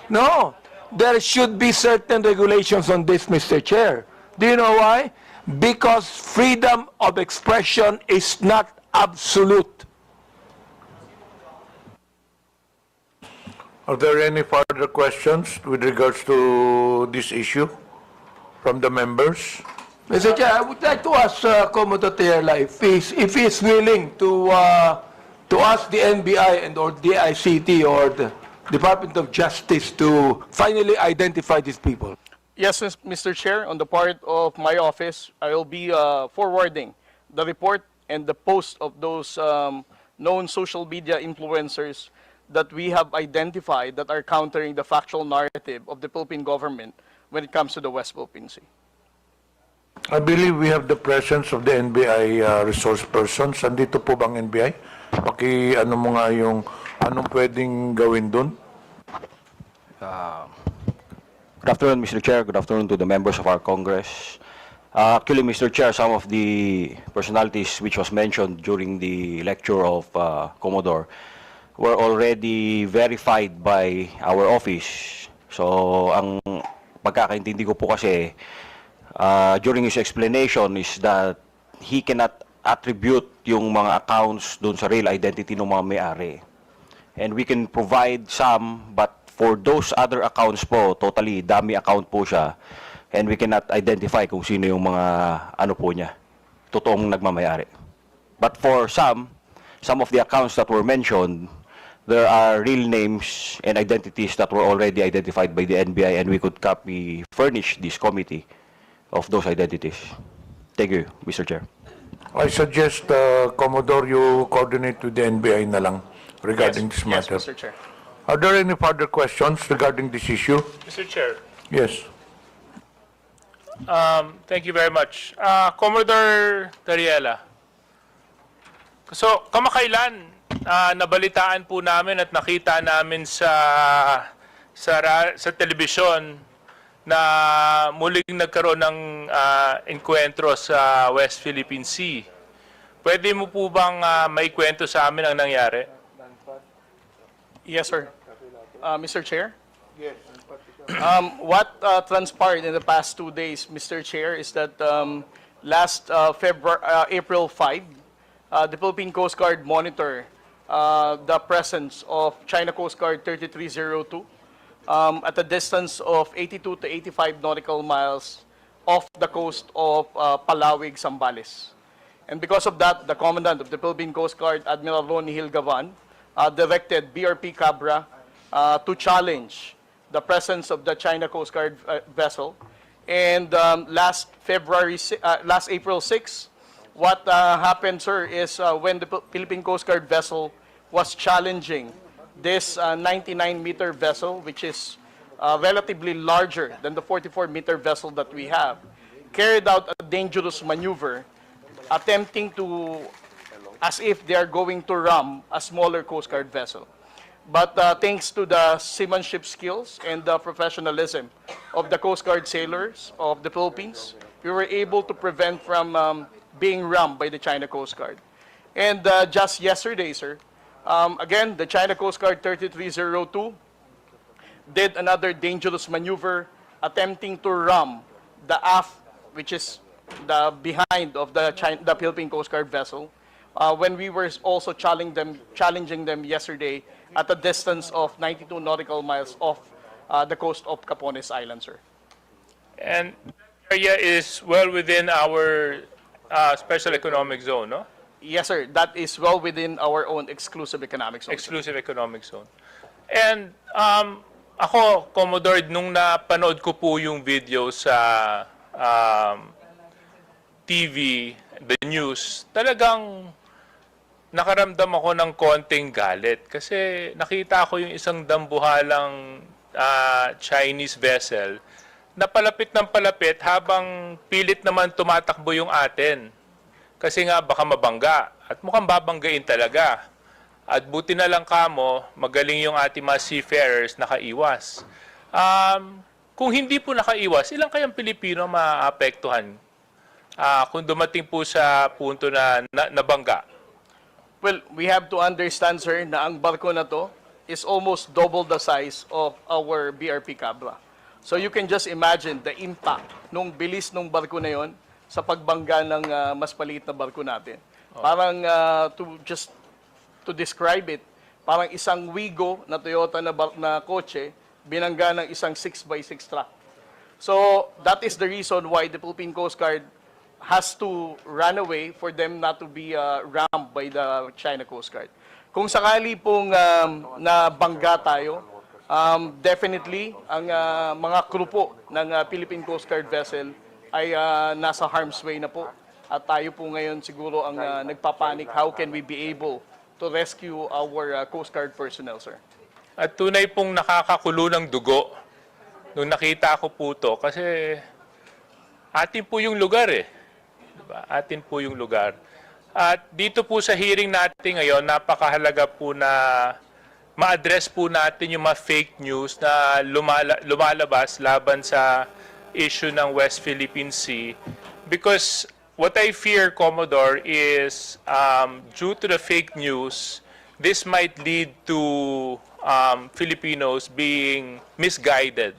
No. There should be certain regulations on this, Mr. Chair. Do you know why? Because freedom of expression is not absolute. Are there any further questions with regards to this issue from the members? Mr. Chair, I would like to ask Commodore Tayela if he's willing to ask the NBI and or the ICT or the Department of Justice to finally identify these people. Yes, Mr. Chair, on the part of my office, I will be forwarding the report and the post of those known social media influencers that we have identified that are countering the factual narrative of the Philippine government when it comes to the West Philippine Sea. I believe we have the presence of the NBI resource persons. Andito po bang NBI? Ano mo nga yung anong pwedeng gawin dun? Good afternoon, Mr. Chair. Good afternoon to the members of our Congress. Actually, Mr. Chair, some of the personalities which was mentioned during the lecture of Commodore were already verified by our office. So, ang pagkakaintindi ko po kasi during his explanation is that he cannot attribute yung mga accounts doon sa real identity ng mga may-ari. And we can provide some, but for those other accounts po, totally dummy account po siya. And we cannot identify kung sino yung mga ano po niya, totoong nagmamayari. But for some of the accounts that were mentioned, there are real names and identities that were already identified by the NBI, and we could furnish this committee of those identities. Thank you, Mr. Chair. I suggest, Commodore, you coordinate with the NBI na lang regarding this matter. Yes, Mr. Chair. Are there any further questions regarding this issue? Mr. Chair, Yes. thank you very much. Commodore Tariela. So, kamakailan, nabalitaan po namin at nakita namin sa telebisyon na muling nagkaroon ng enkwentro sa West Philippine Sea. Pwede mo po bang maikwento sa amin ang nangyari? Yes, sir. Mr. Chair? What transpired in the past 2 days, Mr. Chair, is that last April 5, the Philippine Coast Guard monitor the presence of China Coast Guard 3302 at a distance of 82 to 85 nautical miles off the coast of Palawig, Zambales. And because of that, the Commandant of the Philippine Coast Guard, Admiral Ronnie Hilgavan, directed BRP Cabra to challenge the presence of the China Coast Guard vessel. And last April 6, what happened, sir, is when the Philippine Coast Guard vessel was challenging this 99-meter vessel, which is relatively larger than the 44-meter vessel that we have, carried out a dangerous maneuver, attempting to, as if they are going to ram a smaller Coast Guard vessel. But thanks to the seamanship skills and the professionalism of the Coast Guard sailors of the Philippines, we were able to prevent from being rammed by the China Coast Guard. And just yesterday, sir, again, the China Coast Guard 3302 did another dangerous maneuver, attempting to ram the aft, which is the behind of the Philippine Coast Guard vessel, when we were also challenging them yesterday at a distance of 92 nautical miles off the coast of Capones Island, sir. And the area is well within our special economic zone, no? Yes, sir. That is well within our own exclusive economic zone. Exclusive economic zone. And ako, Commodore, nung napanood ko po yung video sa TV, the news, talagang nakaramdam ako ng konting galit. Kasi nakita ko yung isang dambuhalang Chinese vessel na palapit ng palapit habang pilit naman tumatakbo yung atin. Kasi nga baka mabangga. At mukhang babanggain talaga. At buti na lang kamo, magaling yung ating mga seafarers nakaiwas. Kung hindi po nakaiwas, ilang kayang Pilipino maapektuhan kung dumating po sa punto na nabangga? Well, we have to understand, sir, na ang barko na to is almost double the size of our BRP Cabra. So you can just imagine the impact nung bilis nung barko na yon sa pagbangga ng mas maliit na barko natin. Parang to describe it, parang isang Wigo na Toyota na kotse binangga ng isang 6x6 truck. So that is the reason why the Philippine Coast Guard has to run away for them not to be rammed by the China Coast Guard. Kung sakali pong nabangga tayo, definitely ang mga crew po ng Philippine Coast Guard vessel ay nasa harm's way na po. At tayo po ngayon siguro ang nagpapanik, how can we be able to rescue our Coast Guard personnel, sir? At tunay pong nakakakulo ng dugo nung nakita ko po to kasi atin po yung lugar eh. Diba? Atin po yung lugar. At dito po sa hearing natin ngayon, napakahalaga po na ma-address po natin yung mga fake news na lumalabas laban sa issue ng West Philippine Sea. Because what I fear, Commodore, is due to the fake news, this might lead to Filipinos being misguided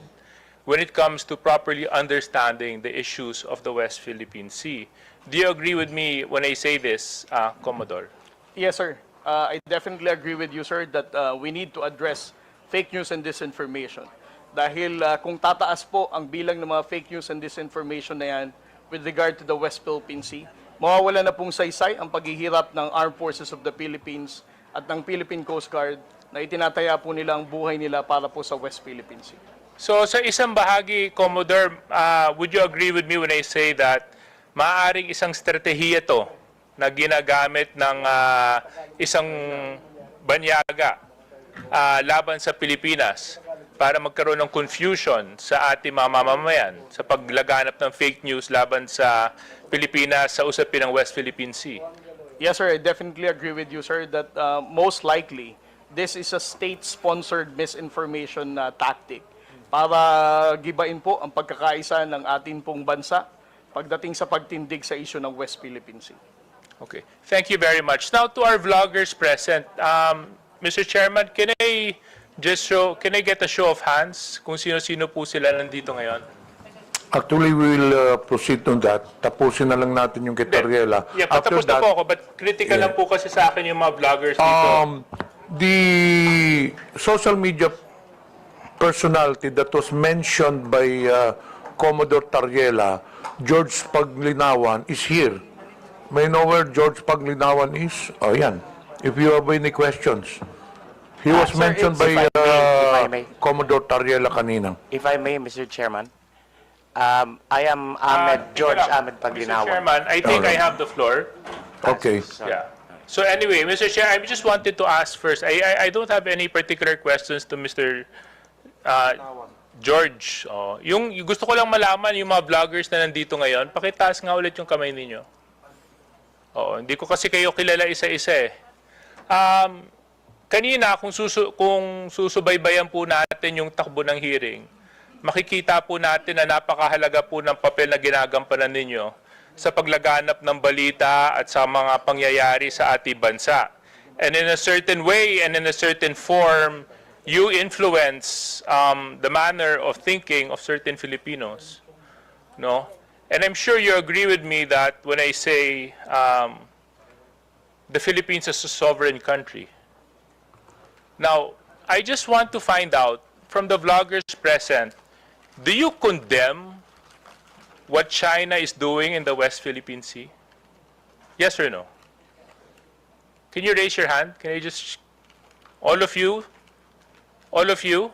when it comes to properly understanding the issues of the West Philippine Sea. Do you agree with me when I say this, Commodore? Yes, sir. I definitely agree with you, sir, that we need to address fake news and disinformation. Dahil kung tataas po ang bilang ng mga fake news and disinformation na yan with regard to the West Philippine Sea, mawawala na pong saysay ang paghihirap ng Armed Forces of the Philippines at ng Philippine Coast Guard na itinataya po nila ang buhay nila para po sa West Philippine Sea. So sa isang bahagi, Commodore, would you agree with me when I say that maaaring isang strategiya to na ginagamit ng isang banyaga laban sa Pilipinas para magkaroon ng confusion sa ating mga mamamayan sa paglaganap ng fake news laban sa Pilipinas sa usapin ng West Philippine Sea? Yes, sir. I definitely agree with you, sir, that most likely this is a state-sponsored misinformation tactic para gibain po ang pagkakaisa ng atin pong bansa pagdating sa pagtindig sa isyu ng West Philippine Sea. Okay. Thank you very much. Now to our vloggers present. Mr. Chairman, can I get a show of hands kung sino-sino po sila nandito ngayon? Actually, we will proceed on that. Tapusin na lang natin yung kay Tariela. Yeah, patapos na po ako, but critical lang po kasi sa akin yung mga vloggers dito. The social media personality that was mentioned by Commodore Tariela, George Paglinawan, is here. May know where George Paglinawan is? Oh, yan. If you have any questions. He was Sir, mentioned by if I may. Commodore Tariela kanina. If I may, Mr. Chairman, I am George Ahmed Mr. Paglinawan. Chairman, I think I have the floor. Okay. Yeah. So anyway, Mr. Chair, I just wanted to ask first, I don't have any particular questions to Mr. George. Yung gusto ko lang malaman, yung mga vloggers na nandito ngayon, pakitaas nga ulit yung kamay ninyo. Hindi ko kasi kayo kilala isa-isa eh. Kanina, kung susubaybayan po natin yung takbo ng hearing, makikita po natin na napakahalaga po ng papel na ginagampanan ninyo sa paglaganap ng balita at sa mga pangyayari sa ating bansa. And in a certain way and in a certain form, you influence the manner of thinking of certain Filipinos. No? And I'm sure you agree with me that when I say the Philippines is a sovereign country. Now, I just want to find out from the vloggers present, do you condemn what China is doing in the West Philippine Sea? Yes or no? Can you raise your hand? Can I just, all of you? All of you?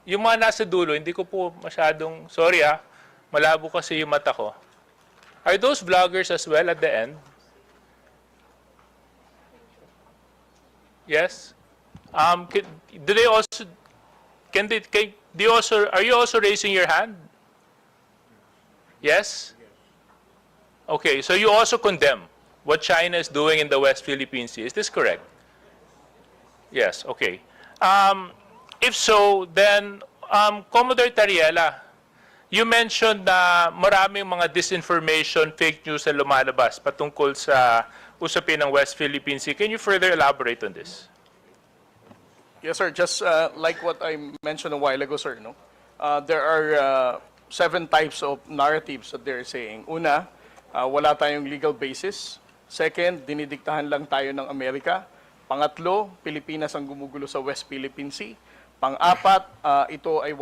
Yung mga nasa dulo, hindi ko po masyadong, sorry malabo kasi yung mata ko. Are those vloggers as well at the end? Yes? Do they also, are you also raising your hand? Yes? Okay, so you also condemn what China is doing in the West Philippine Sea. Is this correct? Yes, okay. If so, then, Commodore Tariela, you mentioned na maraming mga disinformation, fake news na lumalabas patungkol sa usapin ng West Philippine Sea. Can you further elaborate on this? Yes, sir. Just like what I mentioned a while ago, sir, no? There are 7 types of narratives that they're saying. Una, wala tayong legal basis. Second, dinidiktahan lang tayo ng Amerika. Pangatlo, Pilipinas ang gumugulo sa West Philippine Sea. Pang-apat, ito ay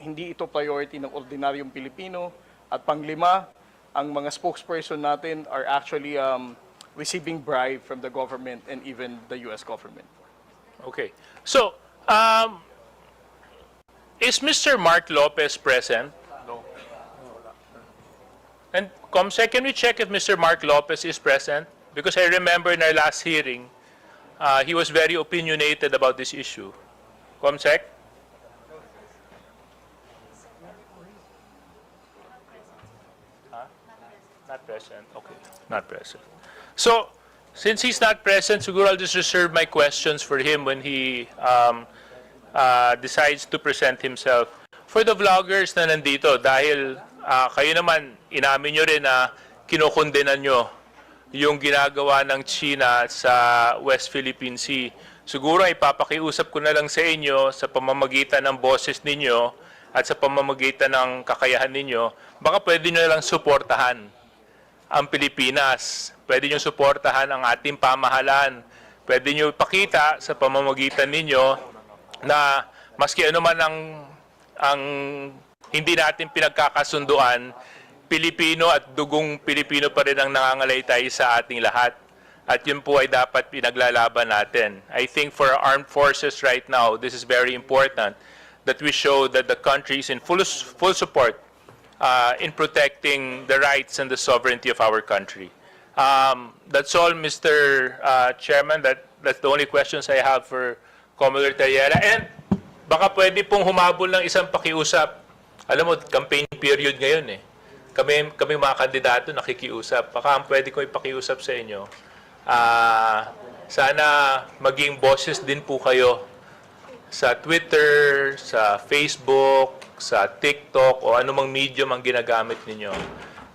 hindi ito priority ng ordinaryong Pilipino. At pang-lima, ang mga spokesperson natin are actually receiving bribe from the government and even the U.S. government. Okay. So, is Mr. Mark Lopez present? No. And Comsec, can we check if Mr. Mark Lopez is present? Because I remember in our last hearing, he was very opinionated about this issue. Comsec? Not present. Okay, not present. So, since he's not present, siguro I'll just reserve my questions for him when he decides to present himself. For the vloggers na nandito, dahil kayo naman, inamin nyo rin na kinukondenan nyo yung ginagawa ng China sa West Philippine Sea. Siguro ipapakiusap ko na lang sa inyo sa pamamagitan ng boses ninyo at sa pamamagitan ng kakayahan ninyo, baka pwede nyo lang suportahan ang Pilipinas. Pwede nyo suportahan ang ating pamahalaan. Pwede nyo ipakita sa pamamagitan ninyo na maski ano man ang hindi natin pinagkakasunduan, Pilipino at dugong Pilipino pa rin ang nangangalaytay sa ating lahat. At yun po ay dapat pinaglalaban natin. I think for our armed forces right now, this is very important that we show that the country is in full support in protecting the rights and the sovereignty of our country. That's all, Mr. Chairman. That's the only questions I have for Commodore Tariela. And baka pwede pong humabol ng isang pakiusap. Alam mo, campaign period ngayon eh. kami mga kandidato nakikiusap. Baka ang pwede ko ipakiusap sa inyo, sana maging boses din po kayo sa Twitter, sa Facebook, sa TikTok, o anumang medium ang ginagamit ninyo,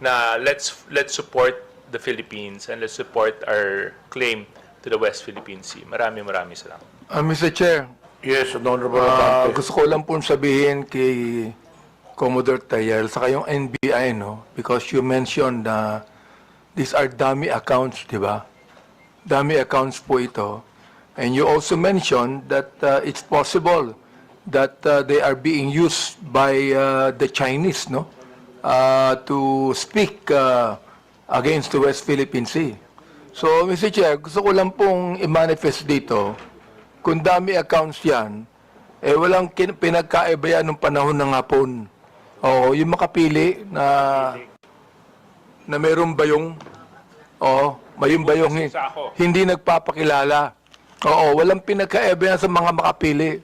na let's support the Philippines and let's support our claim to the West Philippine Sea. Maraming salamat. Mr. Chair, Yes, Honorable Dante. gusto ko lang pong sabihin kay Commodore Tayel, saka yung NBI, no? Because you mentioned na these are dummy accounts, di ba? Dummy accounts po ito. And you also mentioned that it's possible that they are being used by the Chinese, no? To speak against the West Philippine Sea. So, Mr. Chair, gusto ko lang pong i-manifest dito, kung dummy accounts yan, walang pinagkaiba yan nung panahon ng hapon. Oo, yung makapili na mayroong bayong, mayroong bayong hindi nagpapakilala. Oo, walang pinagkaiba yan sa mga makapili.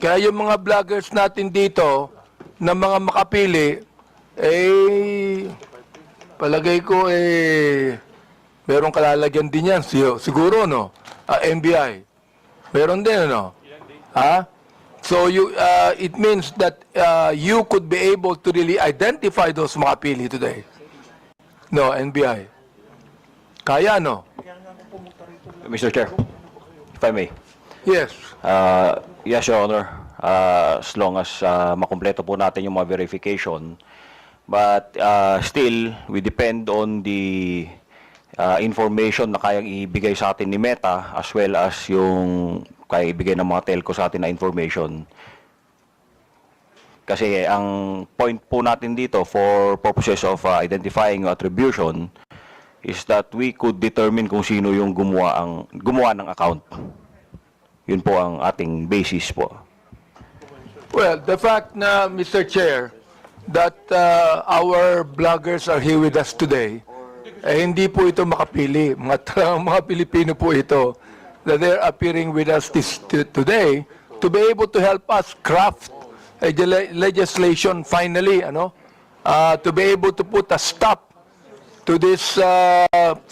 Kaya yung mga vloggers natin dito, na mga makapili, palagay ko, merong kalalagyan din yan. Siguro, no? NBI. Meron din, ano? Ha? So, it means that you could be able to really identify those makapili today. No, NBI. Kaya, no? Mr. Chair, if I may. Yes. Yes, Your Honor. As long as makumpleto po natin yung mga verification. But still, we depend on the information na kayang ibigay sa atin ni Meta as well as yung kayang ibigay ng mga telco sa atin na information. Kasi ang point po natin dito for purposes of identifying attribution is that we could determine kung sino yung gumawa ng account. Yun po ang ating basis po. Well, the fact na, Mr. Chair, that our bloggers are here with us today, hindi po ito makapili. Mga Pilipino po ito that they're appearing with us today to be able to help us craft a legislation finally, to be able to put a stop to this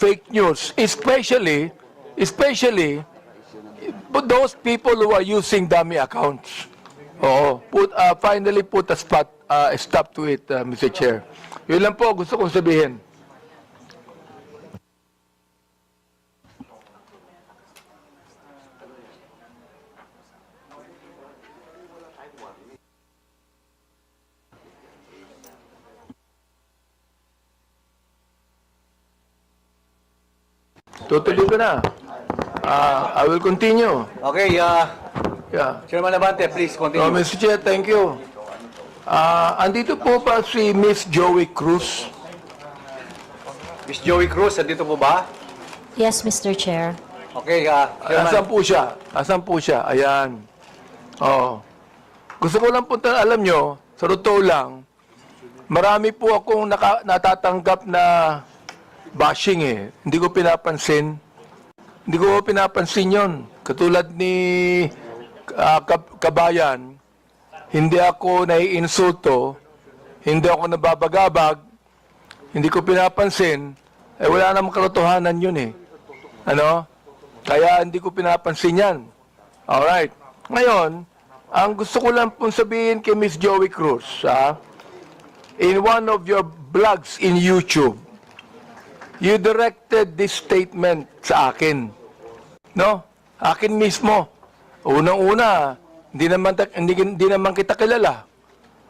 fake news, especially those people who are using dummy accounts. Finally put a stop to it, Mr. Chair. Yun lang po gusto kong sabihin. Tutuloy ko na. I will continue. Okay, Yeah. Chairman Abante, please continue. Mr. Chair, thank you. Andito po pa si Miss Joey Cruz. Miss Joey Cruz, andito po ba? Yes, Mr. Chair. Okay, Chairman. Asan po siya? Ayan. Gusto ko lang po alam nyo, sa totoo lang, marami po akong natatanggap na bashing Hindi ko pinapansin. Hindi ko pinapansin yon. Katulad ni Kabayan, hindi ako naiinsulto, hindi ako nababagabag, hindi ko pinapansin, wala namang katotohanan yun Kaya hindi ko pinapansin yan. Alright. Ngayon, ang gusto ko lang pong sabihin kay Miss Joey Cruz, in one of your blogs in YouTube, you directed this statement sa akin. No? Akin mismo. Unang-una, hindi naman kita kilala.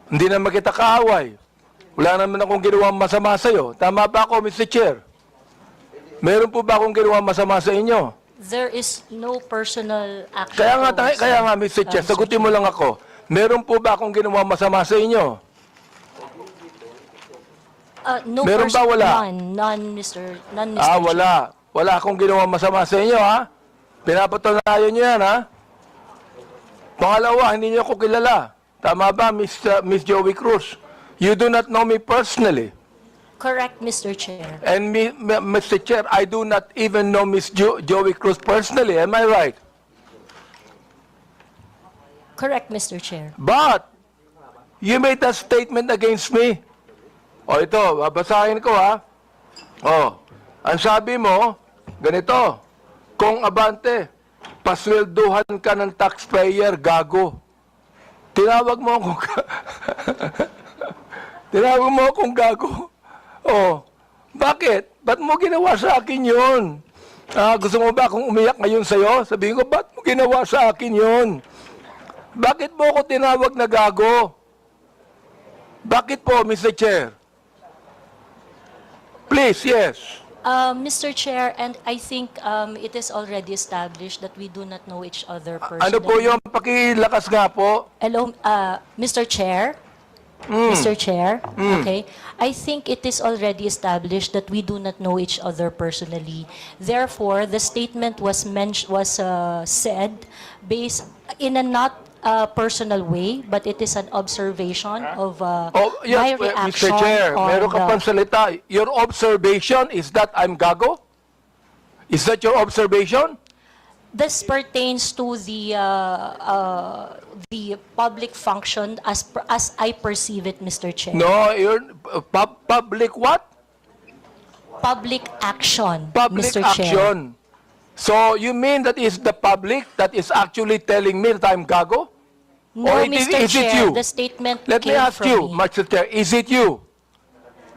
Hindi naman kita kaaway. Wala naman akong ginawang masama sa'yo. Tama ba ako, Mr. Chair? Meron po ba akong ginawang masama sa inyo? There is no personal action. Kaya nga, Mr. Chair, sagutin mo lang ako. Meron po ba akong ginawang masama sa inyo? No Meron ba wala? None, Mr. Wala. Wala akong ginawang masama sa inyo, Pinapatunayan nyo yan, Pangalawa, hindi niyo ako kilala. Tama ba, Miss Joey Cruz? You do not know me personally. Correct, Mr. Chair. And Mr. Chair, I do not even know Miss Joey Cruz personally. Am I right? Correct, Mr. Chair. But, you made that statement against me. O ito, babasahin ko ha. O, ang sabi mo, ganito, kung abante, paswelduhan ka ng taxpayer, gago. Tinawag mo akong tinawag mo akong gago. O, bakit? Ba't mo ginawa sa akin yun? Gusto mo ba akong umiyak ngayon sa'yo? Sabihin ko, ba't mo ginawa sa akin yun? Bakit mo ako tinawag na gago? Bakit po, Mr. Chair? Please, yes. Mr. Chair, and I think it is already established that we do not know each other personally. Ano po yung pakilakas nga po? Hello, Mr. Chair? Mr. Chair? Okay. I think it is already established that we do not know each other personally. Therefore, the statement was said based in a not personal way, but it is an observation of my reaction Mr. Chair, on meron ka pang salita. Your observation is that I'm gago? Is that your observation? This pertains to the public function as I perceive it, Mr. Chair. No, you're public what? Public action, Public Mr. Chair. action. So you mean that is the public that is actually telling me that I'm gago? No, Or Mr. is Chair, it you? the statement Let me came ask from you, me. Mr. Chair, is it you?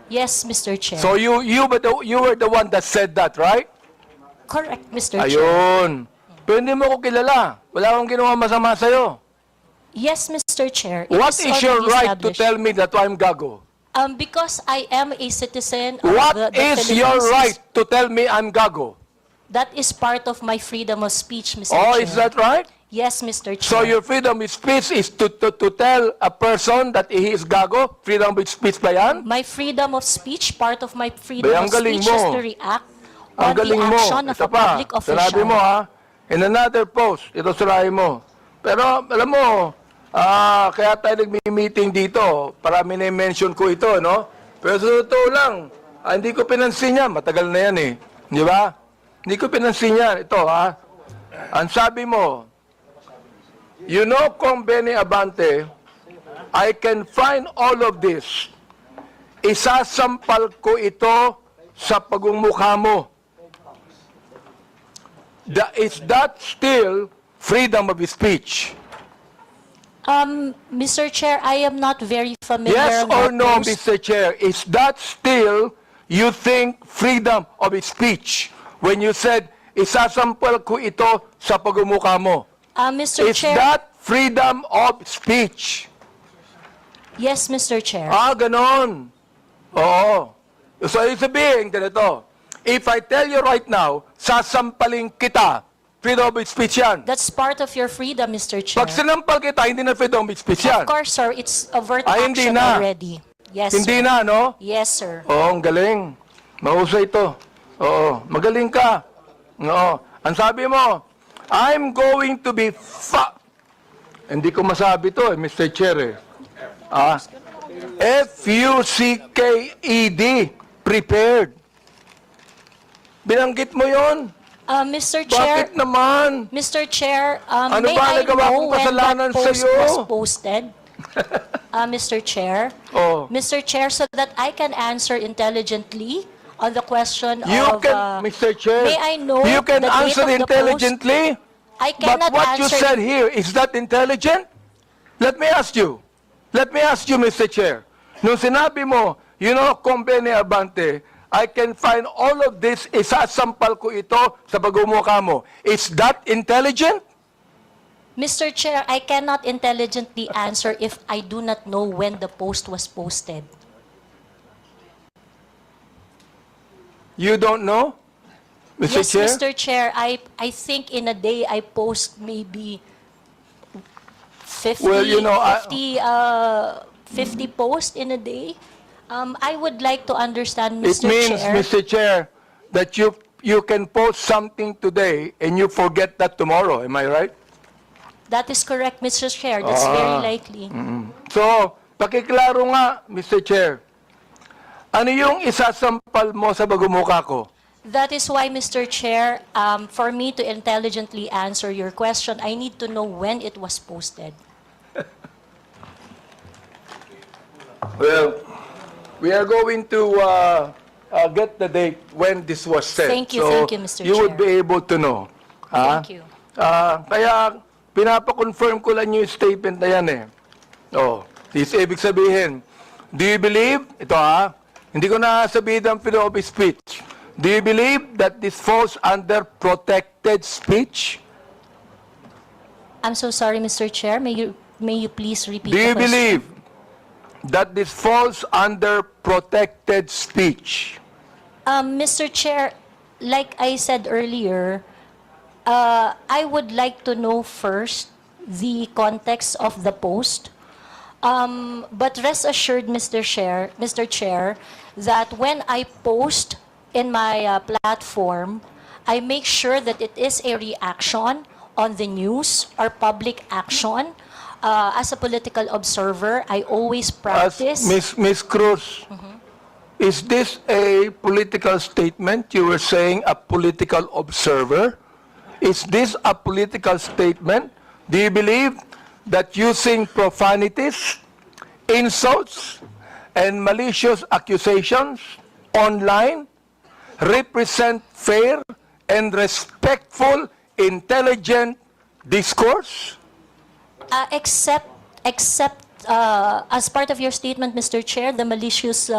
Yes, Mr. Chair. So you were the one that said that, right? Correct, Mr. Chair. Ayun. Pero hindi mo ko kilala. Wala akong ginawa masama sa'yo. Yes, Mr. Chair. It What is your already right to established. tell me that I'm gago? Because I am a citizen of What the is your Philippines. right to tell me I'm gago? That is part of my freedom of speech, Mr. Oh, Chair. is that right? Yes, Mr. Chair. So your freedom of speech is to tell a person that he is gago? Freedom of speech ba yan? My freedom of speech, part of my freedom Ang of galing speech is mo. to react Ang on the galing mo. action of Ito a pa, public official. sinabi mo ha, in another post, ito sirahin mo. Pero alam mo, kaya tayo nagmi-meeting dito, parami na mention ko ito, no? Pero sa totoo lang, hindi ko pinansin yan, matagal na yan eh. Di ba? Hindi ko pinansin yan. Ito ha, ang sabi mo, you know, Kong Benny Abante, I can find all of this. Isasampal ko ito sa pagmumukha mo. Is that still freedom of speech? Mr. Chair, I am not very familiar. Yes with or that no, post. Mr. Chair? Is that still, you think, freedom of speech? When you said, isasampal ko ito sa pagmumukha mo. Mr. Is Chair, that freedom of speech? yes, Mr. Chair. Ganon. Oo. So, ibig sabihin, ganito, if I tell you right now, sasampaling kita, freedom of speech yan. That's part of your freedom, Mr. Chair. Pag sinampal kita, hindi na freedom of speech yan. Of course, sir, it's overt Hindi action na. already. Yes, Hindi sir. na, no? Yes, sir. Oo, ang galing. Mahusay ito. Oo, magaling ka. Oo. Ang sabi mo, I'm going to be Hindi ko masabi to Mr. Chair eh. F-U-C-K-E-D. Prepared. Binanggit mo yon? Mr. Chair, Bakit naman? Mr. Chair, Ano may ba I nagawa know kong when kasalanan that post sa'yo? was posted? Mr. Chair, Oh. Mr. Chair, so that I can answer intelligently on the question You of, can, Mr. Chair, may I know you can the date answer of the intelligently, I but cannot what you answer said here, is that intelligent? Let me ask you, Mr. Chair. Nung sinabi mo, you know, Kong Benny Abante, I can find all of this, isasampal ko ito sa pagmumukha mo. Is that intelligent? Mr. Chair, I cannot intelligently answer if I do not know when the post was posted. You don't know, Mr. Yes, Chair? Mr. Chair, I think in a day I post maybe 50, Well, you know, 50 posts in a day. I would like to understand, It Mr. means, Chair. Mr. Chair, that you can post something today and you forget that tomorrow. Am I right? That is correct, Mr. Chair. That's very likely. So, pakiklaro nga, Mr. Chair. Ano yung isasampal mo sa pagmumukha ko? That is why, Mr. Chair, for me to intelligently answer your question, I need to know when it was posted. Well, we are going to get the date when this was said. Thank you, Mr. You would Chair. be able to know. Thank you. Kaya pinapa-confirm ko lang yung statement na yan eh. Oh, is ibig sabihin, do you believe, ito hindi ko na sabihin ang freedom of speech. Do you believe that this falls under protected speech? I'm so sorry, Mr. Chair. May you please repeat Do the you question? believe that this falls under protected speech? Mr. Chair, like I said earlier, I would like to know first the context of the post. But rest assured, Mr. Chair, that when I post in my platform, I make sure that it is a reaction on the news or public action. As a political observer, I always practice. Miss Cruz, is this a political statement? You were saying a political observer. Is this a political statement? Do you believe that using profanities, insults, and malicious accusations online represent fair and respectful, intelligent discourse? Except as part of your statement, Mr. Chair, the malicious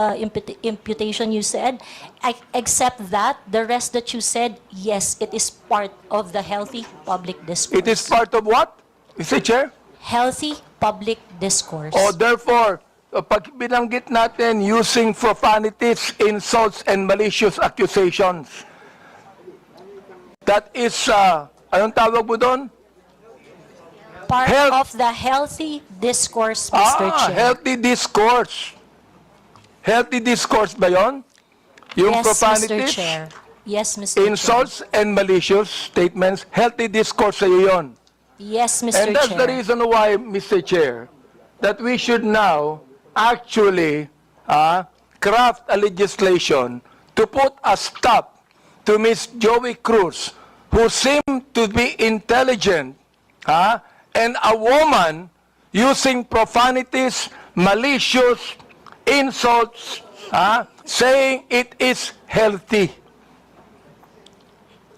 imputation you said, I accept that. The rest that you said, yes, it is part of the healthy public discourse. It is part of what, Mr. Chair? Healthy public discourse. Oh, therefore, pag binanggit natin using profanities, insults, and malicious accusations, that is, anong tawag mo doon? Part of the healthy discourse, Mr. Chair. Healthy discourse. Healthy discourse ba yun? Yung Yes, profanities, Mr. Chair. Yes, Mr. insults, and malicious statements, healthy discourse sa'yo yun. Yes, Mr. And that's Chair. the reason why, Mr. Chair, that we should now actually craft a legislation to put a stop to Ms. Joey Cruz, who seemed to be intelligent, and a woman using profanities, malicious insults, saying it is healthy.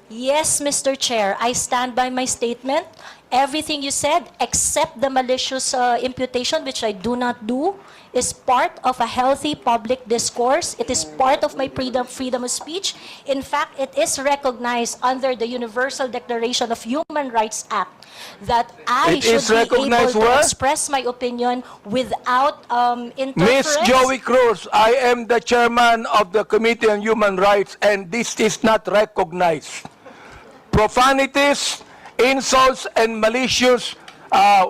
Yes, Mr. Chair, I stand by my statement. Everything you said, except the malicious imputation, which I do not do, is part of a healthy public discourse. It is part of my freedom of speech. In fact, it is recognized under the Universal Declaration of Human Rights Act that I It is should be able recognized to where? express my opinion without Ms. interference. Joey Cruz, I am the chairman of the Committee on Human Rights, and this is not recognized. Profanities, insults, and malicious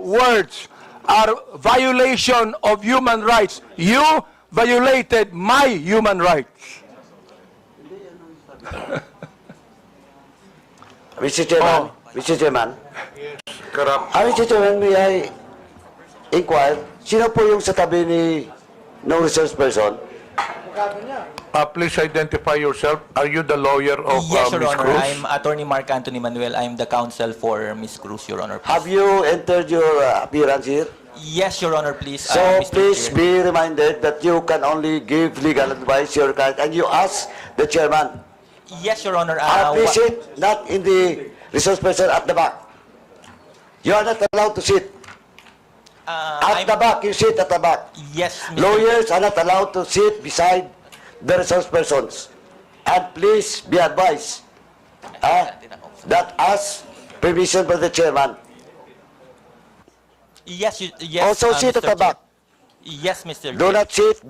words are violation of human rights. You violated my human rights. Mr. Chairman, Mr. Chairman, Mr. Chairman, may I inquire, sino po yung sa tabi ni no resource person? Please identify yourself. Are you the lawyer of Yes, Your Ms. Honor. Cruz? I'm Attorney Mark Anthony Manuel. I'm the counsel for Ms. Cruz, Your Honor. Have you entered your appearance here? Yes, Your Honor, please. So Mr. please Chair. be reminded that you can only give legal advice your client, and you ask the chairman. Yes, Your Honor. Please sit, not in the resource person at the back. You are not allowed to sit. At the back, you sit at the back. Yes, Mr. Lawyers are not allowed to sit beside the resource persons. And please be advised that as permission by the chairman. Yes, yes. Also sit Mr. at the back. Yes, Mr. Do Chair. not sit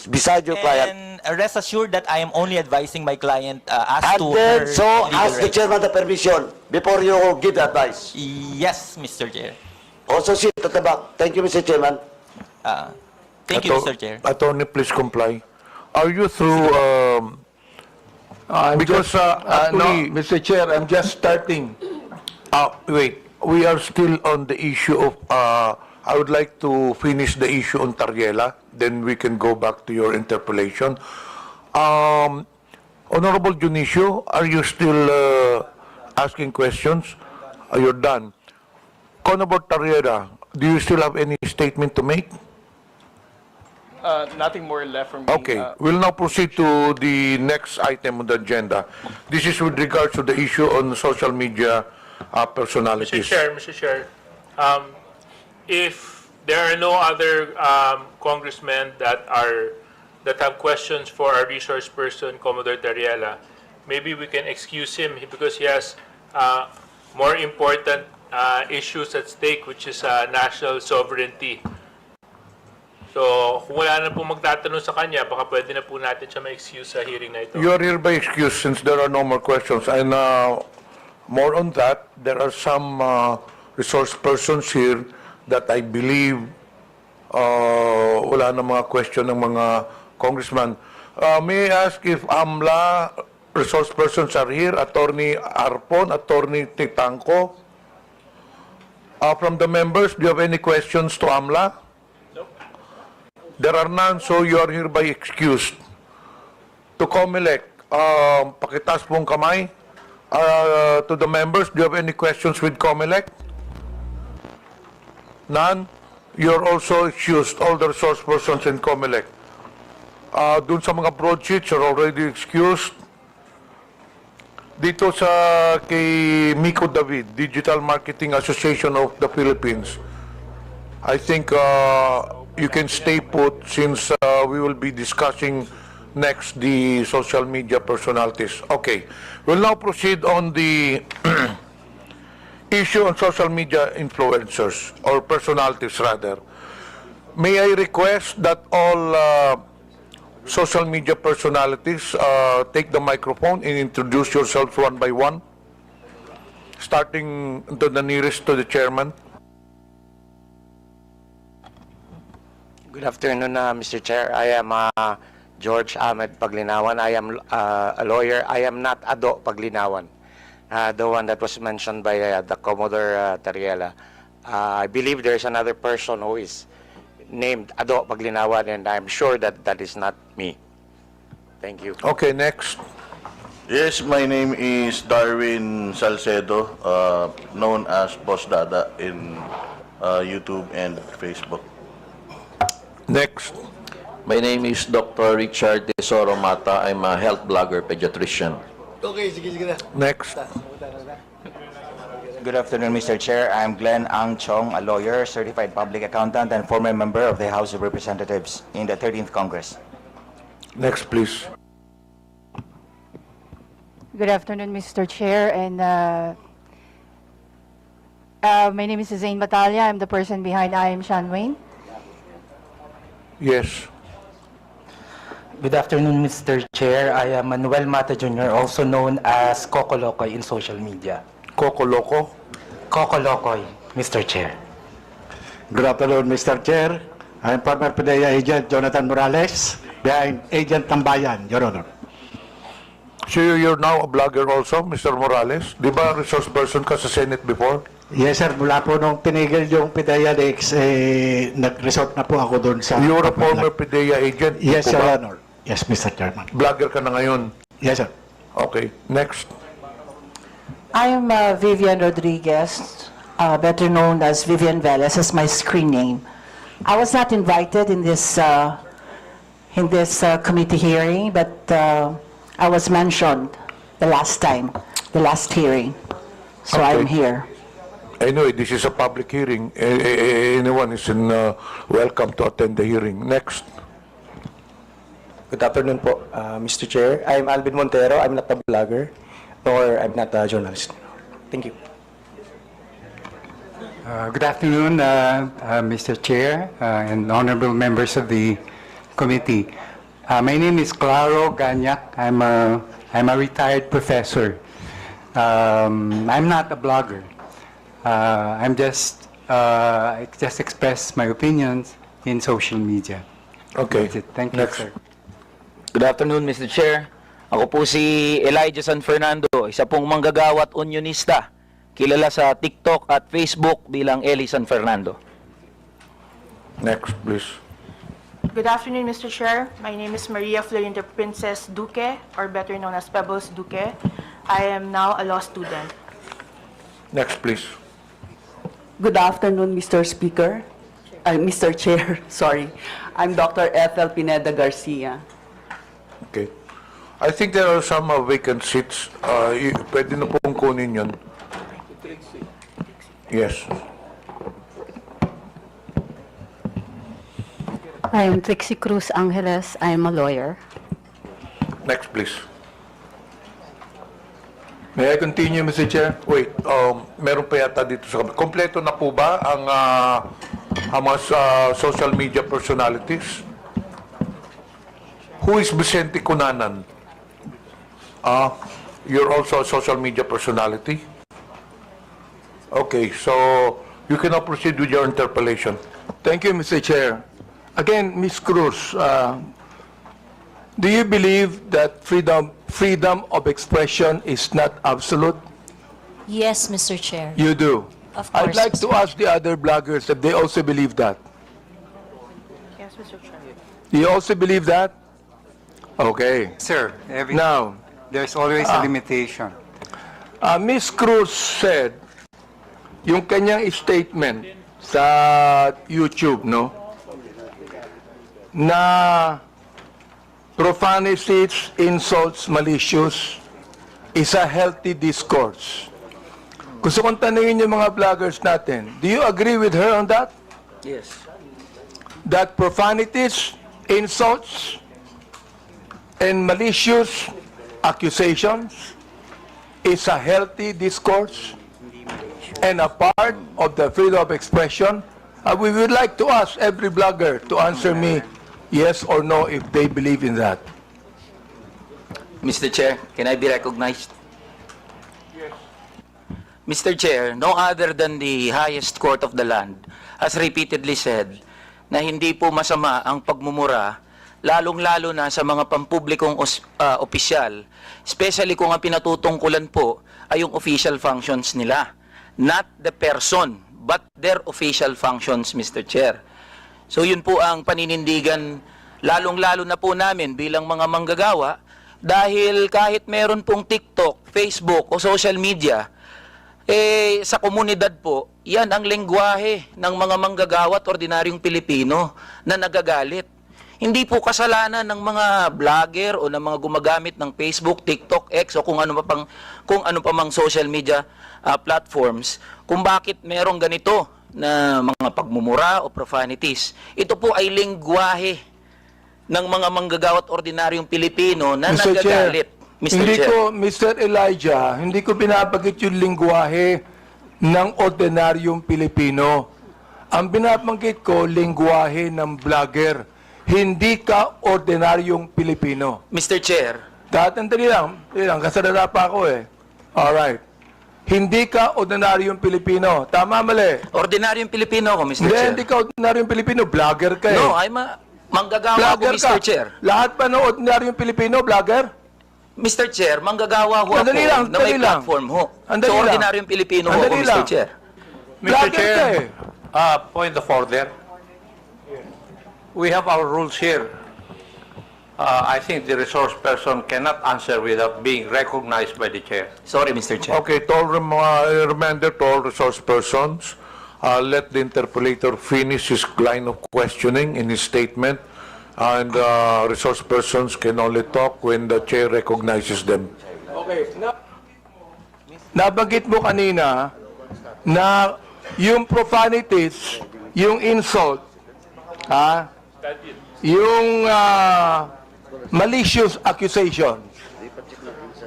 beside your client. And rest assured that I am only advising my client as And to then, her so legal ask the rights. chairman the permission before you give the advice. Yes, Mr. Chair. Also sit at the back. Thank you, Mr. Chairman. Thank you, Mr. Chair. Attorney, please comply. Are you through, because No, Mr. Chair, I'm just starting. wait, we are still on the issue of, I would like to finish the issue on Tariela, then we can go back to your interpolation. Honorable Junicio, are you still asking questions? You're done. Honorable Tariela, do you still have any statement to make? nothing more left from me. Okay, we'll now proceed to the next item on the agenda. This is with regards to the issue on social media personalities. Mr. Chair, if there are no other congressmen that have questions for our resource person, Commodore Tariela, maybe we can excuse him because he has more important issues at stake, which is national sovereignty. So, kung wala na po magtatanong sa kanya, baka pwede na po natin siya ma-excuse sa hearing na ito. You are hereby excused since there are no more questions. And more on that, there are some resource persons here that I believe wala na mga question ng mga congressman. May I ask if AMLA resource persons are here? Attorney Arpon, Attorney Titanco? From the members, do you have any questions to AMLA? There are none, so you are hereby excused. To COMELEC, pakitaas pong kamay. To the members, do you have any questions with COMELEC? None? You are also excused, all the resource persons in COMELEC. Dun sa mga broadsheets, you're already excused. Dito sa kay Miko David, Digital Marketing Association of the Philippines, I think you can stay put since we will be discussing next the social media personalities. Okay, we'll now proceed on the issue on social media influencers or personalities rather. May I request that all social media personalities take the microphone and introduce yourselves one by one, starting to the nearest to the chairman. Good afternoon, Mr. Chair. I am George Ahmed Paglinawan. I am a lawyer. I am not Ado Paglinawan, the one that was mentioned by the Commodore Tariela. I believe there is another person who is named Ado Paglinawan, and I'm sure that that is not me. Thank you. Okay, next. Yes, my name is Darwin Salcedo, known as Boss Dada in YouTube and Facebook. Next. My name is Dr. Richard Tesoro Mata. I'm a health blogger pediatrician. Okay, sige na. Next. Good afternoon, Mr. Chair. I'm Glenn Ang Chong, a lawyer, certified public accountant, and former member of the House of Representatives in the 13th Congress. Next, please. Good afternoon, Mr. Chair, and my name is Zain Batalya. I'm the person behind I Am Sean Wayne. Yes. Good afternoon, Mr. Chair. I am Manuel Mata Jr., also known as Coco Locoy in social media. Coco Loco? Coco Locoy, Mr. Chair. Good afternoon, Mr. Chair. I'm former PDEA agent Jonathan Morales, behind Agent Tambayan, Your Honor. So you're now a blogger also, Mr. Morales? Di ba resource person ka sa Senate before? Yes, sir. Mula po nung tinigil yung PDEA nag-resort na po ako doon sa... You're a former PDEA agent? Yes, Your ba? Honor. Yes, Mr. Chairman. Blogger ka na ngayon? Yes, sir. Okay, next. I am Vivian Rodriguez, better known as Vivian Velez, as my screen name. I was not invited in this committee hearing, but I was mentioned the last time, the last hearing. So Okay. I'm here. Anyway, this is a public hearing. Anyone is welcome to attend the hearing. Next. Good afternoon po, Mr. Chair. I'm Alvin Montero. I'm not a blogger, nor I'm not a journalist. Thank you. Good afternoon, Mr. Chair and honorable members of the committee. My name is Claro Ganyak. I'm a retired professor. I'm not a blogger. I just express my opinions in social media. Okay. That's it. Thank you, sir. Good afternoon, Mr. Chair. Ako po si Elijah San Fernando, isa pong manggagawa at unionista, kilala sa TikTok at Facebook bilang Eli San Fernando. Next, please. Good afternoon, Mr. Chair. My name is Maria Florinda Princess Duque, or better known as Pebbles Duque. I am now a law student. Next, please. Good afternoon, Mr. Speaker. Mr. Chair, sorry. I'm Dr. Ethel Pineda Garcia. Okay. I think there are some vacant seats. Pwede na pong kunin yun. Yes. I am Trixie Cruz Angeles. I am a lawyer. Next, please. May I continue, Mr. Chair? Wait, meron pa yata dito sa... Kompleto na po ba ang mga social media personalities? Who is Vicente Cunanan? You're also a social media personality? Okay, so you can now proceed with your interpellation. Thank you, Mr. Chair. Again, Ms. Cruz, do you believe that freedom of expression is not absolute? Yes, Mr. Chair. You do? Of I'd course, like Mr. to ask the other bloggers if they also believe that. Yes, Mr. Chair. Do you also believe that? Okay. Sir, Now, there's always a limitation. Ms. Cruz said, yung kanyang statement sa YouTube, no? Na profanities, insults, malicious is a healthy discourse. Gusto kong tanungin yung mga vloggers natin, do you agree with her on that? Yes. That profanities, insults, and malicious accusations is a healthy discourse and a part of the freedom of expression? We would like to ask every blogger to answer me yes or no if they believe in that. Mr. Chair, can I be recognized? Yes. Mr. Chair, no other than the highest court of the land has repeatedly said na hindi po masama ang pagmumura, lalong-lalo na sa mga pampublikong opisyal, especially kung ang pinatutungkulan po ay yung official functions nila. Not the person, but their official functions, Mr. Chair. So yun po ang paninindigan, lalong-lalo na po namin bilang mga manggagawa, dahil kahit meron pong TikTok, Facebook o social media, sa komunidad po, yan ang lengguwahe ng mga manggagawa at ordinaryong Pilipino na nagagalit. Hindi po kasalanan ng mga vlogger o ng mga gumagamit ng Facebook, TikTok, X o kung ano pa mang social media platforms kung bakit merong ganito na mga pagmumura o profanities. Ito po ay lengguwahe ng mga manggagawa at ordinaryong Pilipino na nagagalit. Hindi ko, Mr. Elijah, hindi ko binabanggit yung lingwahe ng ordinaryong Pilipino. Ang binabanggit ko, lingwahe ng vlogger. Hindi ka ordinaryong Pilipino. Mr. Chair. Tatandali lang, kasadala pa ako eh. Alright. Hindi ka ordinaryong Pilipino. Tama, mali? Ordinaryong Pilipino ako, Mr. Chair. Hindi ka ordinaryong Pilipino. Vlogger ka eh. No, I'm a manggagawa ako, Mr. Chair. Lahat pa ng ordinaryong Pilipino, vlogger? Mr. Chair, manggagawa ho ako na may platform ho. So, ordinaryong Pilipino ho ako, Mr. Chair. Mr. Chair, point of order. We have our rules here. I think the resource person cannot answer without being recognized by the chair. Sorry, Mr. Chair. Okay, to all reminder to all resource persons, let the interpolator finish his line of questioning in his statement, and resource persons can only talk when the chair recognizes them. Okay. Nabanggit mo kanina na yung profanities, yung insult, yung malicious accusation,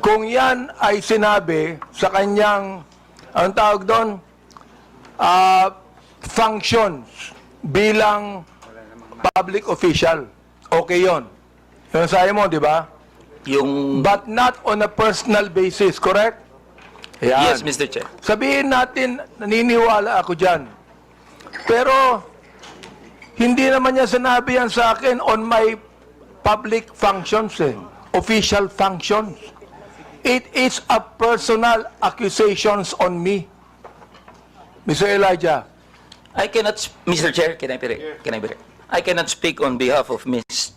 kung yan ay sinabi sa kanyang, ang tawag doon, functions bilang public official, okay yun. Yung sabi mo, di ba? But not on a personal basis, correct? Yan. Yes, Mr. Chair. Sabihin natin, naniniwala ako dyan. Pero, hindi naman niya sinabi yan sa akin on my public functions, official functions. It is a personal accusations on me. Mr. Elijah. I cannot, Mr. Chair, can I be I cannot speak on behalf of Ms.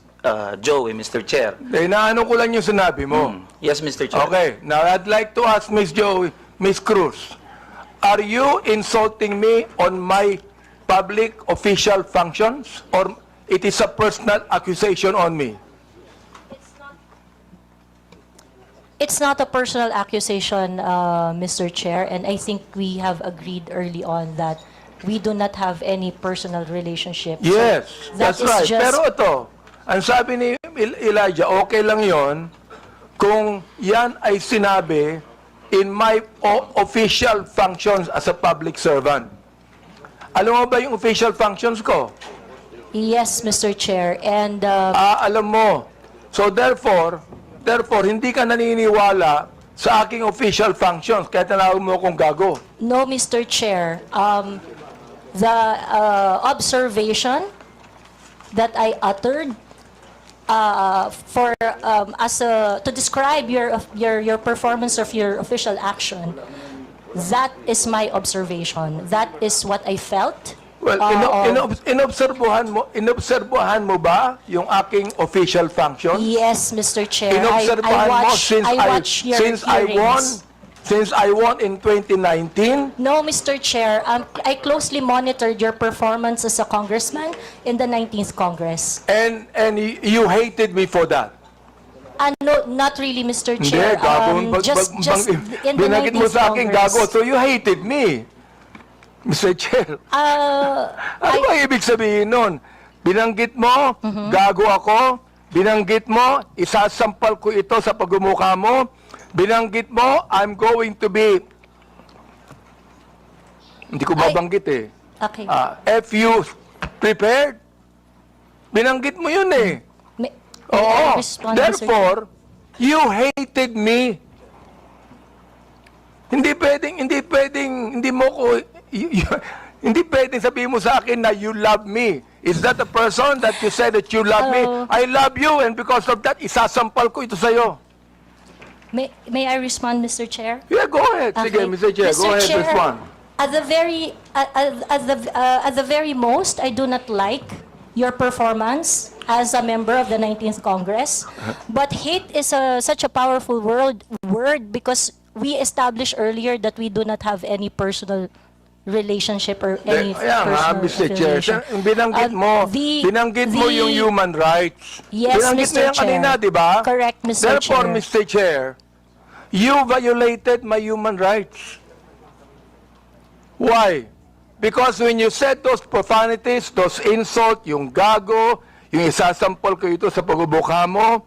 Joey, Mr. Chair. Inaano ko lang yung sinabi mo. Yes, Mr. Chair. Okay, now I'd like to ask Ms. Joey, Ms. Cruz, are you insulting me on my public official functions, or it is a personal accusation on me? It's not a personal accusation, Mr. Chair, and I think we have agreed early on that we do not have any personal relationship. So Yes, that that's is right. just- Pero ito, ang sabi ni Elijah, okay lang yon kung yan ay sinabi in my official functions as a public servant. Alam mo ba yung official functions ko? Yes, Mr. Chair, and Alam mo. So therefore, hindi ka naniniwala sa aking official functions, kaya tinawag mo akong gago. no, Mr. Chair, the observation that I uttered to describe your performance of your official action, that is my observation. That is what I felt. Well, inobserbuhan mo ba yung aking official functions? Yes, Mr. Chair. Inobserbuhan mo I watch your hearings. Since I won in 2019? No, Mr. Chair. I closely monitored your performance as a congressman in the 19th Congress. And you hated me for that? No, not really, Mr. Hindi, Chair. gago. Just in the Binagit mo 19th sa akin, Congress. gago. So you hated me, Mr. Chair. Ano ba ibig sabihin nun? Binanggit mo, gago ako. Binanggit mo, isasampal ko ito sa pagmumukha mo. Binanggit mo, I'm going to be... Hindi ko babanggit eh. Okay. If you prepared, binanggit mo yun eh. May I respond, Mr. Chair? Therefore, you hated me. Hindi pwedeng sabihin mo sa akin na you love me. Is that a person that you said that you love me? I love you, and because of that, isasampal ko ito sa'yo. May I respond, Mr. Chair? Yeah, go ahead. Sige, Mr. Chair, go ahead, respond. At the very most, I do not like your performance as a member of the 19th Congress. But hate is such a powerful word because we established earlier that we do not have any personal relationship or any personal Mr. Chair, affiliation. binanggit mo yung human rights. Yes, binanggit Mr. mo yan kanina, Chair. di ba? Correct, Mr. Therefore, Chair. Mr. Chair, you violated my human rights. Why? Because when you said those profanities, those insults, yung gago, yung isasampol ko ito sa pagbubuka mo,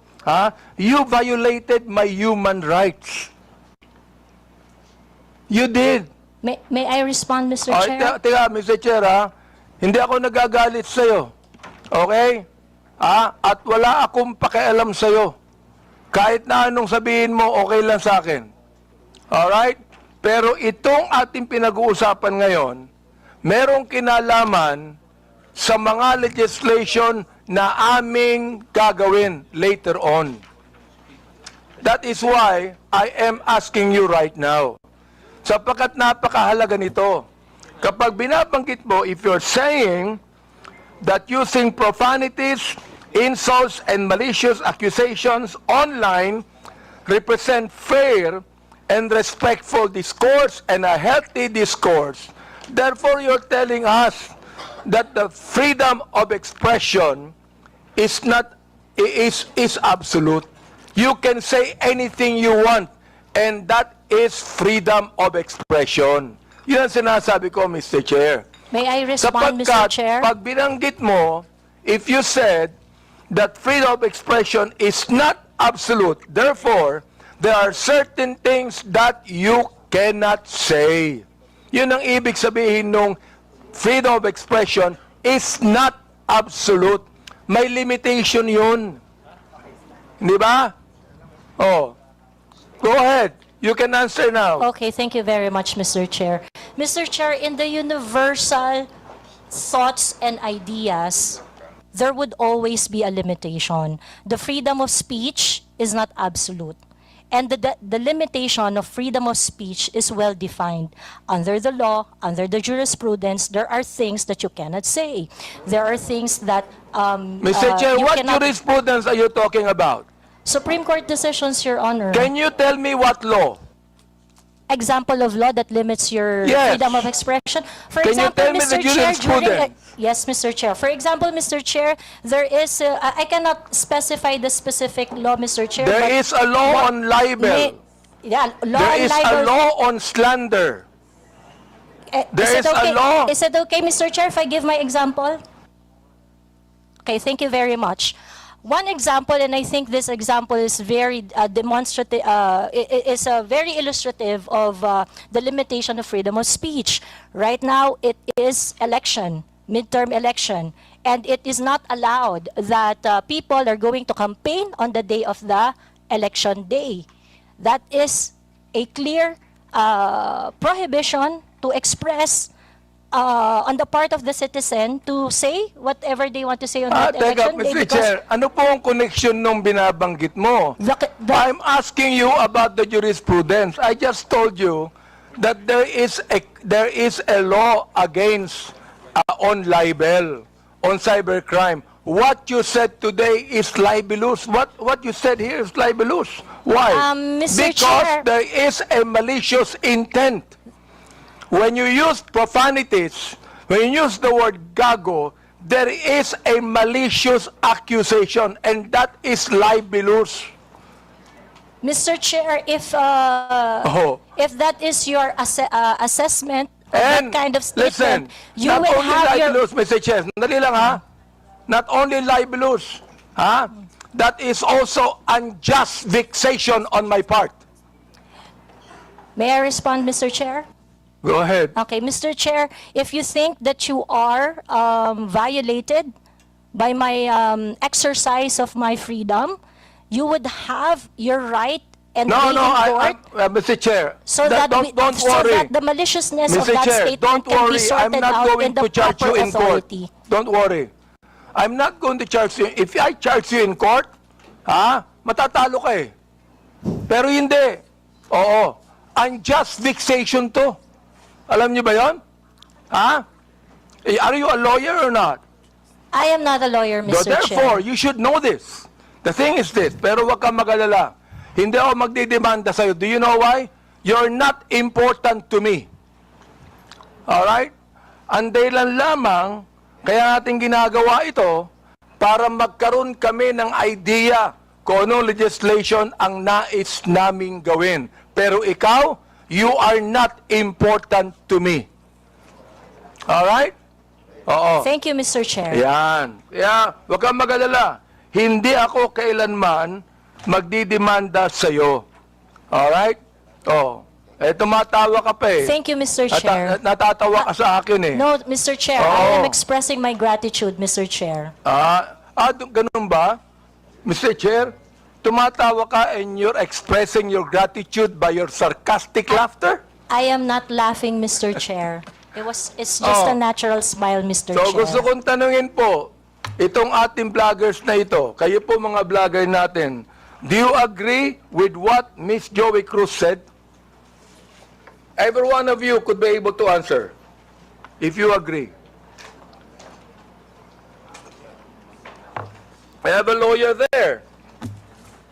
you violated my human rights. You did. May I respond, Mr. Chair? Teka, Mr. Chair, hindi ako nagagalit sa'yo. Okay? At wala akong pakialam sa'yo. Kahit na anong sabihin mo, okay lang sa akin. Alright? Pero itong ating pinag-uusapan ngayon, merong kinalaman sa mga legislation na aming gagawin later on. That is why I am asking you right now. Sapagkat napakahalaga nito. Kapag binabanggit mo, if you're saying that using profanities, insults, and malicious accusations online represent fair and respectful discourse and a healthy discourse, therefore you're telling us that the freedom of expression is absolute. You can say anything you want, and that is freedom of expression. Yun ang sinasabi ko, Mr. Chair. May I respond, Mr. Chair? Pag binanggit mo, if you said that freedom of expression is not absolute, therefore, there are certain things that you cannot say. Yun ang ibig sabihin nung freedom of expression is not absolute. May limitation yun. Di ba? Oh. Go ahead. You can answer now. Okay, thank you very much, Mr. Chair. Mr. Chair, in the universal thoughts and ideas, there would always be a limitation. The freedom of speech is not absolute. And the limitation of freedom of speech is well defined. Under the law, under the jurisprudence, there are things that you cannot say. There are things that Mr. Chair, you what cannot... jurisprudence are you talking about? Supreme Court decisions, Your Honor. Can you tell me what law? example of law that limits your Yes. freedom of expression? For Can you example, tell me Mr. the Chair, jurisprudence? yes, Mr. Chair. For example, Mr. Chair, there is, I cannot specify the specific law, Mr. Chair. There but is a law on libel. Yeah, law There on is libel. a law on slander. There is a law. Is it okay, Mr. Chair, if I give my example? Okay, thank you very much. One example, and I think this example is very demonstrative, is very illustrative of the limitation of freedom of speech. Right now, it is election, midterm election, and it is not allowed that people are going to campaign on the day of the election day. That is a clear prohibition to express on the part of the citizen to say whatever they want to say on that Teka, election day. Mr. Chair, ano po ang connection nung binabanggit mo? I'm asking you about the jurisprudence. I just told you that there is a law against on libel, on cybercrime. What you said today is libelous. What you said here is libelous. Why? Mr. Because Chair. there is a malicious intent. When you use profanities, when you use the word gago, there is a malicious accusation, and that is libelous. Mr. Chair, if that is your assessment of And that kind of listen, statement, you not will only have your... libelous, Mr. Chair, dali lang ha, not only libelous, ha, that is also unjust vexation on my part. May I respond, Mr. Chair? Go ahead. Okay, Mr. Chair, if you think that you are violated by my exercise of my freedom, you would have your right and No, be no, in court Mr. Chair, so that, don't so worry. that the maliciousness of Mr. that Chair, statement don't can be worry. I'm sorted not out going in the to charge you proper in court. authority. Don't worry. I'm not going to charge you. If I charge you in court, matatalo ka eh. Pero hindi. Oo. Unjust vexation to. Alam niyo ba yon? Are you a lawyer or not? I am not a lawyer, Mr. Therefore, Chair. you should know this. The thing is this, pero wag kang mag-alala. Hindi ako magdidemanda sa'yo. Do you know why? You're not important to me. Alright? Ang dahilan lamang, kaya natin ginagawa ito, para magkaroon kami ng idea kung anong legislation ang nais naming gawin. Pero ikaw, you are not important to me. Alright? Oo. Thank you, Mr. Chair. Yan. Kaya, huwag kang mag-alala. Hindi ako kailanman magdidemanda sa'yo. Alright? Oh. Tumatawa ka pa eh. Thank you, Mr. Chair. Natatawa ka sa akin eh. No, Mr. Chair, Oo. I am expressing my gratitude, Mr. Chair. Ganun ba? Mr. Chair, tumatawa ka and you're expressing your gratitude by your sarcastic laughter? I am not laughing, Mr. Chair. It's just a natural smile, Mr. So Chair. gusto kong tanungin po, itong ating vloggers na ito, kayo po mga vlogger natin, do you agree with what Miss Joey Cruz said? Every one of you could be able to answer, if you agree. I have a lawyer there.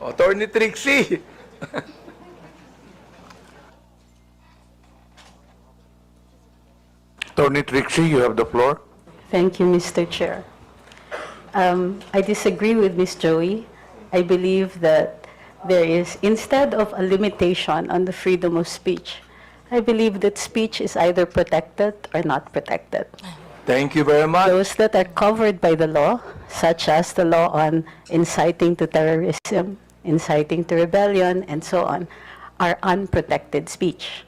Attorney Trixie. Attorney Trixie, you have the floor. Thank you, Mr. Chair. I disagree with Ms. Joey. I believe that there is, instead of a limitation on the freedom of speech, I believe that speech is either protected or not protected. Thank you very much. Those that are covered by the law, such as the law on inciting to terrorism, inciting to rebellion, and so on, are unprotected speech.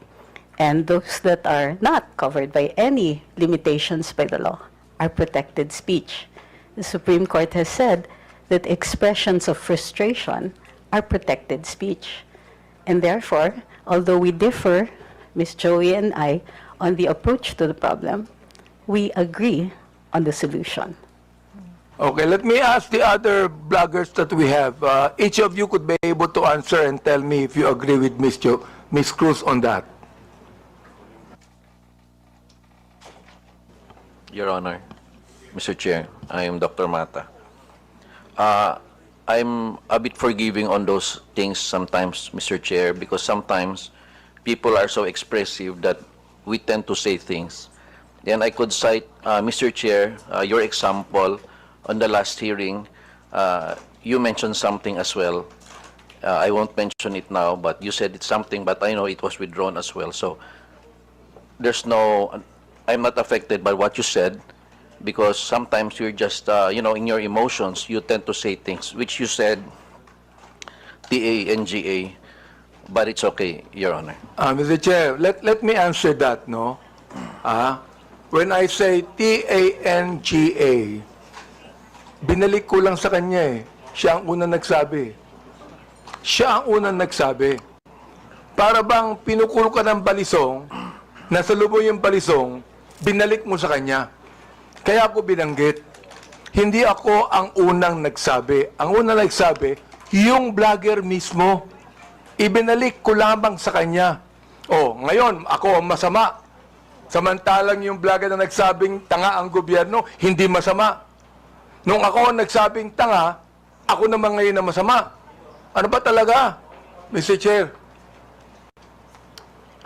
And those that are not covered by any limitations by the law are protected speech. The Supreme Court has said that expressions of frustration are protected speech. And therefore, although we differ, Ms. Joey and I, on the approach to the problem, we agree on the solution. Okay, let me ask the other bloggers that we have. Each of you could be able to answer and tell me if you agree with Ms. Cruz on that. Your Honor, Mr. Chair, I am Dr. Mata. I'm a bit forgiving on those things sometimes, Mr. Chair, because sometimes people are so expressive that we tend to say things. And I could cite, Mr. Chair, your example on the last hearing. You mentioned something as well. I won't mention it now, but you said it's something, but I know it was withdrawn as well. So there's no, I'm not affected by what you said, because sometimes you're just, in your emotions, you tend to say things, which you said, tanga, but it's okay, Your Honor. Mr. Chair, let me answer that, no? When I say tanga, binalik ko lang sa kanya eh. Siya ang unang nagsabi. Siya ang unang nagsabi. Para bang pinukulo ka ng balisong, nasa lubo yung balisong, binalik mo sa kanya. Kaya ako binanggit. Hindi ako ang unang nagsabi. Ang unang nagsabi, yung vlogger mismo. Ibinalik ko lamang sa kanya. Ngayon, ako ang masama. Samantalang yung vlogger na nagsabing tanga ang gobyerno, hindi masama. Nung ako ang nagsabing tanga, ako naman ngayon na masama. Ano ba talaga, Mr. Chair?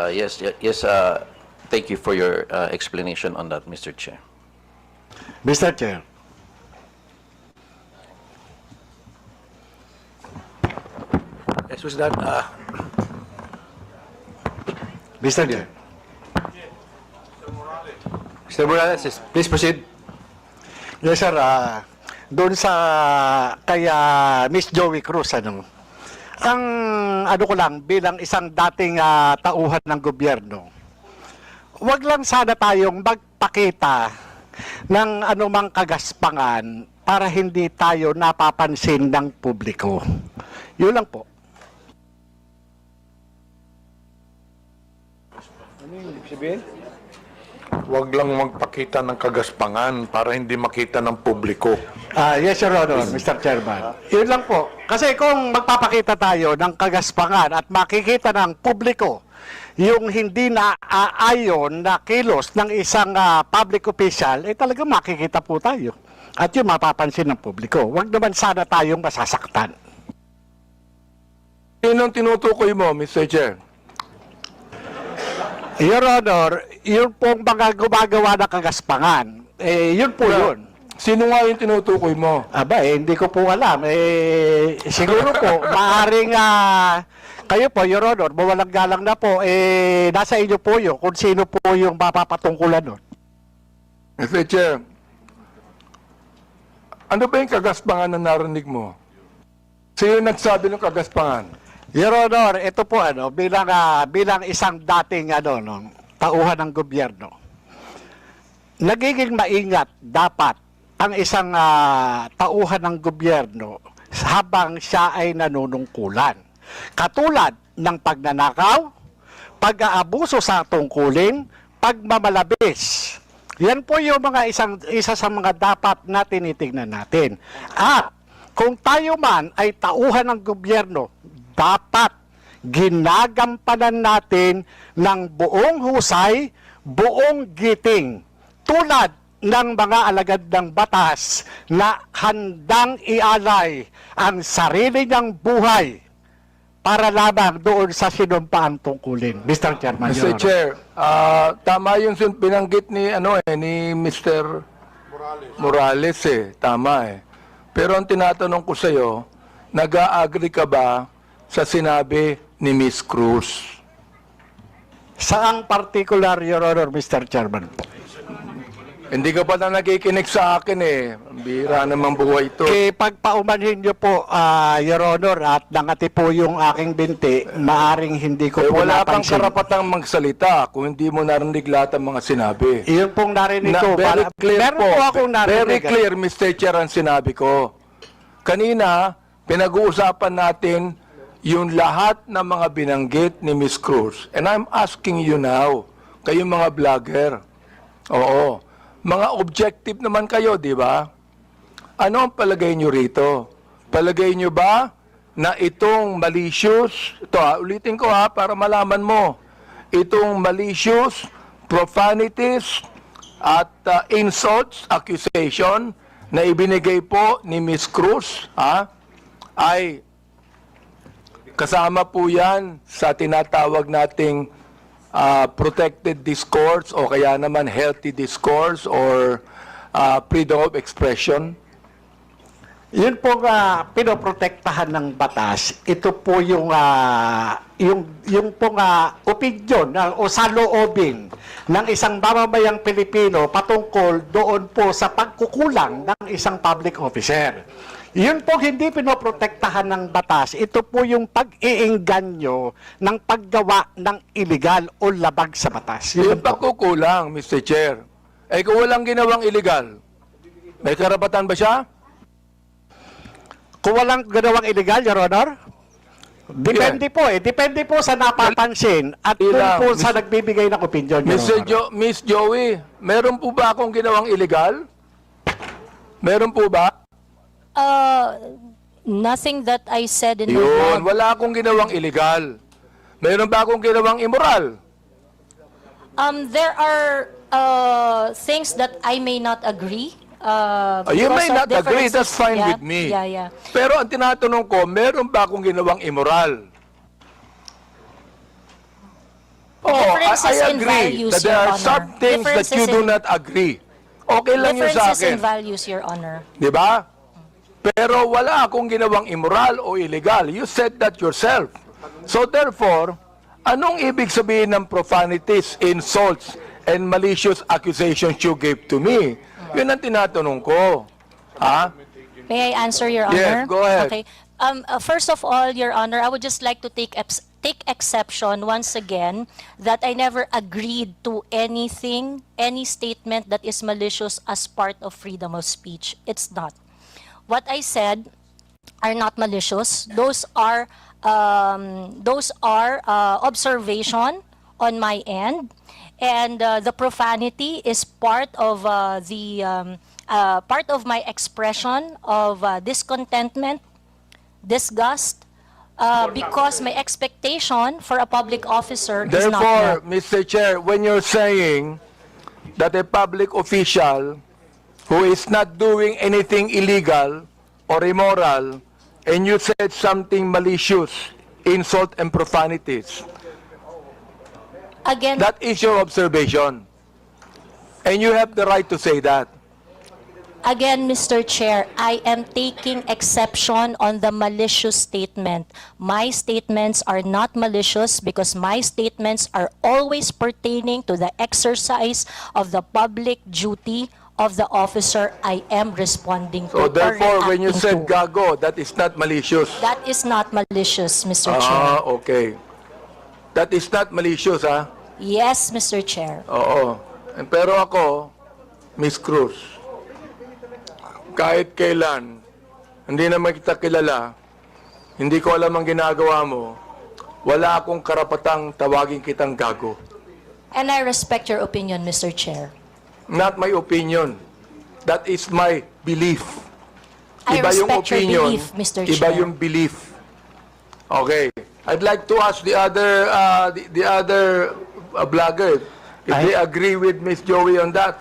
Yes. Thank you for your explanation on that, Mr. Chair. Mr. Chair. Yes, was that, Mr. Chair. Mr. Morales, please proceed. Yes, sir. Doon sa kaya Miss Joey Cruz, ang ko lang, bilang isang dating tauhan ng gobyerno, wag lang sana tayong magpakita ng anumang kagaspangan para hindi tayo napapansin ng publiko. Yun lang po. Ano yung ibig sabihin? Huwag lang magpakita ng kagaspangan para hindi makita ng publiko. Yes, Your Honor, Mr. Chairman. Yun lang po. Kasi kung magpapakita tayo ng kagaspangan at makikita ng publiko yung hindi na aayon na kilos ng isang public official, talaga makikita po tayo. At yun mapapansin ng publiko. Huwag naman sana tayong masasaktan. Sinong tinutukoy mo, Mr. Chair? Your Honor, yun pong mga gumagawa ng kagaspangan, yun po yun. Sino nga yung tinutukoy mo? Hindi ko po alam. Siguro po, maaaring kayo po, Your Honor, mawalang galang na po, nasa inyo po yun, kung sino po yung mapapatungkulan nun. Mr. Chair, ano ba yung kagaspangan na narinig mo? Sino nagsabi ng kagaspangan? Your Honor, ito po bilang isang dating tauhan ng gobyerno. Nagiging maingat dapat ang isang tauhan ng gobyerno habang siya ay nanunungkulan. Katulad ng pagnanakaw, pag-aabuso sa tungkulin, pagmamalabis. Yan po yung isa sa mga dapat na tinitingnan natin. At kung tayo man ay tauhan ng gobyerno, dapat ginagampanan natin ng buong husay, buong giting, tulad ng mga alagad ng batas na handang ialay ang sarili niyang buhay para lamang doon sa sinumpaang tungkulin. Mr. Chairman, Mr. Chair, tama yung binanggit ni Mr. Morales tama Pero ang tinatanong ko sa iyo, nag-a-agree ka ba sa sinabi ni Miss Cruz? Saang particular, Your Honor, Mr. Chairman? Hindi ka pa na nakikinig sa akin Bira naman buhay ito. Pagpaumanhin niyo po, Your Honor, at nangati po yung aking binti, maaring hindi ko po wala kang napansin. karapatang magsalita kung hindi mo narinig lahat ang mga sinabi. Iyon pong narinig ko. Very clear meron po akong narinig. Very clear, Mr. Chair, ang sinabi ko. Kanina, pinag-uusapan natin yung lahat ng mga binanggit ni Miss Cruz. And I'm asking you now, kayong mga vlogger, mga objective naman kayo, di ba? Ano ang palagay nyo rito? Palagay nyo ba na itong malicious, ulitin ko para malaman mo, itong malicious, profanities, at insults, accusation, na ibinigay po ni Miss Cruz, ay kasama po yan sa tinatawag nating protected discourse o kaya naman healthy discourse or freedom of expression? Yun po pinoprotektahan ng batas. Ito po yung pong opinion o saloobin ng isang mamamayang Pilipino patungkol doon po sa pagkukulang ng isang public officer. Yun po hindi pinoprotektahan ng batas. Ito po yung pag-iingganyo ng paggawa ng illegal o labag sa batas. Yung pagkukulang, Mr. Chair, kung walang ginawang illegal, may karapatan ba siya? Kung walang ginawang illegal, Your Honor? Depende po Depende po sa napapansin at dun po sa nagbibigay ng opinion, Your Honor. Miss Joey, meron po ba akong ginawang illegal? Meron po ba? Nothing that I said in my Yun, mouth. wala akong ginawang illegal. Meron ba akong ginawang immoral? There are things that I may not agree. You may because of not agree, differences. that's fine Yeah, with me. Yeah. Pero ang tinatanong ko, meron ba akong ginawang immoral? Differences I in agree values, that there Your are Honor. some things that you do not agree. Okay lang yun sa Differences in akin. values, Your Honor. Di ba? Pero wala akong ginawang immoral o illegal. You said that yourself. So therefore, anong ibig sabihin ng profanities, insults, and malicious accusations you gave to me? Yun ang tinatanong ko. Ha? May I answer, Your Honor? Yes, go ahead. Okay. First of all, Your Honor, I would just like to take exception once again that I never agreed to anything, any statement that is malicious as part of freedom of speech. It's not. What I said are not malicious. Those are observation on my end. And the profanity is part of part of my expression of discontentment, disgust, because my expectation for a public officer is not Therefore, met. Mr. Chair, when you're saying that a public official who is not doing anything illegal or immoral, and you said something malicious, insult and profanities, Again, that is your observation. And you have the right to say that. Again, Mr. Chair, I am taking exception on the malicious statement. My statements are not malicious because my statements are always pertaining to the exercise of the public duty of the officer I am responding to. So or therefore, when you reacting said to. gago, that is not malicious. That is not malicious, Mr. Chair. Okay. That is not malicious, ha? Yes, Mr. Chair. Oo. Pero ako, Miss Cruz, kahit kailan, hindi naman kita kilala, hindi ko alam ang ginagawa mo, wala akong karapatang tawagin kitang gago. And I respect your opinion, Mr. Chair. Not my opinion. That is my belief. I Iba yung respect your opinion, belief, Mr. iba Chair. yung belief. Okay. I'd like to ask the other vlogger if they agree with Miss Joey on that.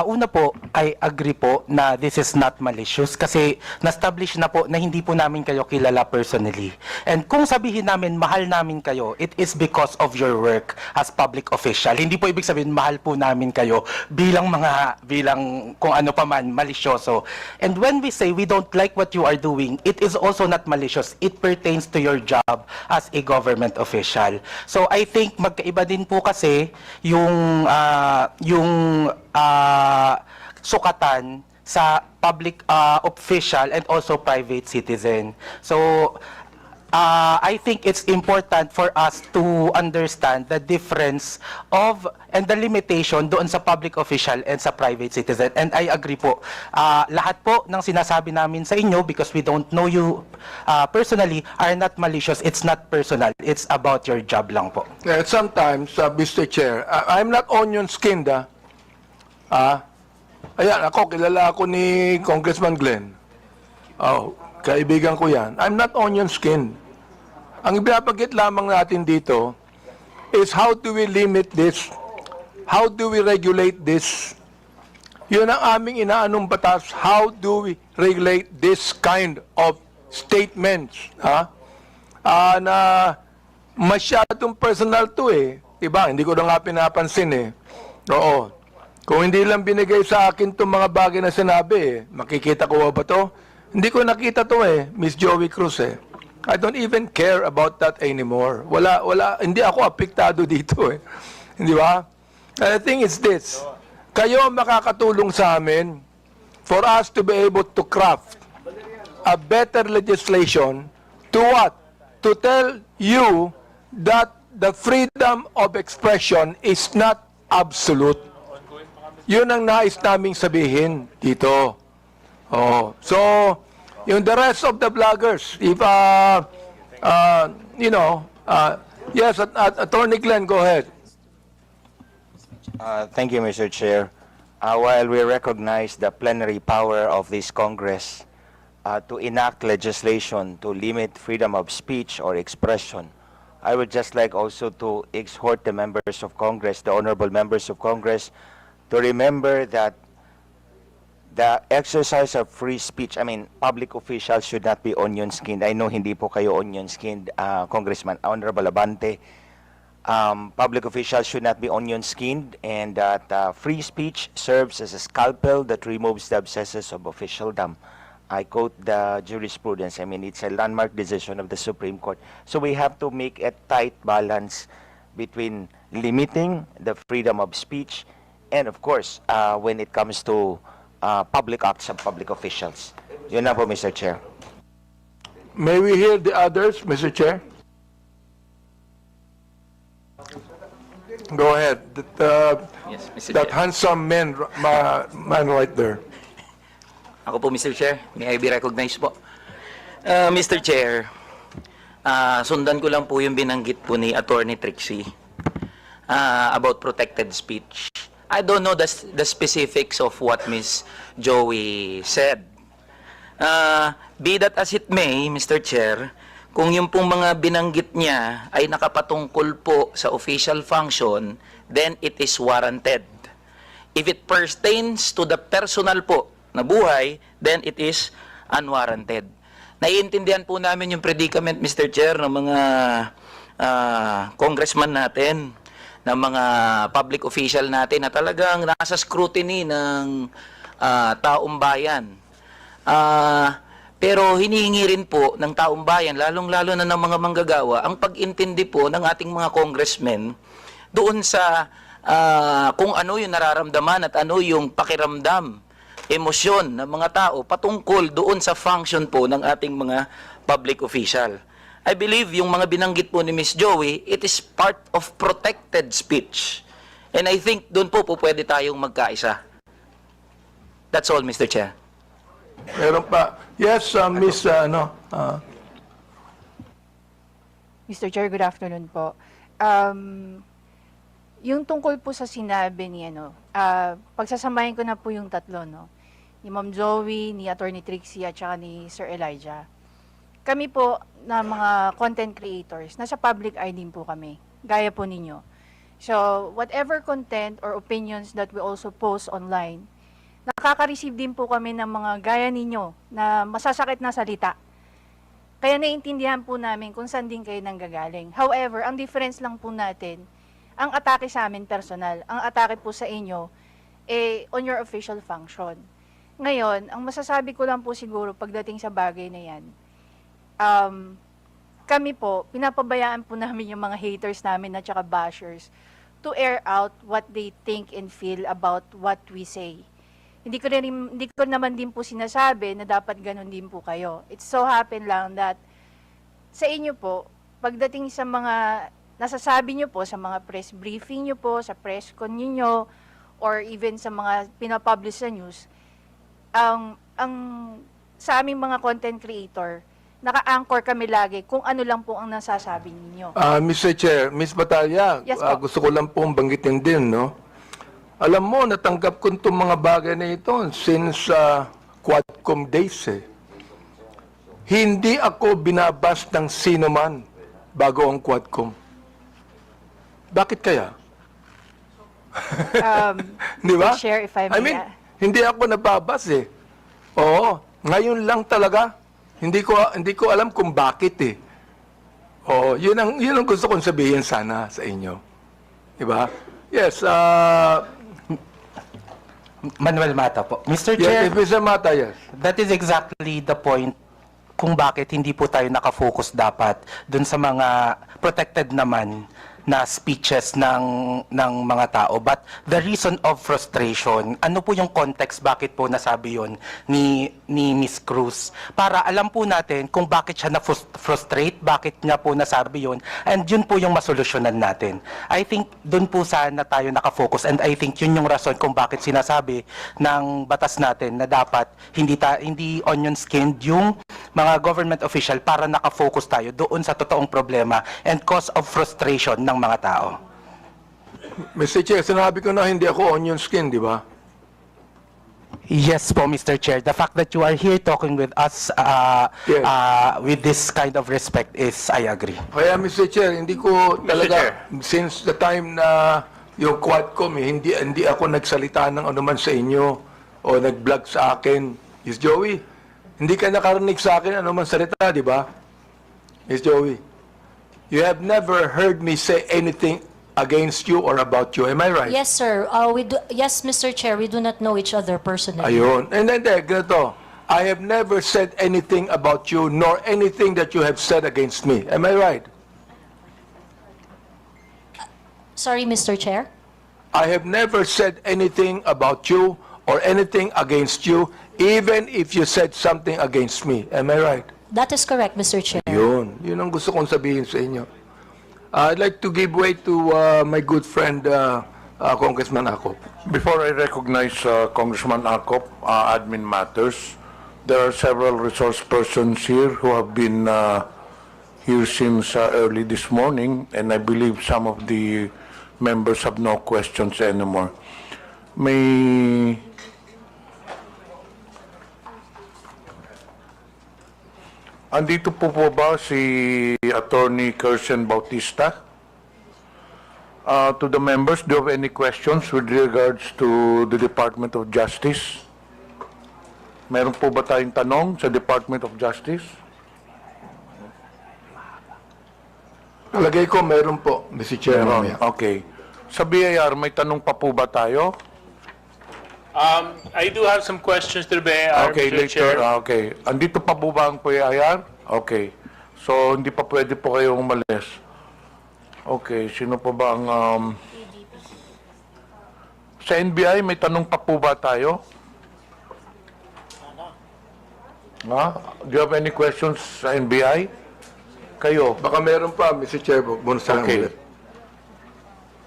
Una po, I agree po na this is not malicious kasi na-establish na po na hindi po namin kayo kilala personally. And kung sabihin namin mahal namin kayo, it is because of your work as public official. Hindi po ibig sabihin mahal po namin kayo bilang kung ano pa man, malisyoso. And when we say we don't like what you are doing, it is also not malicious. It pertains to your job as a government official. So I think magkaiba din po kasi yung sukatan sa public official and also private citizen. So, I think it's important for us to understand the difference of and the limitation doon sa public official and sa private citizen. And I agree po. Lahat po ng sinasabi namin sa inyo, because we don't know you personally, are not malicious. It's not personal. It's about your job lang po. Sometimes, Mr. Chair, I'm not onion-skinned, ayan, kilala ako ni Congressman Glenn. Kaibigan ko yan. I'm not onion-skinned. Ang ibabagit lamang natin dito is how do we limit this? How do we regulate this? Yun ang aming inaanong batas. How do we regulate this kind of statements, na masyadong personal to eh. Diba? Hindi ko na nga pinapansin eh. Oo. Kung hindi lang binigay sa akin itong mga bagay na sinabi eh, makikita ko ba to? Hindi ko nakita to eh, Miss Joey Cruz eh. I don't even care about that anymore. Hindi ako apektado dito eh. Di ba? And the thing is this, kayo makakatulong sa amin for us to be able to craft a better legislation to what? To tell you that the freedom of expression is not absolute. Yun ang nais naming sabihin dito. Oh, so, yung the rest of the vloggers, if, yes, Attorney Glenn, go ahead. Thank you, Mr. Chair. While we recognize the plenary power of this Congress to enact legislation to limit freedom of speech or expression, I would just like also to exhort the members of Congress, the honorable members of Congress, to remember that the exercise of free speech, public officials should not be onion-skinned. I know hindi po kayo onion-skinned, Congressman, Honorable Dante. Public officials should not be onion-skinned, and that free speech serves as a scalpel that removes the abscesses of officialdom. I quote the jurisprudence. It's a landmark decision of the Supreme Court. So we have to make a tight balance between limiting the freedom of speech and, of course, when it comes to public acts of public officials. Yun na po, Mr. Chair. May we hear the others, Mr. Chair? Go ahead. Yes, Mr. That Chair. handsome man right there. Ako po, Mr. Chair. May I be recognized po? Mr. Chair, sundan ko lang po yung binanggit po ni Attorney Trixie about protected speech. I don't know the specifics of what Miss Joey said. Be that as it may, Mr. Chair, kung yung pong mga binanggit niya ay nakapatungkol po sa official function, then it is warranted. If it pertains to the personal po na buhay, then it is unwarranted. Naiintindihan po namin yung predicament, Mr. Chair, ng mga congressman natin, ng mga public official natin na talagang nasa scrutiny ng taong bayan. Pero hinihingi rin po ng taong bayan, lalong-lalo na ng mga manggagawa, ang pag-intindi po ng ating mga congressmen doon sa kung ano yung nararamdaman at ano yung pakiramdam, emosyon ng mga tao patungkol doon sa function po ng ating mga public official. I believe yung mga binanggit po ni Miss Joey, it is part of protected speech. And I think doon po pwede tayong magkaisa. That's all, Mr. Chair. Meron pa. Yes, Miss, Mr. Chair, good afternoon po. Yung tungkol po sa sinabi ni, pagsasamahin ko na po yung tatlo, ni Ma'am Joey, ni Attorney Trixie, at saka ni Sir Elijah. Kami po na mga content creators, nasa public eye din po kami, gaya po ninyo. So, whatever content or opinions that we also post online, nakaka-receive din po kami ng mga gaya ninyo na masasakit na salita. Kaya naiintindihan po namin kung saan din kayo nanggagaling. However, ang difference lang po natin, ang atake sa amin personal, ang atake po sa inyo, on your official function. Ngayon, ang masasabi ko lang po siguro pagdating sa bagay na yan, kami po, pinapabayaan po namin yung mga haters namin at saka bashers to air out what they think and feel about what we say. Hindi ko naman din po sinasabi na dapat ganun din po kayo. It so happen lang that sa inyo po, pagdating sa mga nasasabi nyo po, sa mga press briefing nyo po, sa press con nyo, or even sa mga pinapublish sa news, sa aming mga content creator, naka-anchor kami lagi kung ano lang po ang nasasabi ninyo. Mr. Chair, Miss Batalya, Yes, po. gusto ko lang pong banggitin din, Alam mo, natanggap ko itong mga bagay na ito since Quadcom days, Hindi ako binabas ng sino man bago ang Quadcom. Bakit kaya? Di ba? Share if I may. hindi ako nababas Oo, ngayon lang talaga. Hindi ko alam kung bakit eh. Oh, yun ang gusto kong sabihin sana sa inyo. Di ba? Yes, Manuel Mata po. Mr. yes, Chair, Mr. Mata, yes. that is exactly the point kung bakit hindi po tayo nakafocus dapat dun sa mga protected naman na speeches ng mga tao. But the reason of frustration, ano po yung context bakit po nasabi yon ni Miss Cruz? Para alam po natin kung bakit siya na-frustrate, bakit niya po nasabi yon, and yun po yung masolusyonan natin. I think dun po sana tayo nakafocus, and I think yun yung rason kung bakit sinasabi ng batas natin na dapat hindi onion skinned yung mga government official para nakafocus tayo doon sa totoong problema and cause of frustration ng mga tao. Mr. Chair, sinabi ko na hindi ako onion skin, di ba? Yes po, Mr. Chair. The fact that you are here talking with us Yes. with this kind of respect is, I agree. Kaya, Mr. Chair, hindi ko talaga, since the time na yung Quadcom, hindi ako nagsalita ng anuman sa inyo o nag-vlog sa akin. Miss Joey, hindi ka nakarinig sa akin anuman salita, di ba? Miss Joey, you have never heard me say anything against you or about you. Am I right? Yes, sir. Yes, Mr. Chair, we do not know each other personally. Ayun. And then, ganito. I have never said anything about you, nor anything that you have said against me. Am I right? Sorry, Mr. Chair? I have never said anything about you or anything against you, even if you said something against me. Am I right? That is correct, Mr. Chair. Yun ang gusto kong sabihin sa inyo. I'd like to give way to my good friend, Congressman Akop. Before I recognize Congressman Akop, admin matters, there are several resource persons here who have been here since early this morning, and I believe some of the members have no questions anymore. Andito po ba si Attorney Kirsten Bautista? To the members, do you have any questions with regards to the Department of Justice? Meron po ba tayong tanong sa Department of Justice? Palagay ko meron po, Mr. Chair. Meron, okay. Sa BIR, may tanong pa po ba tayo? I do have some questions to the BIR, Okay, Mr. later. Chair. Okay. Andito pa po ba ang PIR? Okay. So, hindi pa pwede po kayong umalis. Okay. Sino pa ba ang... Sa NBI, may tanong pa po ba tayo? Do you have any questions sa NBI? Kayo? Baka meron pa, Mr. Chair. Bonus na Okay. ulit.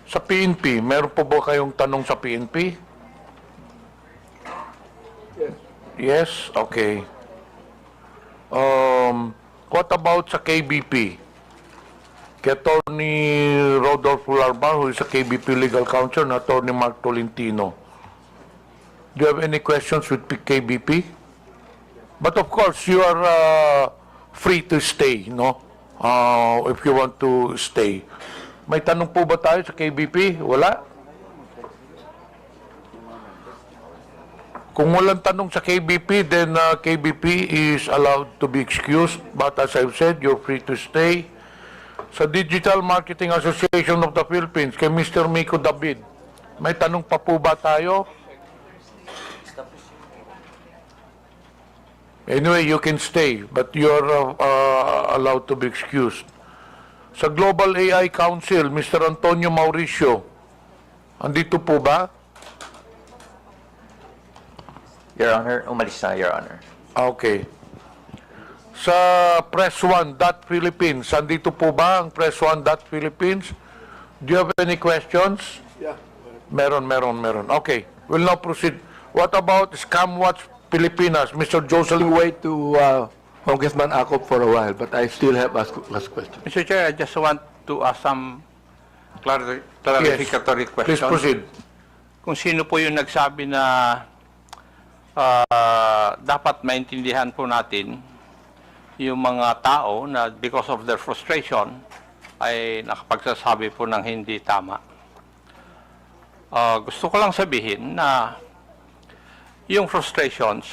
Sa PNP, meron po ba kayong tanong sa PNP? Yes? Okay. What about sa KBP? Kay Attorney Rodolfo Larbar, who is a KBP Legal Counsel, and Attorney Mark Tolentino. Do you have any questions with KBP? But of course, you are free to stay, no? If you want to stay. May tanong po ba tayo sa KBP? Wala? Kung walang tanong sa KBP, then KBP is allowed to be excused. But as I've said, you're free to stay. Sa Digital Marketing Association of the Philippines, kay Mr. Miko David, may tanong pa po ba tayo? Anyway, you can stay, but you're allowed to be excused. Sa Global AI Council, Mr. Antonio Mauricio, andito po ba? Your Honor, umalis na, Your Honor. Okay. Sa Press1.Philippines, andito po ba ang Press1.Philippines? Do you have any questions? Yeah. Meron. Okay. We'll now proceed. What about Scamwatch Pilipinas, Mr. Jocelyn? Wait to Congressman Akop for a while, but I still have last question. Mr. Chair, I just want to ask some clarificatory questions. Please proceed. Kung sino po yung nagsabi na dapat maintindihan po natin yung mga tao na because of their frustration ay nakapagsasabi po ng hindi tama. Gusto ko lang sabihin na yung frustrations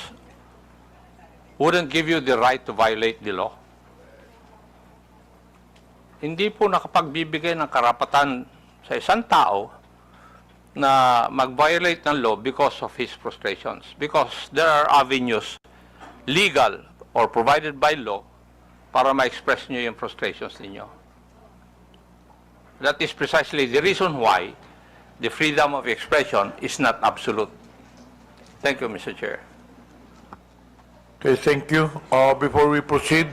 wouldn't give you the right to violate the law. Hindi po nakapagbibigay ng karapatan sa isang tao na mag-violate ng law because of his frustrations. Because there are avenues, legal or provided by law, para ma-express nyo yung frustrations ninyo. That is precisely the reason why the freedom of expression is not absolute. Thank you, Mr. Chair. Okay, thank you. Before we proceed,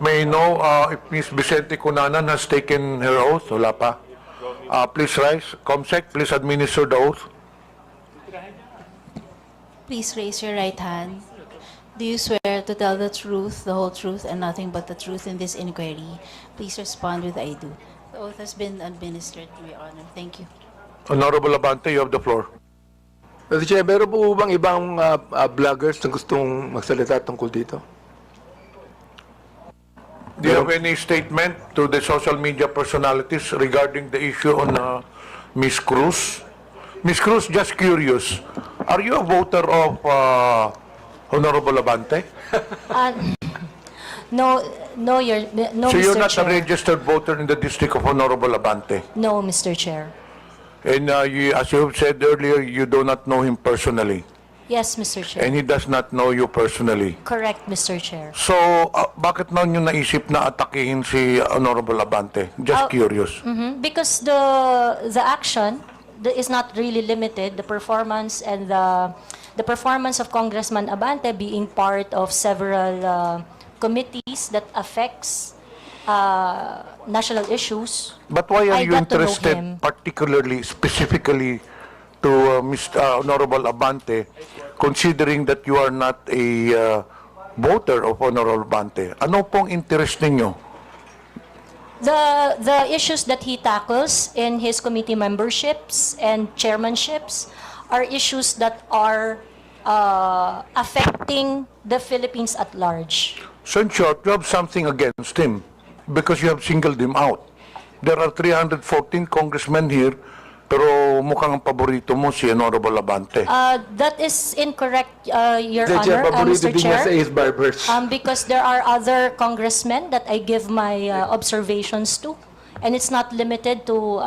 may I know if Ms. Vicente Cunanan has taken her oath? Wala pa. Please rise. Comsec, please administer the oath. Please raise your right hand. Do you swear to tell the truth, the whole truth, and nothing but the truth in this inquiry? Please respond with I do. The oath has been administered, Your Honor. Thank you. Honorable Abante, you have the floor. Mr. Chair, meron po bang ibang vloggers na gustong magsalita tungkol dito? Do you have any statement to the social media personalities regarding the issue on Ms. Cruz? Ms. Cruz, just curious, are you a voter of Honorable Abante? No, So Mr. you're not a Chair. registered voter in the district of Honorable Abante? No, Mr. Chair. And as you have said earlier, you do not know him personally. Yes, Mr. Chair. And he does not know you personally. Correct, Mr. Chair. So, bakit na nyo naisip na atakihin si Honorable Abante? Just curious. Because the action is not really limited. The performance and the performance of Congressman Abante being part of several committees that affects national issues. But why are I you got to know interested him. particularly, specifically to Mr. Honorable Abante, considering that you are not a voter of Honorable Abante? Ano pong interest ninyo? The issues that he tackles in his committee memberships and chairmanships are issues that are affecting the Philippines at large. So in short, you have something against him because you have singled him out. There are 314 congressmen here, pero mukhang ang paborito mo si Honorable Abante. That is incorrect, Your Mr. Chair, Honor, paborito Mr. din niya sa Chair. Ace Barbers. Because there are other congressmen that I give my observations to, and it's not limited to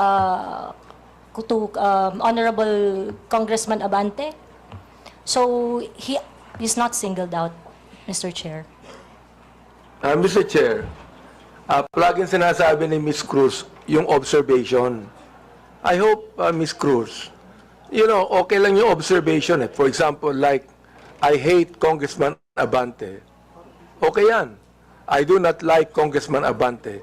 Honorable Congressman Abante. So he is not singled out, Mr. Chair. Mr. Chair, plug-in sinasabi ni Ms. Cruz yung observation. I hope, Ms. Cruz, okay lang yung observation. For example, like, I hate Congressman Abante. Okay yan. I do not like Congressman Abante.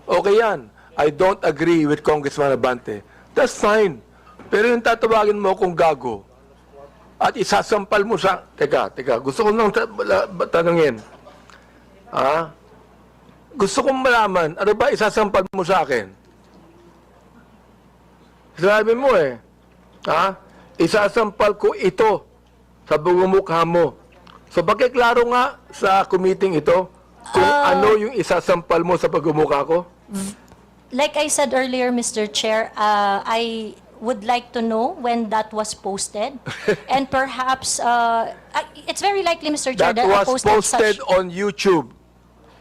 Okay yan. I don't agree with Congressman Abante. That's fine. Pero yung tatawagin mo kung gago at isasampal mo sa... Teka, gusto ko nang tanungin. Gusto kong malaman, ano ba isasampal mo sa akin? Sabi mo isasampal ko ito sa bugumukha mo. So pakiklaro nga sa committee ito kung ano yung isasampal mo sa pagmumukha ko? Like I said earlier, Mr. Chair, I would like to know when that was posted. And perhaps, it's very likely, Mr. Chair, That I was posted posted on YouTube.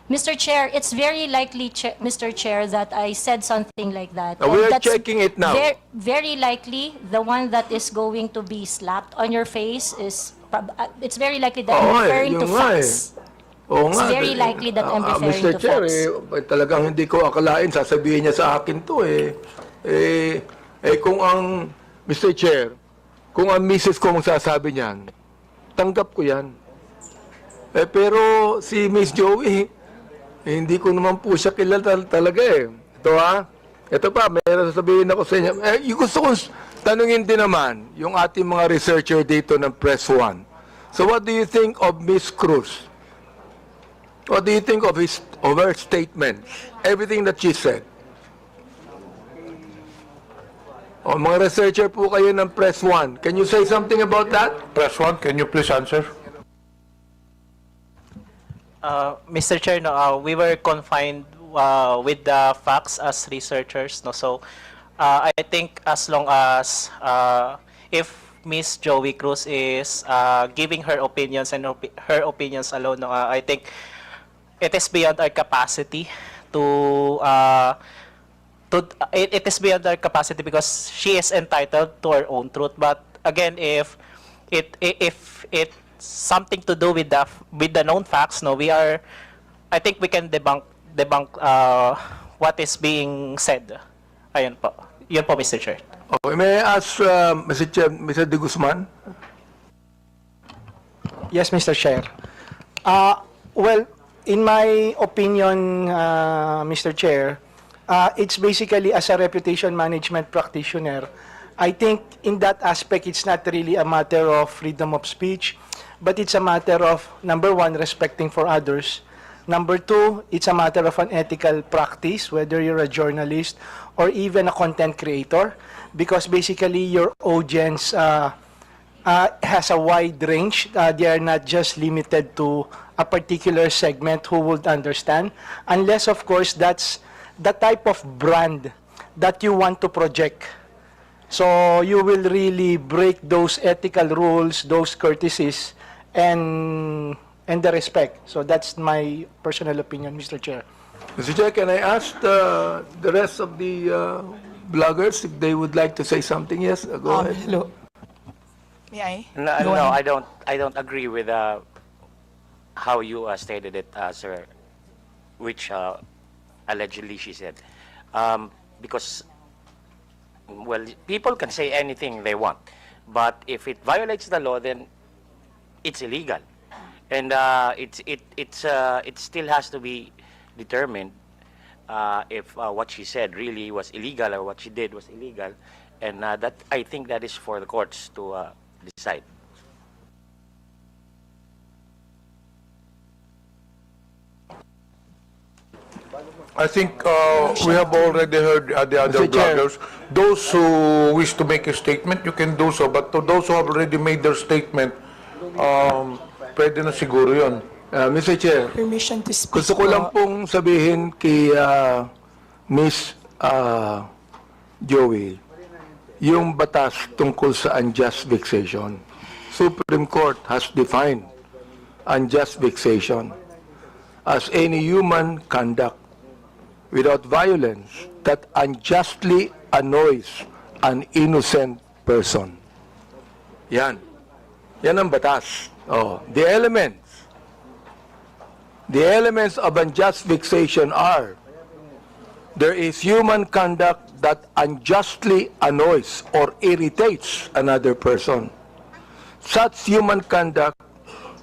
Mr. Chair, it's very likely, Mr. Chair, that I said something like that. We And are that's checking it now. Very likely, the one that is going to be slapped on your face is, it's very likely that I'm referring to facts. Oo It's nga. very likely that I'm referring Mr. to Chair, facts. talagang hindi ko akalain, sasabihin niya sa akin to kung ang, Mr. Chair, kung ang misis ko magsasabi niyan, tanggap ko yan. Pero si Miss Joey, hindi ko naman po siya kilala talaga Ito ito pa, mayroon sasabihin ako sa inyo. Gusto kong tanungin din naman yung ating mga researcher dito ng Press One. So what do you think of Miss Cruz? What do you think of her statements? Everything that she said? Mga researcher po kayo ng Press One. Can you say something about that? Press One, can you please answer? Mr. Chair, we were confined with the facts as researchers. So I think as long as if Miss Joey Cruz is giving her opinions and her opinions alone. No, I think it is beyond our capacity it is beyond our capacity because she is entitled to her own truth. But again, if it's something to do with the known facts, no, I think we can debunk what is being said. Ayun po. Yun po, Mr. Chair. Okay, may I ask Mr. Chair, Mr. De Guzman? Yes, Mr. Chair. Well, in my opinion, Mr. Chair, it's basically as a reputation management practitioner, I think in that aspect, it's not really a matter of freedom of speech, but it's a matter of, number one, respecting for others. Number two, it's a matter of an ethical practice, whether you're a journalist or even a content creator, because basically your audience has a wide range. They are not just limited to a particular segment who would understand, unless, of course, that's the type of brand that you want to project. So you will really break those ethical rules, those courtesies, and the respect. So that's my personal opinion, Mr. Chair. Mr. Chair, can I ask the rest of the bloggers if they would like to say something? Yes, go ahead. Hello. May I? No, I don't agree with how you stated it, sir, which allegedly she said. Because, well, people can say anything they want, but if it violates the law, then it's illegal. And it still has to be determined if what she said really was illegal or what she did was illegal, and that I think that is for the courts to decide. I think we have already heard the other Mr. Chair. bloggers. Those who wish to make a statement, you can do so. But to those who have already made their statement, pwede na siguro yun. Mr. Chair, Permission to speak. gusto ko lang pong sabihin kay Miss Joey, yung batas tungkol sa unjust vexation. Supreme Court has defined unjust vexation as any human conduct without violence that unjustly annoys an innocent person. Yan. Yan ang batas. Oh, the elements of unjust vexation are: there is human conduct that unjustly annoys or irritates another person. Such human conduct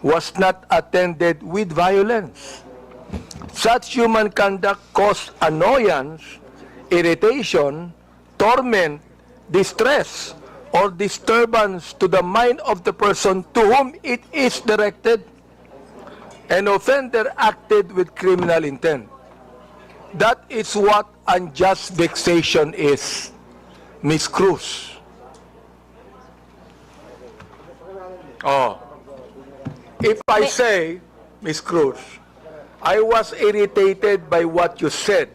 was not attended with violence. Such human conduct caused annoyance, irritation, torment, distress, or disturbance to the mind of the person to whom it is directed. An offender acted with criminal intent. That is what unjust vexation is, Miss Cruz. Oh. If I say, Miss Cruz, I was irritated by what you said.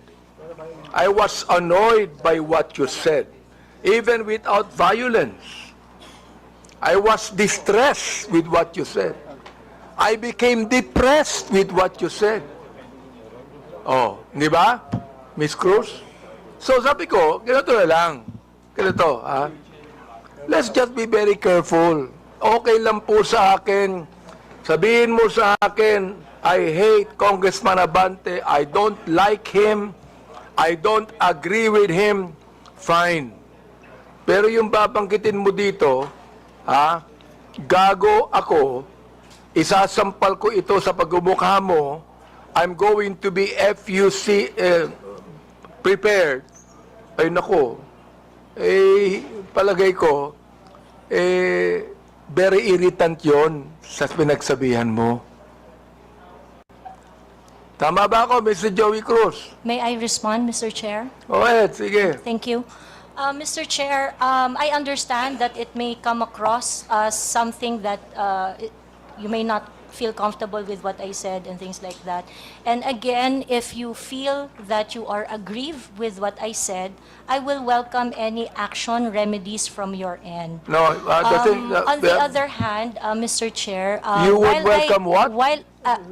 I was annoyed by what you said, even without violence. I was distressed with what you said. I became depressed with what you said. Oh, di ba, Miss Cruz? So sabi ko, ganito na lang. Ganito, ha? Let's just be very careful. Okay lang po sa akin. Sabihin mo sa akin, I hate Congressman Abante. I don't like him. I don't agree with him. Fine. Pero yung babanggitin mo dito, ha? Gago ako. Isasampal ko ito sa pagmumukha mo. I'm going to be FUC prepared. Ay nako. Palagay ko, very irritant yon sa pinagsabihan mo. Tama ba ako, Mr. Joey Cruz? May I respond, Mr. Chair? Go ahead, sige. Thank you. Mr. Chair, I understand that it may come across as something that you may not feel comfortable with what I said and things like that. And again, if you feel that you are aggrieved with what I said, I will welcome any action remedies from your end. No, On the other hand, Mr. Chair, You would while welcome what?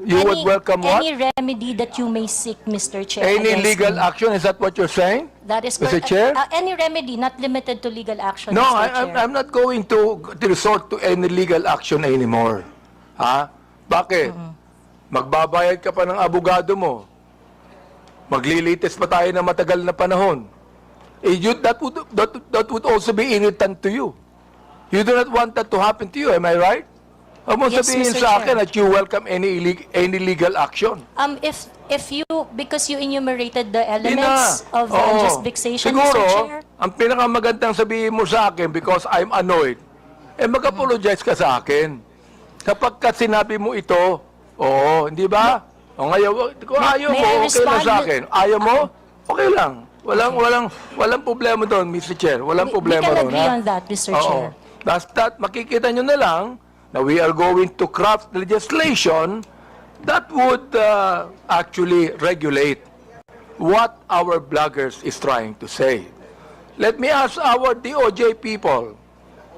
You would welcome what? Any remedy that you may seek, Mr. Chair. Any against legal me. action, is that what you're saying? That is Mr. correct. Chair? Any remedy, not limited to legal action, No, Mr. Chair. I'm not going to resort to any legal action anymore. Ha? Bakit? Magbabayad ka pa ng abogado mo. Maglilitis pa tayo ng matagal na panahon. That would also be irritant to you. You do not want that to happen to you, am I right? Huwag mo Yes, sabihin Mr. sa akin Chair. that you welcome any legal action. If you, because you enumerated the elements of the Oo. unjust vexation, Siguro, Mr. Chair. ang pinakamagandang sabihin mo sa akin because I'm annoyed, mag-apologize ka sa akin. Kapag ka sinabi mo ito, oo, hindi ba? O ngayon, kung ayaw may mo, I okay lang respond? sa akin. Ayaw mo, okay lang. Walang problema doon, Mr. Chair. Walang problema We can doon. agree ha? on that, Mr. Oo. Chair. Basta makikita nyo na lang na we are going to craft legislation that would actually regulate what our bloggers is trying to say. Let me ask our DOJ people,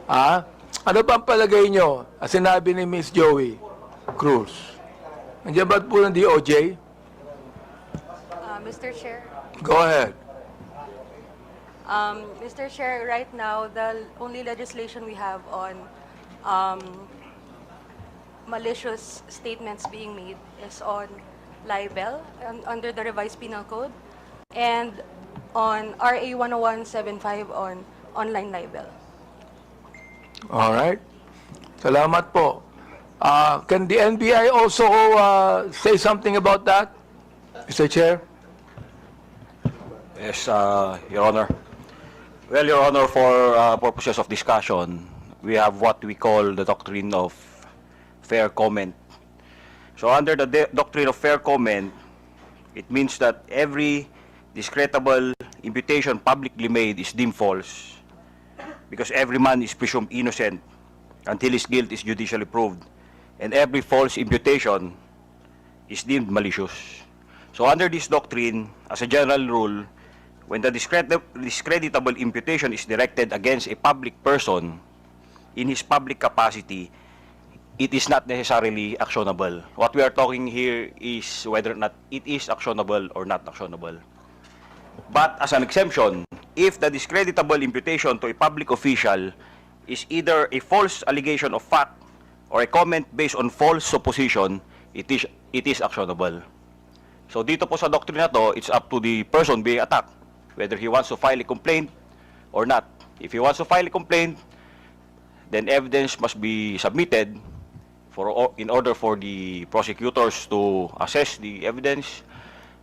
ano bang palagay nyo? Sinabi ni Miss Joey Cruz. Nandiyan ba po ng DOJ? Mr. Chair, Go ahead. Mr. Chair, right now, the only legislation we have on malicious statements being made is on libel under the revised penal code and on RA 10175 on online libel. All right. Salamat po. Can the NBI also say something about that, Mr. Chair? Yes, Your Honor. Well, Your Honor, for purposes of discussion, we have what we call the doctrine of fair comment. So under the doctrine of fair comment, it means that every discreditable imputation publicly made is deemed false because every man is presumed innocent until his guilt is judicially proved, and every false imputation is deemed malicious. So under this doctrine, as a general rule, when the discreditable imputation is directed against a public person in his public capacity, it is not necessarily actionable. What we are talking here is whether or not it is actionable or not actionable. But as an exemption, if the discreditable imputation to a public official is either a false allegation of fact or a comment based on false supposition, it is actionable. So dito po sa doctrine na to, it's up to the person being attacked whether he wants to file a complaint or not. If he wants to file a complaint, then evidence must be submitted in order for the prosecutors to assess the evidence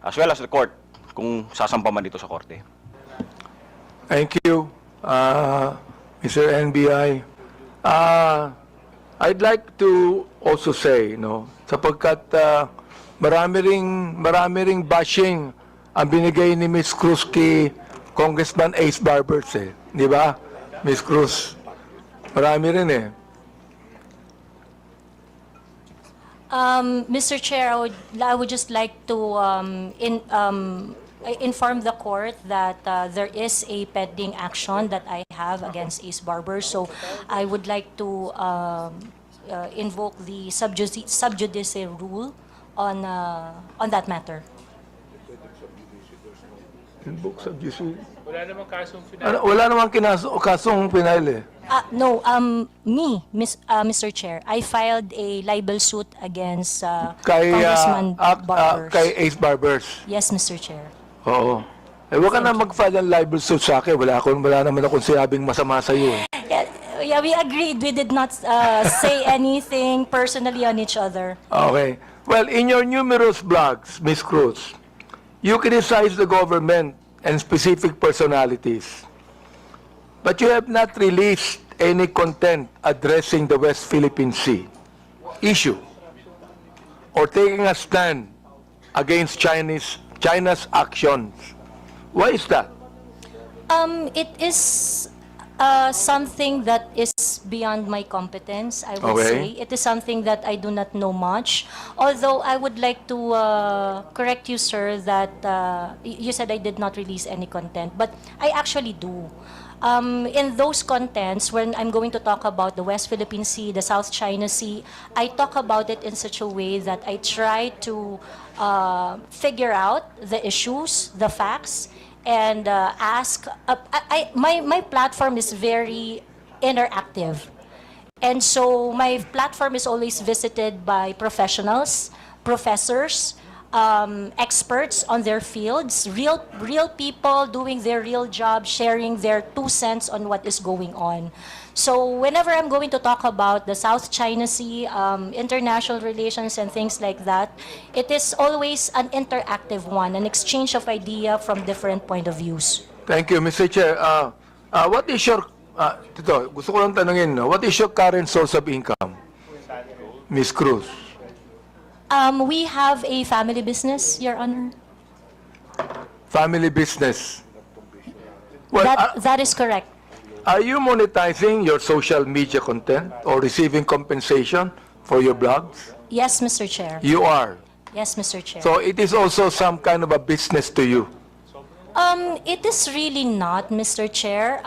as well as the court kung sasampa man dito sa korte. Thank you, Mr. NBI. I'd like to also say, sapagkat marami ring bashing ang binigay ni Ms. Cruz kay Congressman Ace Barbers, di ba? Ms. Cruz, marami rin Mr. Chair, I would just like to inform the court that there is a pending action that I have against Ace Barber. So I would like to invoke the sub judice rule on that matter. Invoke sub judice? Wala namang kasong final. Wala namang kasong final No, Mr. Chair, I filed a libel suit against Congressman Barbers. Kay Ace Barbers. Yes, Mr. Chair. Oo. Huwag ka na mag-file ng libel suit sa akin. Wala naman akong sinabing masama sa iyo. Yeah, we agreed. We did not say anything personally on each other. Okay. Well, in your numerous blogs, Ms. Cruz, you criticize the government and specific personalities. But you have not released any content addressing the West Philippine Sea issue or taking a stand against China's actions. Why is that? It is Something that is beyond my competence, I would Okay. say. It is something that I do not know much. Although I would like to correct you, sir, that you said I did not release any content, but I actually do. In those contents, when I'm going to talk about the West Philippine Sea, the South China Sea, I talk about it in such a way that I try to figure out the issues, the facts, and ask. My platform is very interactive. And so my platform is always visited by professionals, professors, experts on their fields, real people doing their real job, sharing their 2 cents on what is going on. So whenever I'm going to talk about the South China Sea, international relations and things like that, it is always an interactive one, an exchange of idea from different point of views. Thank you, Mr. Chair. What is your, Tito, gusto ko lang tanungin, no? What is your current source of income, Ms. Cruz? We have a family business, Your Honor. Family business. Well, That is correct. are you monetizing your social media content or receiving compensation for your blogs? Yes, Mr. Chair. You are. Yes, Mr. Chair. So it is also some kind of a business to you. It is really not, Mr. Chair.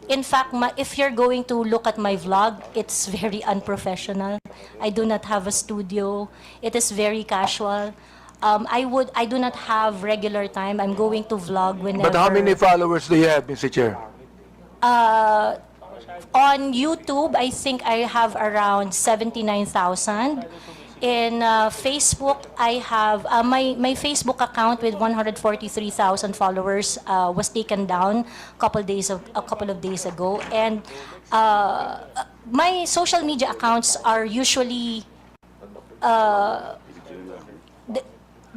In fact, if you're going to look at my vlog, it's very unprofessional. I do not have a studio. It is very casual. I do not have regular time. I'm going to vlog whenever. But how many followers do you have, Mr. Chair? On YouTube, I think I have around 79,000. In Facebook, I have my Facebook account with 143,000 followers was taken down a couple of days ago, and my social media accounts are usually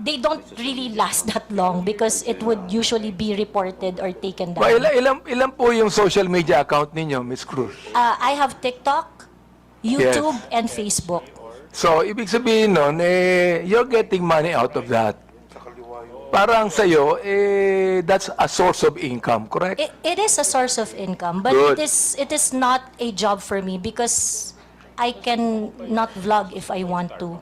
they don't really last that long because it would usually be reported or taken down. Ilan po yung social media account ninyo, Ms. Cruz? I have TikTok, YouTube, and Facebook. So, ibig sabihin nun, you're getting money out of that. Parang sa'yo, that's a source of income, correct? It is a source of income, but Good. it is not a job for me because I can not vlog if I want to.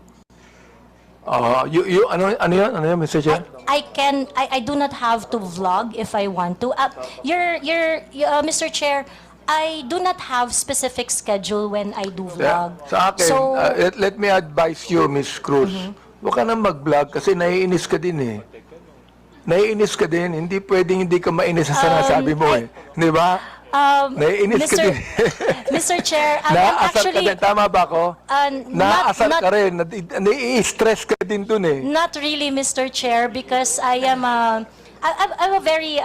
Ano yun, Mr. Chair? I do not have to vlog if I want to. Mr. Chair, I do not have specific schedule when I do vlog. Sa akin, So, let me advise you, Ms. Cruz. Huwag ka na mag-vlog kasi naiinis ka din eh. Naiinis ka din, hindi pwedeng hindi ka mainis sa sinasabi mo eh. Di ba? Naiinis ka din. Mr. Chair, Naasar ka din, tama ba ako? Naasar ka rin, nai-stress ka din dun eh. Not really, Mr. Chair, because I'm a very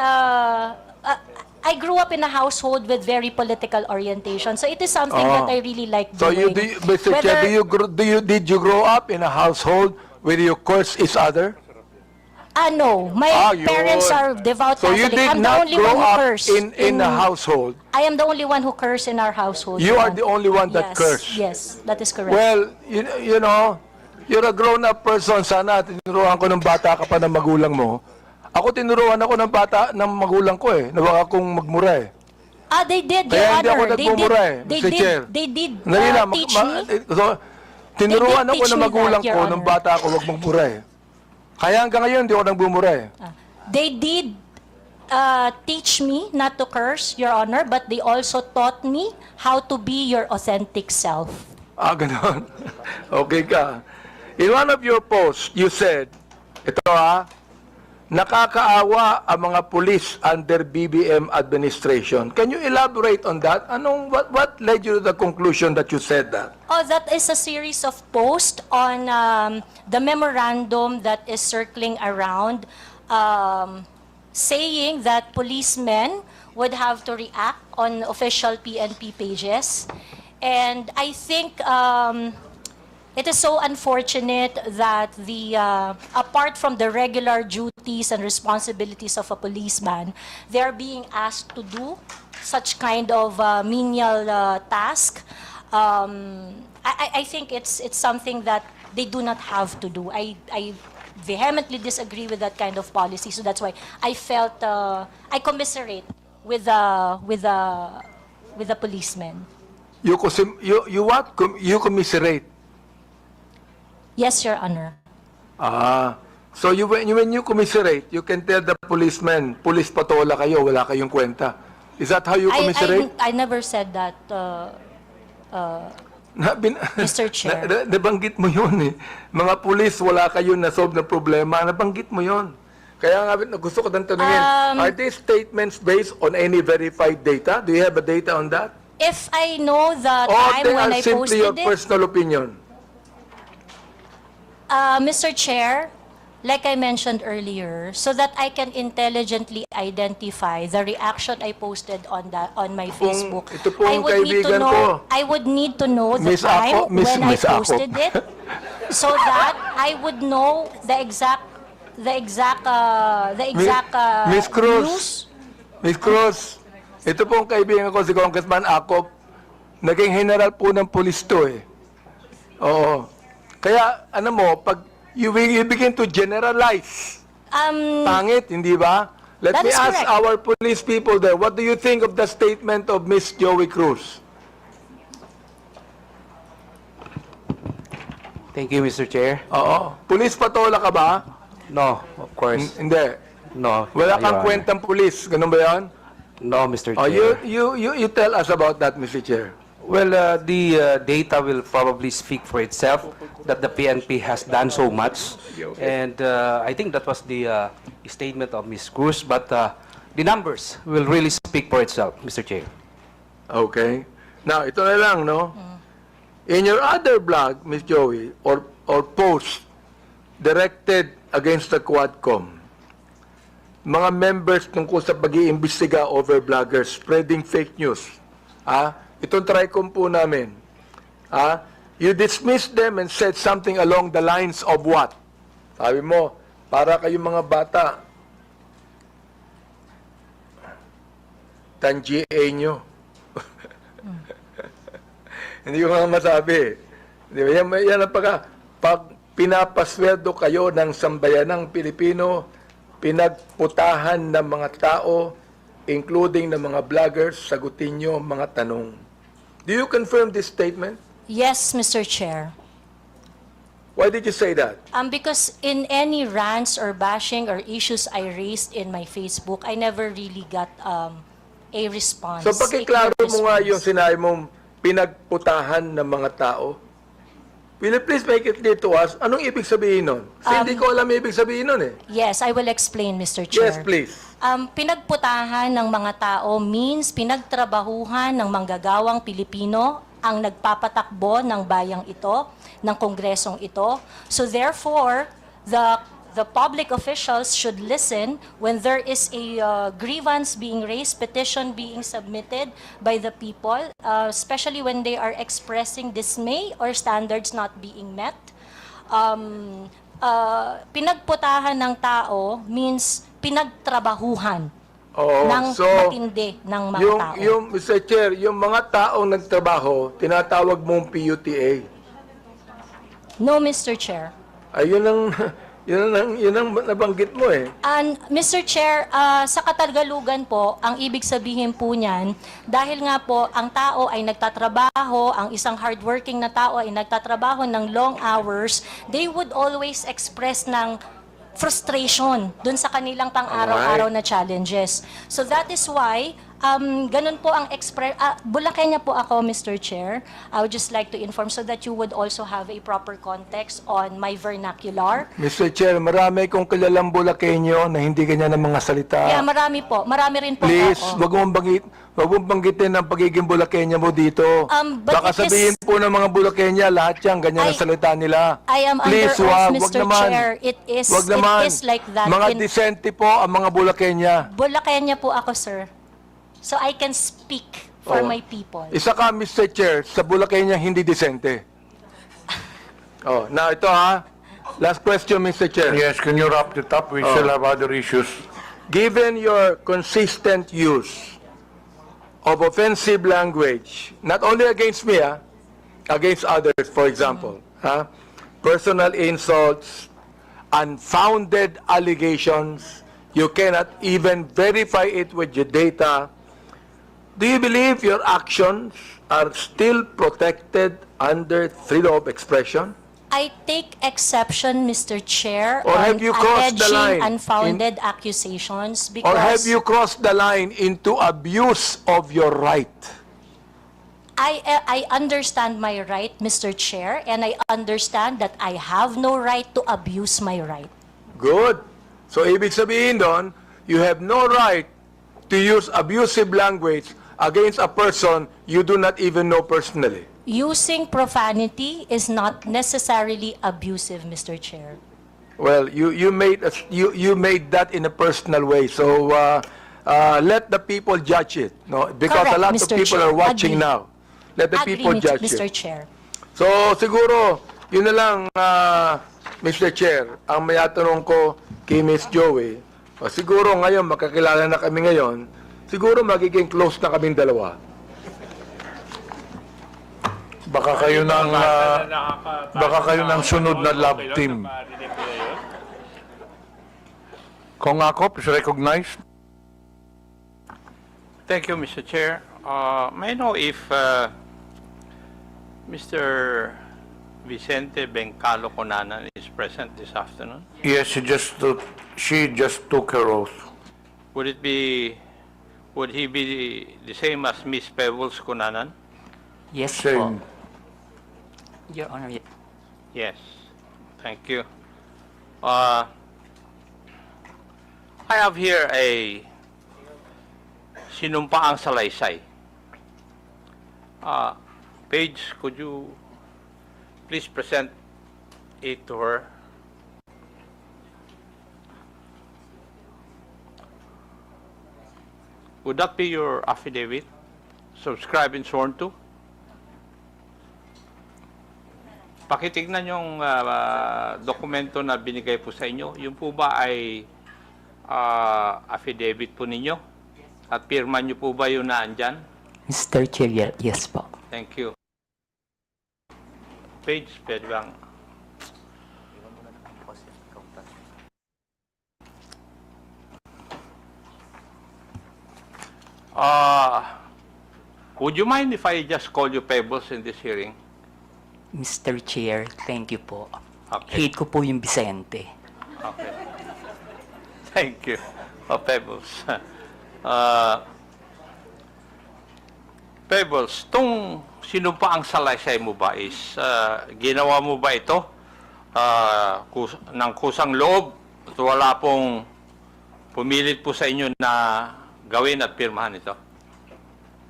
I grew up in a household with very political orientation, so it is something that I really like doing. So Mr. Chair, did you grow up in a household where you curse each other? No. My parents are devout So you Catholic. did I'm the not only grow one who up curse in a household. I am the only one who curse in our household. You are the only one that Yes, curse. Yes, that is correct. Well, you know, you're a grown-up person. Sana tinuruan ko ng bata ka pa ng magulang mo. Ako tinuruan ako ng bata ng magulang ko eh. Nawag akong magmura eh. They did, Your Kaya hindi Honor. ako nagmumura eh, They Mr. Chair. did Dali na, teach me. So, tinuruan They ako did teach ng me magulang that, Your ko Honor. ng bata ako wag magmura eh. Kaya hanggang ngayon, hindi ako nagbumura eh. They did teach me not to curse, Your Honor, but they also taught me how to be your authentic self. Ganon. Okay ka. In one of your posts, you said, ito nakakaawa ang mga pulis under BBM administration. Can you elaborate on that? What led you to the conclusion that you said that? That is a series of posts on the memorandum that is circling around saying that policemen would have to react on official PNP pages. And I think it is so unfortunate that apart from the regular duties and responsibilities of a policeman, they are being asked to do such kind of menial task. I think it's something that they do not have to do. I vehemently disagree with that kind of policy, so that's why I felt I commiserate with the policeman. You what? You commiserate. Yes, Your Honor. So when you commiserate, you can tell the policeman, police patola kayo, wala kayong kwenta. Is that how you commiserate? I never said that, Mr. Chair. Nabanggit mo yun eh. Mga pulis, wala kayong nasolve na problema. Nabanggit mo yun. Kaya nga gusto ko nang tanungin, are these statements based on any verified data? Do you have a data on that? If I know the Or time they when are I simply your posted it, personal opinion? Mr. Chair, like I mentioned earlier, so that I can intelligently identify the reaction I posted on my Facebook, ito pong kaibigan ko. I would need to know the Miss time Ako, Miss when I Ako. posted it, so that I would know the exact Miss Cruz, news. Miss Cruz, ito pong kaibigan ko si Congressman Akop, naging general po ng pulis to eh. Oo. Kaya, ano mo, pag you begin to generalize, pangit, hindi ba? Let That me is ask correct. our police people there, what do you think of the statement of Miss Joey Cruz? Thank you, Mr. Chair. Oo. Pulis patola ka ba? No, of course. Hindi. No. Wala Your kang Honor. kwentang pulis, ganun ba yan? No, Mr. Oh, Chair. you tell us about that, Mr. Chair. Well, the data will probably speak for itself that the PNP has done so much. And I think that was the statement of Ms. Cruz, but the numbers will really speak for itself, Mr. Chair. Okay. Now, ito na lang, no? In your other blog, Ms. Joey, or post directed against the Quadcom, mga members tungkol sa pag-iimbestiga over bloggers spreading fake news. Itong Tricom po namin. You dismissed them and said something along the lines of what? Sabi mo, para kayong mga bata, tangiya nyo. Hindi ko nga masabi. Di ba? Yan ang pag pinapasweldo kayo ng sambayanang Pilipino, pinagputahan ng mga tao, including ng mga vloggers, sagutin nyo mga tanong. Do you confirm this statement? Yes, Mr. Chair. Why did you say that? Because in any rants or bashing or issues I raised in my Facebook, I never really got a response. So pakiklaro a mo nga response. yung sinabi mong pinagputahan ng mga tao. Will you please make it clear to us, anong ibig sabihin nun? Kasi hindi ko alam ibig sabihin nun eh. Yes, I will explain, Mr. Chair. Yes, please. Pinagputahan ng mga tao means pinagtrabahuhan ng manggagawang Pilipino ang nagpapatakbo ng bayang ito, ng kongresong ito. So therefore, the public officials should listen when there is a grievance being raised, petition being submitted by the people, especially when they are expressing dismay or standards not being met. Pinagputahan ng tao means pinagtrabahuhan ng matindi ng mga tao. Mr. Chair, yung mga taong nagtrabaho, tinatawag mong PUTA. No, Mr. Chair. Ayun ang nabanggit mo eh. And Mr. Chair, sa Katagalugan po, ang ibig sabihin po niyan, dahil nga po ang tao ay nagtatrabaho, ang isang hardworking na tao ay nagtatrabaho ng long hours, they would always express ng frustration dun sa kanilang pang-araw-araw na challenges. So that is why, ganun po ang Bulakenya po ako, Mr. Chair. I would just like to inform so that you would also have a proper context on my vernacular. Mr. Chair, marami kong kilalang Bulakenyo na hindi ganyan ang mga salita. Yeah, marami po. Marami rin po Please, ako. wag mong banggitin ang pagiging Bulakenya mo dito. But Baka it is- sabihin po ng mga Bulakenya, lahat yan, ganyan ang salita nila. I am Please, under oath, wag Mr. naman. Chair. It is like that. Mga disente po ang mga Bulakenya. Bulakenya po ako, sir. So I can speak for my people. Isa ka, Mr. Chair, sa Bulakenya hindi disente. Now ito ha. Last question, Mr. Chair. Yes, can you wrap it up? We still have other issues. Given your consistent use of offensive language, not only against me, against others, for example, personal insults, unfounded allegations, you cannot even verify it with your data, Do you believe your actions are still protected under freedom of expression? I take exception, Mr. Chair, Or have on you crossed the line alleging unfounded accusations because... Or have you crossed the line into abuse of your right? I understand my right, Mr. Chair, and I understand that I have no right to abuse my right. Good. So ibig sabihin doon, you have no right to use abusive language against a person you do not even know personally. Using profanity is not necessarily abusive, Mr. Chair. Well, you made that in a personal way. So let the people judge it, no? Because Correct, a lot Mr. of people Chair. are watching Agree. now. Let the people Agree, judge Mr. it. Chair. So siguro, yun na lang, Mr. Chair, ang may atanong ko kay Ms. Joey, siguro ngayon, makakilala na kami ngayon, siguro magiging close na kaming dalawa. Baka kayo ng sunod na love team. Kung ako, please recognize. Thank you, Mr. Chair. May I know if Mr. Vicente Bencalo Conanan is present this afternoon? Yes, she just took her oath. Would he be the same as Miss Pebbles Conanan? Yes Same. po. Your Honor, Yes. Thank you. I have here a sinumpaang salaysay. Paige, could you please present it to her? Would that be your affidavit? Subscribed and sworn to? Pakitignan yung dokumento na binigay po sa inyo. Yung po ba ay affidavit po ninyo? At pirma nyo po ba yung naandyan? Mr. Chair, yes po. Thank you. Page, pwede bang? Would you mind if I just call you Pebbles in this hearing? Mr. Chair, thank you po. Okay. Hate ko po yung Vicente. Okay. Thank you. Pebbles. Pebbles, tong sinumpaang salaysay mo ba is ginawa mo ba ito ng kusang loob at wala pong pumilit po sa inyo na gawin at pirmahan ito?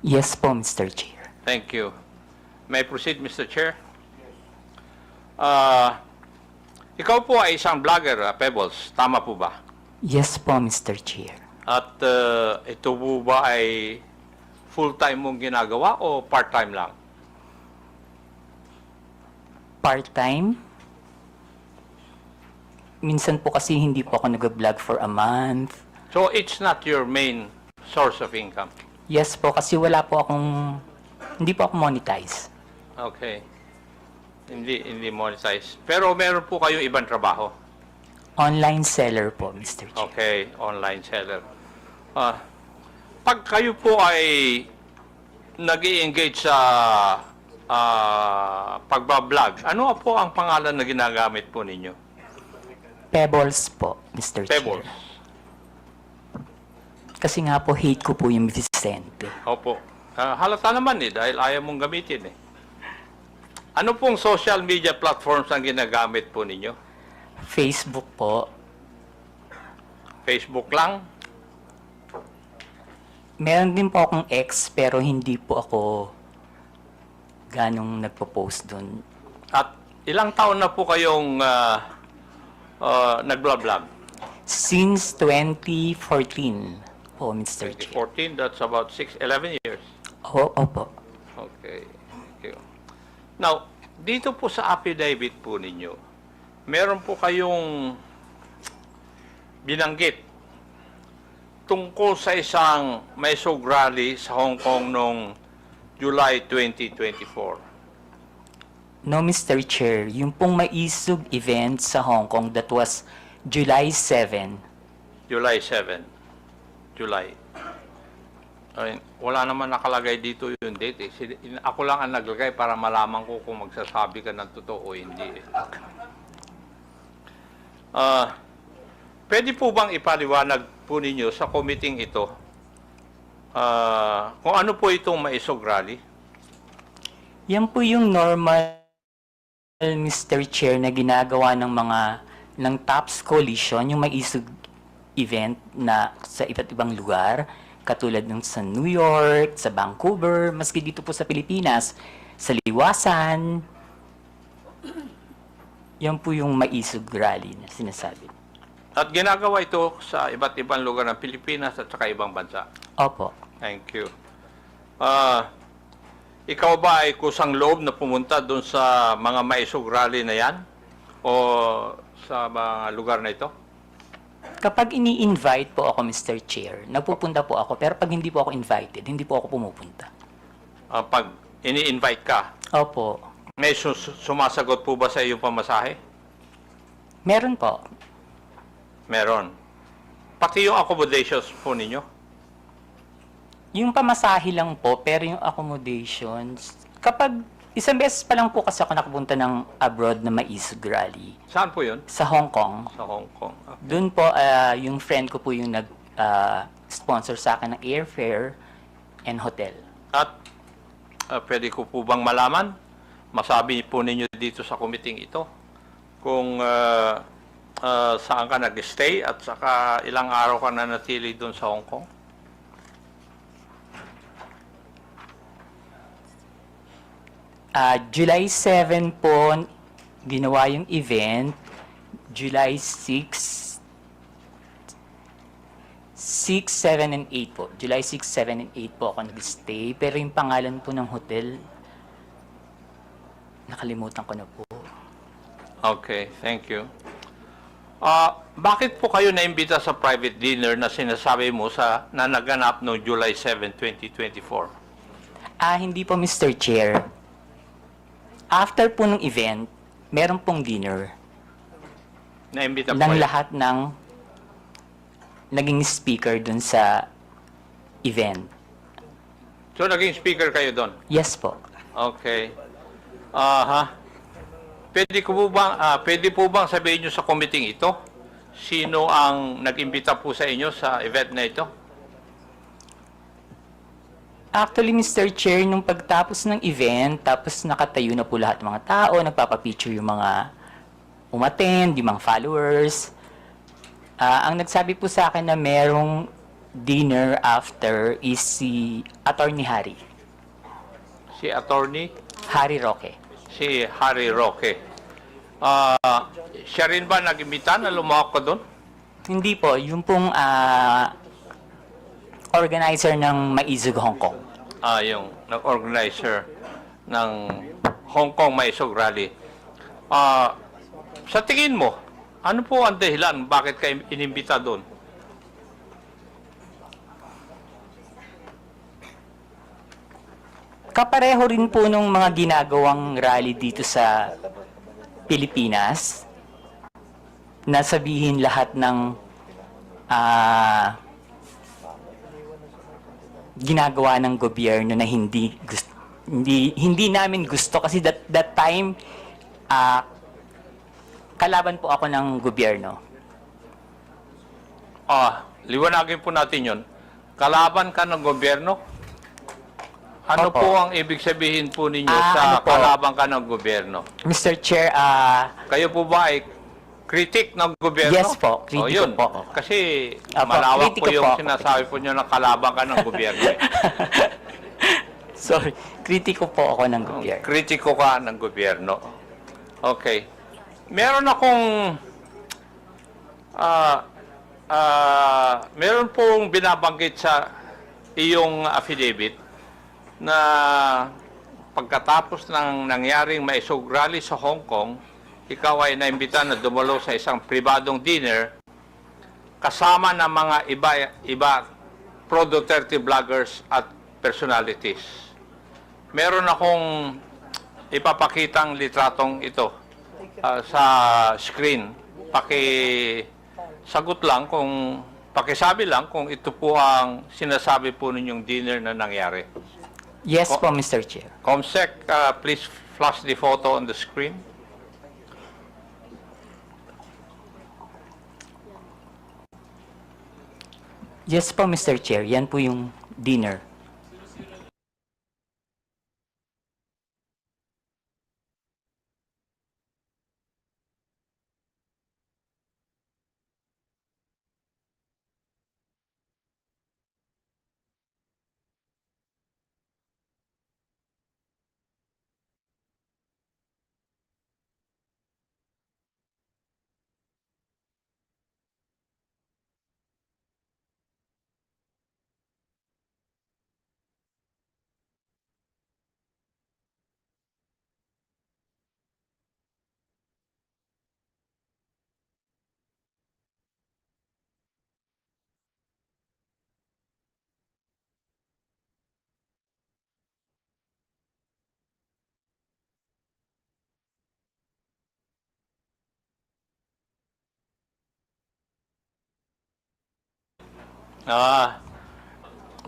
Yes po, Mr. Chair. Thank you. May I proceed, Mr. Chair? Ikaw po ay isang vlogger, Pebbles. Tama po ba? Yes po, Mr. Chair. At ito po ba ay full-time mong ginagawa o part-time lang? Part-time? Minsan po kasi hindi po ako nag-vlog for a month. So it's not your main source of income? Yes po, kasi hindi po ako monetize. Okay. Hindi monetize. Pero meron po kayong ibang trabaho? Online seller po, Mr. Chair. Okay, online seller. Pag kayo po ay nag-i-engage sa pagbablog, ano po ang pangalan na ginagamit po ninyo? Pebbles po, Mr. Pebbles. Chair. Kasi nga po, hate ko po yung Vicente. Opo. Halata naman dahil ayaw mong gamitin Ano pong social media platforms ang ginagamit po ninyo? Facebook po. Facebook lang? Meron din po akong ex, pero hindi po ako ganong nagpo-post dun. At ilang taon na po kayong nag-vlog? Since 2014 po, Mr. Chair. 2014, that's about 11 years. Opo. Okay. Thank you. Now, dito po sa affidavit po ninyo, meron po kayong binanggit tungkol sa isang Maisog rally sa Hong Kong noong July 2024. No, Mr. Chair. Yung pong Maisog event sa Hong Kong, that was July 7. July 7. July. Ay, wala naman nakalagay dito yung date. Ako lang ang naglagay para malaman ko kung magsasabi ka ng totoo o hindi. Pwede po bang ipaliwanag po ninyo sa committee ito kung ano po itong maisog rally? Yan po yung normal, Mr. Chair, na ginagawa ng TAPS Coalition, yung may isog event na sa iba't ibang lugar, katulad ng sa New York, sa Vancouver, maski dito po sa Pilipinas, sa Liwasan. Yan po yung maisog rally na sinasabi. At ginagawa ito sa iba't ibang lugar ng Pilipinas at saka ibang bansa. Opo. Thank you. Ikaw ba ay kusang loob na pumunta doon sa mga maisog rally na yan? O sa mga lugar na ito? Kapag ini-invite po ako, Mr. Chair, nagpupunta po ako. Pero pag hindi po ako invited, hindi po ako pumupunta. Pag ini-invite ka? Opo. May sumasagot po ba sa iyong pamasahe? Meron po. Meron. Pati yung accommodations po ninyo? Yung pamasahe lang po, pero yung accommodations, kapag isang beses pa lang po kasi ako nakapunta ng abroad na maisog rally. Saan po yun? Sa Hong Kong. Sa Hong Kong. Okay. Doon po, yung friend ko po yung nag-sponsor sa akin ng airfare and hotel. At pwede ko po bang malaman, masabi po ninyo dito sa committee ito, kung saan ka nag-stay at saka ilang araw ka na natili doon sa Hong Kong? July 7 po, ginawa yung event. July 6, 7, and 8 po. July 6, 7, and 8 po ako nag-stay. Pero yung pangalan po ng hotel, nakalimutan ko na po. Okay, thank you. Bakit po kayo naimbita sa private dinner na sinasabi mo na naganap noong July 7, 2024? Hindi po, Mr. Chair. After po ng event, meron pong dinner. Naimbita po ng kayo? lahat ng naging speaker dun sa event. So, naging speaker kayo doon? Yes po. Okay. Pwede po bang sabihin nyo sa committee ito, sino ang nag-imbita po sa inyo sa event na ito? Actually, Mr. Chair, nung pagtapos ng event, tapos nakatayo na po lahat ng mga tao, nagpapapicture yung mga umattend, yung mga followers. Ang nagsabi po sa akin na merong dinner after is si Attorney Harry. Si Attorney? Harry Roque. Si Harry Roque. Siya rin ba nag-imbita na lumawak ko doon? Hindi po. Yung pong organizer ng Maisog Hong Kong. Yung nag-organizer ng Hong Kong Maisog Rally. Sa tingin mo, ano po ang dahilan bakit kayo inimbita doon? Kapareho rin po nung mga ginagawang rally dito sa Pilipinas na sabihin lahat ng ginagawa ng gobyerno na hindi namin gusto kasi that time kalaban po ako ng gobyerno. Liwanagin po natin yon. Kalaban ka ng gobyerno? Ano Opo. po ang ibig sabihin po ninyo sa kalaban ka ng gobyerno? Mr. Chair, kayo po ba ay critic ng gobyerno? Yes po, kritiko yun. po ako. Kasi Opo, malawak kritiko po yung po ako. sinasabi po nyo na kalaban ka ng gobyerno. Sorry, kritiko po ako ng gobyerno. Kritiko ka ng gobyerno. Okay. Meron akong meron pong binabanggit sa iyong affidavit na pagkatapos ng nangyaring maisog rally sa Hong Kong, ikaw ay naimbita na dumalo sa isang pribadong dinner kasama ng mga iba pro-Duterte vloggers at personalities. Meron akong ipapakitang litratong ito sa screen. Sagot lang kung pakisabi lang kung ito po ang sinasabi po ninyong dinner na nangyari. Yes po, Mr. Chair. Comsec, please flash the photo on the screen. Yes po, Mr. Chair. Yan po yung dinner.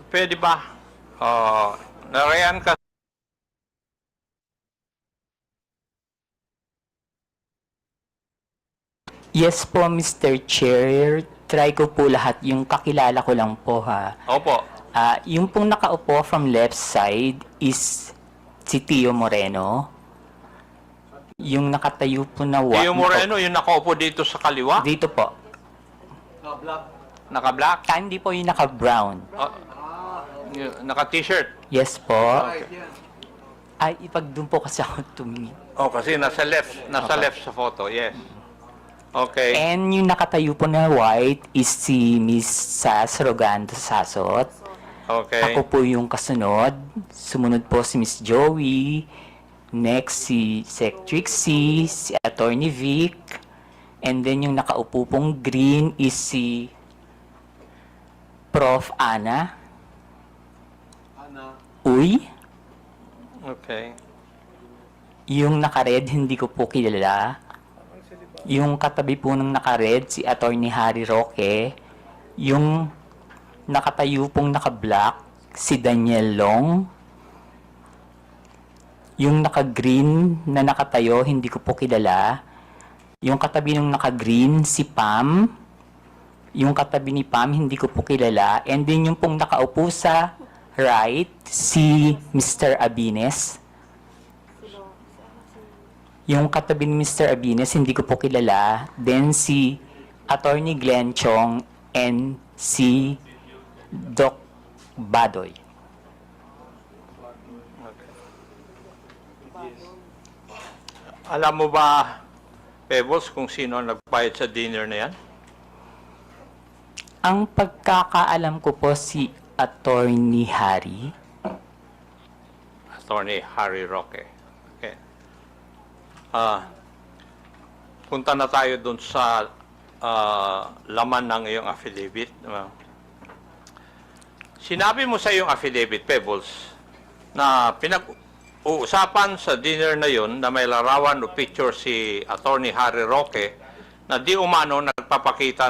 Pwede ba? Narayan ka. Yes po, Mr. Chair. Try ko po lahat. Yung kakilala ko lang po, ha. Opo. Yung pong nakaupo from left side is si Tio Moreno. Yung nakatayo po na Tio Moreno, yung nakaupo dito sa kaliwa? Dito po. Naka-black? Hindi po yung naka-brown. Naka-t-shirt? Yes po. Ay, ipag doon po kasi ako tumingin. Oh, kasi nasa left sa photo, yes. Okay. And yung nakatayo po na white is si Miss Sas Rogando Sasot. Okay. Ako po yung kasunod. Sumunod po si Miss Joey. Next si Sec Trixie, si Attorney Vic. And then yung nakaupo pong green is si Prof. Ana. Uy. Okay. Yung naka-red, hindi ko po kilala. Yung katabi po ng naka-red, si Attorney Harry Roque. Yung nakatayo pong naka-black, si Daniel Long. Yung naka-green na nakatayo, hindi ko po kilala. Yung katabi ng naka-green, si Pam. Yung katabi ni Pam, hindi ko po kilala. And then yung pong nakaupo sa right, si Mr. Abines. Yung katabi ni Mr. Abines, hindi ko po kilala. Then si Attorney Glenn Chong and si Doc Badoy. Alam mo ba, Pebbles, kung sino ang nagbayad sa dinner na yan? Ang pagkakaalam ko po si Attorney Harry. Attorney Harry Roque. Okay. Punta na tayo dun sa laman ng iyong affidavit. Sinabi mo sa iyong affidavit, Pebbles, na pinag-uusapan sa dinner na yon na may larawan o picture si Attorney Harry Roque na di umano nagpapakita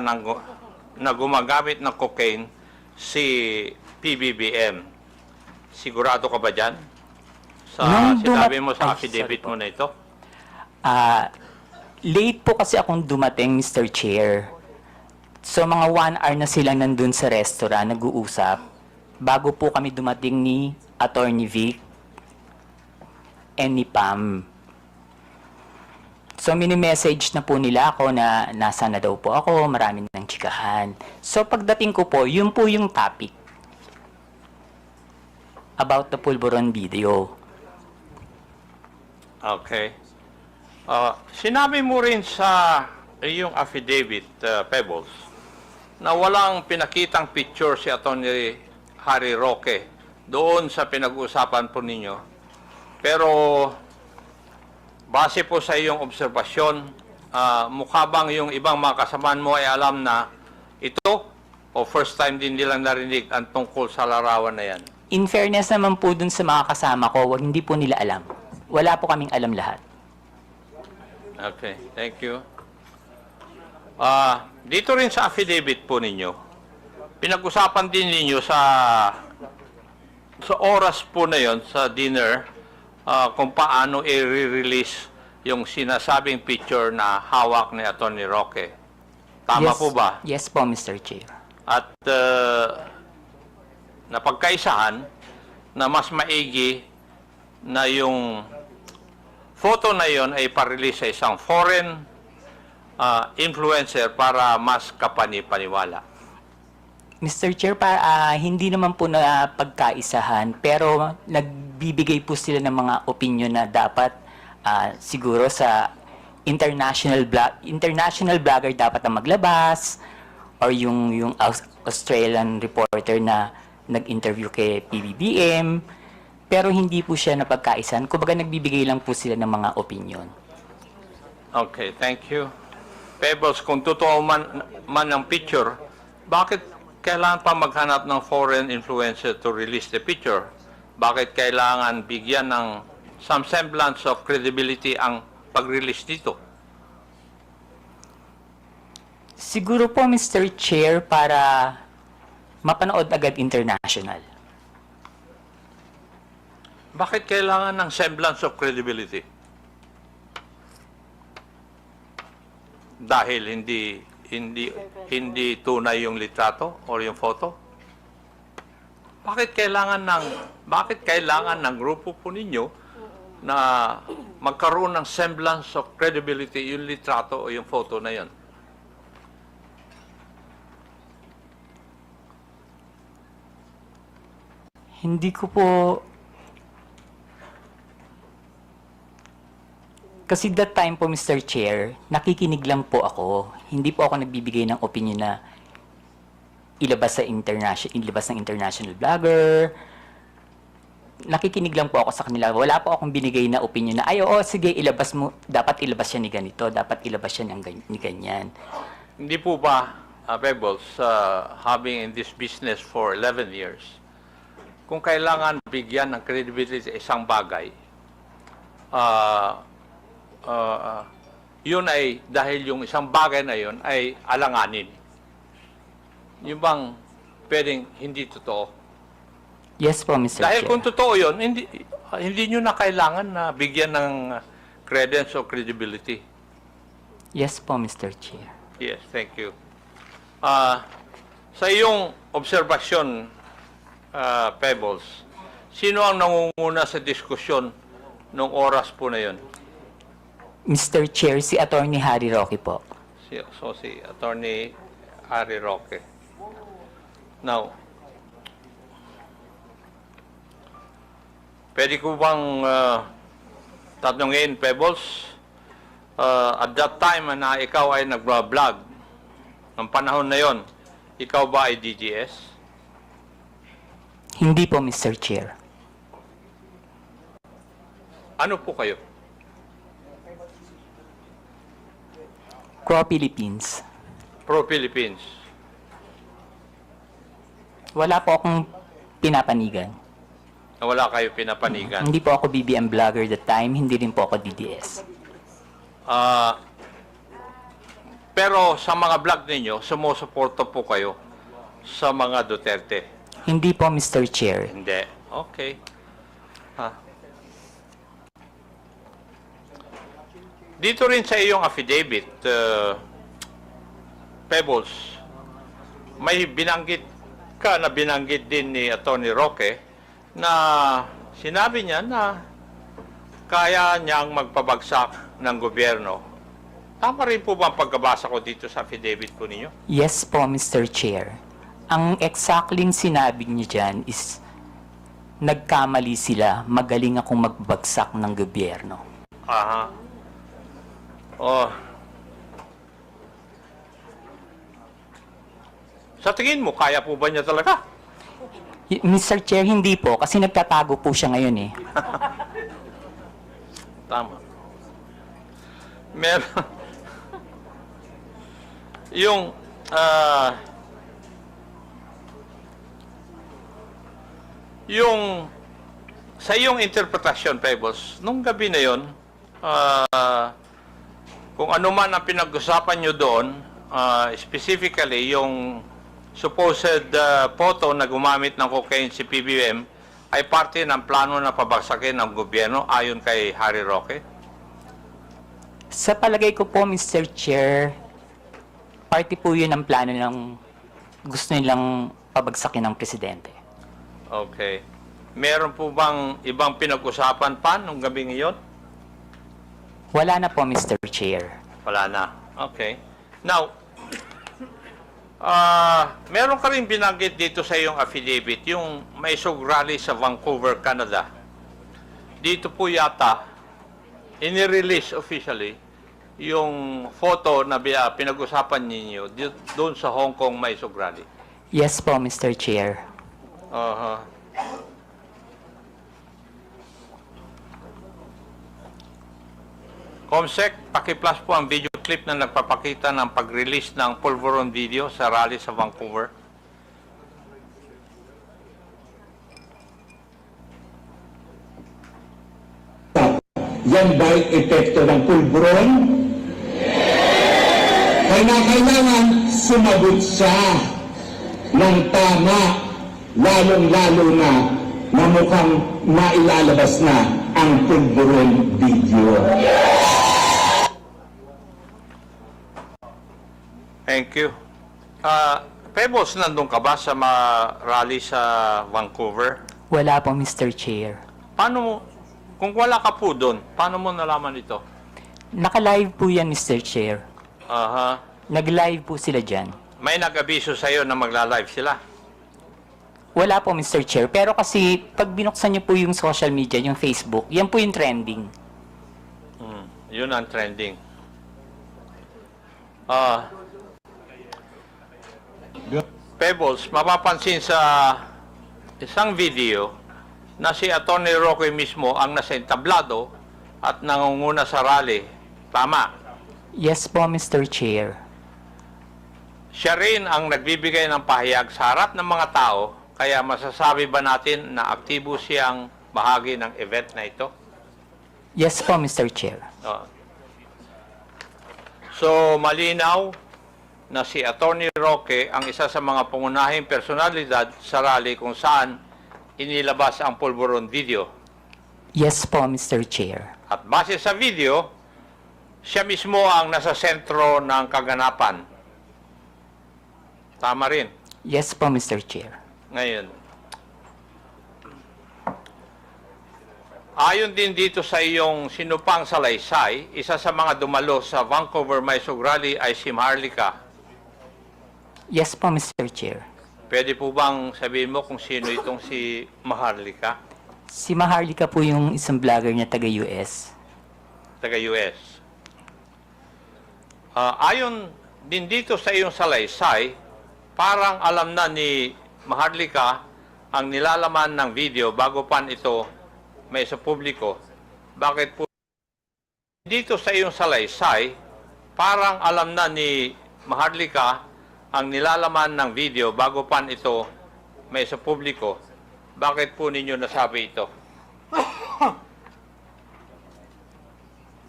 na gumagamit ng cocaine si PBBM. Sigurado ka ba dyan? Sinabi mo sa affidavit mo na ito? Late po kasi akong dumating, Mr. Chair. So, mga 1 hour na silang nandun sa restaurant, nag-uusap. Bago po kami dumating ni Attorney Vic and ni Pam. So, mini-message na po nila ako na nasa na daw po ako, marami ng chikahan. So, pagdating ko po, yun po yung topic about the Pulburon video. Okay. Sinabi mo rin sa iyong affidavit, Pebbles, na walang pinakitang picture si Attorney Harry Roque doon sa pinag-uusapan po ninyo. Pero base po sa iyong obserbasyon, mukha bang yung ibang mga kasamaan mo ay alam na ito o first time din nilang narinig ang tungkol sa larawan na yan? In fairness naman po dun sa mga kasama ko, hindi po nila alam. Wala po kaming alam lahat. Okay, thank you. Dito rin sa affidavit po ninyo, pinag-usapan din ninyo sa oras po na yon sa dinner kung paano i-release yung sinasabing picture na hawak ni Atty. Roque. Tama po ba? Yes po, Mr. Chair. At napagkaisahan na mas maigi na yung photo na yon ay parelease sa isang foreign influencer para mas kapani-paniwala. Mr. Chair, hindi naman po na pagkaisahan, pero nagbibigay po sila ng mga opinion na dapat siguro sa international blogger dapat na maglabas, or yung Australian reporter na nag-interview kay PBBM, pero hindi po siya napagkaisahan. Kumbaga nagbibigay lang po sila ng mga opinion. Okay, thank you. Pebbles, kung totoo man ang picture, bakit kailangan pa maghanap ng foreign influencer to release the picture? Bakit kailangan bigyan ng some semblance of credibility ang pag-release dito? Siguro po, Mr. Chair, para mapanood agad international. Bakit kailangan ng semblance of credibility? Dahil hindi tunay yung litrato o yung photo? Bakit kailangan ng grupo po ninyo na magkaroon ng semblance of credibility yung litrato o yung photo na yon? Hindi ko po... Kasi that time po, Mr. Chair, nakikinig lang po ako. Hindi po ako nagbibigay ng opinion na ilabas ng international blogger. Nakikinig lang po ako sa kanila. Wala po akong binigay na opinion na, ay, oo, sige, ilabas mo. Dapat ilabas siya ni ganito. Dapat ilabas siya ni ganyan. Hindi po ba, Pebbles, having in this business for 11 years, kung kailangan bigyan ng credibility sa isang bagay, yun ay dahil yung isang bagay na yun ay alanganin. Yung bang pwedeng hindi totoo? Yes po, Mr. Dahil Chair. kung totoo yun, hindi nyo na kailangan na bigyan ng credence o credibility. Yes po, Mr. Chair. Yes, thank you. Sa iyong obserbasyon, Pebbles, sino ang nangunguna sa diskusyon nung oras po na yun? Mr. Chair, si Atty. Harry Roque po. Si Atty. Harry Roque. Now, pwede ko bang tatanungin, Pebbles, at that time na ikaw ay nag-vlog, ng panahon na yon, ikaw ba ay DGS? Hindi po, Mr. Chair. Ano po kayo? Pro-Philippines. Pro-Philippines. Wala po akong pinapanigan. Wala kayo pinapanigan. Hindi po ako BBM vlogger that time, hindi rin po ako DDS. Pero sa mga vlog ninyo, sumusuporta po kayo sa mga Duterte? Hindi po, Mr. Chair. Hindi. Okay. Dito rin sa iyong affidavit, Pebbles, may binanggit din ni Atty. Roque na sinabi niya na kaya niyang magpabagsak ng gobyerno. Tama rin po ba ang pagkabasa ko dito sa affidavit po ninyo? Yes po, Mr. Chair. Ang exactly sinabi niya dyan is nagkamali sila, magaling akong magbagsak ng gobyerno. Aha. Oh. Sa tingin mo, kaya po ba niya talaga? Mr. Chair, hindi po, kasi nagtatago po siya ngayon eh. Tama. Meron. Yung, sa iyong interpretasyon, Pebbles, nung gabi na yon, kung ano man ang pinag-usapan nyo doon, specifically yung supposed photo na gumamit ng cocaine si PBBM ay parte ng plano na pabagsakin ng gobyerno ayon kay Harry Roque? Sa palagay ko po, Mr. Chair, party po yun ang plano ng gusto nilang pabagsakin ng presidente. Okay. Meron po bang ibang pinag-usapan pa nung gabi ngayon? Wala na po, Mr. Chair. Wala na. Okay. Now, meron ka rin binanggit dito sa iyong affidavit, yung may rally sa Vancouver, Canada. Dito po yata, inirelease officially yung photo na pinag-usapan ninyo doon sa Hong Kong may rally. Yes po, Mr. Chair. Comsec, paki-plus po ang video clip na nagpapakita ng pag-release ng pulveron video sa rally sa Vancouver. Yan ba'y epekto ng pulburon? Kailangan sumagot siya ng tama, lalong-lalo na mukhang mailalabas na ang pulburon video. Thank you. Pebbles, nandun ka ba sa rally sa Vancouver? Wala po, Mr. Chair. Paano mo, kung wala ka po doon, paano mo nalaman ito? Naka-live po yan, Mr. Chair. Nag-live po sila dyan. May nag-abiso sa'yo na magla-live sila? Wala po, Mr. Chair. Pero kasi, pag binuksan niyo po yung social media, yung Facebook, yan po yung trending. Yun ang trending. Pebbles, mapapansin sa isang video na si Atty. Roque mismo ang nasa entablado at nangunguna sa rally. Tama? Yes po, Mr. Chair. Siya rin ang nagbibigay ng pahayag sa harap ng mga tao, kaya masasabi ba natin na aktibo siyang bahagi ng event na ito? Yes po, Mr. Chair. So, malinaw na si Atty. Roque ang isa sa mga pangunahing personalidad sa rally kung saan inilabas ang pulburon video. Yes po, Mr. Chair. At base sa video, siya mismo ang nasa sentro ng kaganapan. Tama rin. Yes po, Mr. Chair. Ngayon, ayon din dito sa iyong sinupang salaysay, isa sa mga dumalo sa Vancouver Mysog Rally ay si Maharlika. Yes po, Mr. Chair. Pwede po bang sabihin mo kung sino itong si Maharlika? Si Maharlika po yung isang vlogger niya taga-US. Taga-US. Ayon din dito sa iyong salaysay, parang alam na ni Maharlika ang nilalaman ng video bago pa ito may sa publiko. Bakit po dito sa iyong salaysay, parang alam na ni Maharlika ang nilalaman ng video bago pa ito may sa publiko? Bakit po ninyo nasabi ito?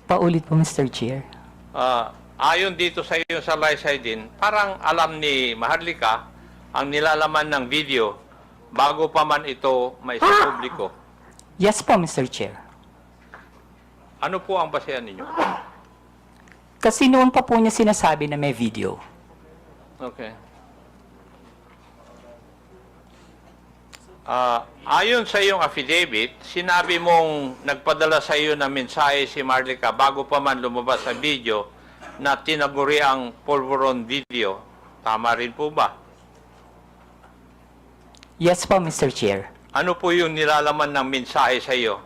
Paulit po, Mr. Chair. Ayon dito sa iyong salaysay din, parang alam ni Maharlika ang nilalaman ng video bago pa man ito may sa publiko. Yes po, Mr. Chair. Ano po ang basehan ninyo? Kasi noon pa po niya sinasabi na may video. Okay. Ayon sa iyong affidavit, sinabi mong nagpadala sa iyo ng mensahe si Maharlika bago pa man lumabas sa video na tinaguri ang pulveron video. Tama rin po ba? Yes po, Mr. Chair. Ano po yung nilalaman ng mensahe sa iyo?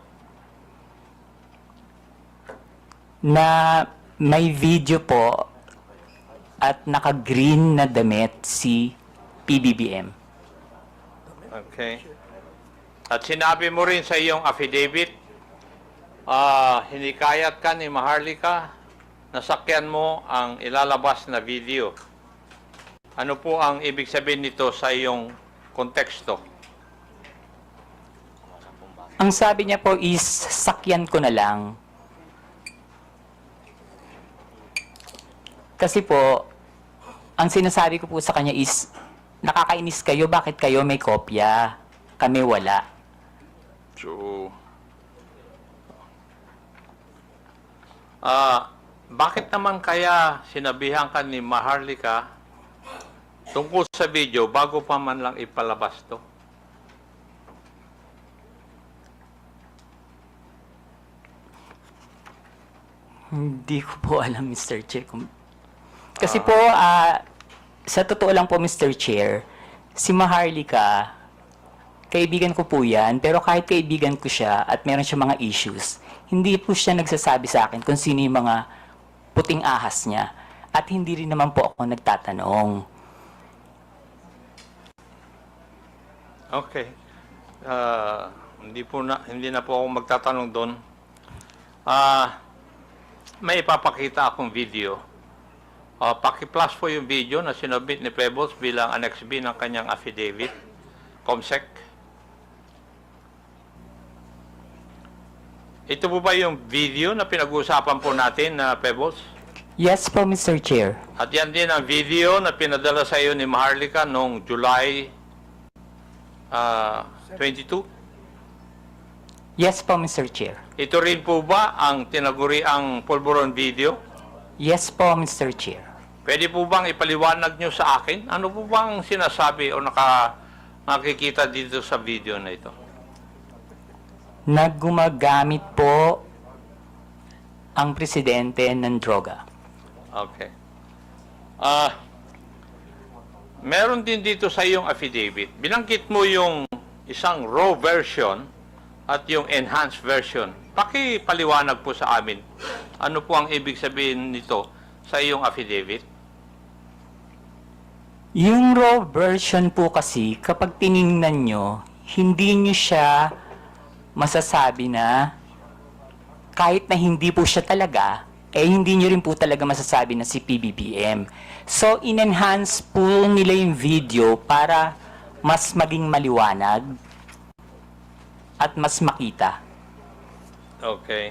Na may video po at naka-green na damit si PBBM. Okay. At sinabi mo rin sa iyong affidavit, hinikayat ka ni Maharlika, nasakyan mo ang ilalabas na video. Ano po ang ibig sabihin nito sa iyong konteksto? Ang sabi niya po is, sakyan ko na lang. Kasi po, ang sinasabi ko po sa kanya is, Nakakainis kayo, bakit kayo may kopya? Kami wala. So, bakit naman kaya sinabihan ka ni Maharlika tungkol sa video bago pa man lang ipalabas to? Hindi ko po alam, Mr. Chair. Kasi po, sa totoo lang po, Mr. Chair, si Maharlika, kaibigan ko po yan, pero kahit kaibigan ko siya at meron siya mga issues, hindi po siya nagsasabi sa akin kung sino yung mga puting ahas niya. At hindi rin naman po ako nagtatanong. Okay. Hindi na po ako magtatanong doon. May ipapakita akong video. Paki-plus po yung video na sinubmit ni Pebbles bilang Annex B ng kanyang affidavit. Comsec. Ito po ba yung video na pinag-uusapan po natin na Pebbles? Yes po, Mr. Chair. At yan din ang video na pinadala sa iyo ni Maharlika noong July 22? Yes po, Mr. Chair. Ito rin po ba ang tinaguriang pulburon video? Yes po, Mr. Chair. Pwede po bang ipaliwanag nyo sa akin? Ano po bang sinasabi o nakikita dito sa video na ito? Naggumagamit po ang presidente ng droga. Okay. Meron din dito sa iyong affidavit. Binanggit mo yung isang raw version at yung enhanced version. Pakipaliwanag po sa amin. Ano po ang ibig sabihin nito sa iyong affidavit? Yung raw version po kasi, kapag tiningnan nyo, hindi nyo siya masasabi na kahit na hindi po siya talaga, hindi nyo rin po talaga masasabi na si PBBM. So, in-enhance po nila yung video para mas maging maliwanag at mas makita. Okay.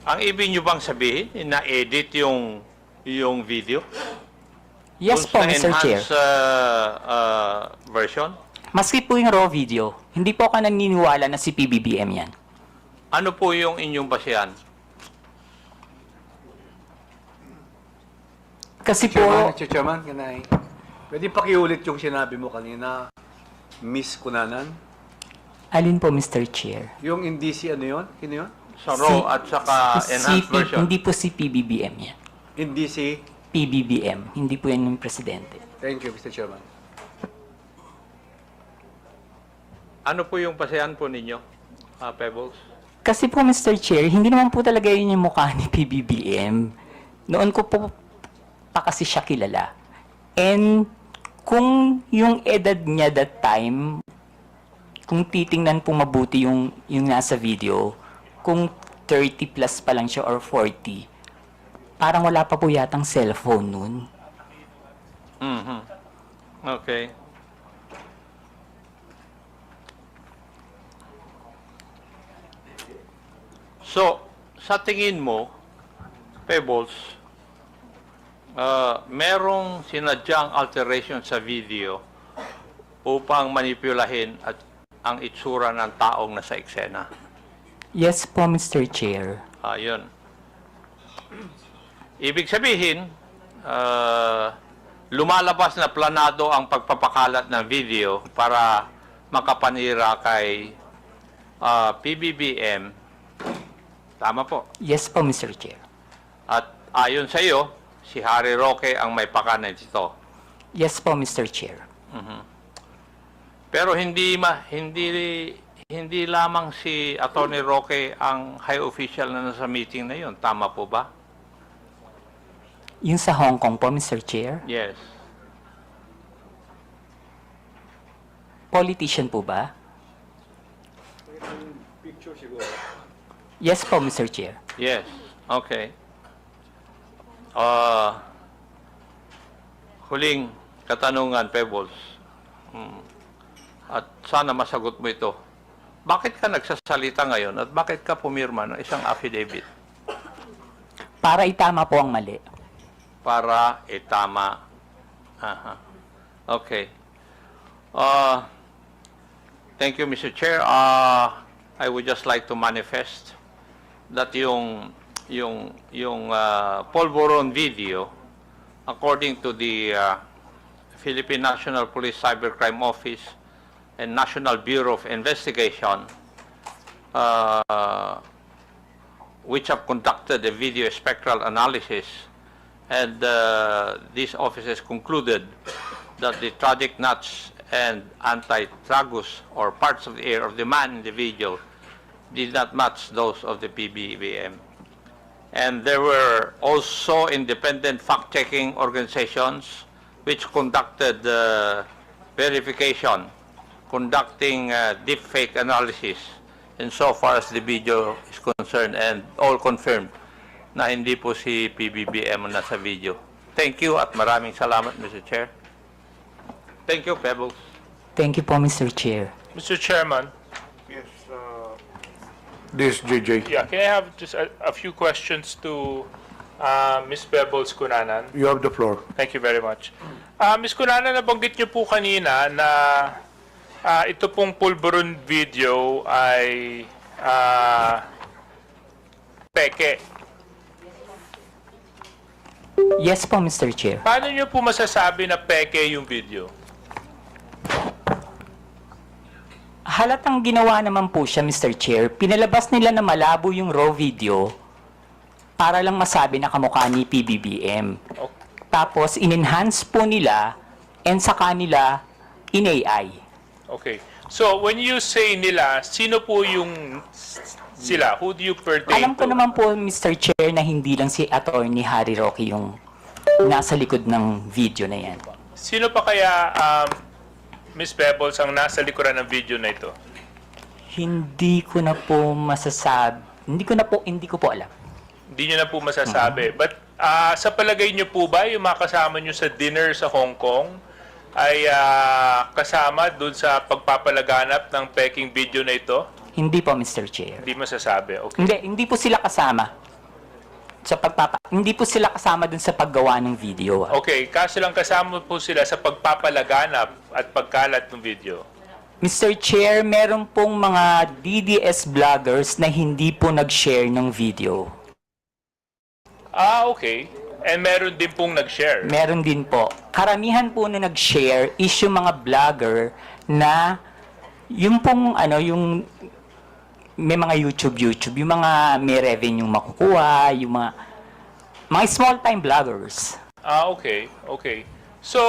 Ang ibig nyo bang sabihin, na-edit yung video? Yes po, Mr. Chair. Version? Maski po yung raw video, hindi po ako naniniwala na si PBBM yan. Ano po yung inyong basihan? Kasi Mr. Chairman, can I... Pwede pakiulit yung sinabi mo kanina, Miss Kunanan? Alin po, Mr. Chair? Yung indisi ano yun? Sino yun? Sa raw at saka enhanced version? Hindi po si PBBM yan. Hindi si? PBBM. Hindi po yan yung presidente. Thank you, Mr. Chairman. Ano po yung basihan po ninyo, Pebbles? Kasi po, Mr. Chair, hindi naman po talaga yun yung mukha ni PBBM. Noon ko po pa kasi siya kilala. And kung yung edad niya that time, kung titingnan po mabuti yung nasa video, kung 30 plus pa lang siya or 40, parang wala pa po yatang cellphone nun. Okay. So, sa tingin mo, Pebbles, merong sinadyang alteration sa video upang manipulahin at ang itsura ng taong nasa eksena. Yes po, Mr. Chair. Yun. Ibig sabihin, lumalabas na planado ang pagpapakalat ng video para makapanira kay PBBM. Tama po. Yes po, Mr. Chair. At ayon sa iyo, si Harry Roque ang may pakanan dito. Yes po, Mr. Chair. Pero hindi lamang si Attorney Roque ang high official na nasa meeting na yun. Tama po ba? Yung sa Hong Kong po, Mr. Chair? Yes. Politician po ba? Picture siguro. Yes po, Mr. Chair. Yes. Okay. Huling katanungan, Pebbles. At sana masagot mo ito. Bakit ka nagsasalita ngayon at bakit ka pumirma ng isang affidavit? Para itama po ang mali. para itama. Aha. Okay. Thank you, Mr. Chair. I would just like to manifest that yung polvoron video, according to the Philippine National Police Cybercrime Office and National Bureau of Investigation, which have conducted a video spectral analysis, and these officers concluded that the tragic nuts and anti-tragus or parts of the ear of the man in the video did not match those of the PBBM. And there were also independent fact-checking organizations which conducted verification, conducting deepfake analysis insofar as the video is concerned, and all confirmed na hindi po si PBBM ang nasa video. Thank you at maraming salamat, Mr. Chair. Thank you, Pebbles. Thank you po, Mr. Chair. Mr. Chairman, This JJ. yeah, can I have just a few questions to Ms. Pebbles Cunanan? You have the floor. Thank you very much. Ms. Cunanan, nabanggit niyo po kanina na ito pong pulburon video ay peke. Yes po, Mr. Chair. Paano niyo po masasabi na peke yung video? Halatang ginawa naman po siya, Mr. Chair. Pinalabas nila na malabo yung raw video para lang masabi na kamukha ni PBBM. Tapos, in-enhance po nila and sa kanila in-AI. Okay. So, when you say nila, sino po yung sila? Who do you pertain Alam ko to? naman po, Mr. Chair, na hindi lang si Attorney Harry Roque yung nasa likod ng video na yan. Sino pa kaya, Ms. Pebbles, ang nasa likuran ng video na ito? Hindi ko na po masasabi. Hindi ko po alam. Hindi nyo na po masasabi. But sa palagay nyo po ba, yung mga kasama nyo sa dinner sa Hong Kong ay kasama dun sa pagpapalaganap ng peking video na ito? Hindi po, Mr. Chair. Hindi masasabi. Okay. Hindi po sila kasama. Hindi po sila kasama dun sa paggawa ng video. Okay, kaso lang kasama po sila sa pagpapalaganap at pagkalat ng video. Mr. Chair, meron pong mga DDS vloggers na hindi po nag-share ng video. Okay. And meron din pong nag-share. Meron din po. Karamihan po na nag-share is yung mga vlogger na yung pong yung may mga YouTube, yung mga may revenue makukuha, yung mga small-time vloggers. Okay. Okay. So,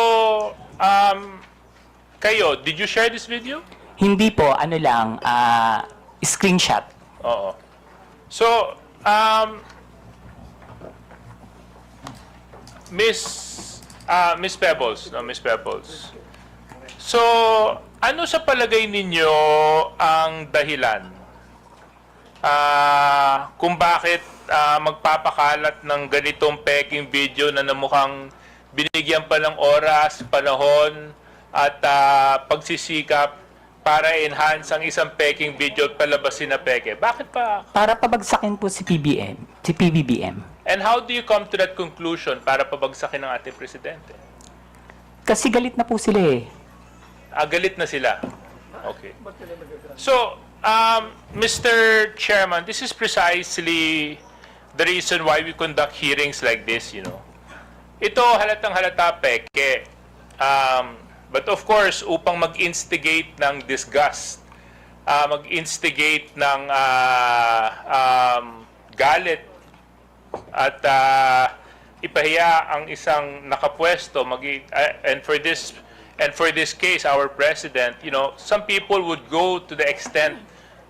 kayo, did you share this video? Hindi po, screenshot. Oo. So, Miss Pebbles, no, Miss Pebbles. So, ano sa palagay ninyo ang dahilan kung bakit magpapakalat ng ganitong peking video na namukhang binigyan pa ng oras, panahon, at pagsisikap para enhance ang isang peking video at palabasin na peke? Bakit pa? Para pabagsakin po si PBBM. And how do you come to that conclusion para pabagsakin ng ating presidente? Kasi galit na po sila eh. Galit na sila. Okay. So, Mr. Chairman, this is precisely the reason why we conduct hearings like this, you know. Ito halatang halata peke. But of course, upang mag-instigate ng disgust, mag-instigate ng galit, at ipahiya ang isang nakapwesto, and for this case, our president, you know, some people would go to the extent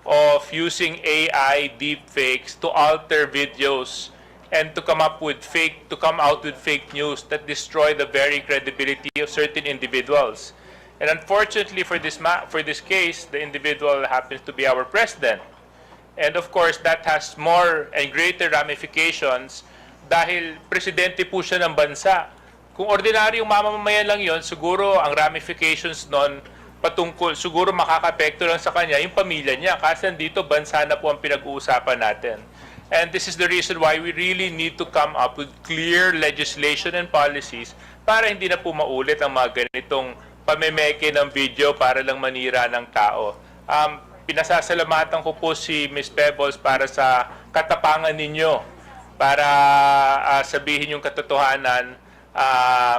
of using AI deepfakes to alter videos and to come out with fake news that destroy the very credibility of certain individuals. And unfortunately for this case, the individual happens to be our president. And of course, that has more and greater ramifications dahil presidente po siya ng bansa. Kung ordinaryong mamamayan lang yon, siguro ang ramifications nun siguro makakapekto lang sa kanya yung pamilya niya. Kasi dito, bansa na po ang pinag-uusapan natin. And this is the reason why we really need to come up with clear legislation and policies para hindi na po maulit ang mga ganitong pamemeke ng video para lang manira ng tao. Pinasasalamatan ko po si Ms. Pebbles para sa katapangan ninyo para sabihin yung katotohanan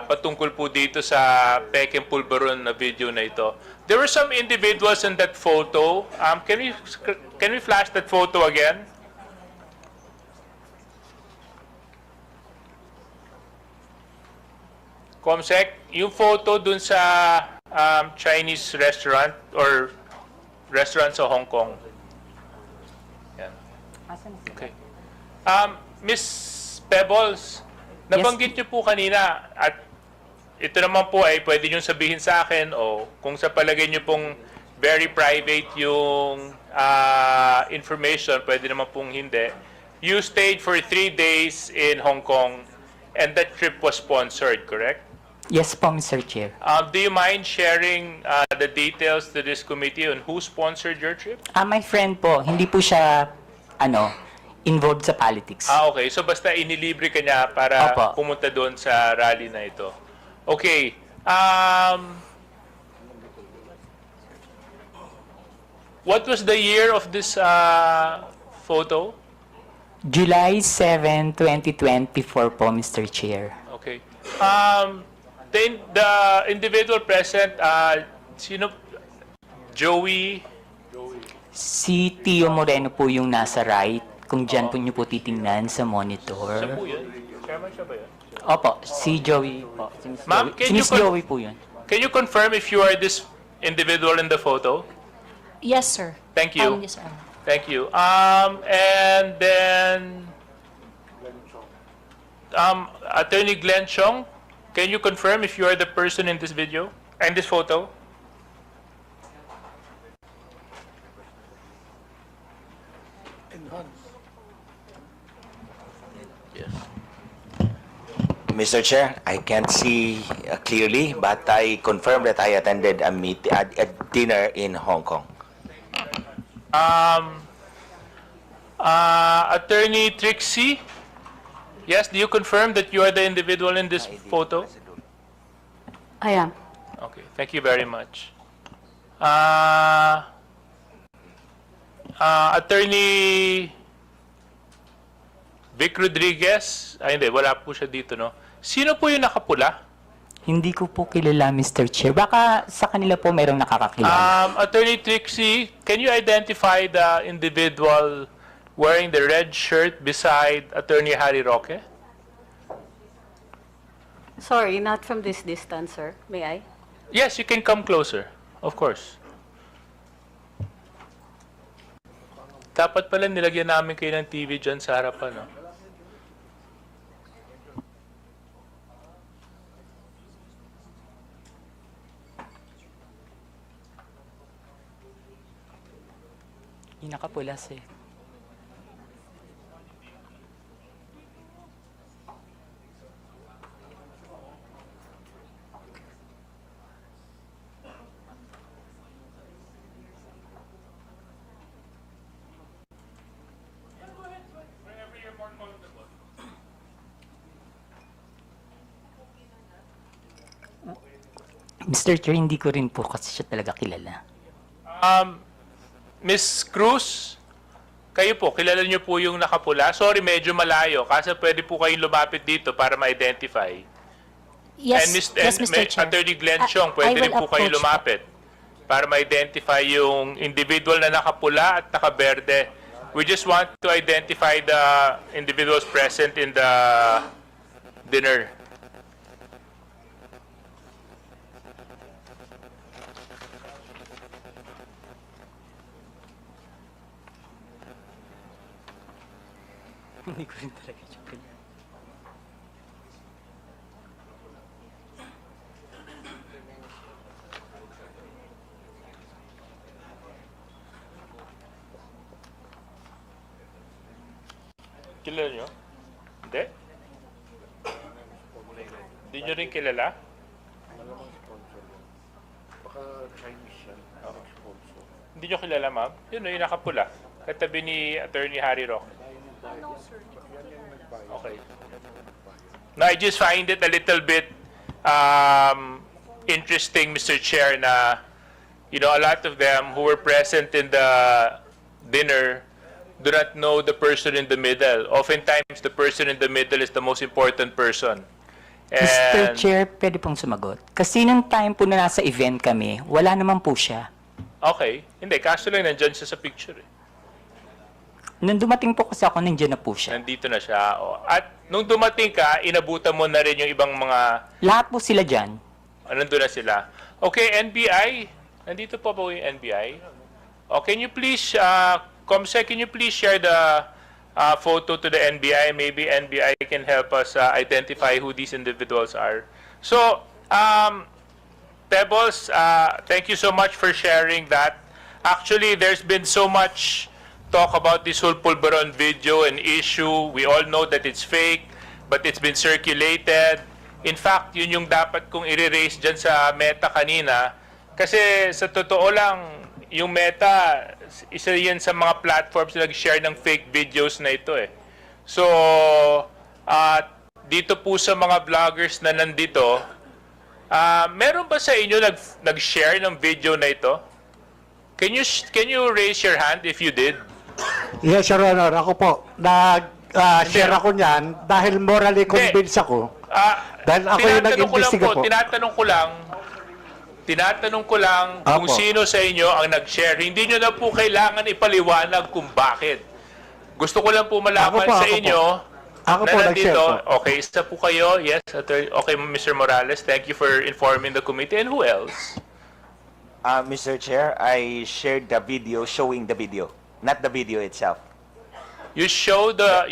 patungkol po dito sa pekeng pulburon na video na ito. There were some individuals in that photo. Can we flash that photo again? Comsec, yung photo dun sa Chinese restaurant or restaurant sa Hong Kong. Yan. Okay. Miss Pebbles, nabanggit niyo po kanina at ito naman po ay pwede niyo sabihin sa akin o kung sa palagay niyo pong very private yung information, pwede naman pong hindi. You stayed for 3 days in Hong Kong and that trip was sponsored, correct? Yes po, Mr. Chair. Do you mind sharing the details to this committee on who sponsored your trip? My friend po, hindi po siya, involved sa politics. Okay. So basta inilibre ka niya para Opo. pumunta doon sa rally na ito. Okay. What was the year of this photo? July 7, 2024 po, Mr. Chair. Okay. The individual present, sino? Joey? Si Tio Moreno po yung nasa right, kung dyan po niyo po titingnan sa monitor. Siya po yun? Chairman siya ba yun? Opo, si Joey po. Si Miss Ma'am, Joey. Si Miss Joey po yun. Can you confirm if you are this individual in the photo? Yes, sir. Thank you. Yes, sir. Thank you. And then, Attorney Glenn Chong, can you confirm if you are the person in this video and this photo? Mr. Chair, I can't see clearly, but I confirm that I attended a dinner in Hong Kong. Attorney Trixie, yes, do you confirm that you are the individual in this photo? I am. Okay, thank you very much. Attorney Vic Rodriguez, hindi, wala po siya dito, no? Sino po yung nakapula? Hindi ko po kilala, Mr. Chair. Baka sa kanila po merong nakakakilala. Attorney Trixie, can you identify the individual wearing the red shirt beside Attorney Harry Roque? Sorry, not from this distance, sir. May I? Yes, you can come closer. Of course. Dapat pala nilagyan namin kayo ng TV dyan sa harapan, no? Yung nakapulas eh. Mr. Chair, hindi ko rin po kasi siya talaga kilala. Miss Cruz, kayo po, kilala niyo po yung nakapula? Sorry, medyo malayo. Kasi pwede po kayong lumapit dito para ma-identify. Yes, yes, Mr. Chair. Attorney Glenn Chong, pwede I rin will po kayo approach lumapit para ma-identify yung individual na nakapula at nakaberde. We just want to identify the individuals present in the dinner. Hindi ko rin talaga siya kilala. Kilala nyo? Hindi? Hindi nyo rin kilala? Hindi nyo kilala, ma'am? Yun, yung nakapula. Katabi ni Attorney Harry Roque. Okay. No, I just find it a little bit interesting, Mr. Chair, na, you know, a lot of them who were present in the dinner do not know the person in the middle. Oftentimes, the person in the middle is the most important person. Mr. Chair, pwede pong sumagot. Kasi nung time po na nasa event kami, wala naman po siya. Okay. Hindi, kaso lang nandyan siya sa picture. Eh. Nung dumating po kasi ako, nandiyan na po siya. Nandito na siya. O. At nung dumating ka, inabutan mo na rin yung ibang mga... Lahat po sila dyan. Nandun na sila. Okay, NBI. Nandito po yung NBI. Oh, can you please, Comsec, can you please share the photo to the NBI? Maybe NBI can help us identify who these individuals are. So, Pebbles, thank you so much for sharing that. Actually, there's been so much talk about this whole Pulveron video and issue. We all know that it's fake, but it's been circulated. In fact, yun yung dapat kong i-raise dyan sa Meta kanina. Kasi sa totoo lang, yung Meta, isa yan sa mga platforms na nag-share ng fake videos na ito eh. So, dito po sa mga vloggers na nandito, meron ba sa inyo nag-share ng video na ito? Can you raise your hand if you did? Yes, Your Honor. Ako po. Nag-share ako niyan dahil morally convinced ako. Dahil ako yung nag-investiga po. Tinatanong ko lang kung sino sa inyo ang nag-share. Hindi nyo na po kailangan ipaliwanag kung bakit. Gusto ko lang po malaman sa inyo Ako na po nandito. nag-share po. Okay, isa po kayo. Yes, okay, Mr. Morales. Thank you for informing the committee. And who else? Mr. Chair, I shared the video showing the video, not the video itself. You shared the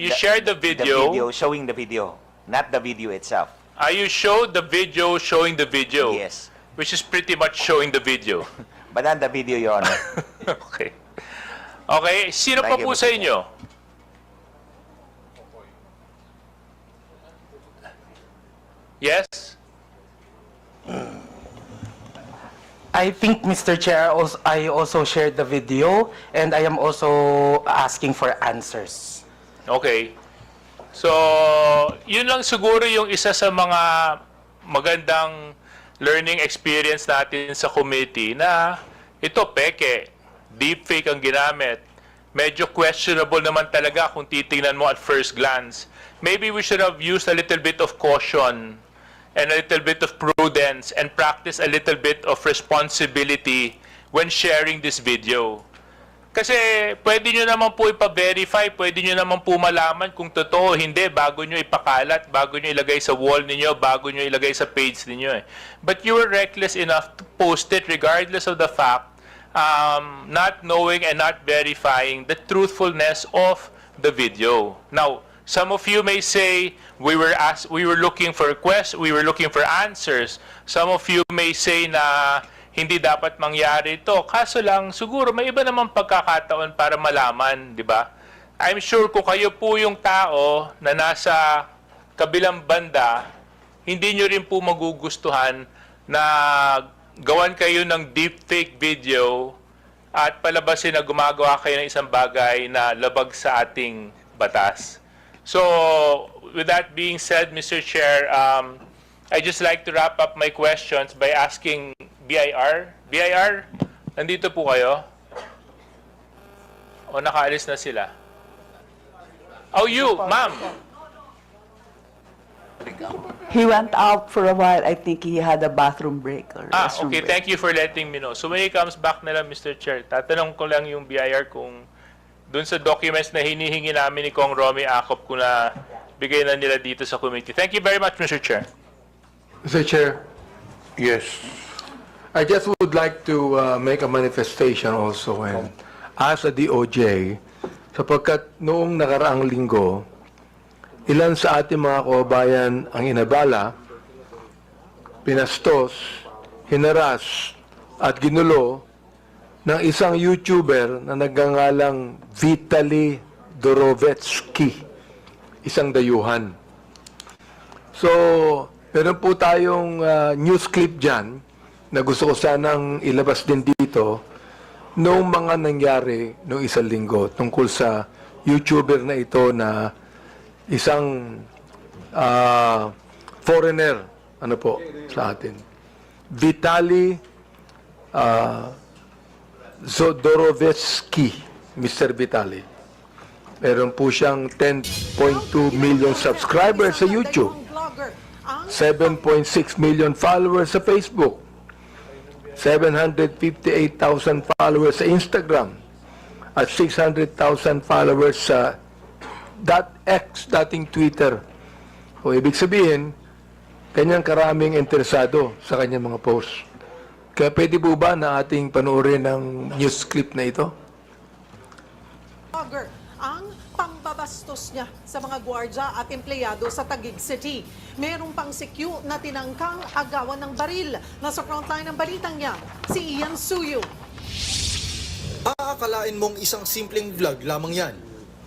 video. The video showing the video, not the video itself. You showed the video showing the video. Yes. Which is pretty much showing the video. But not the video, Your Honor. Okay. Okay, sino pa Thank you, po Mr. sa Chair. inyo? Yes? I think, Mr. Chair, I also shared the video and I am also asking for answers. Okay. So, yun lang siguro yung isa sa mga magandang learning experience natin sa committee na ito peke, deepfake ang ginamit. Medyo questionable naman talaga kung titingnan mo at first glance. Maybe we should have used a little bit of caution and a little bit of prudence and practice a little bit of responsibility when sharing this video. Kasi pwede nyo naman po ipa-verify, pwede nyo naman po malaman kung totoo o hindi bago nyo ipakalat, bago nyo ilagay sa wall ninyo, bago nyo ilagay sa page ninyo. But you were reckless enough to post it regardless of the fact, not knowing and not verifying the truthfulness of the video. Now, some of you may say we were looking for answers. Some of you may say na hindi dapat mangyari ito. Kaso lang, siguro may iba namang pagkakataon para malaman, di ba? I'm sure kung kayo po yung tao na nasa kabilang banda, hindi nyo rin po magugustuhan na gawan kayo ng deepfake video at palabasin na gumagawa kayo ng isang bagay na labag sa ating batas. So, with that being said, Mr. Chair, I just like to wrap up my questions by asking BIR. BIR, nandito po kayo? O nakaalis na sila? Oh, you, ma'am. He went out for a while. I think he had a bathroom break. Or restroom Okay, break. thank you for letting me know. So when he comes back na lang, Mr. Chair, tatanong ko lang yung BIR kung dun sa documents na hinihingi namin ni Kong Romy Acop kung na bigay na nila dito sa committee. Thank you very much, Mr. Chair. Mr. Chair, Yes. I just would like to make a manifestation also and ask the DOJ, sapagkat noong nakaraang linggo, ilan sa ating mga kababayan ang inabala, pinastos, hinaras at ginulo ng isang YouTuber na nagngangalang Vitaly Dorovetsky, isang dayuhan. So, meron po tayong news clip dyan na gusto ko sanang ilabas din dito noong mga nangyari noong isang linggo tungkol sa YouTuber na ito na isang foreigner, ano po, sa atin. Vitaly Zodorovetsky, Mr. Vitaly. Meron po siyang 10.2 million subscribers sa YouTube, 7.6 million followers sa Facebook, 758,000 followers sa Instagram, at 600,000 followers sa .x, dating Twitter. O ibig sabihin, kanyang karaming interesado sa kanyang mga posts. Kaya pwede po ba na ating panoorin ng news clip na ito? Ang pambabastos niya sa mga gwardya at empleyado sa Taguig City. Merong pang CQ na tinangkang agawan ng baril. Nasa frontline ng balitang niya, si Ian Suyo. Aakalain mong isang simpleng vlog lamang yan.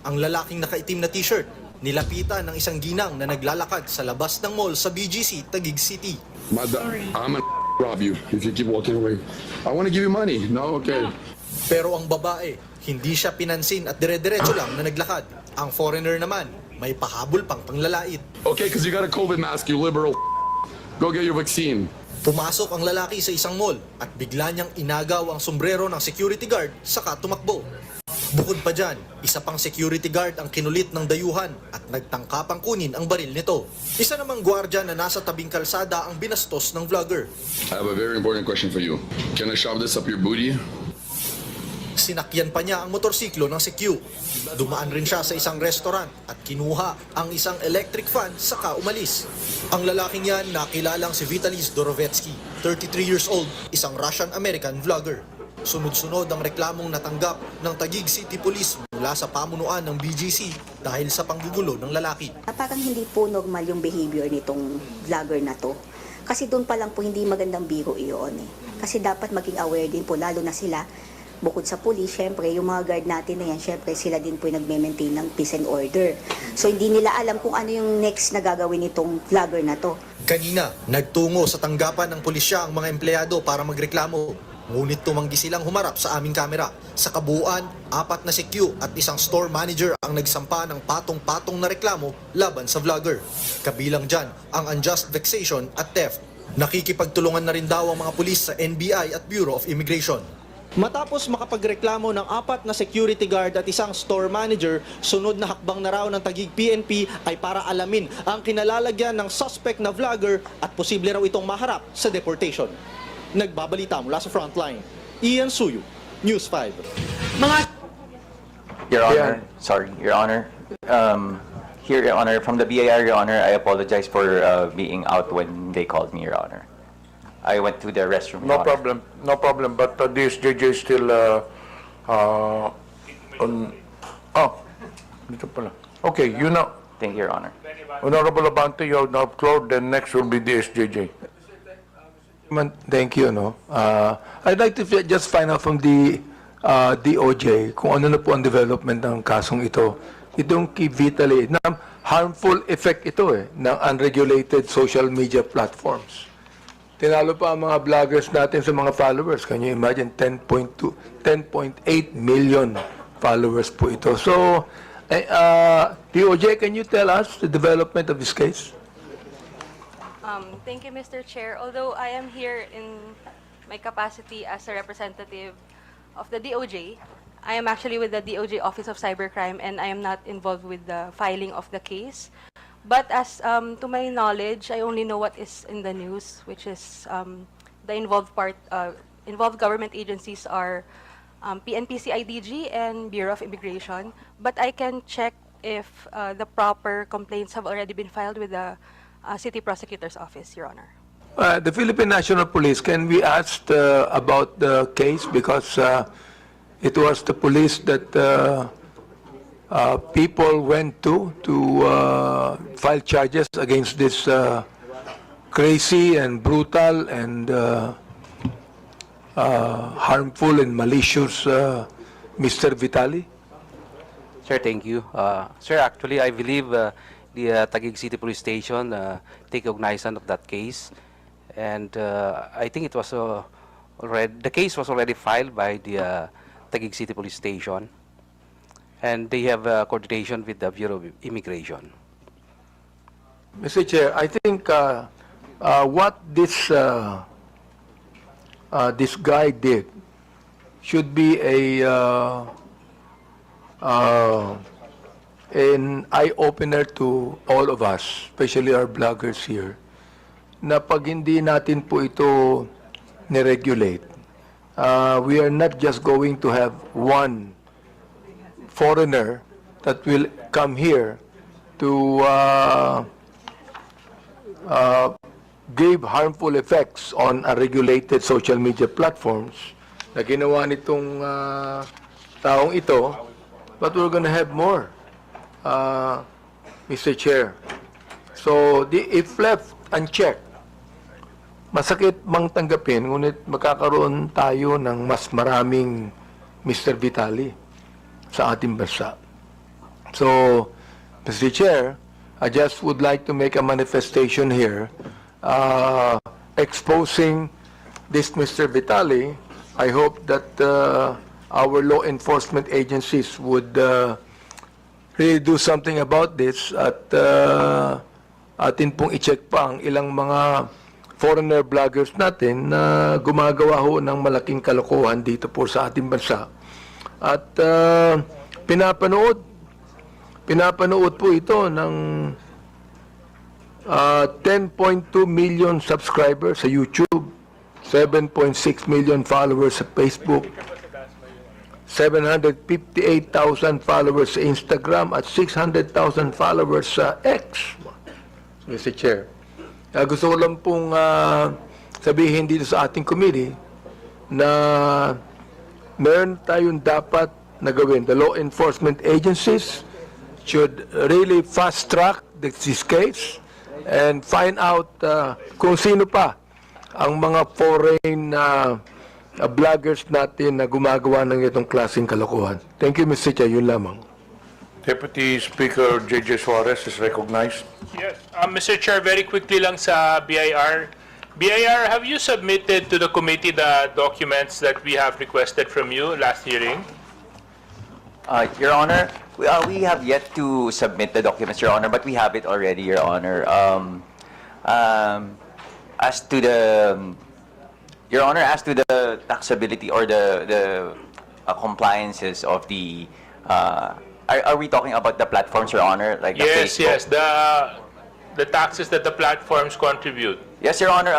Ang lalaking nakaitim na t-shirt, nilapitan ng isang ginang na naglalakad sa labas ng mall sa BGC, Taguig City. I'm gonna rob you if you keep walking away. I want to give you money. No, okay. Pero ang babae, hindi siya pinansin at dire-diretso lang na naglakad. Ang foreigner naman, may pahabol pang panglalait. Okay, because you got a COVID mask, you liberal. Go get your vaccine. Pumasok ang lalaki sa isang mall at bigla niyang inagaw ang sombrero ng security guard saka tumakbo. Bukod pa dyan, isa pang security guard ang kinulit ng dayuhan at nagtangkapang kunin ang baril nito. Isa namang gwardya na nasa tabing kalsada ang binastos ng vlogger. I have a very important question for you. Can I shove this up your booty? Sinakyan pa niya ang motorsiklo ng CQ. Dumaan rin siya sa isang restaurant at kinuha ang isang electric fan saka umalis. Ang lalaking yan nakilalang si Vitaly Zodorovetsky, 33 years old, isang Russian-American vlogger. Sunod-sunod ang reklamong natanggap ng Taguig City Police mula sa pamunuan ng BGC dahil sa panggugulo ng lalaki. Parang hindi po normal yung behavior nitong vlogger na to. Kasi doon pa lang po hindi magandang biro iyon eh. Kasi dapat maging aware din po, lalo na sila, bukod sa police, syempre, yung mga guard natin na yan, syempre, sila din po yung nagme-maintain ng peace and order. So, hindi nila alam kung ano yung next na gagawin nitong vlogger na to. Kanina, nagtungo sa tanggapan ng pulisya ang mga empleyado para magreklamo. Ngunit tumanggi silang humarap sa aming kamera. Sa kabuuan, 4 na CQ at isang store manager ang nagsampa ng patong-patong na reklamo laban sa vlogger. Kabilang dyan ang unjust vexation at theft. Nakikipagtulungan na rin daw ang mga pulis sa NBI at Bureau of Immigration. Matapos makapagreklamo ng 4 na security guard at isang store manager, sunod na hakbang na raw ng Taguig PNP ay para alamin ang kinalalagyan ng suspect na vlogger at posible raw itong maharap sa deportation. Nagbabalita mula sa frontline, Ian Suyo, News 5. Your Honor, sorry, Your Honor. Here, Your Honor, from the BIR, Your Honor, I apologize for being out when they called me, Your Honor. I went to the restroom, Your Honor. No problem, but this JJ is still on... Oh, dito pala. Okay, you now... Thank you, Your Honor. Honorable Abante, you have now floor, then next will be the SJJ. Thank you. No? I'd like to just find out from the DOJ kung ano na po ang development ng kasong ito. Itong kay Vitaly, na harmful effect ito ng unregulated social media platforms. Tinalo pa ang mga vloggers natin sa mga followers. Can you imagine? 10.8 million followers po ito. So, DOJ, can you tell us the development of this case? Thank you, Mr. Chair. Although I am here in my capacity as a representative of the DOJ, I am actually with the DOJ Office of Cybercrime and I am not involved with the filing of the case. But as to my knowledge, I only know what is in the news, which is the involved government agencies are PNP-CIDG and Bureau of Immigration. But I can check if the proper complaints have already been filed with the City Prosecutor's Office, Your Honor. The Philippine National Police, can we ask about the case? Because it was the police that people went to file charges against this crazy and brutal and harmful and malicious Mr. Vitaly? Sir, thank you. Sir, actually, I believe the Taguig City Police Station take cognizance of that case, and I think it was the case was already filed by the Taguig City Police Station, and they have coordination with the Bureau of Immigration. Mr. Chair, I think what this guy did should be an eye-opener to all of us, especially our bloggers here, na pag hindi natin po ito niregulate, we are not just going to have one foreigner that will come here to give harmful effects on regulated social media platforms na ginawa nitong taong ito, but we're going to have more, Mr. Chair. So, if left unchecked, masakit mang tanggapin, ngunit magkakaroon tayo ng mas maraming Mr. Vitali sa ating bansa. So, Mr. Chair, I just would like to make a manifestation here exposing this Mr. Vitali. I hope that our law enforcement agencies would really do something about this at atin pong i-check pa ang ilang mga foreigner bloggers natin na gumagawa ho ng malaking kalokohan dito po sa ating bansa. At pinapanood po ito ng 10.2 million subscribers sa YouTube, 7.6 million followers sa Facebook, 758,000 followers sa Instagram, at 600,000 followers sa X, Mr. Chair. Gusto ko lang pong sabihin dito sa ating committee na meron tayong dapat na gawin. The law enforcement agencies should really fast-track this case and find out kung sino pa ang mga foreign vloggers natin na gumagawa ng itong klaseng kalokohan. Thank you, Mr. Chair. Yun lamang. Deputy Speaker J.J. Suarez is recognized. Yes. Mr. Chair, very quickly lang sa BIR. BIR, have you submitted to the committee the documents that we have requested from you last hearing? Your Honor, we have yet to submit the documents, Your Honor, but we have it already, Your Honor. As to the, Your Honor, as to the taxability or the compliances of the, are we talking about the platforms, Your Honor? Like the Yes, Facebook? yes, the taxes that the platforms contribute. Yes, Your Honor.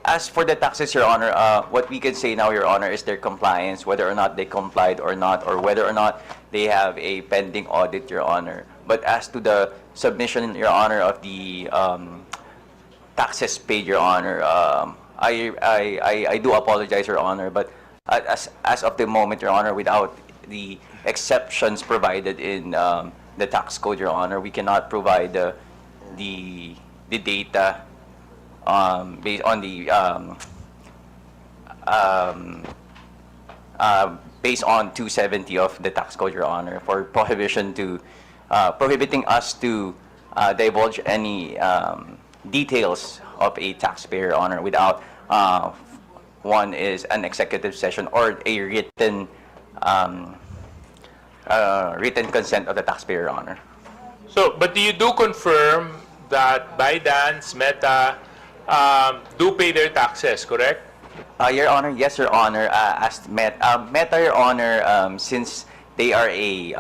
As for the taxes, Your Honor, what we can say now, Your Honor, is their compliance, whether or not they complied or not, or whether or not they have a pending audit, Your Honor. But as to the submission, Your Honor, of the taxes paid, Your Honor, I do apologize, Your Honor, but as of the moment, Your Honor, without the exceptions provided in the tax code, Your Honor, we cannot provide the data based on the based on 270 of the tax code, Your Honor, for prohibiting us to divulge any details of a taxpayer, Your Honor, without one is an executive session or a written written consent of the taxpayer, Your Honor. So, but you do confirm that ByteDance, Meta, do pay their taxes, correct? Your Honor, yes, Your Honor. As Meta, Your Honor, since they are a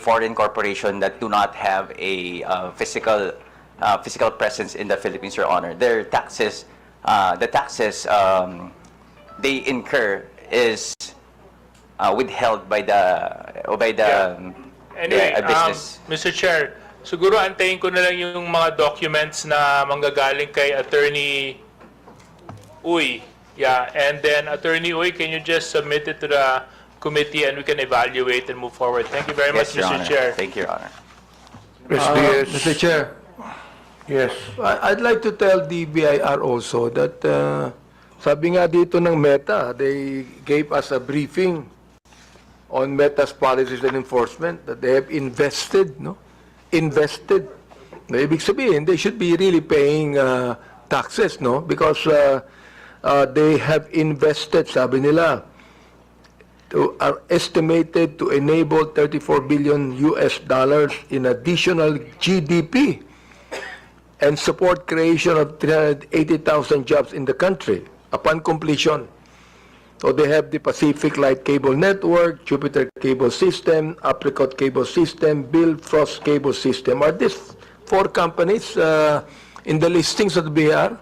foreign corporation that do not have a physical presence in the Philippines, Your Honor, their taxes, the taxes they incur is withheld by the Anyway, business. Mr. Chair, siguro antayin ko na lang yung mga documents na manggagaling kay Attorney Uy. Yeah, and then Attorney Uy, can you just submit it to the committee and we can evaluate and move forward? Thank you very much, Your Mr. Honor. Chair. Thank you, Your Honor. Mr. Chair. Yes. I'd like to tell the BIR also that sabi nga dito ng Meta, they gave us a briefing on Meta's policies and enforcement that they have invested. Invested. Na ibig sabihin, they should be really paying taxes, no? Because they have invested, sabi nila, are estimated to enable 34 billion US dollars in additional GDP and support creation of 380,000 jobs in the country upon completion. So they have the Pacific Light Cable Network, Jupiter Cable System, Apricot Cable System, Bill Frost Cable System. Are these 4 companies in the listings of the BIR?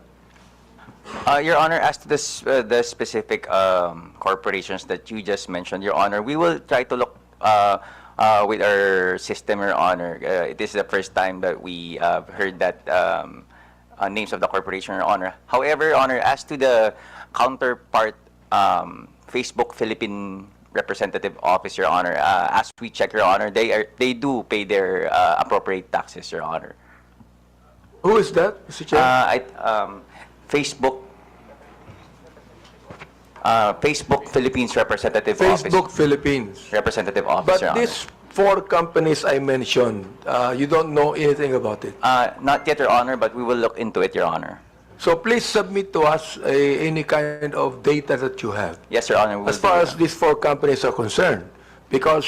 Your Honor, as to the specific corporations that you just mentioned, Your Honor, we will try to look with our system, Your Honor. It is the first time that we heard that names of the corporation, Your Honor. However, Your Honor, as to the counterpart Facebook Philippine representative office, Your Honor, as we check, Your Honor, they do pay their appropriate taxes, Your Honor. Who is that, Mr. Chair? Facebook Philippines representative office. Facebook Philippines. Representative office, Your But Honor. these 4 companies I mentioned, you don't know anything about it? Not yet, Your Honor, but we will look into it, Your Honor. So please submit to us any kind of data that you have. Yes, Your Honor. As far as these 4 companies are concerned, because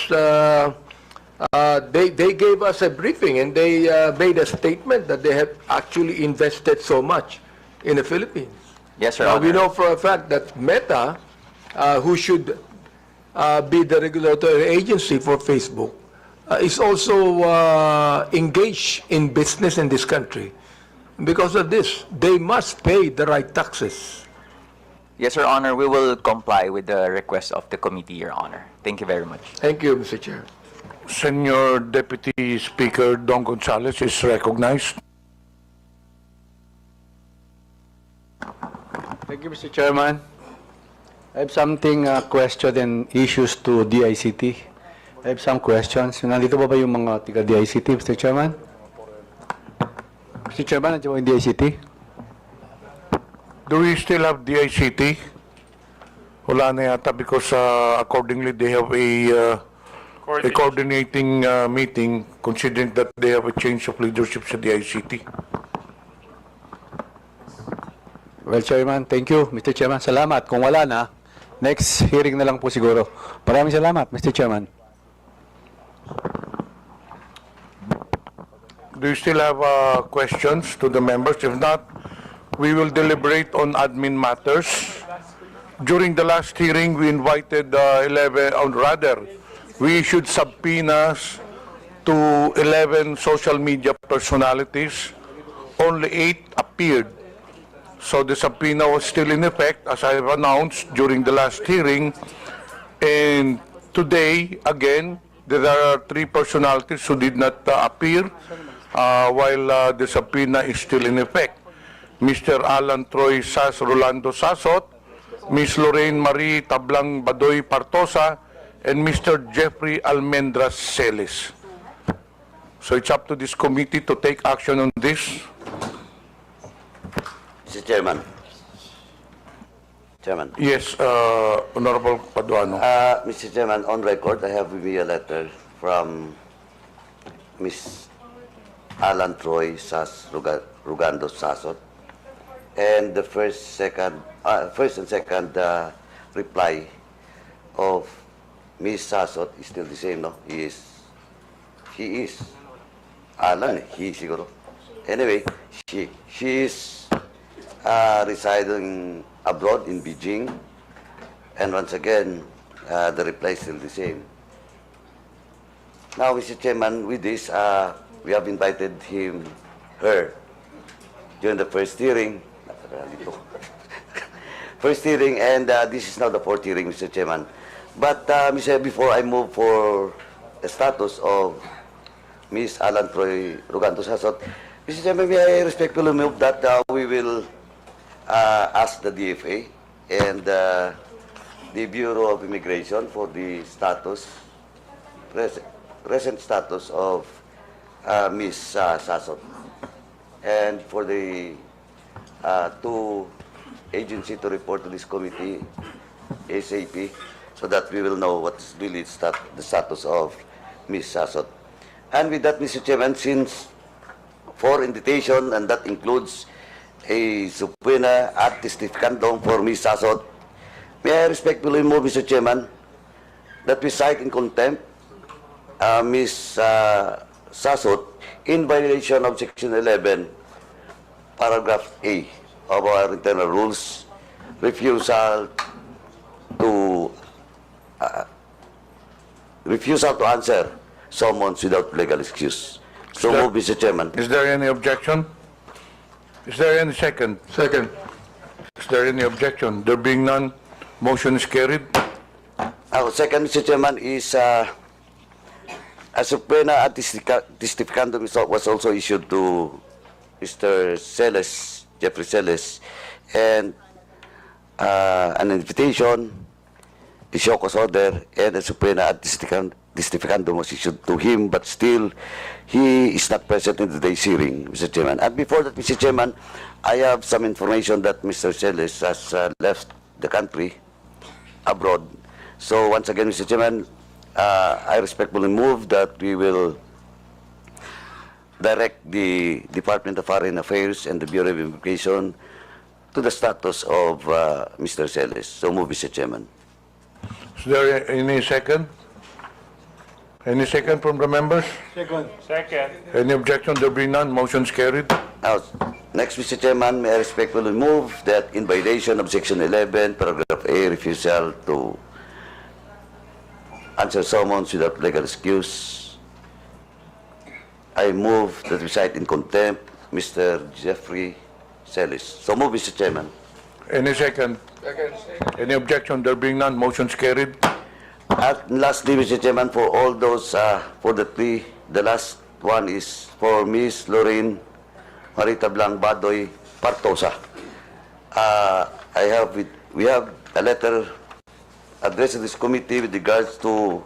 they gave us a briefing and they made a statement that they have actually invested so much in the Philippines. Yes, Your Now, Honor. we know for a fact that Meta, who should be the regulatory agency for Facebook, is also engaged in business in this country. Because of this, they must pay the right taxes. Yes, Your Honor. We will comply with the request of the committee, Your Honor. Thank you very much. Thank you, Mr. Chair. Senior Deputy Speaker Don Gonzales is recognized. Thank you, Mr. Chairman. I have something, question and issues to DICT. I have some questions. Nandito ba yung mga taga-DICT, Mr. Chairman? Mr. Chairman, nandiyo ba yung DICT? Do we still have DICT? Wala na yata because accordingly they have a coordinating meeting considering that they have a change of leadership sa DICT. Well, Chairman, thank you. Mr. Chairman, salamat. Kung wala na, next hearing na lang po siguro. Maraming salamat, Mr. Chairman. Do you still have questions to the members? If not, we will deliberate on admin matters. During the last hearing, we invited we issued subpoenas to 11 social media personalities. Only 8 appeared. So the subpoena was still in effect, as I have announced during the last hearing. And today, again, there are 3 personalities who did not appear while the subpoena is still in effect. Mr. Alan Troy Sas Rolando Sasot, Ms. Lorraine Marie Tablang Badoy Partosa, and Mr. Jeffrey Almendras Celis. So it's up to this committee to take action on this. Mr. Chairman. Chairman. Yes, Honorable Paduano. Mr. Chairman, on record, I have with me a letter from Ms. Alan Troy Sas Rugando Sasot, and the first and second reply of Ms. Sasot is still the same, no? He is Alan, he siguro. Anyway, she is residing abroad in Beijing, and once again, the reply is still the same. Now, Mr. Chairman, with this, we have invited her, during the first hearing, and this is now the 4th hearing, Mr. Chairman. But, before I move for the status of Ms. Alan Troy Rugando Sasot, Mr. Chairman, may I respectfully move that we will ask the DFA and the Bureau of Immigration for the present status of Ms. Sasot, and for the 2 agencies to report to this committee ASAP, so that we will know what's really the status of Ms. Sasot. And with that, Mr. Chairman, since 4 invitations, and that includes a subpoena at testificandum for Ms. Sasot, may I respectfully move, Mr. Chairman, that we cite in contempt Ms. Sasot in violation of Section 11, Paragraph A of our internal rules, refusal to answer summons without legal excuse. So move, Mr. Chairman. Is there any objection? Is there any second? Second. Is there any objection? There being none, motion is carried. Our second, Mr. Chairman, is a subpoena ad testificandum was also issued to Mr. Celes, Jeffrey Celes, and an invitation, the show cause order, and a subpoena ad testificandum was issued to him, but still he is not present in today's hearing, Mr. Chairman. And before that, Mr. Chairman, I have some information that Mr. Celes has left the country abroad. So once again, Mr. Chairman, I respectfully move that we will direct the Department of Foreign Affairs and the Bureau of Immigration to the status of Mr. Celes. So move, Mr. Chairman. Is there any second? Any second from the members? Second. Second. Any objection? There being none, motion is carried. Now, next, Mr. Chairman, may I respectfully move that in violation of Section 11, Paragraph A, refusal to answer summons without legal excuse, I move that we cite in contempt Mr. Jeffrey Celes. So move, Mr. Chairman. Any second? Any objection? There being none, motion is carried. At lastly, Mr. Chairman, for all those, for the three, the last one is for Ms. Lorraine Marita Blanc Badoy Partosa. We have a letter addressed to this committee with regards to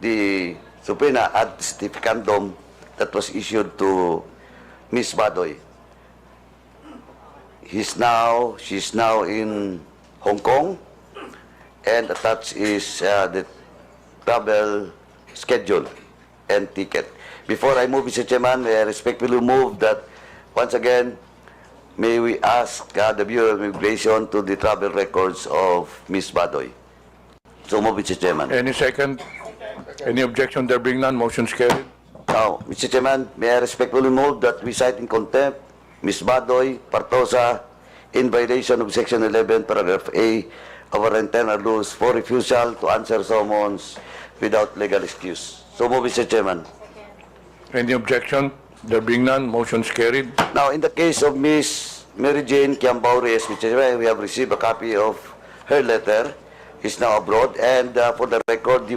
the subpoena ad testificandum that was issued to Ms. Badoy. She's now in Hong Kong, and attached is the travel schedule and ticket. Before I move, Mr. Chairman, I respectfully move that once again, may we ask the Bureau of Immigration to the travel records of Ms. Badoy. So move, Mr. Chairman. Any second? Any objection? There being none, motion is carried. Now, Mr. Chairman, may I respectfully move that we cite in contempt Ms. Badoy Partosa in violation of Section 11, Paragraph A of our internal rules for refusal to answer summons without legal excuse. So move, Mr. Chairman. Any objection? There being none, motion is carried. Now, in the case of Ms. Mary Jane Kiambao Reyes, Mr. Chairman, we have received a copy of her letter. He's now abroad, and for the record,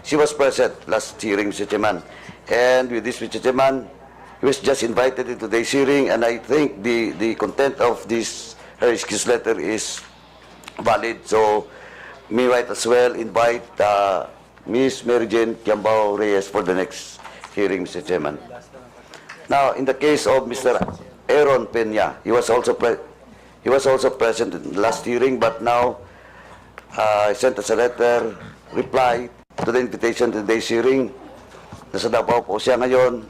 she was present last hearing, Mr. Chairman. And with this, Mr. Chairman, he was just invited into today's hearing, and I think the content of this her excuse letter is valid. So, may I as well invite Ms. Mary Jane Kiambao Reyes for the next hearing, Mr. Chairman. Now, in the case of Mr. Aaron Peña, he was also present in the last hearing, but now I sent us a letter, reply to the invitation to today's hearing. Nasa Davao po siya ngayon,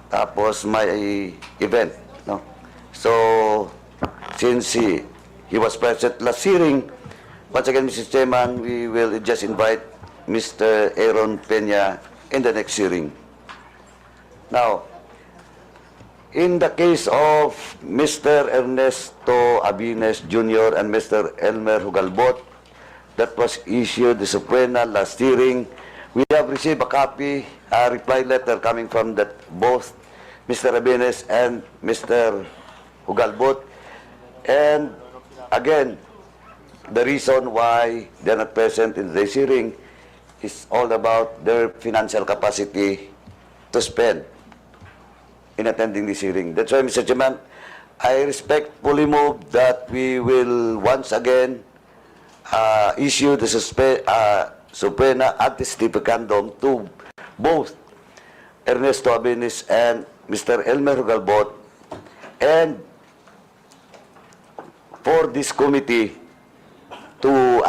tapos may event. No? So, since he was present last hearing, once again, Mr. Chairman, we will just invite Mr. Aaron Peña in the next hearing. Now, in the case of Mr. Ernesto Abines Jr. and Mr. Elmer Hugalbot, that was issued the subpoena last hearing, we have received a copy, a reply letter coming from both Mr. Abines and Mr. Hugalbot. And again, the reason why they're not present in today's hearing is all about their financial capacity to spend in attending this hearing. That's why, Mr. Chairman, I respectfully move that we will once again issue the subpoena ad testificandum to both Ernesto Abines and Mr. Elmer Hugalbot, and for this committee to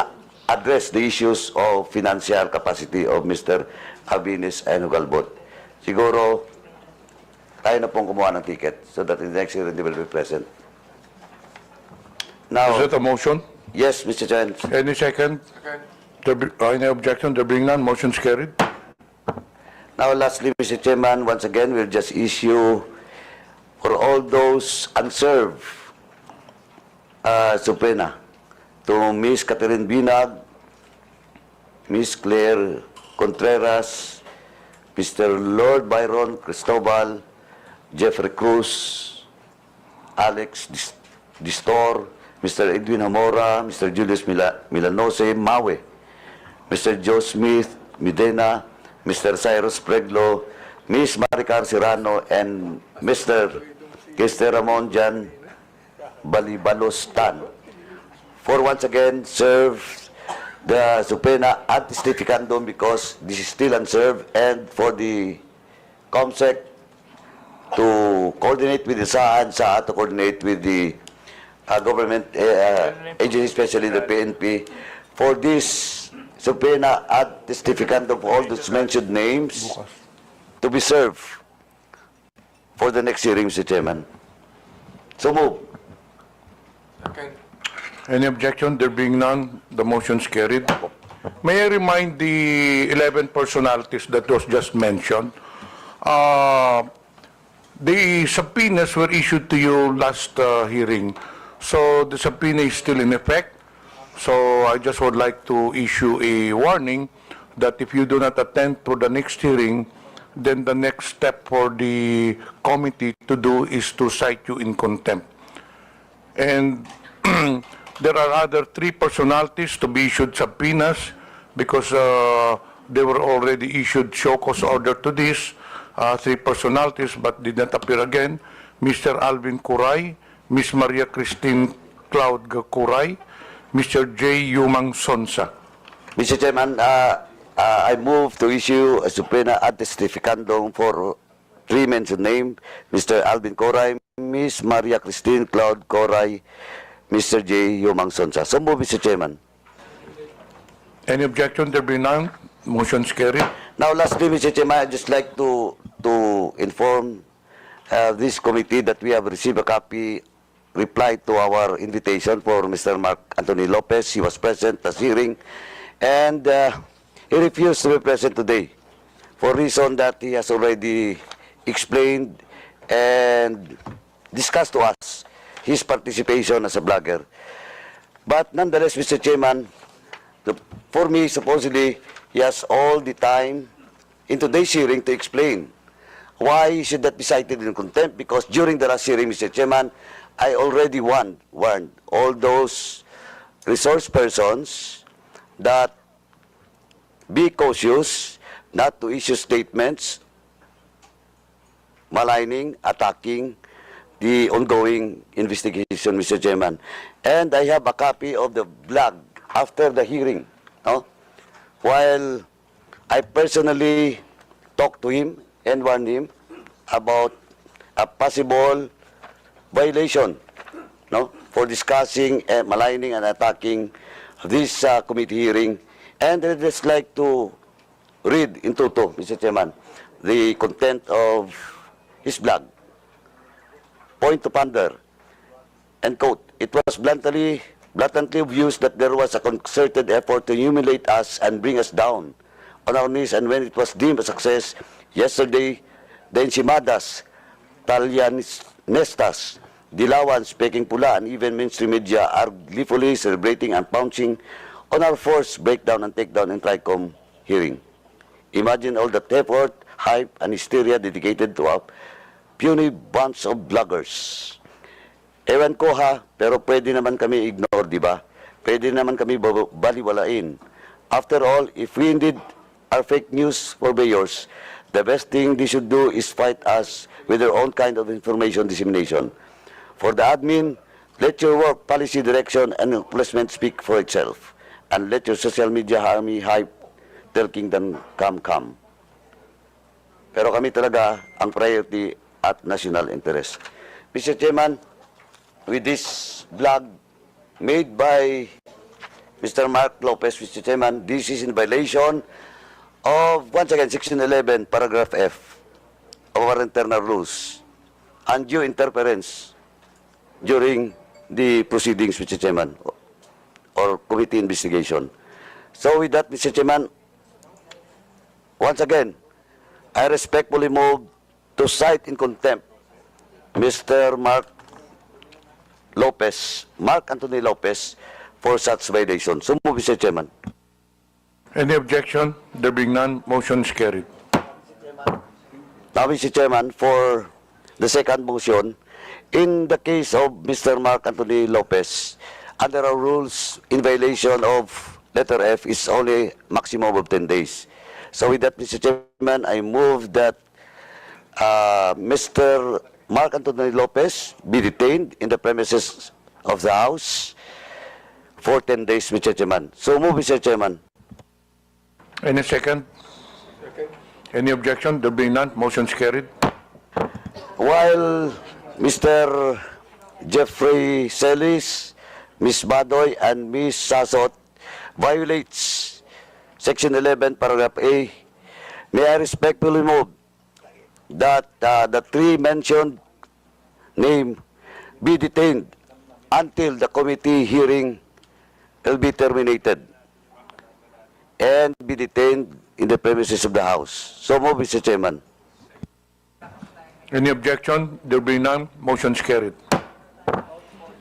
address the issues of financial capacity of Mr. Abines and Hugalbot. Siguro, tayo na pong kumuha ng ticket so that in the next hearing they will be present. Now, Is that a motion? yes, Mr. Chairman. Any second? Any objection? There being none, motion's carried. Now, lastly, Mr. Chairman, once again, we'll just issue for all those unserved subpoena to Ms. Catherine Binag, Ms. Claire Contreras, Mr. Lord Byron Cristobal, Jeffrey Cruz, Alex Distor, Mr. Edwin Hamora, Mr. Julius Milanose Mawe, Mr. Joe Smith Medina, Mr. Cyrus Preglo, Ms. Maricar Serrano, and Mr. Ramon Jan Balibalos Tan, for once again serve the subpoena ad testificandum because this is still unserved, and for the COMSEC to coordinate with the SAA and SAA to coordinate with the government agency, especially the PNP, for this subpoena ad testificandum for all those mentioned names to be served for the next hearing, Mr. Chairman. So move. Any objection? There being none, the motion's carried. May I remind the 11 personalities that was just mentioned, the subpoenas were issued to you last hearing, so the subpoena is still in effect. So I just would like to issue a warning that if you do not attend to the next hearing, then the next step for the committee to do is to cite you in contempt. And there are other 3 personalities to be issued subpoenas because they were already issued show cause order to this, 3 personalities but did not appear again. Mr. Alvin Kuray, Ms. Maria Christine Cloud Kuray, Mr. J. Yumang Sonsa. Mr. Chairman, I move to issue a subpoena ad testificandum for 3 mentioned names, Mr. Alvin Coray, Ms. Maria Christine Cloud Coray, Mr. J. Yumang Sonsa. So move, Mr. Chairman. Any objection? There be none. Motion's carried. Now, lastly, Mr. Chairman, I'd just like to inform this committee that we have received a copy reply to our invitation for Mr. Mark Anthony Lopez. He was present at the hearing, and he refused to be present today for reason that he has already explained and discussed to us his participation as a blogger. But nonetheless, Mr. Chairman, for me, supposedly, he has all the time in today's hearing to explain why he should not be cited in contempt, because during the last hearing, Mr. Chairman, I already warned all those resource persons that be cautious not to issue statements maligning, attacking the ongoing investigation, Mr. Chairman. And I have a copy of the blog after the hearing, no? While I personally talked to him and warned him about a possible violation, no, for discussing, maligning and attacking this committee hearing. And I'd just like to read in toto, Mr. Chairman, the content of his blog. Point to ponder, and quote, "It was bluntly obvious that there was a concerted effort to humiliate us and bring us down on our knees, and when it was deemed a success yesterday, the enchimadas, Talianistas, Dilawans, Peking Pula, and even mainstream media are gleefully celebrating and pouncing on our forced breakdown and takedown in Tricom hearing. Imagine all that effort, hype, and hysteria dedicated to a puny bunch of bloggers. Ewan ko ha, pero pwede naman kami ignore, di ba? Pwede naman kami baliwalain. After all, if we indeed are fake news purveyors, the best thing they should do is fight us with their own kind of information dissemination. For the admin, let your work, policy direction, and placement speak for itself. And let your social media army hype till kingdom come. Pero kami talaga ang priority at national interest. Mr. Chairman, with this blog made by Mr. Mark Lopez, Mr. Chairman, this is in violation of, once again, Section 11, Paragraph F of our internal rules, undue interference during the proceedings, Mr. Chairman, or committee investigation. So with that, Mr. Chairman, once again, I respectfully move to cite in contempt Mr. Mark Anthony Lopez, for such violation. So move, Mr. Chairman. Any objection? There being none, motion is carried. Now, Mr. Chairman, for the second motion, in the case of Mr. Mark Anthony Lopez, under our rules, in violation of letter F is only maximum of 10 days. So with that, Mr. Chairman, I move that Mr. Mark Anthony Lopez be detained in the premises of the House for 10 days, Mr. Chairman. So move, Mr. Chairman. Any second? Any objection? There being none, motion is carried. While Mr. Jeffrey Celis, Ms. Badoy, and Ms. Sasot violates Section 11, Paragraph A, may I respectfully move that the three mentioned name be detained until the committee hearing will be terminated and be detained in the premises of the House. So move, Mr. Chairman. Any objection? There being none, motion is carried.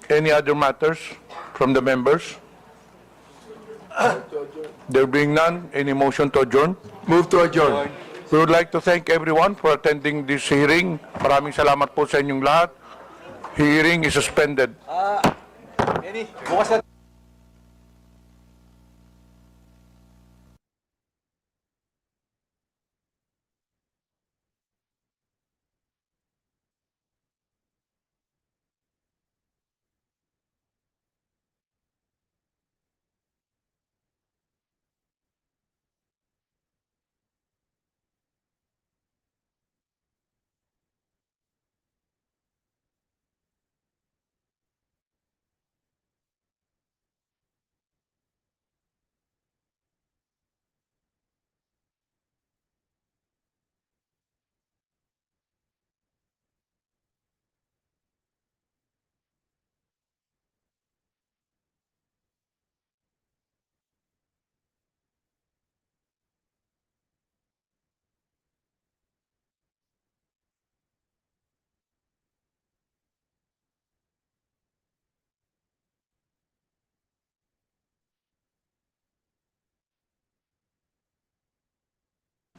Any other matters from the members? There being none, any motion to adjourn? Move to adjourn. We would like to thank everyone for attending this hearing. Maraming salamat po sa inyong lahat. Hearing is suspended.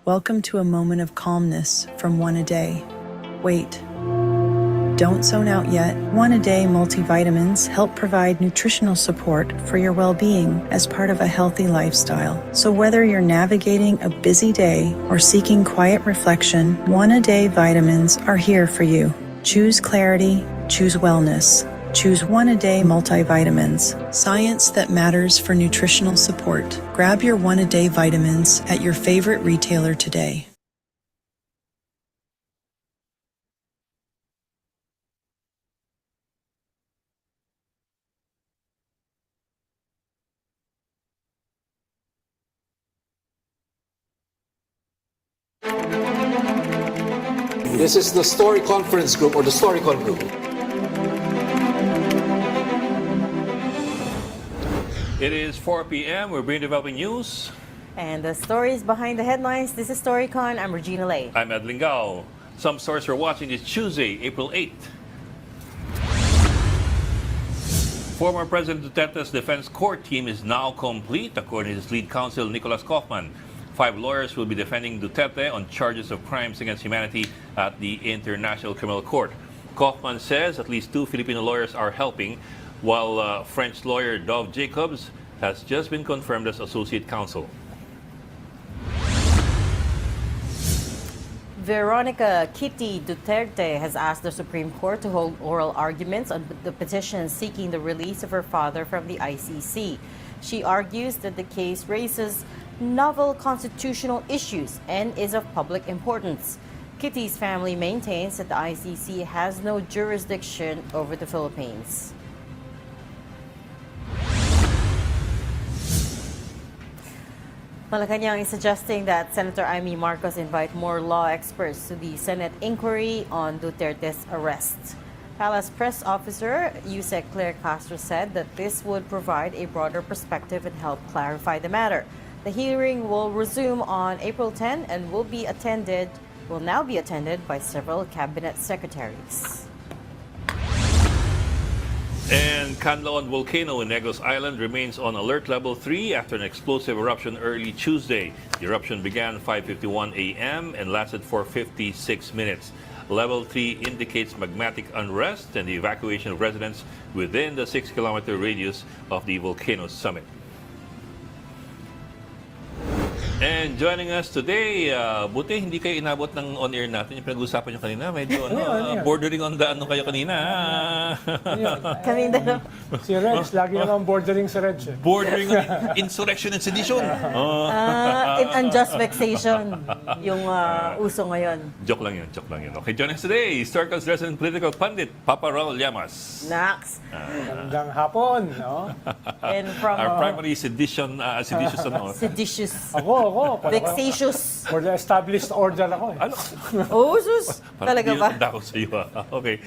Welcome to a moment of calmness from One A Day. Wait. Don't zone out yet. One A Day multivitamins help provide nutritional support for your well-being as part of a healthy lifestyle. So whether you're navigating a busy day or seeking quiet reflection, One A Day vitamins are here for you. Choose clarity, choose wellness. Choose One A Day multivitamins. Science that matters for nutritional support. Grab your One A Day vitamins at your favorite retailer today. This is the Story Conference Group or the Storycon Group. It is 4 p.m. We're bringing developing news. And the stories behind the headlines. This is StoryCon. I'm Regina Lay. I'm Ed Lingao. Some stories we're watching this Tuesday, April 8th. Former President Duterte's defense court team is now complete, according to his lead counsel, Nicholas Kaufman. 5 lawyers will be defending Duterte on charges of crimes against humanity at the International Criminal Court. Kaufman says at least 2 Filipino lawyers are helping, while French lawyer Dov Jacobs has just been confirmed as associate counsel. Veronica Kitty Duterte has asked the Supreme Court to hold oral arguments on the petition seeking the release of her father from the ICC. She argues that the case raises novel constitutional issues and is of public importance. Kitty's family maintains that the ICC has no jurisdiction over the Philippines. Malacanang is suggesting that Senator Amy Marcos invite more law experts to the Senate inquiry on Duterte's arrest. Palace press officer Iiyak Claire Castro said that this would provide a broader perspective and help clarify the matter. The hearing will resume on April 10 and will now be attended by several cabinet secretaries. And Canlaon volcano in Negros Island remains on alert level 3 after an explosive eruption early Tuesday. The eruption began 5:51 a.m. and lasted for 56 minutes. Level 3 indicates magmatic unrest and the evacuation of residents within the 6-kilometer radius of the volcano's summit. And joining us today, buti hindi kayo inabot ng on-air natin. Yung pinag-usapan nyo kanina, medyo bordering on the ano kayo kanina. Kami dalawa. Si Reg, lagi naman bordering sa Reg. Bordering on insurrection and sedition. In unjust vexation, yung uso ngayon. Joke lang yun. Okay, joining us today, Circle's resident political pundit, Papa Raul Llamas. Nax. Hanggang hapon, no? And from our primary seditious ano. Seditious. Ako. Vexatious. For the established order ako eh. Oh, sus. Talaga ba? Parang ako sa iyo. Okay.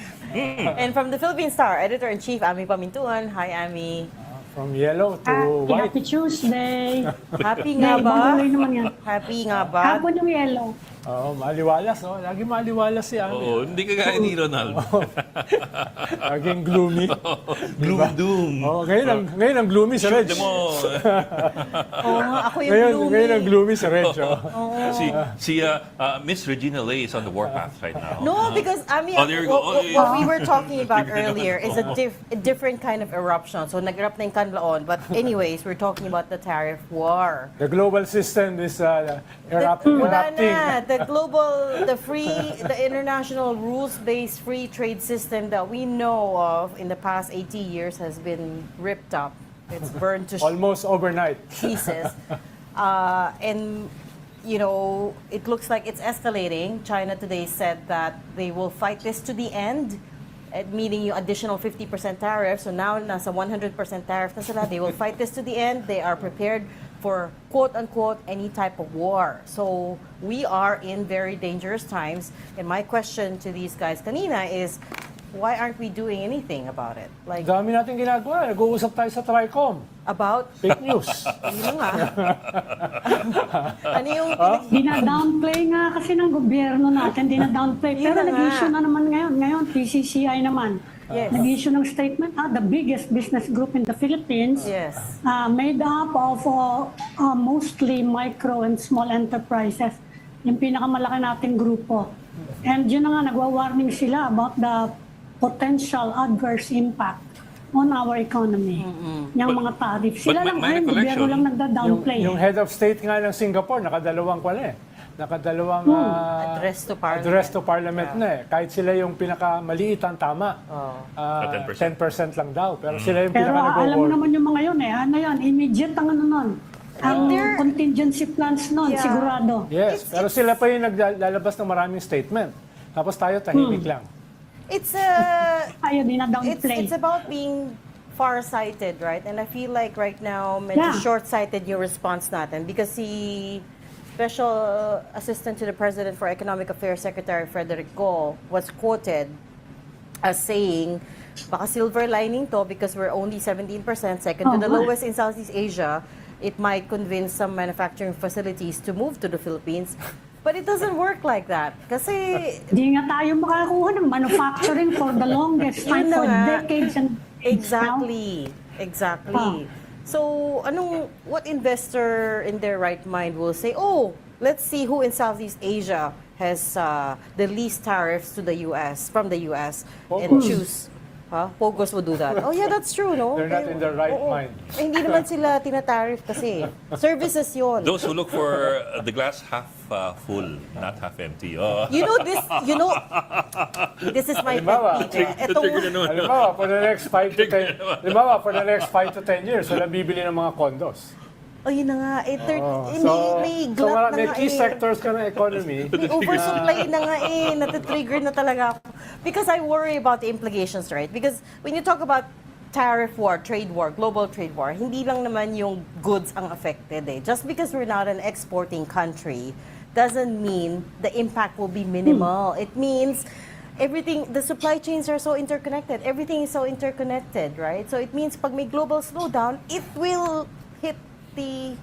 And from the Philippine Star, Editor-in-Chief, Ami Pamintuan. Hi, Ami. From yellow to white. Happy Tuesday. Happy nga ba? Naman yan. Happy nga ba? Hapon yung yellow. Oo, maliwalas. Oh. Lagi maliwalas si Ami. Oo, hindi ka gaya ni Ronald. Laging gloomy. Gloom and doom. Oh, ngayon ang gloomy si Reg. Oo nga, ako yung gloomy. Ngayon ang gloomy si Reg. Si Miss Regina Lay is on the warpath right now. No, because Ami, there you go. what we were talking about earlier is a different kind of eruption. So nag-erupt na yung Canlaon. But anyways, we're talking about the tariff war. The global system is erupting. Wala na. The international rules-based free trade system that we know of in the past 80 years has been ripped up. It's burned to almost overnight pieces. And you know, it looks like it's escalating. China today said that they will fight this to the end, meaning yung additional 50% tariff. So now nasa 100% tariff na sila. They will fight this to the end. They are prepared for quote-unquote any type of war. So we are in very dangerous times. And my question to these guys kanina is, why aren't we doing anything about it? Like, dami natin ginagawa. Nag-uusap tayo sa Tricom. About? Fake news. Yun nga. Ano yung... Dina-downplay nga kasi ng gobyerno natin. Dina-downplay. Pero nag-issue na naman ngayon. Ngayon, TCCI naman. Yes. Nag-issue ng statement, the biggest business group in the Philippines, yes. Made up of mostly micro and small enterprises, yung pinakamalaki nating grupo. And yun na nga, nagwa-warning sila about the potential adverse impact on our economy. Yung mga tariffs. Sila lang ngayon, gobyerno lang nagda-downplay. Yung head of state nga ng Singapore, nakadalawang address to parliament na eh. Kahit sila yung pinakamaliit ang tama. 10% lang daw. Pero sila yung Pero alam mo naman yung mga yun eh. Ano yun? Immediate ang ano nun. Ang contingency plans nun, sigurado. Yes. Pero sila pa yung naglalabas ng maraming statement. Tapos tayo tahimik lang. It's downplay. It's about being far-sighted, right? And I feel like right now, medyo short-sighted yung response natin because si Special Assistant to the President for Economic Affairs Secretary Frederick Go was quoted as saying, baka silver lining to because we're only 17%, second to the lowest in Southeast Asia. It might convince some manufacturing facilities to move to the Philippines. But it doesn't work like that. Kasi... Di nga tayo makakuha ng manufacturing for the longest time, for decades and Exactly. So, what investor in their right mind will say, oh, let's see who in Southeast Asia has the least tariffs to the U.S., from the U.S., and choose. Pogos will do that. Oh yeah, that's true, no? They're not in their right mind. Hindi naman sila tinatariff kasi. Services yun. Those who look for the glass half full, not half empty. Oh. This is my pet peeve. Halimbawa, for the next 5 to 10 years, wala bibili ng mga condos. Oh, yun na nga. May glut na may key sectors ka ng economy. May oversupply na nga natitrigger na talaga ako. Because I worry about the implications, right? Because when you talk about tariff war, trade war, global trade war, hindi lang naman yung goods ang affected eh. Just because we're not an exporting country doesn't mean the impact will be minimal. It means everything, the supply chains are so interconnected. Everything is so interconnected, right? So it means pag may global slowdown, it will hit the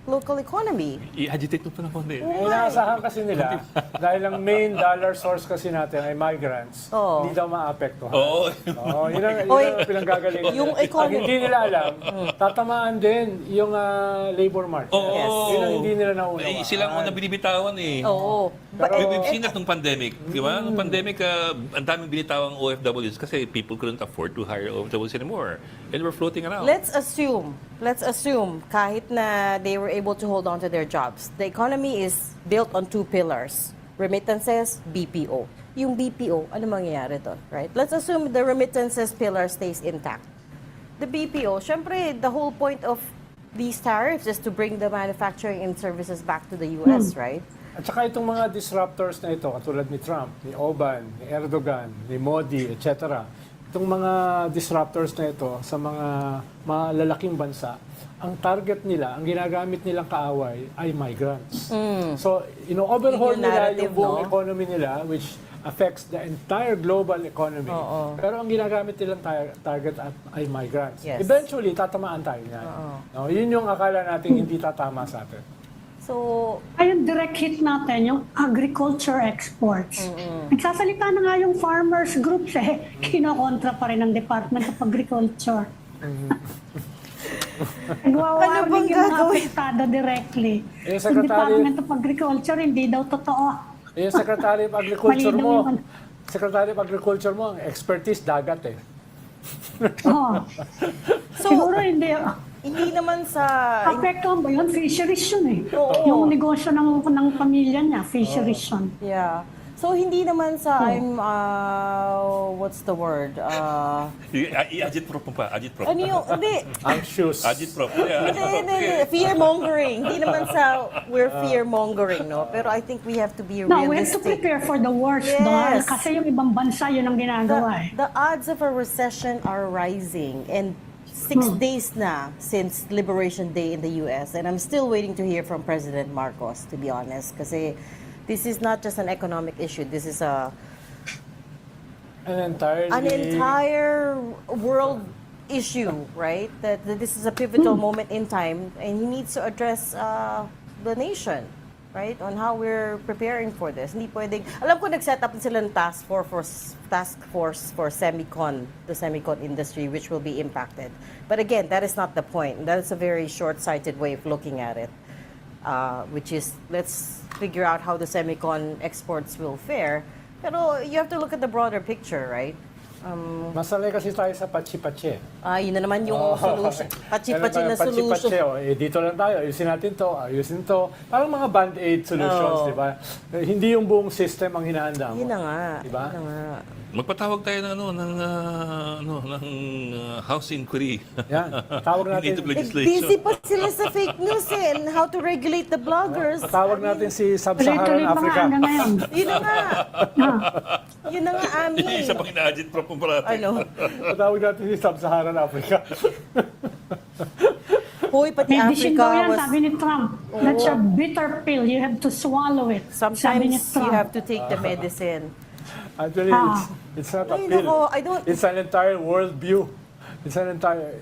local economy. I-agitate mo pa ng konti. Inaasahan kasi nila, dahil ang main dollar source kasi natin ay migrants, hindi daw maapektuhan. Yun ang pinanggagaling. Yung economy. Ang hindi nila alam, tatamaan din yung labor market. Yun ang hindi nila naunawaan. Silang una binibitawan eh. Oo. We've seen that nung pandemic. Di ba? Nung pandemic, ang daming binitawang OFWs kasi people couldn't afford to hire OFWs anymore. And we're floating around. Let's assume kahit na they were able to hold on to their jobs. The economy is built on two pillars. Remittances, BPO. Yung BPO, ano mangyayari to, right? Let's assume the remittances pillar stays intact. The BPO, syempre, the whole point of these tariffs is to bring the manufacturing and services back to the US, right? At saka itong mga disruptors na ito, katulad ni Trump, ni Oban, ni Erdogan, ni Modi, etc. Itong mga disruptors na ito sa mga malalaking bansa, ang target nila, ang ginagamit nilang kaaway ay migrants. So, overhaul nila yung buong economy nila, which affects the entire global economy. Pero ang ginagamit nilang target ay migrants. Yes. Eventually, tatamaan tayo niyan. No, yun yung akala natin hindi tatama sa atin. So, ayun, direct hit natin, yung agriculture exports. Nagsasalita na nga yung farmers groups kinokontra pa rin ng Department of Agriculture. Nagwawarning yung mga apektado directly. Yung Department of Agriculture, hindi daw totoo. Yung Secretary of Agriculture mo, Secretary of Agriculture mo, ang expertise dagat eh. Siguro hindi. Hindi naman sa... Apektuhan ba yun? Fisheries yun eh. Yung negosyo ng pamilya niya, fisheries yun. Yeah. So, hindi naman sa what's the word? I-agit-prop mo pa, agit-prop. Ano yung, hindi. Anxious. Agit-prop. Hindi. Fear-mongering. Hindi naman sa we're fear-mongering, no? Pero I think we have to be realistic. No, we have to prepare for the worst, Yes. Kasi yung ibang bansa, yun ang ginagawa eh. The odds of a recession are rising. And 6 days na since Liberation Day in the US. And I'm still waiting to hear from President Marcos, to be honest. Kasi this is not just an economic issue. This is an entire world issue, right? That this is a pivotal moment in time, and he needs to address the nation, right? On how we're preparing for this. Hindi pwedeng, alam ko nag-set up sila ng task force for the semicon industry, which will be impacted. But again, that is not the point. That is a very short-sighted way of looking at it. Which is, let's figure out how the semicon exports will fare. Pero you have to look at the broader picture, right? Masalay kasi tayo sa patsi-patsi. Yun na naman yung solution. Patsi-patsi na solution. Dito lang tayo, ayusin natin to, ayusin to. Parang mga band-aid solutions, di ba? Hindi yung buong system ang hinahanda mo. Yun na nga. Diba? Yun na nga. Magpatawag tayo ng House Inquiry. Yan, tawag natin. Busy pa sila sa fake news and how to regulate the bloggers. Tawag natin si Sub-Saharan Africa. Yun na nga. Yun na nga, Ami. Isa pang ina-agit prop mo parati. Tawag natin si Sub-Saharan Africa. Hoy, pati Africa was... Sabi ni Trump, that's a bitter pill. You have to swallow it. Sometimes you have to take the medicine. Actually, it's not a pill. It's an entire world view.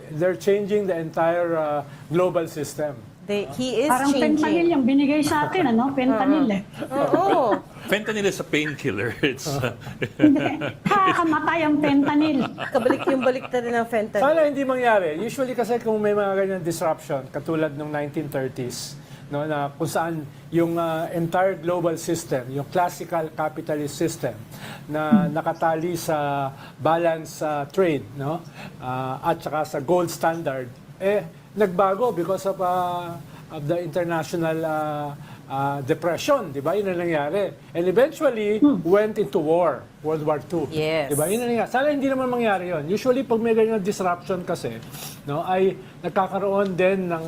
They're changing the entire global system. He is Parang changing. fentanyl yung binigay sa atin, ano? Fentanyl eh. Oo. Fentanyl is a painkiller. Hindi. Kakamatay ang fentanyl. Yung baliktad ng fentanyl. Sana hindi mangyari. Usually kasi kung may mga ganyan disruption, katulad ng 1930s, no, na kung saan yung entire global system, yung classical capitalist system na nakatali sa balance trade, no, at saka sa gold standard, nagbago because of the international depression, di ba? Yun ang nangyari. And eventually, went into war, World War II. Yes. Di ba? Yun ang nangyari. Sana hindi naman mangyari yun. Usually, pag may ganyan disruption kasi, no, ay nagkakaroon din ng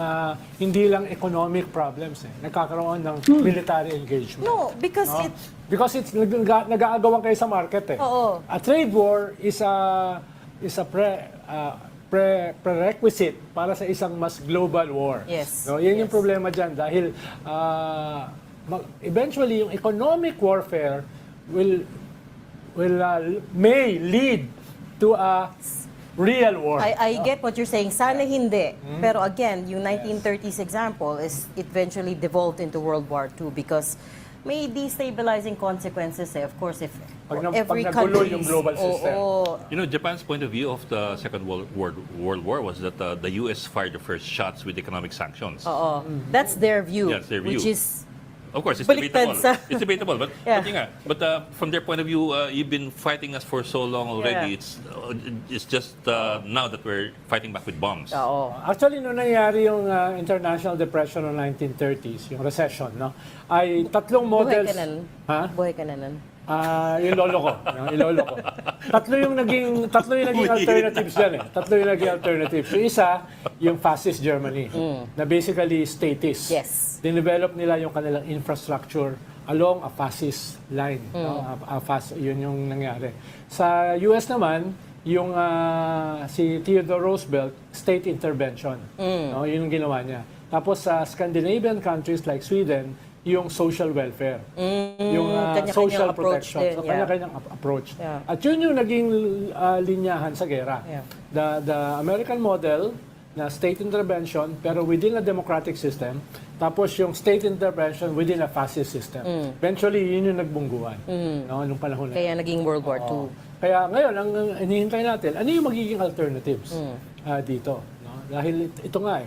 hindi lang economic problems. Nagkakaroon ng military engagement. No, because no? Because it's nag-aagawan kayo sa market eh. Oo. A trade war is a prerequisite para sa isang mas global war. Yes. No, yan yung problema dyan dahil eventually yung economic warfare will may lead to a real war. I get what you're saying. Sana hindi. Pero again, yung 1930s example is eventually devolved into World War II because may destabilizing consequences of course if every country yung global system. You know, Japan's point of view of the Second World War was that the U.S. fired the first shots with economic sanctions. That's their view, That's their view. which is Of course, it's baliktad debatable. sa- It's debatable, but Yeah. yun nga. But from their point of view, you've been fighting us for so long already. It's just now that we're fighting back with bombs. Actually, nung nangyari yung International Depression ng 1930s, yung recession, no, ay tatlong models. Buhay ka na nun. Ha? Buhay ka na nun. Yung lolo ko. Yung lolo ko. Tatlo yung naging alternatives yan eh. Tatlo yung naging alternatives. Yung isa, yung fascist Germany, na basically statist. Yes. Dinevelop nila yung kanilang infrastructure along a fascist line. No? Yun yung nangyari. Sa US naman, yung si Theodore Roosevelt, state intervention. No? Yun yung ginawa niya. Tapos sa Scandinavian countries like Sweden, yung social welfare. Yung social protection. So, kanya-kanyang approach. At yun yung naging linyahan sa gera. The American model na state intervention pero within a democratic system, tapos yung state intervention within a fascist system. Eventually, yun yung nagbungguan. No, nung panahon na. Kaya naging World War II. Kaya ngayon, ang hinihintay natin, ano yung magiging alternatives dito? No? Dahil ito nga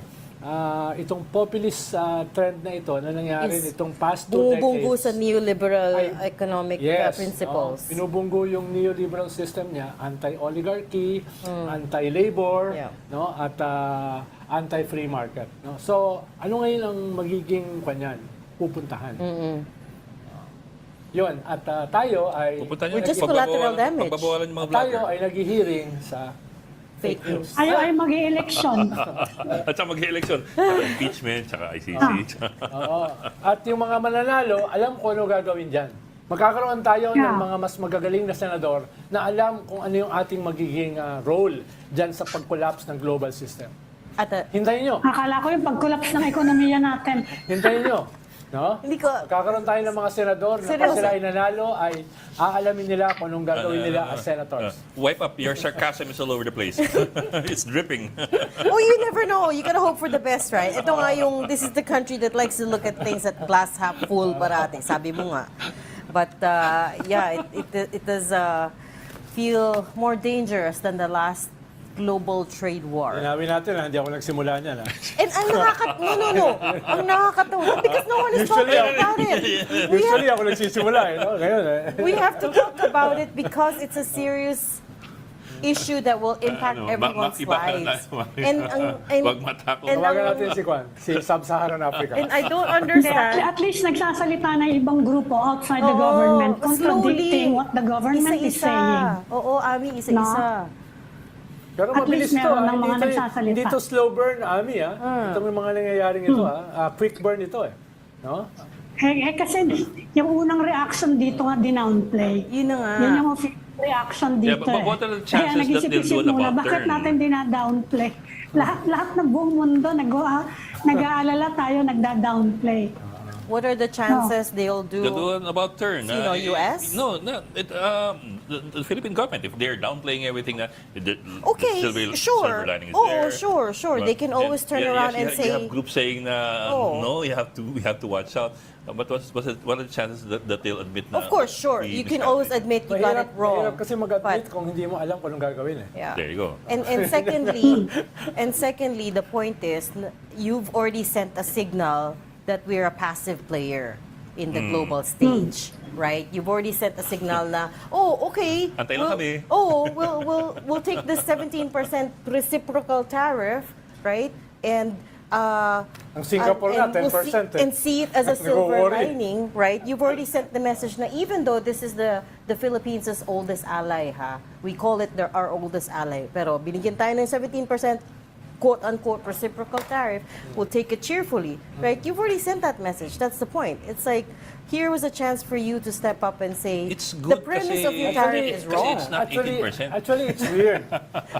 itong populist trend na ito na nangyari nitong past 2 decades. Bumubunggo sa neoliberal economic principles. Binubunggo yung neoliberal system niya, anti-oligarchy, anti-labor, no, at anti-free market. No? So, ano ngayon ang magiging kanyan? Pupuntahan. Yun, at tayo ay... We're just collateral damage. Tayo ay nag-hearing sa fake news. Ay mag-i-election. At saka mag-election. Saka impeachment, saka ICC. At yung mga mananalo, alam ko ano gagawin dyan. Magkakaroon tayo ng mga mas magagaling na senador na alam kung ano yung ating magiging role dyan sa pag-collapse ng global system. Hintayin nyo. Akala ko yung pag-collapse ng ekonomiya natin. Hintayin nyo. No? Kakaroon tayo ng mga senador na pag sila ay nanalo ay aalamin nila kung anong gagawin nila as senators. Wipe up. Your sarcasm is all over the place. It's dripping. Oh, you never know. You gotta hope for the best, right? Ito nga yung, this is the country that likes to look at things at glass half full parate. Sabi mo nga. But it does feel more dangerous than the last global trade war. Sinabi natin hindi ako nagsimula niyan. And ang ang nakakatawa, because no one is talking about it. Usually ako nagsisimula no? Ngayon We have to talk about it because it's a serious issue that will impact everyone's lives. Tawagan natin si Kwan, si Sub-Saharan Africa. And I don't understand. At least nagsasalita na ibang grupo outside the government contradicting what the government is saying. Oo, Ami, isa-isa. Pero At mabilis least to. meron ng mga nagsasalita. Hindi to slow burn, Ami. Ito may mga nangyayaring ito. Quick burn ito. No? Kasi yung unang reaction dito nga dinownplay. Yun na nga. Yun yung reaction dito. But what are the Kaya chances that they'll do an about bakit turn? natin dinadownplay? Lahat ng buong mundo nag-aalala tayo, nagda-downplay. What are the chances they'll do? They'll do an about turn. Sino, US? No. The Philippine government, if they're downplaying everything, Okay, silver lining is oh, there. sure. But they can always turn around and say... You have groups saying, no, we have to watch out. But what are the chances that they'll admit na... Of course, sure. You can always admit you got it wrong. Mahirap kasi mag-admit kung hindi mo alam kung anong gagawin. Yeah. There you go. And secondly, the point is, you've already sent a signal that we're a passive player in the global stage, right? You've already sent a signal na, okay, Antay lang kami. We'll take this 17% reciprocal tariff, right? And ang Singapore na 10%. And see it as a silver lining, right? You've already sent the message na even though this is the Philippines' oldest ally, we call it our oldest ally, pero binigyan tayo ng 17% quote-unquote reciprocal tariff, we'll take it cheerfully, right? You've already sent that message. That's the point. It's like, here was a chance for you to step up and say, It's good the premise kasi, of your tariff is wrong. It's not 18%. Actually, it's weird.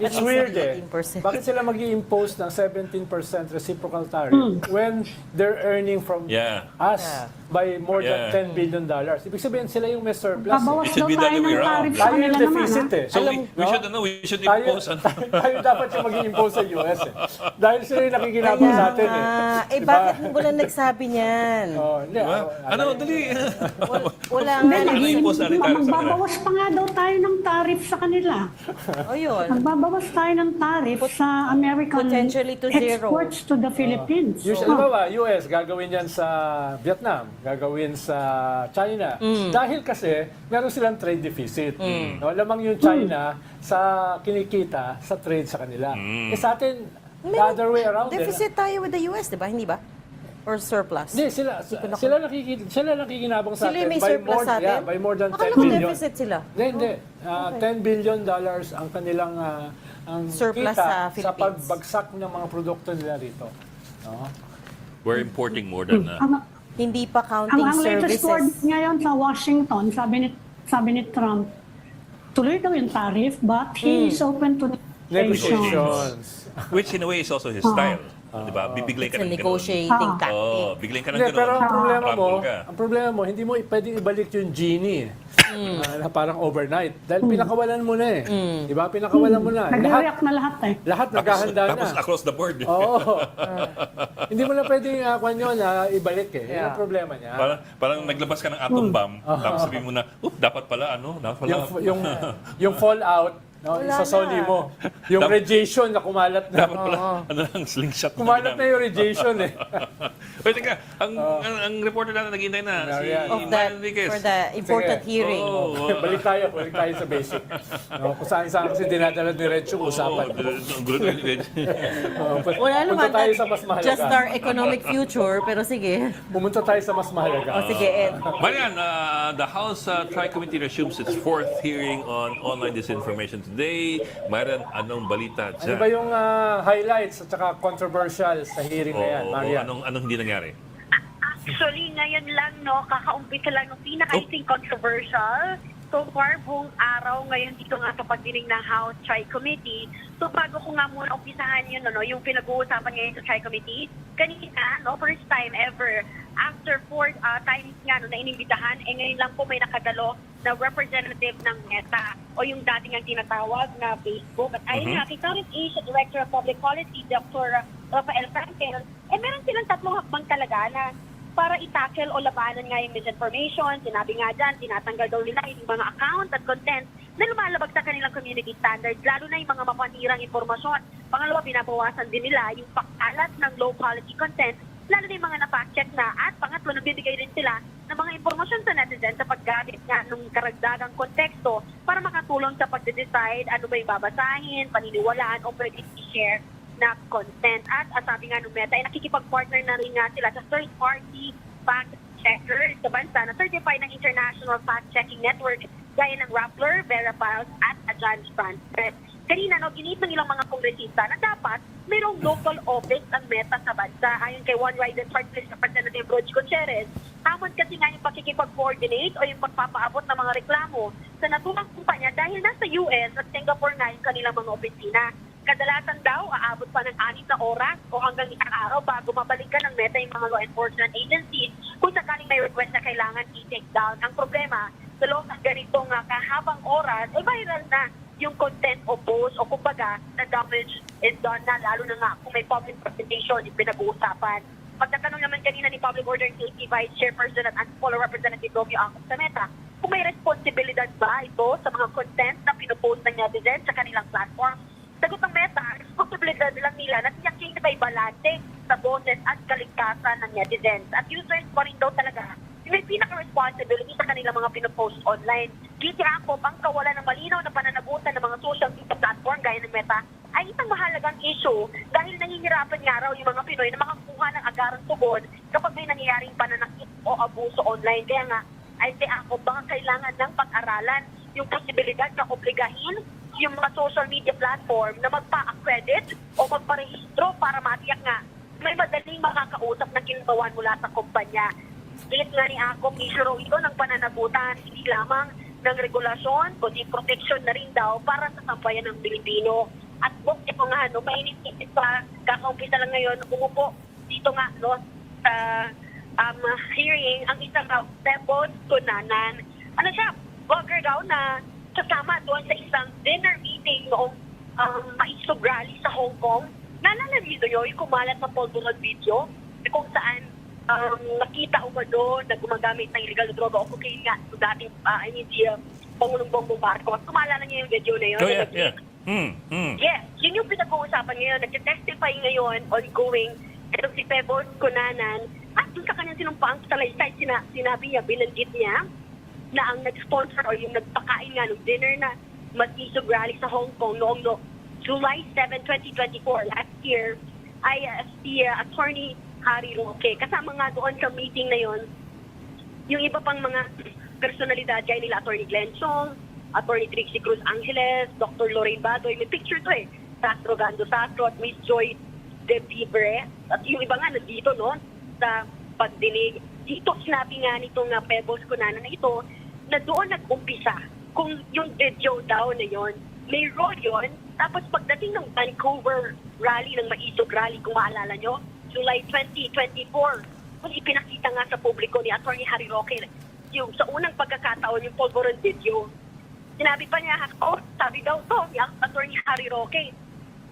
It's weird 18%. Bakit sila mag-i-impose ng 17% reciprocal tariff when they're earning from us? by more than Yeah. $10 billion. Ibig sabihin sila yung may surplus. Babawas It should daw be the tayo other way ng around. tariff sa Tayo yung kanila naman. deficit eh. So Alam, we should tayo, impose tayo dapat yung mag-i-impose sa US eh. Dahil sila yung nakikinabang sa atin eh. Eh, Diba? bakit mo lang nagsabi niyan? Oh, hindi, Diba? Ano, dali. Wala Hindi, nga. impose na rin tayo sa kanila. magbabawas pa nga daw tayo ng tariff sa kanila. O yun. Magbabawas tayo ng tariff sa American Potentially to zero. exports to the Philippines. Usually, US, gagawin yan sa Vietnam, gagawin sa China. Dahil kasi, meron silang trade deficit. No? Lamang yung China sa kinikita sa trade sa kanila. Eh sa atin, the other way around. Deficit tayo with the US, di ba? Hindi ba? Or surplus? Hindi, sila nakikinabang sa Sila atin. may surplus sa atin? Yeah, by more than Akala 10 ko billion. deficit sila. Hindi. $10 billion ang kanilang ang Surplus kita sa sa Philippines. pagbagsak ng mga produkto nila rito. No? We're importing more than... Hindi pa counting Ang latest word services. ngayon sa Washington, sabi ni Trump, tuloy daw yung tariff, but he is open to negotiations. Negotiations. Which in a way is also his style. Diba? Bibiglay ka It's a ng negotiating tactic. Oh, biglayin ka ng Hindi, ganun. pero Rumble ka. ang problema mo, hindi mo pwedeng ibalik yung genie. Na parang overnight. Dahil pinakawalan mo na eh. Diba? Pinakawalan mo na. Nag-react na lahat eh. Lahat naghahanda na. Tapos across the board. Oo. Hindi mo na pwedeng ibalik eh. Yan ang problema niya. Parang naglabas ka ng atom bomb, tapos sabihin mo na, dapat pala, dapat pala. Yung fallout, no, isasoli mo. Yung radiation na kumalat na. Dapat pala, lang, slingshot. Kumalat na yung radiation eh. Wait, teka, ang reporter natin naghihintay na, si Of that, Maharlika. for the important Sige. hearing. Balik tayo sa basic. No, kung saan kasi dinadala diretso usapan. Wala naman, Punta tayo sa mas mahalaga. just our economic future, pero sige. Pumunta tayo sa mas mahalaga. O sige, Ed. Marian, the House Tri-Committee resumes its fourth hearing on online disinformation today. Marian, anong balita Ano dyan? ba yung highlights at saka controversial sa hearing na yan, Marian? Anong hindi nangyari? Actually, ngayon lang, kakaumpisa lang ng pinaka-ising controversial. So far, buong araw ngayon dito nga sa pagdinig ng House Tri-Committee. So bago ko nga muna umpisahan yun, yung pinag-uusapan ngayon sa Tri-Committee, kanina, first time ever, after 4 times nga na inimbitahan, ngayon lang po may nakadalo na representative ng Meta o yung dating ang tinatawag na Facebook. At ayun nga, kay Southeast Asia Director of Public Policy, Dr. Rafael Sangkay, meron silang 3 hakbang talaga na para itackle o labanan nga yung misinformation. Sinabi nga dyan, tinatanggal daw nila yung mga account at content na lumalabag sa kanilang community standards, lalo na yung mga mapanirang informasyon. Pangalawa, binabawasan din nila yung pagkalat ng low quality content, lalo na yung mga na-fact-check na. At pangatlo, nagbibigay rin sila ng mga informasyon sa netizen sa paggamit nga ng karagdagang konteksto para makatulong sa pagde-decide ano ba yung babasahin, paniniwalaan o pwede i-share na content. At sabi nga ng Meta, nakikipag-partner na rin nga sila sa third-party fact-checker sa bansa na certified ng International Fact-Checking Network gaya ng Rappler, Verifiles at Agence France. Kanina, ginit ng ilang mga kongresista na dapat mayroong local office ang Meta sa bansa. Ayon kay One Rider Party List Representative Roger Gutierrez, hamon kasi nga yung pakikipag-coordinate o yung pagpapaabot ng mga reklamo sa naturang kumpanya dahil nasa US at Singapore nga yung kanilang mga opisina. Kadalasan daw, aabot pa ng 6 na oras o hanggang isang araw bago mabalikan ng Meta yung mga law enforcement agencies kung sakaling may request na kailangan i-take down. Ang problema, sa loob ng ganitong kahabang oras, viral na yung content o post o kumbaga na damage is done na, lalo na nga kung may public presentation yung pinag-uusapan. Pagtatanong naman kanina ni Public Order and Safety Vice Chairperson at Antipolo Representative Romeo Angkop sa Meta, kung may responsibilidad ba ito sa mga content na pinupost ng netizens sa kanilang platform. Sagot ng Meta, responsibilidad lang nila na tiyakin na may balance sa boses at kaligtasan ng netizens. At users pa rin daw talaga may pinaka-responsibility sa kanilang mga pinupost online. Tca-agp ang kawalan ng malinaw na pananagutan ng mga social media platform gaya ng Meta ay isang mahalagang issue dahil nahihirapan nga raw yung mga Pinoy na makakuha ng agarang tugon kapag may nangyayaring pananakit o abuso online. Kaya nga, ay tca-agp baka kailangan ng pag-aralan yung posibilidad na obligahin yung mga social media platform na magpa-accredit o magparehistro para matiyak nga may madaling makakausap na kinutawan mula sa kumpanya. Dito nga ni Agop, issue raw ito ng pananagutan, hindi lamang ng regulasyon, kundi protection na rin daw para sa sambayan ng Pilipino. At ito nga, mainit-init pa, kakaumpisa lang ngayon, umupo dito nga, sa hearing ang isang Pebos Kunanan. Ano siya, vlogger daw na kasama doon sa isang dinner meeting noong maisog rally sa Hong Kong. Naalala niyo yung kumalat na polvoron video kung saan nakita umano na gumagamit ng illegal na droga o cocaine nga sa dating Pangulong Bongbong Marcos. Kumalala niyo yung video na yun? Oh, yeah. Yes, yun yung pinag-uusapan ngayon. Nag-testify ngayon, ongoing, itong si Pebos Kunanan. At dun sa kanyang sinumpaang salaysay, sinabi niya, binanggit niya, na ang nag-sponsor o yung nagpakain nga ng dinner na mag-isog rally sa Hong Kong noong July 7, 2024, last year, ay si Attorney Harry Roque. Kasama nga doon sa meeting na yon yung iba pang mga personalidad, kaya nila Attorney Glenn Chong, Attorney Trixie Cruz Angeles, Dr. Lorraine Badoy, may picture to Castro Gando Sastro at Miss Joy De Vibre. At yung iba nga nandito, no, sa pagdinig. Dito, sinabi nga nitong Pebos Kunanan na ito, na doon nag-umpisa kung yung video daw na yon may role yun. Tapos pagdating ng Vancouver rally, ng Maisog rally, kung maalala nyo, July 2024, kung ipinakita nga sa publiko ni Attorney Harry Roque, yung sa unang pagkakataon, yung polvoron video, sinabi pa niya, sabi daw to ni Attorney Harry Roque,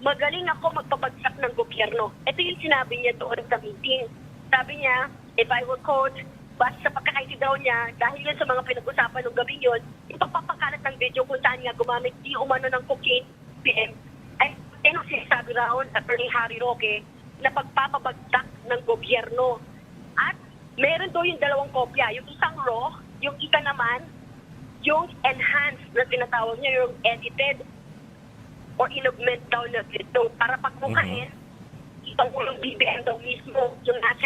magaling ako magpabagsak ng gobyerno. Ito yung sinabi niya doon sa meeting. Sabi niya, if I were quote, basta sa pagkakaitidaw niya, dahil yun sa mga pinag-usapan ng gabi yun, ipapapakalat ng video kung saan niya gumamit di umano ng cocaine, PM, ay sinasabi raw Attorney Harry Roque na pagpapabagsak ng gobyerno. At meron daw yung dalawang kopya, yung isang raw, yung isa naman, yung enhanced na tinatawag niya, yung edited or inaugment daw na video para pagmukahin isang ulong BBM daw mismo, yung nasa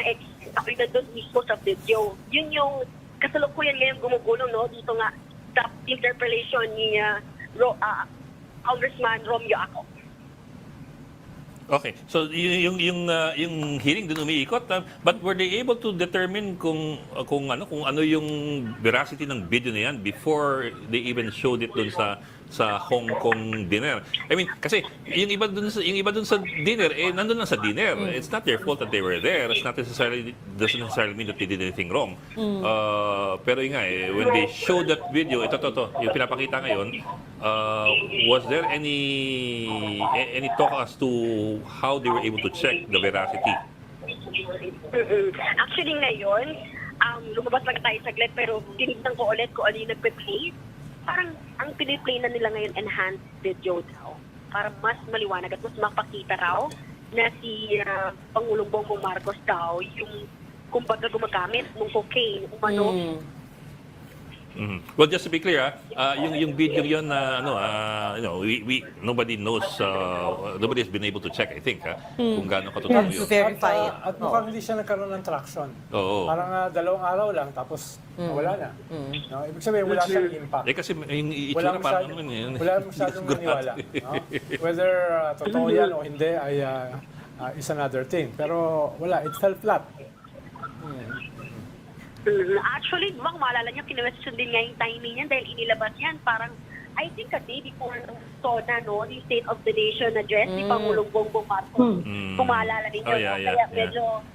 ako'y nandun mismo sa video. Yun yung kasalukuyan ngayon gumugulong, no? Dito nga sa interpellation ni Congressman Romeo Ako. Okay. So yung hearing dun umiikot, but were they able to determine kung ano yung veracity ng video na yan before they even showed it dun sa Hong Kong dinner? I mean, kasi yung iba dun sa dinner nandun lang sa dinner. It's not their fault that they were there. It's not doesn't necessarily mean that they did anything wrong. Pero yun nga when they showed that video, ito yung pinapakita ngayon, was there any talk as to how they were able to check the veracity? Actually ngayon, lumabas lang tayo saglit pero tinignan ko ulit kung ano yung nagpe-play. Parang ang piniplay na nila ngayon enhanced video daw. Para mas maliwanag at mas mapakita raw na si Pangulong Bongbong Marcos daw yung kumbaga gumagamit ng cocaine umano. Well, just to be clear, yung video yun na nobody knows, nobody has been able to check, I think, kung gaano katotoo yun. Verify it. At mukhang hindi siya nagkaroon ng traction. Oo. Parang 2 araw lang, tapos wala na. No? Ibig sabihin, wala siyang impact. Kasi yung itsura parang yun. Wala masyadong maniwala. No? Whether totoo yan o hindi ay is another thing. Pero wala, it fell flat. Actually, bang maalala niya, kinwestiyon din nga yung timing niya dahil inilabas yan. Parang, I think a day before SONA, no, yung State of the Nation address ni Pangulong Bongbong Marcos. Kung maalala ninyo. Kaya medyo,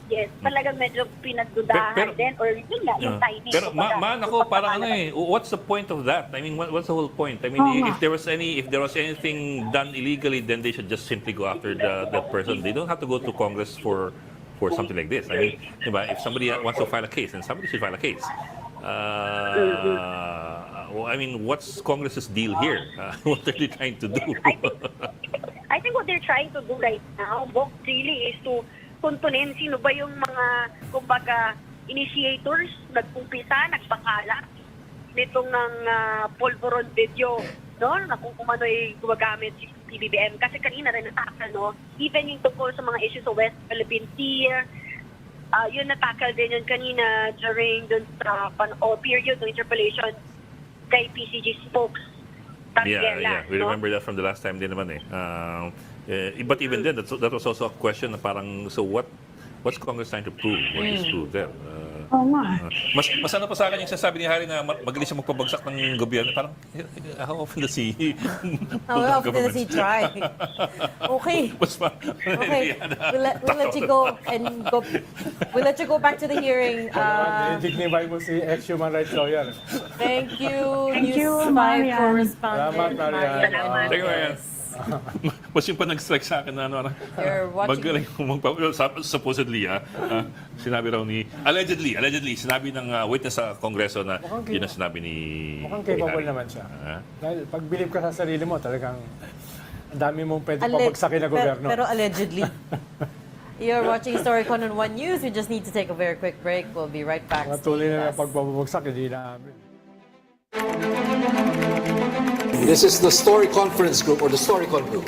yes, talagang medyo pinagdudahan din or yun nga, yung timing. Pero ako parang what's the point of that? I mean, what's the whole point? I mean, if there was anything done illegally, then they should just simply go after that person. They don't have to go to Congress for something like this. I mean, diba, if somebody wants to file a case, then somebody should file a case. I mean, what's Congress's deal here? What are they trying to do? I think what they're trying to do right now, really, is to tuntunin sino ba yung mga, kumbaga, initiators, nag-umpisa, nagpakala nitong ng polvoron video, no? Na kung umano'y gumagamit si PBBM. Kasi kanina rin natakal, no? Even yung tungkol sa mga issues sa West Philippine Sea, yun natakal din yun kanina during dun sa period ng interpellation kay PCG spokes. Yeah. We remember that from the last time din naman But even then, that was also a question na parang, so what What's Congress trying to prove? What is prove there? Oo nga. Mas ano pa sa akin yung sasabi ni Harry na magaling siya magpabagsak ng gobyerno. Parang, how often does he... How often does he try? Okay. Okay. We'll let you go and go. We'll let you go back to the hearing. Dignify mo si ex-human rights lawyer. Thank you, Thank you, News 5 Marian. correspondent Salamat, Marian. Marian. Thank you, Marian. Mas yung pa nag-strike sa akin na You're watching- magaling supposedly, sinabi raw ni, allegedly, sinabi ng witness sa Kongreso na yun ang sinabi ni Mukhang ni capable Harry. naman siya. Dahil pag believe ka sa sarili mo, talagang ang dami mong pwede pabagsakin na gobyerno. Pero allegedly. You're watching Storycon on One News. We just need to take a very quick break. We'll be right back. Tuloy Stay na with us. pagbabagsak, hindi na amin. This is the Story Conference Group or the Storycon Group.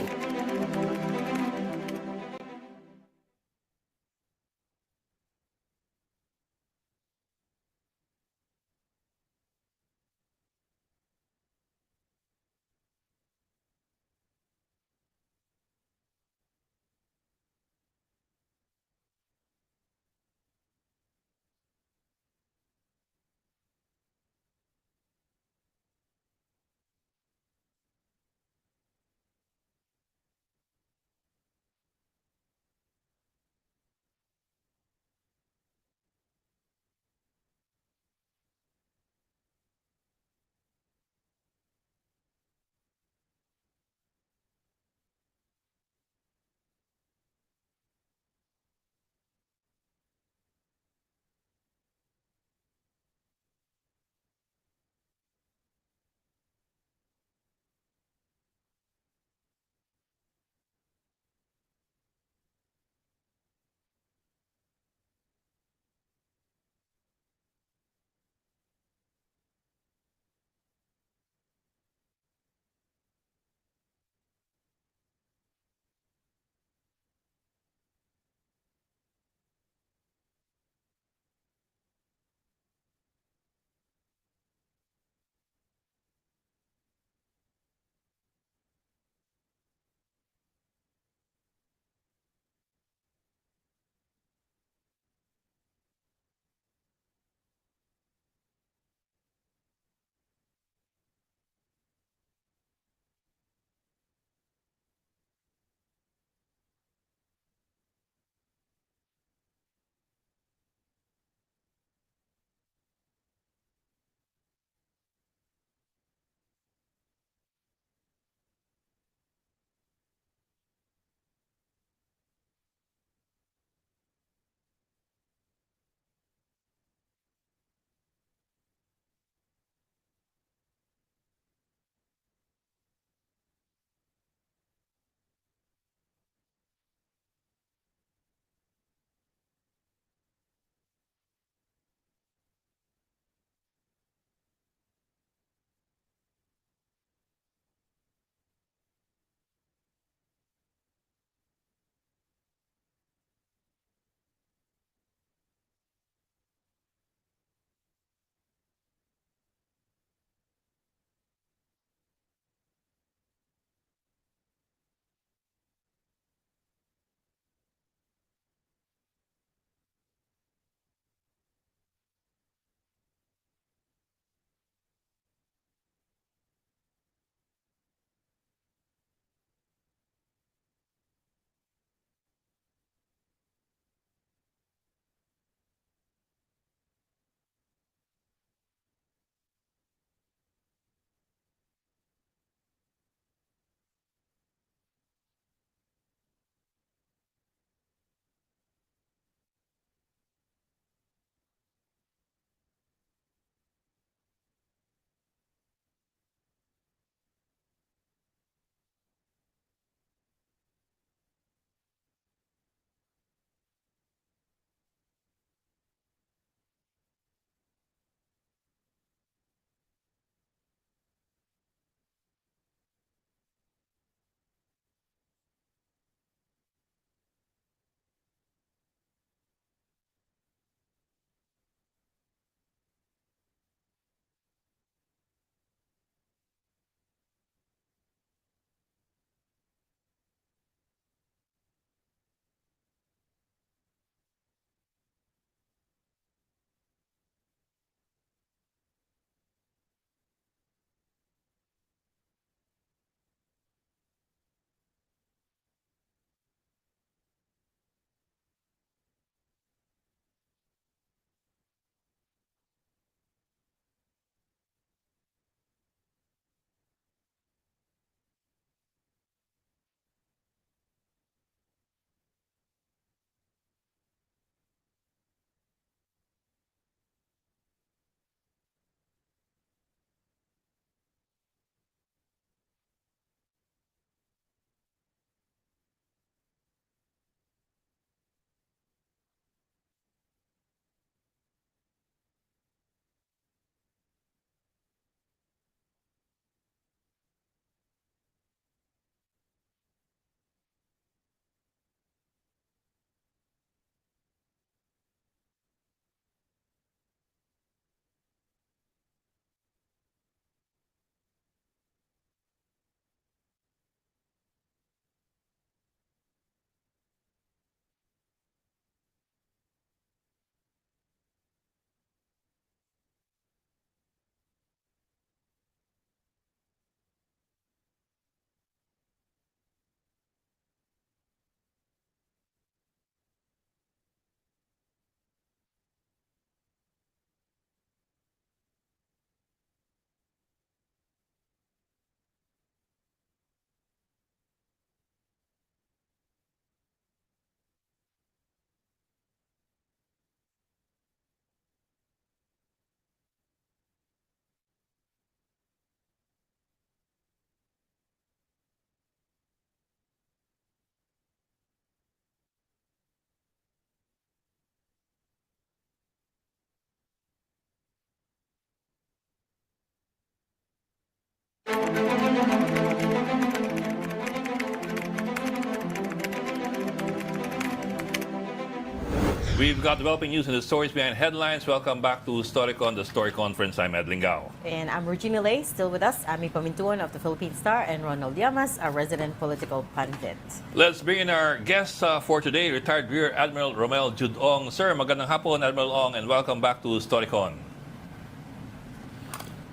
We've got developing news and the stories behind headlines. Welcome back to Storycon, the Story Conference. I'm Ed Lingao. And I'm Regina Lay, still with us, Ami Pamintuan of the Philippine Star, and Ronald Llamas, our resident political pundit. Let's bring in our guest for today, retired Rear Admiral Romel Judong. Sir, magandang hapon, Admiral Ong, and welcome back to Storycon.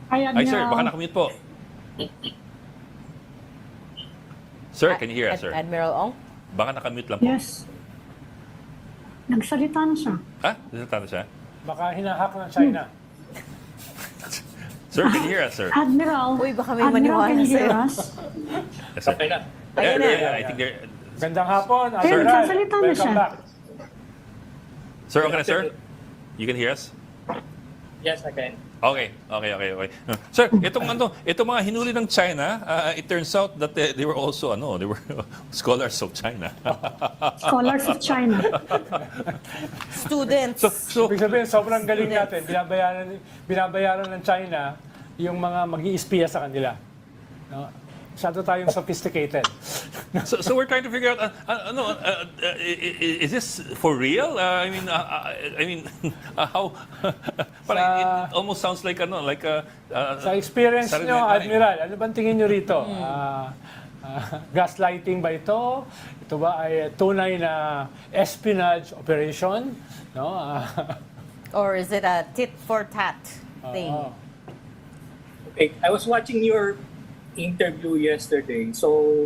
Hi, Admiral. Ay, sir, baka nakamute po. Sir, can you hear us, sir? Admiral Ong? Baka nakamute lang po. Yes. Nagsalita na siya. Ha? Nagsalita na siya? Baka hinahak ng China. Sir, can you hear us, sir? Admiral. Uy, baka may Admiral, maniwala can you hear sa'yo. us? Yes, sir. Okay na. Ayun na. I think they're... Gandang hapon, Ayun, Admiral. nagsasalita na Welcome siya. back. Sir, okay na, sir? You can hear us? Yes, I can. Okay. Sir, itong mga hinuli ng China, it turns out that they were also they were scholars of China. Scholars of China. Students. So Ibig sabihin, sobrang galing natin. Binabayaran ng China yung mga mag-iispiya sa kanila. No? Masyado tayong sophisticated. so we're trying to figure out is this for real? I mean how parang it almost sounds like Sa experience Saturday nyo, Night Live. Admiral, ano bang tingin nyo rito? Gaslighting ba ito? Ito ba ay tunay na espionage operation? No? Or is it a tit-for-tat thing? Okay, I was watching your interview yesterday. So,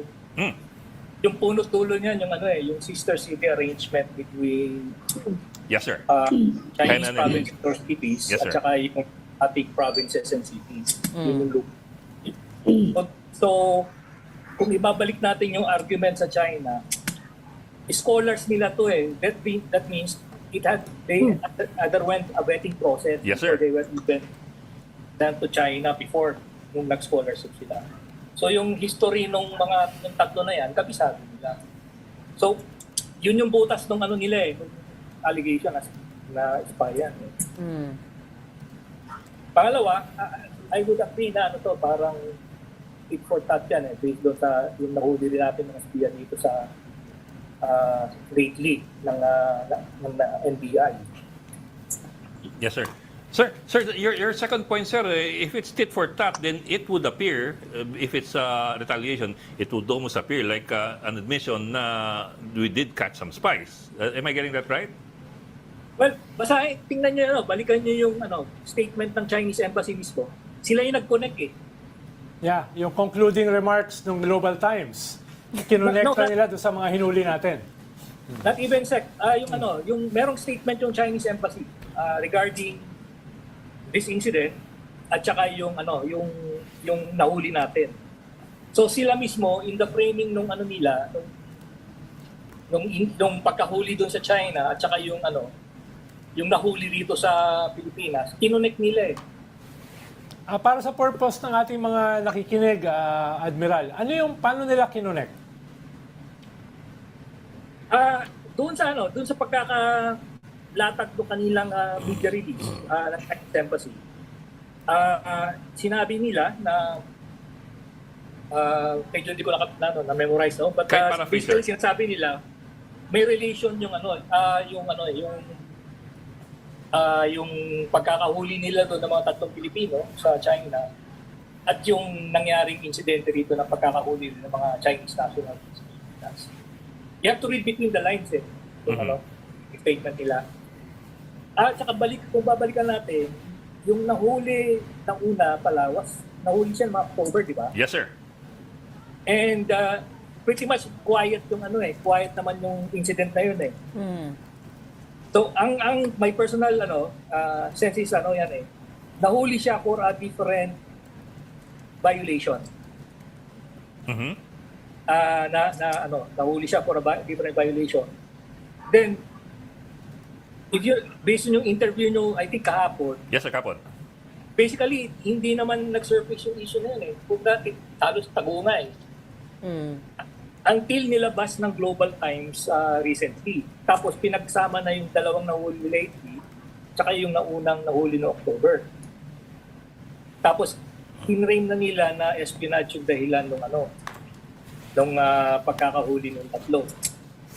yung punot-dulo niyan, yung sister city arrangement between Yes, sir. Chinese China and provinces or cities Yes, at sir. saka yung ating provinces and cities. Yun yung loop. So, kung ibabalik natin yung argument sa China, scholars nila to That means they underwent a vetting process Yes, before sir. they were even sent to China before nung nag-scholarship sila. So yung history nung tatlo na yan, kabisado nila. So, yun yung butas nung nila nung allegation na spy yan. Pangalawa, I would agree na parang tit for tat yan based doon sa yung nahuli rin natin ng spiya dito sa lately ng NBI. Yes, sir. Sir, your second point, sir, if it's tit for tat, then it would appear, if it's retaliation, it would almost appear like an admission na we did catch some spies. Am I getting that right? Well, basta tingnan niyo balikan niyo yung statement ng Chinese embassy mismo. Sila yung nag-connect Yeah, yung concluding remarks ng Global Times. Kinonekta nila doon sa mga hinuli natin. Not even yung merong statement yung Chinese embassy regarding this incident at saka yung nahuli natin. So sila mismo in the framing nung nila nung pagkahuli doon sa China at saka yung nahuli dito sa Pilipinas, kinonect nila Para sa purpose ng ating mga nakikinig, Admiral, paano nila kinonect? Doon sa pagkakalatag ng kanilang media release ng Chinese Embassy, sinabi nila na medyo hindi ko na-memorize, but basically sinasabi nila may relation yung pagkakahuli nila doon ng mga tatlong Pilipino sa China at yung nangyaring insidente rito ng pagkakahuli ng mga Chinese nationals. You have to read between the lines yung statement nila. At saka kung babalikan natin, yung nahuli ng una Palawas, nahuli siya ng October, di ba? Yes, sir. And pretty much quiet yung quiet naman yung incident na yun So, ang my personal sense is nahuli siya for a different violation. Nahuli siya for a different violation. Then, based on yung interview nyo, I think kahapon. Yes, sir, kahapon. Basically, hindi naman nag-surface yung issue na yun Kung dati, halos tago nga Until nilabas ng Global Times recently. Tapos pinagsama na yung dalawang nahuli lately, tsaka yung naunang nahuli no October. Tapos kinrain na nila na espionage yung dahilan nung pagkakahuli ng tatlo.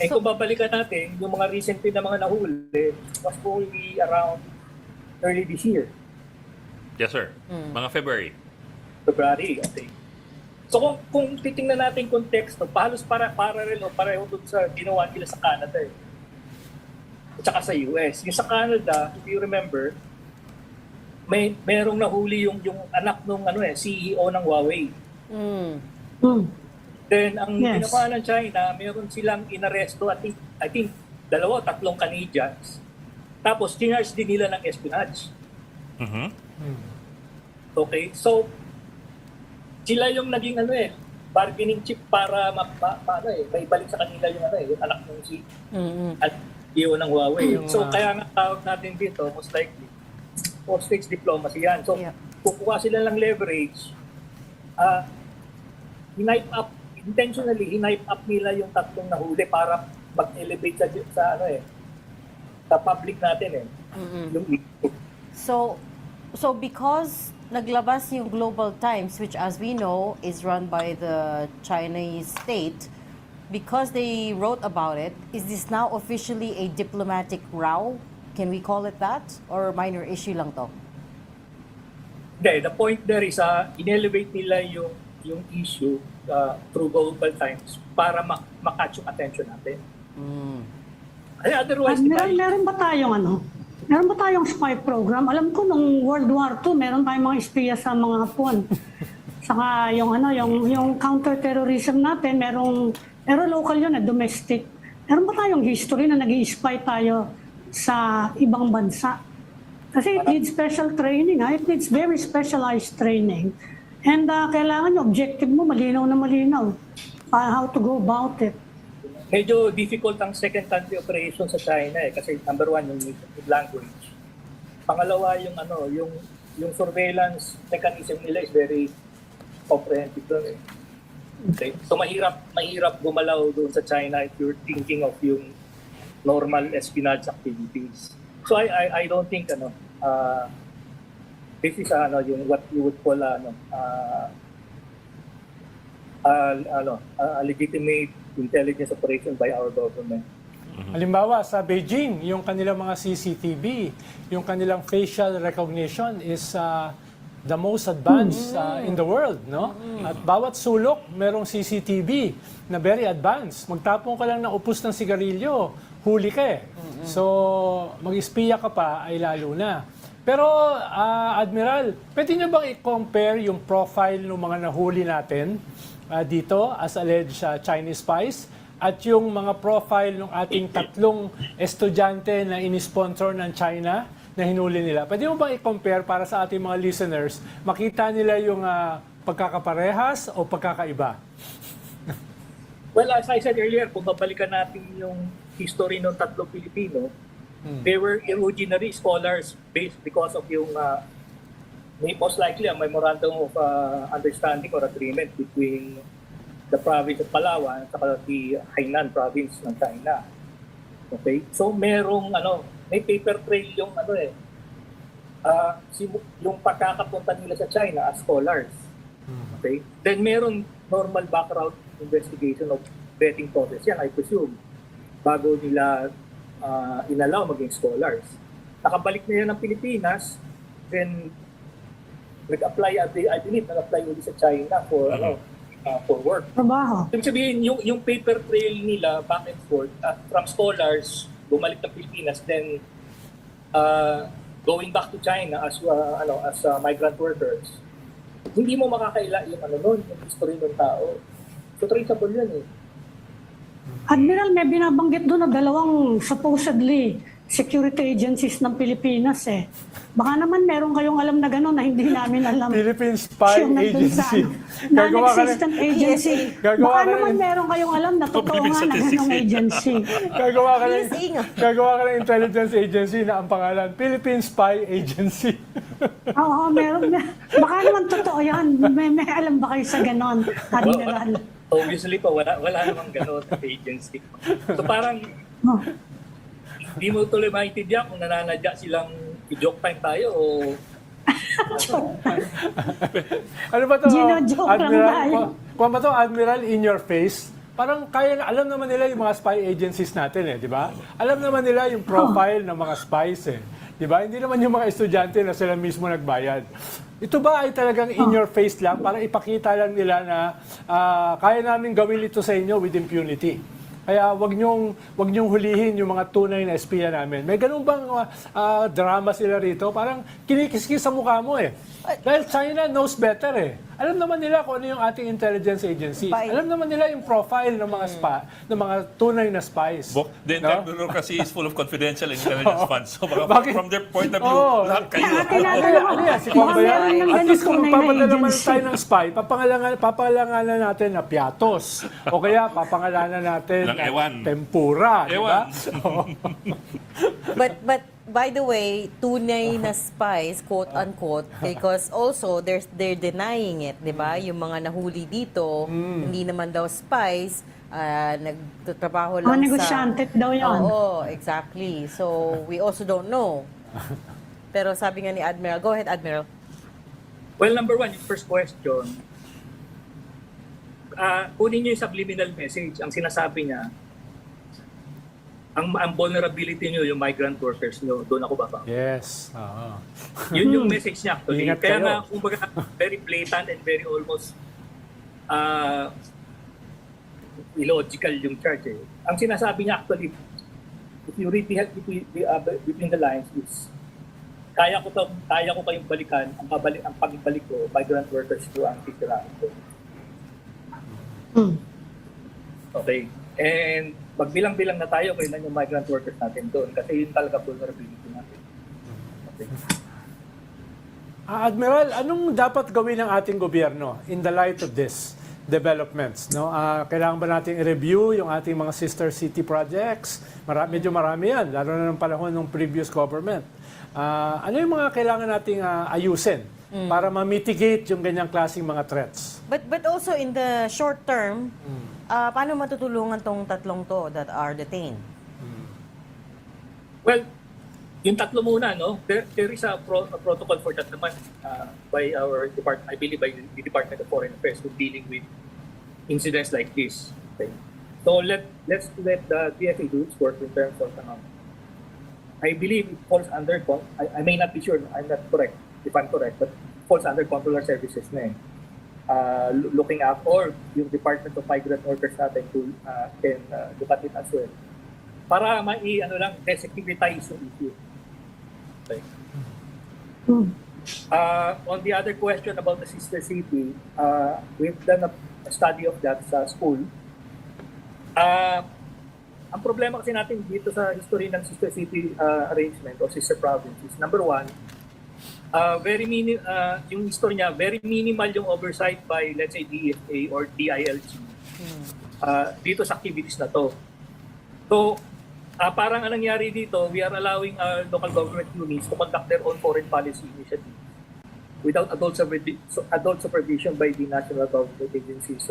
Kung babalikan natin, yung mga recently na mga nahuli was only around early this year. Yes, sir. Mga February. Okay. So kung titingnan natin konteksto, halos parallel o pareho doon sa ginawa nila sa Canada at saka sa US. Yung sa Canada, if you remember, merong nahuli yung anak nung CEO ng Huawei. Then ang ginawa ng China, meron silang inaresto I think 2-3 Canadians. Tapos charge din nila ng espionage. Okay, so sila yung naging bargaining chip para may balik sa kanila yung anak ng CEO ng Huawei. So kaya nga tawag natin dito, most likely, hostage diplomacy yan. So kukuha sila ng leverage, intentionally hinipe up nila yung tatlong nahuli para mag-elevate sa public natin yung issue. So because naglabas yung Global Times, which as we know is run by the Chinese state, because they wrote about it, is this now officially a diplomatic row? Can we call it that? Or minor issue lang to? The point there is in-elevate nila yung issue through Global Times para makatch yung attention natin. Otherwise, meron ba tayong spy program? Alam ko nung World War II, meron tayong mga espiya sa mga Hapon. Saka yung counter-terrorism natin, pero local yun, domestic. Meron ba tayong history na nag-i-spy tayo sa ibang bansa? Kasi it needs special training. It needs very specialized training. And kailangan yung objective mo malinaw na malinaw. How to go about it. Medyo difficult ang second country operation sa China kasi number one yung language. Pangalawa yung surveillance mechanism nila is very comprehensive doon. Okay? So mahirap gumalaw doon sa China if you're thinking of yung normal espionage activities. So I don't think this is yung what you would call a legitimate intelligence operation by our government. Halimbawa, sa Beijing, yung kanilang mga CCTV, yung kanilang facial recognition is the most advanced in the world, no? At bawat sulok, merong CCTV na very advanced. Magtapon ka lang ng upos ng sigarilyo, huli ka . So, mag-espiya ka pa, ay lalo na. Pero, Admiral, pwede nyo bang i-compare yung profile ng mga nahuli natin dito as alleged Chinese spies at yung mga profile ng ating 3 estudyante na inisponsor ng China na hinuli nila? Pwede mo bang i-compare para sa ating mga listeners, makita nila yung pagkakaparehas o pagkakaiba? Well, as I said earlier, kung babalikan natin yung history ng 3 Pilipino, they were originary scholars based because of yung most likely a memorandum of understanding or agreement between the province of Palawan at the Hainan province ng China. Okay? So merong may paper trail yung yung pagkakapunta nila sa China as scholars. Okay? Then meron normal background investigation of vetting process yan, I presume, bago nila inalaw maging scholars. Nakabalik na yan ng Pilipinas, then nag-apply, I believe, ulit sa China for work. Trabaho. Ibig sabihin, yung paper trail nila back and forth, from scholars, bumalik ng Pilipinas, then going back to China as migrant workers, hindi mo makakaila yung history ng tao. So traceable yun . Admiral, may binabanggit doon na 2 supposedly security agencies ng Pilipinas . Baka naman meron kayong alam na gano'n na hindi namin alam. Philippine Spy Agency. Non-existent agency. Baka naman meron kayong alam na totoo nga na gano'ng agency. Gagawa ka ng intelligence agency na ang pangalan, Philippine Spy Agency. Oo, meron. Baka naman totoo yan. May alam ba kayo sa gano'n, Admiral? Obviously pa, wala namang gano'n sa agency. So parang, hindi mo tuloy maintindihan kung nananadya silang i-joke time tayo o Ano ba to? Gino-joke lang Admiral, tayo. kung ba to, Admiral in your face? Parang kaya, alam naman nila yung mga spy agencies natin di ba? Alam naman nila yung profile ng mga spies di ba? Hindi naman yung mga estudyante na sila mismo nagbayad. Ito ba ay talagang in your face lang para ipakita lang nila na kaya namin gawin ito sa inyo with impunity? Kaya wag niyong hulihin yung mga tunay na espiya namin. May ganun bang drama sila rito? Parang kinikiskis sa mukha mo Dahil China knows better Alam naman nila kung ano yung ating intelligence agency. Alam naman nila yung profile ng mga ng mga tunay na spies. The entire bureau kasi is full of confidential intelligence funds. So baka from their point of view, lahat kayo. Si Pambayan, at least kung magpapadala man tayo ng spy, papangalanganan natin na piatos. O kaya papangalanan natin ng ewan. Tempura. Ewan. But by the way, tunay na spies, quote-unquote, because also they're denying it, di ba? Yung mga nahuli dito, hindi naman daw spies, nagtatrabaho lang negosyante daw yan. Oo, exactly. So, we also don't know. Pero sabi nga ni Admiral, go ahead, Admiral. Well, number one, yung first question, kunin niyo yung subliminal message. Ang sinasabi niya, ang vulnerability niyo, yung migrant workers niyo, doon ako baba. Yes. Yun yung message niya actually. Ingat Kaya kayo. nga, kumbaga, very blatant and very almost illogical yung charge Ang sinasabi niya actually, if you read between the lines, is kaya ko kayong balikan, ang pagbalik ko, migrant workers ko ang titirahin ko. Okay. And magbilang-bilang na tayo kung ilan yung migrant workers natin doon kasi yun talaga vulnerability natin. Okay. Admiral, anong dapat gawin ng ating gobyerno in the light of this developments? Kailangan ba natin i-review yung ating mga sister city projects? Medyo marami yan, lalo na ng panahon ng previous government. Ano yung mga kailangan nating ayusin para ma-mitigate yung ganyang klaseng mga threats? But also in the short term, paano matutulungan tong tatlong to that are detained? Well, yung tatlo muna, no? There is a protocol for that naman by our department, I believe by the Department of Foreign Affairs who dealing with incidents like this. Okay? So let's let the DFA do its work in terms of I believe it falls under, I may not be sure, I'm not correct, if I'm correct, but it falls under consular services na looking at, or yung Department of Migrant Workers natin can look at it as well. Para desecuritize yung issue. Okay. On the other question about the sister city, we've done a study of that sa school. Ang problema kasi natin dito sa history ng sister city arrangement o sister provinces, number one, yung history niya, very minimal yung oversight by, let's say, DFA or DILG dito sa activities na to. So, parang anong nangyari dito, we are allowing local government units to conduct their own foreign policy initiative without adult supervision by the national government agencies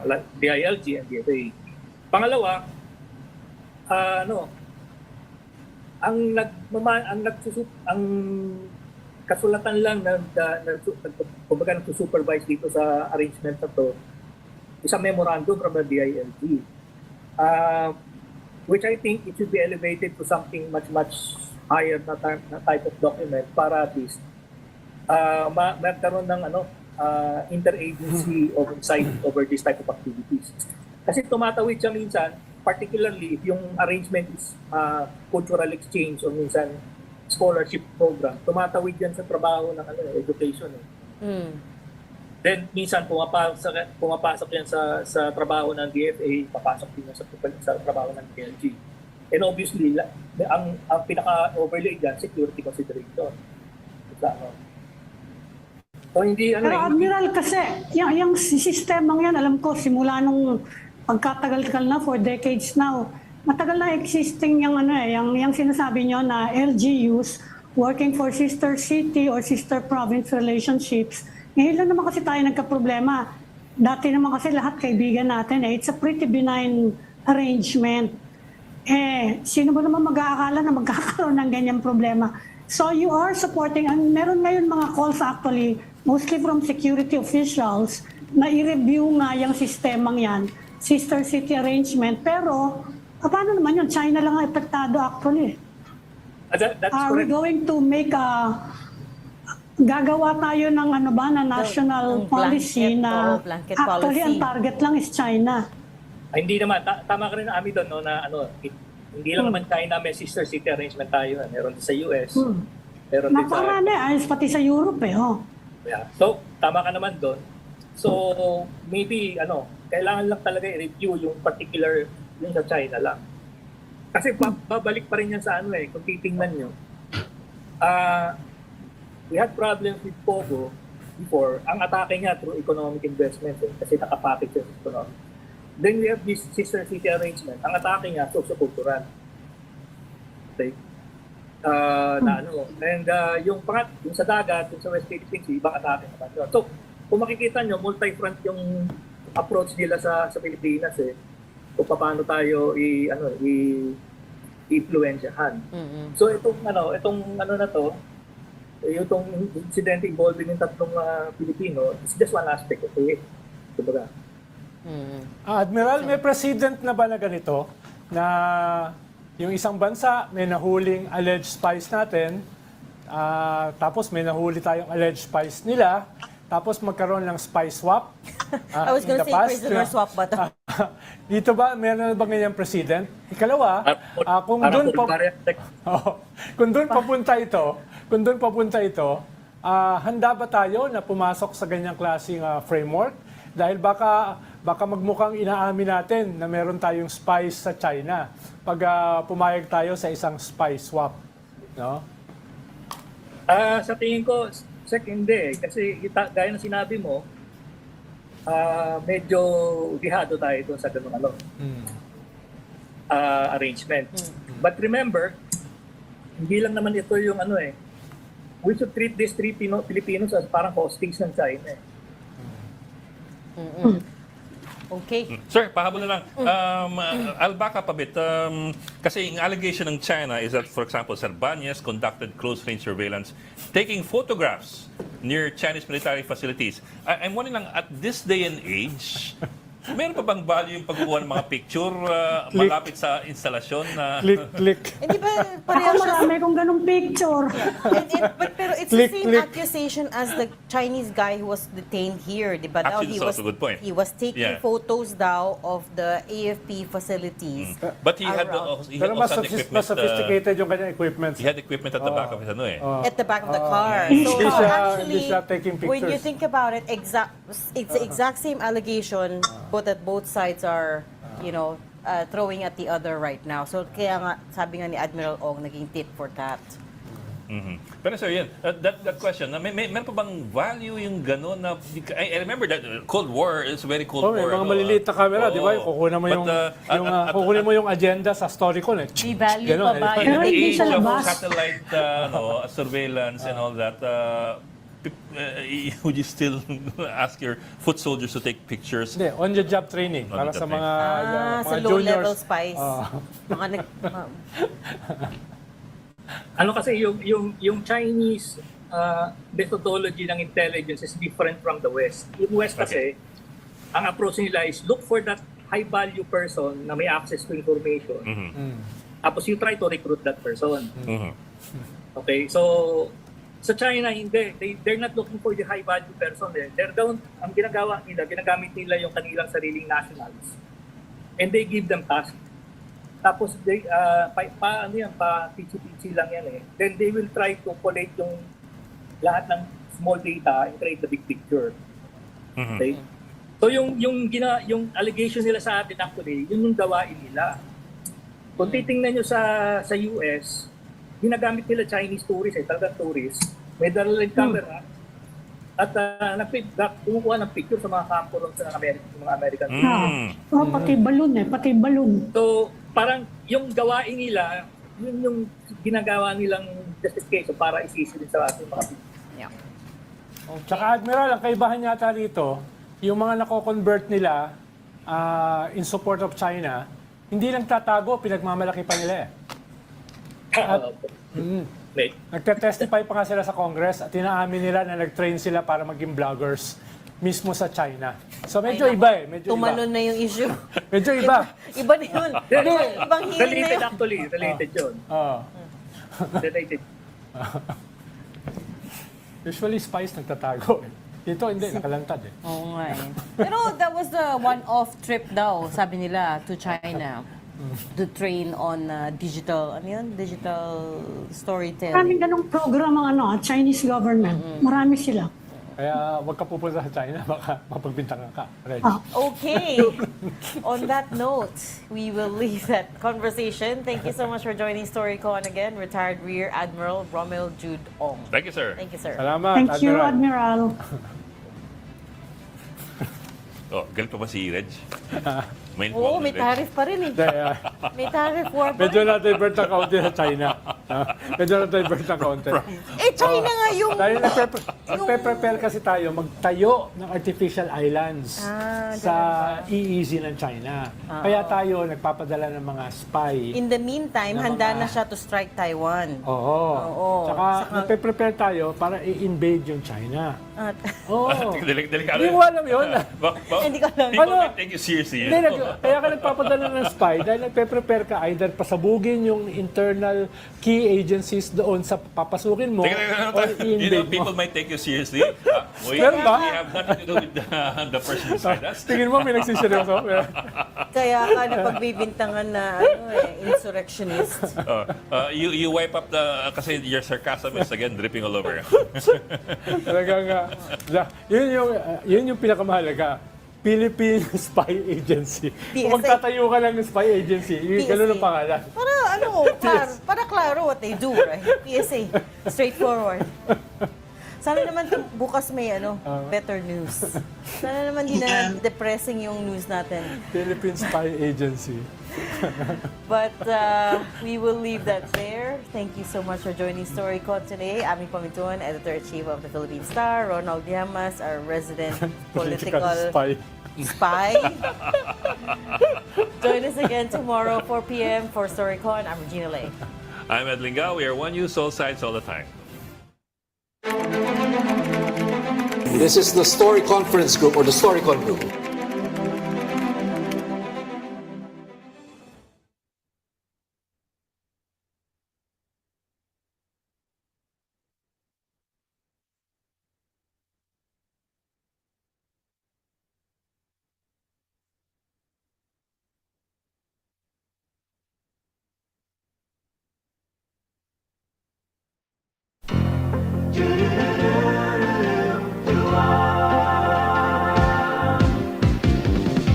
like DILG and DFA. Pangalawa, ang kasulatan lang kumbaga nagsusupervise dito sa arrangement na to, isang memorandum from the DILG, which I think it should be elevated to something much higher na type of document para at least magkaroon ng interagency oversight over this type of activities. Kasi tumatawid siya minsan, particularly if yung arrangement is cultural exchange o minsan scholarship program, tumatawid yan sa trabaho ng education. Then minsan pumapasok yan sa trabaho ng DFA, papasok din yan sa trabaho ng DLG. And obviously, ang pinaka-overlay dyan, security consideration. So, hindi, Pero Admiral, kasi yung sistemang yan, alam ko, simula nung pagkatagal-tagal na, for decades now, matagal na existing yung sinasabi nyo na LGUs, working for sister city or sister province relationships. Ngayon lang naman kasi tayo nagka-problema. Dati naman kasi lahat kaibigan natin. It's a pretty benign arrangement. Sino ba naman mag-aakala na magkakaroon ng ganyang problema? So you are supporting, and meron ngayon mga calls actually, mostly from security officials, na i-review nga yung sistemang yan, sister city arrangement. Pero, paano naman yun? China lang ang epektado actually. That's Are we correct. going to make gagawa tayo ng ano ba, na national Ng policy blanket, na blanket actually policy. ang target lang is China? Hindi naman. Tama ka rin Ami doon, no, na hindi lang naman China, may sister city arrangement tayo. Meron din sa US. Meron din sa... Napakarami, ayos pati sa Europe eh. Oh. Yeah. So, tama ka naman doon. So, maybe, kailangan lang talaga i-review yung particular, yung sa China lang. Kasi babalik pa rin yan sa kung titingnan nyo. We had problems with Pogo before. Ang atake niya through economic investment kasi nakapackage yung economic. Then we have this sister city arrangement. Ang atake niya, socio-cultural. Okay? And yung sa dagat, yung sa West Philippines, ibang atake naman yun. So, kung makikita nyo, multi-front yung approach nila sa Pilipinas kung paano tayo i-influensyahan. So itong na to, itong incident involving yung tatlong Pilipino, it's just one aspect of it. Diba? Admiral, may precedent na ba na ganito na yung isang bansa may nahuling alleged spies natin, tapos may nahuli tayong alleged spies nila, tapos magkaroon ng spy swap? I was gonna say prisoner swap ba to? Dito ba, meron na ba ganyang precedent? Ikalawa, kung doon papunta ito, handa ba tayo na pumasok sa ganyang klaseng framework? Dahil baka magmukhang inaamin natin na meron tayong spies sa China pag pumayag tayo sa isang spy swap. No? Sa tingin ko, hindi. Kasi gaya na sinabi mo, medyo dihado tayo doon sa ganung arrangement. But remember, hindi lang naman ito yung we should treat these three Filipinos as parang hostings ng China. Okay. Sir, pahabol na lang. I'll back up a bit. Kasi yung allegation ng China is that, for example, Serbanes conducted close-range surveillance taking photographs near Chinese military facilities. I'm wondering lang, at this day and age, meron pa bang value yung pagkukuha ng mga picture malapit sa instalasyon? Click. Hindi ba Ako pareho marami kong ganung picture. Pero it's the same accusation as the Chinese guy who was detained here, di ba? Actually, that's also a good point. He was taking photos daw of the AFP facilities. But he had Pero mas sophisticated yung kanyang equipment. He had equipment at the back of his At the back of the car. Hindi So hindi siya taking pictures. when you think about it, it's the exact same allegation, but that both sides are, throwing at the other right now. So kaya nga, sabi nga ni Admiral Ong, naging tit for tat. Pero sir, yun, that question, meron pa bang value yung gano'n na, I remember that Cold War is very Cold War. May mga maliliit na camera, di ba? Kukunin mo yung agenda sa Storycon. Di value pa ba? In the Hindi age sa of labas. satellite surveillance and all that, would you still ask your foot soldiers to take pictures? Hindi, on-the-job training para sa mga sa juniors. low-level spies. Kasi yung Chinese methodology ng intelligence is different from the West. Yung West kasi, ang approach nila is look for that high-value person na may access to information. Tapos you try to recruit that person. Okay, so sa China, hindi. They're not looking for the high-value person. Ang ginagamit nila yung kanilang sariling nationals. And they give them tasks. Tapos, pa-pichi-pichi lang yan Then they will try to collate yung lahat ng small data and create the big picture. Okay? So, yung allegation nila sa atin actually, yun yung gawain nila. Kung titingnan nyo sa US, ginagamit nila Chinese tourists, talagang tourists. May dalalang camera at kumukuha ng picture sa mga campo sa mga American tourists. Pati balloon. So, parang yung gawain nila, yun yung ginagawa nilang justification para isisi din sa ating mga picture. Tsaka Admiral, ang kaibahan yata rito, yung mga nako-convert nila in support of China, hindi lang tatago, pinagmamalaki pa nila Nagte-testify pa nga sila sa Congress at tinaamin nila na nag-train sila para maging vloggers mismo sa China. So medyo iba eh. Medyo Tumalon na yung issue. Medyo iba. Iba na yun. Ibang hearing na Related yun. actually, related yun. Related. Usually spies nagtatago eh. Dito hindi, nakalantad eh. Oo nga eh. Pero that was the one-off trip daw, sabi nila, to China. To train on digital, ano yun? Digital storytelling. Maraming ganong program ang Chinese government. Marami sila. Kaya wag ka pupunta sa China, baka mapagbintangan ka. Ready? Okay. On that note, we will leave that conversation. Thank you so much for joining StoryCon again, retired Rear Admiral Romel Jude Ong. Thank you, sir. Thank you, sir. Salamat, Thank you, Admiral. Oh, galit pa ba si Reg? Oo, may tariff pa rin eh. May tariff war pa Medyo rin. na-divert ang kaunti sa China. Medyo na-divert ang kaunti. Eh, China nga yung... Dahil nagpe-prepare kasi tayo magtayo ng artificial islands sa EEZ ng China. Kaya tayo nagpapadala ng mga spy. In the meantime, handa na siya to strike Taiwan. Oo. Tsaka nagpe-prepare tayo para i-invade yung China. Oo. Delikado. Hindi mo alam yun. Hindi ko alam. People might take you seriously. Hindi, kaya ka nagpapadala ng spy dahil nagpe-prepare ka either pasabugin yung internal key agencies doon sa papasukin mo or i-invade mo. People might take you seriously. We Meron ba? have nothing to do with the person beside us. Tingin mo may nagsiseryoso? Kaya ka na pagbibintangan na insurrectionist. You wipe up the... Kasi your sarcasm is again dripping all over. Talagang, yun yung pinakamahalaga. Philippine Spy Agency. Kung magtatayo ka lang ng spy agency, ganun ang pangalan. Para klaro what they do, right? PSA. Straightforward. Sana naman bukas may better news. Sana naman di na depressing yung news natin. Philippine Spy Agency. But we will leave that there. Thank you so much for joining StoryCon today. Aming Pamituan, Editor-in-Chief of the Philippine Star, Ronald Llamas, our resident political spy. Join us again tomorrow, 4 p.m. for StoryCon. I'm Regina Lay. I'm Ed Lingao. We are One News, all sides, all the time. This is the Story Conference Group or the StoryCon Group.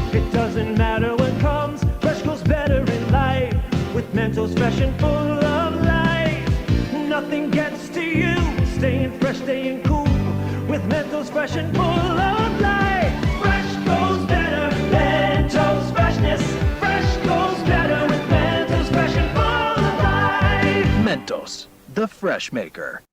It doesn't matter what comes, fresh goes better in life. With Mentos fresh and full of life, nothing gets to you. Staying fresh, staying cool. With Mentos fresh and full of life, fresh goes better. Mentos freshness, fresh goes better with Mentos fresh and full of life. Mentos, the fresh maker.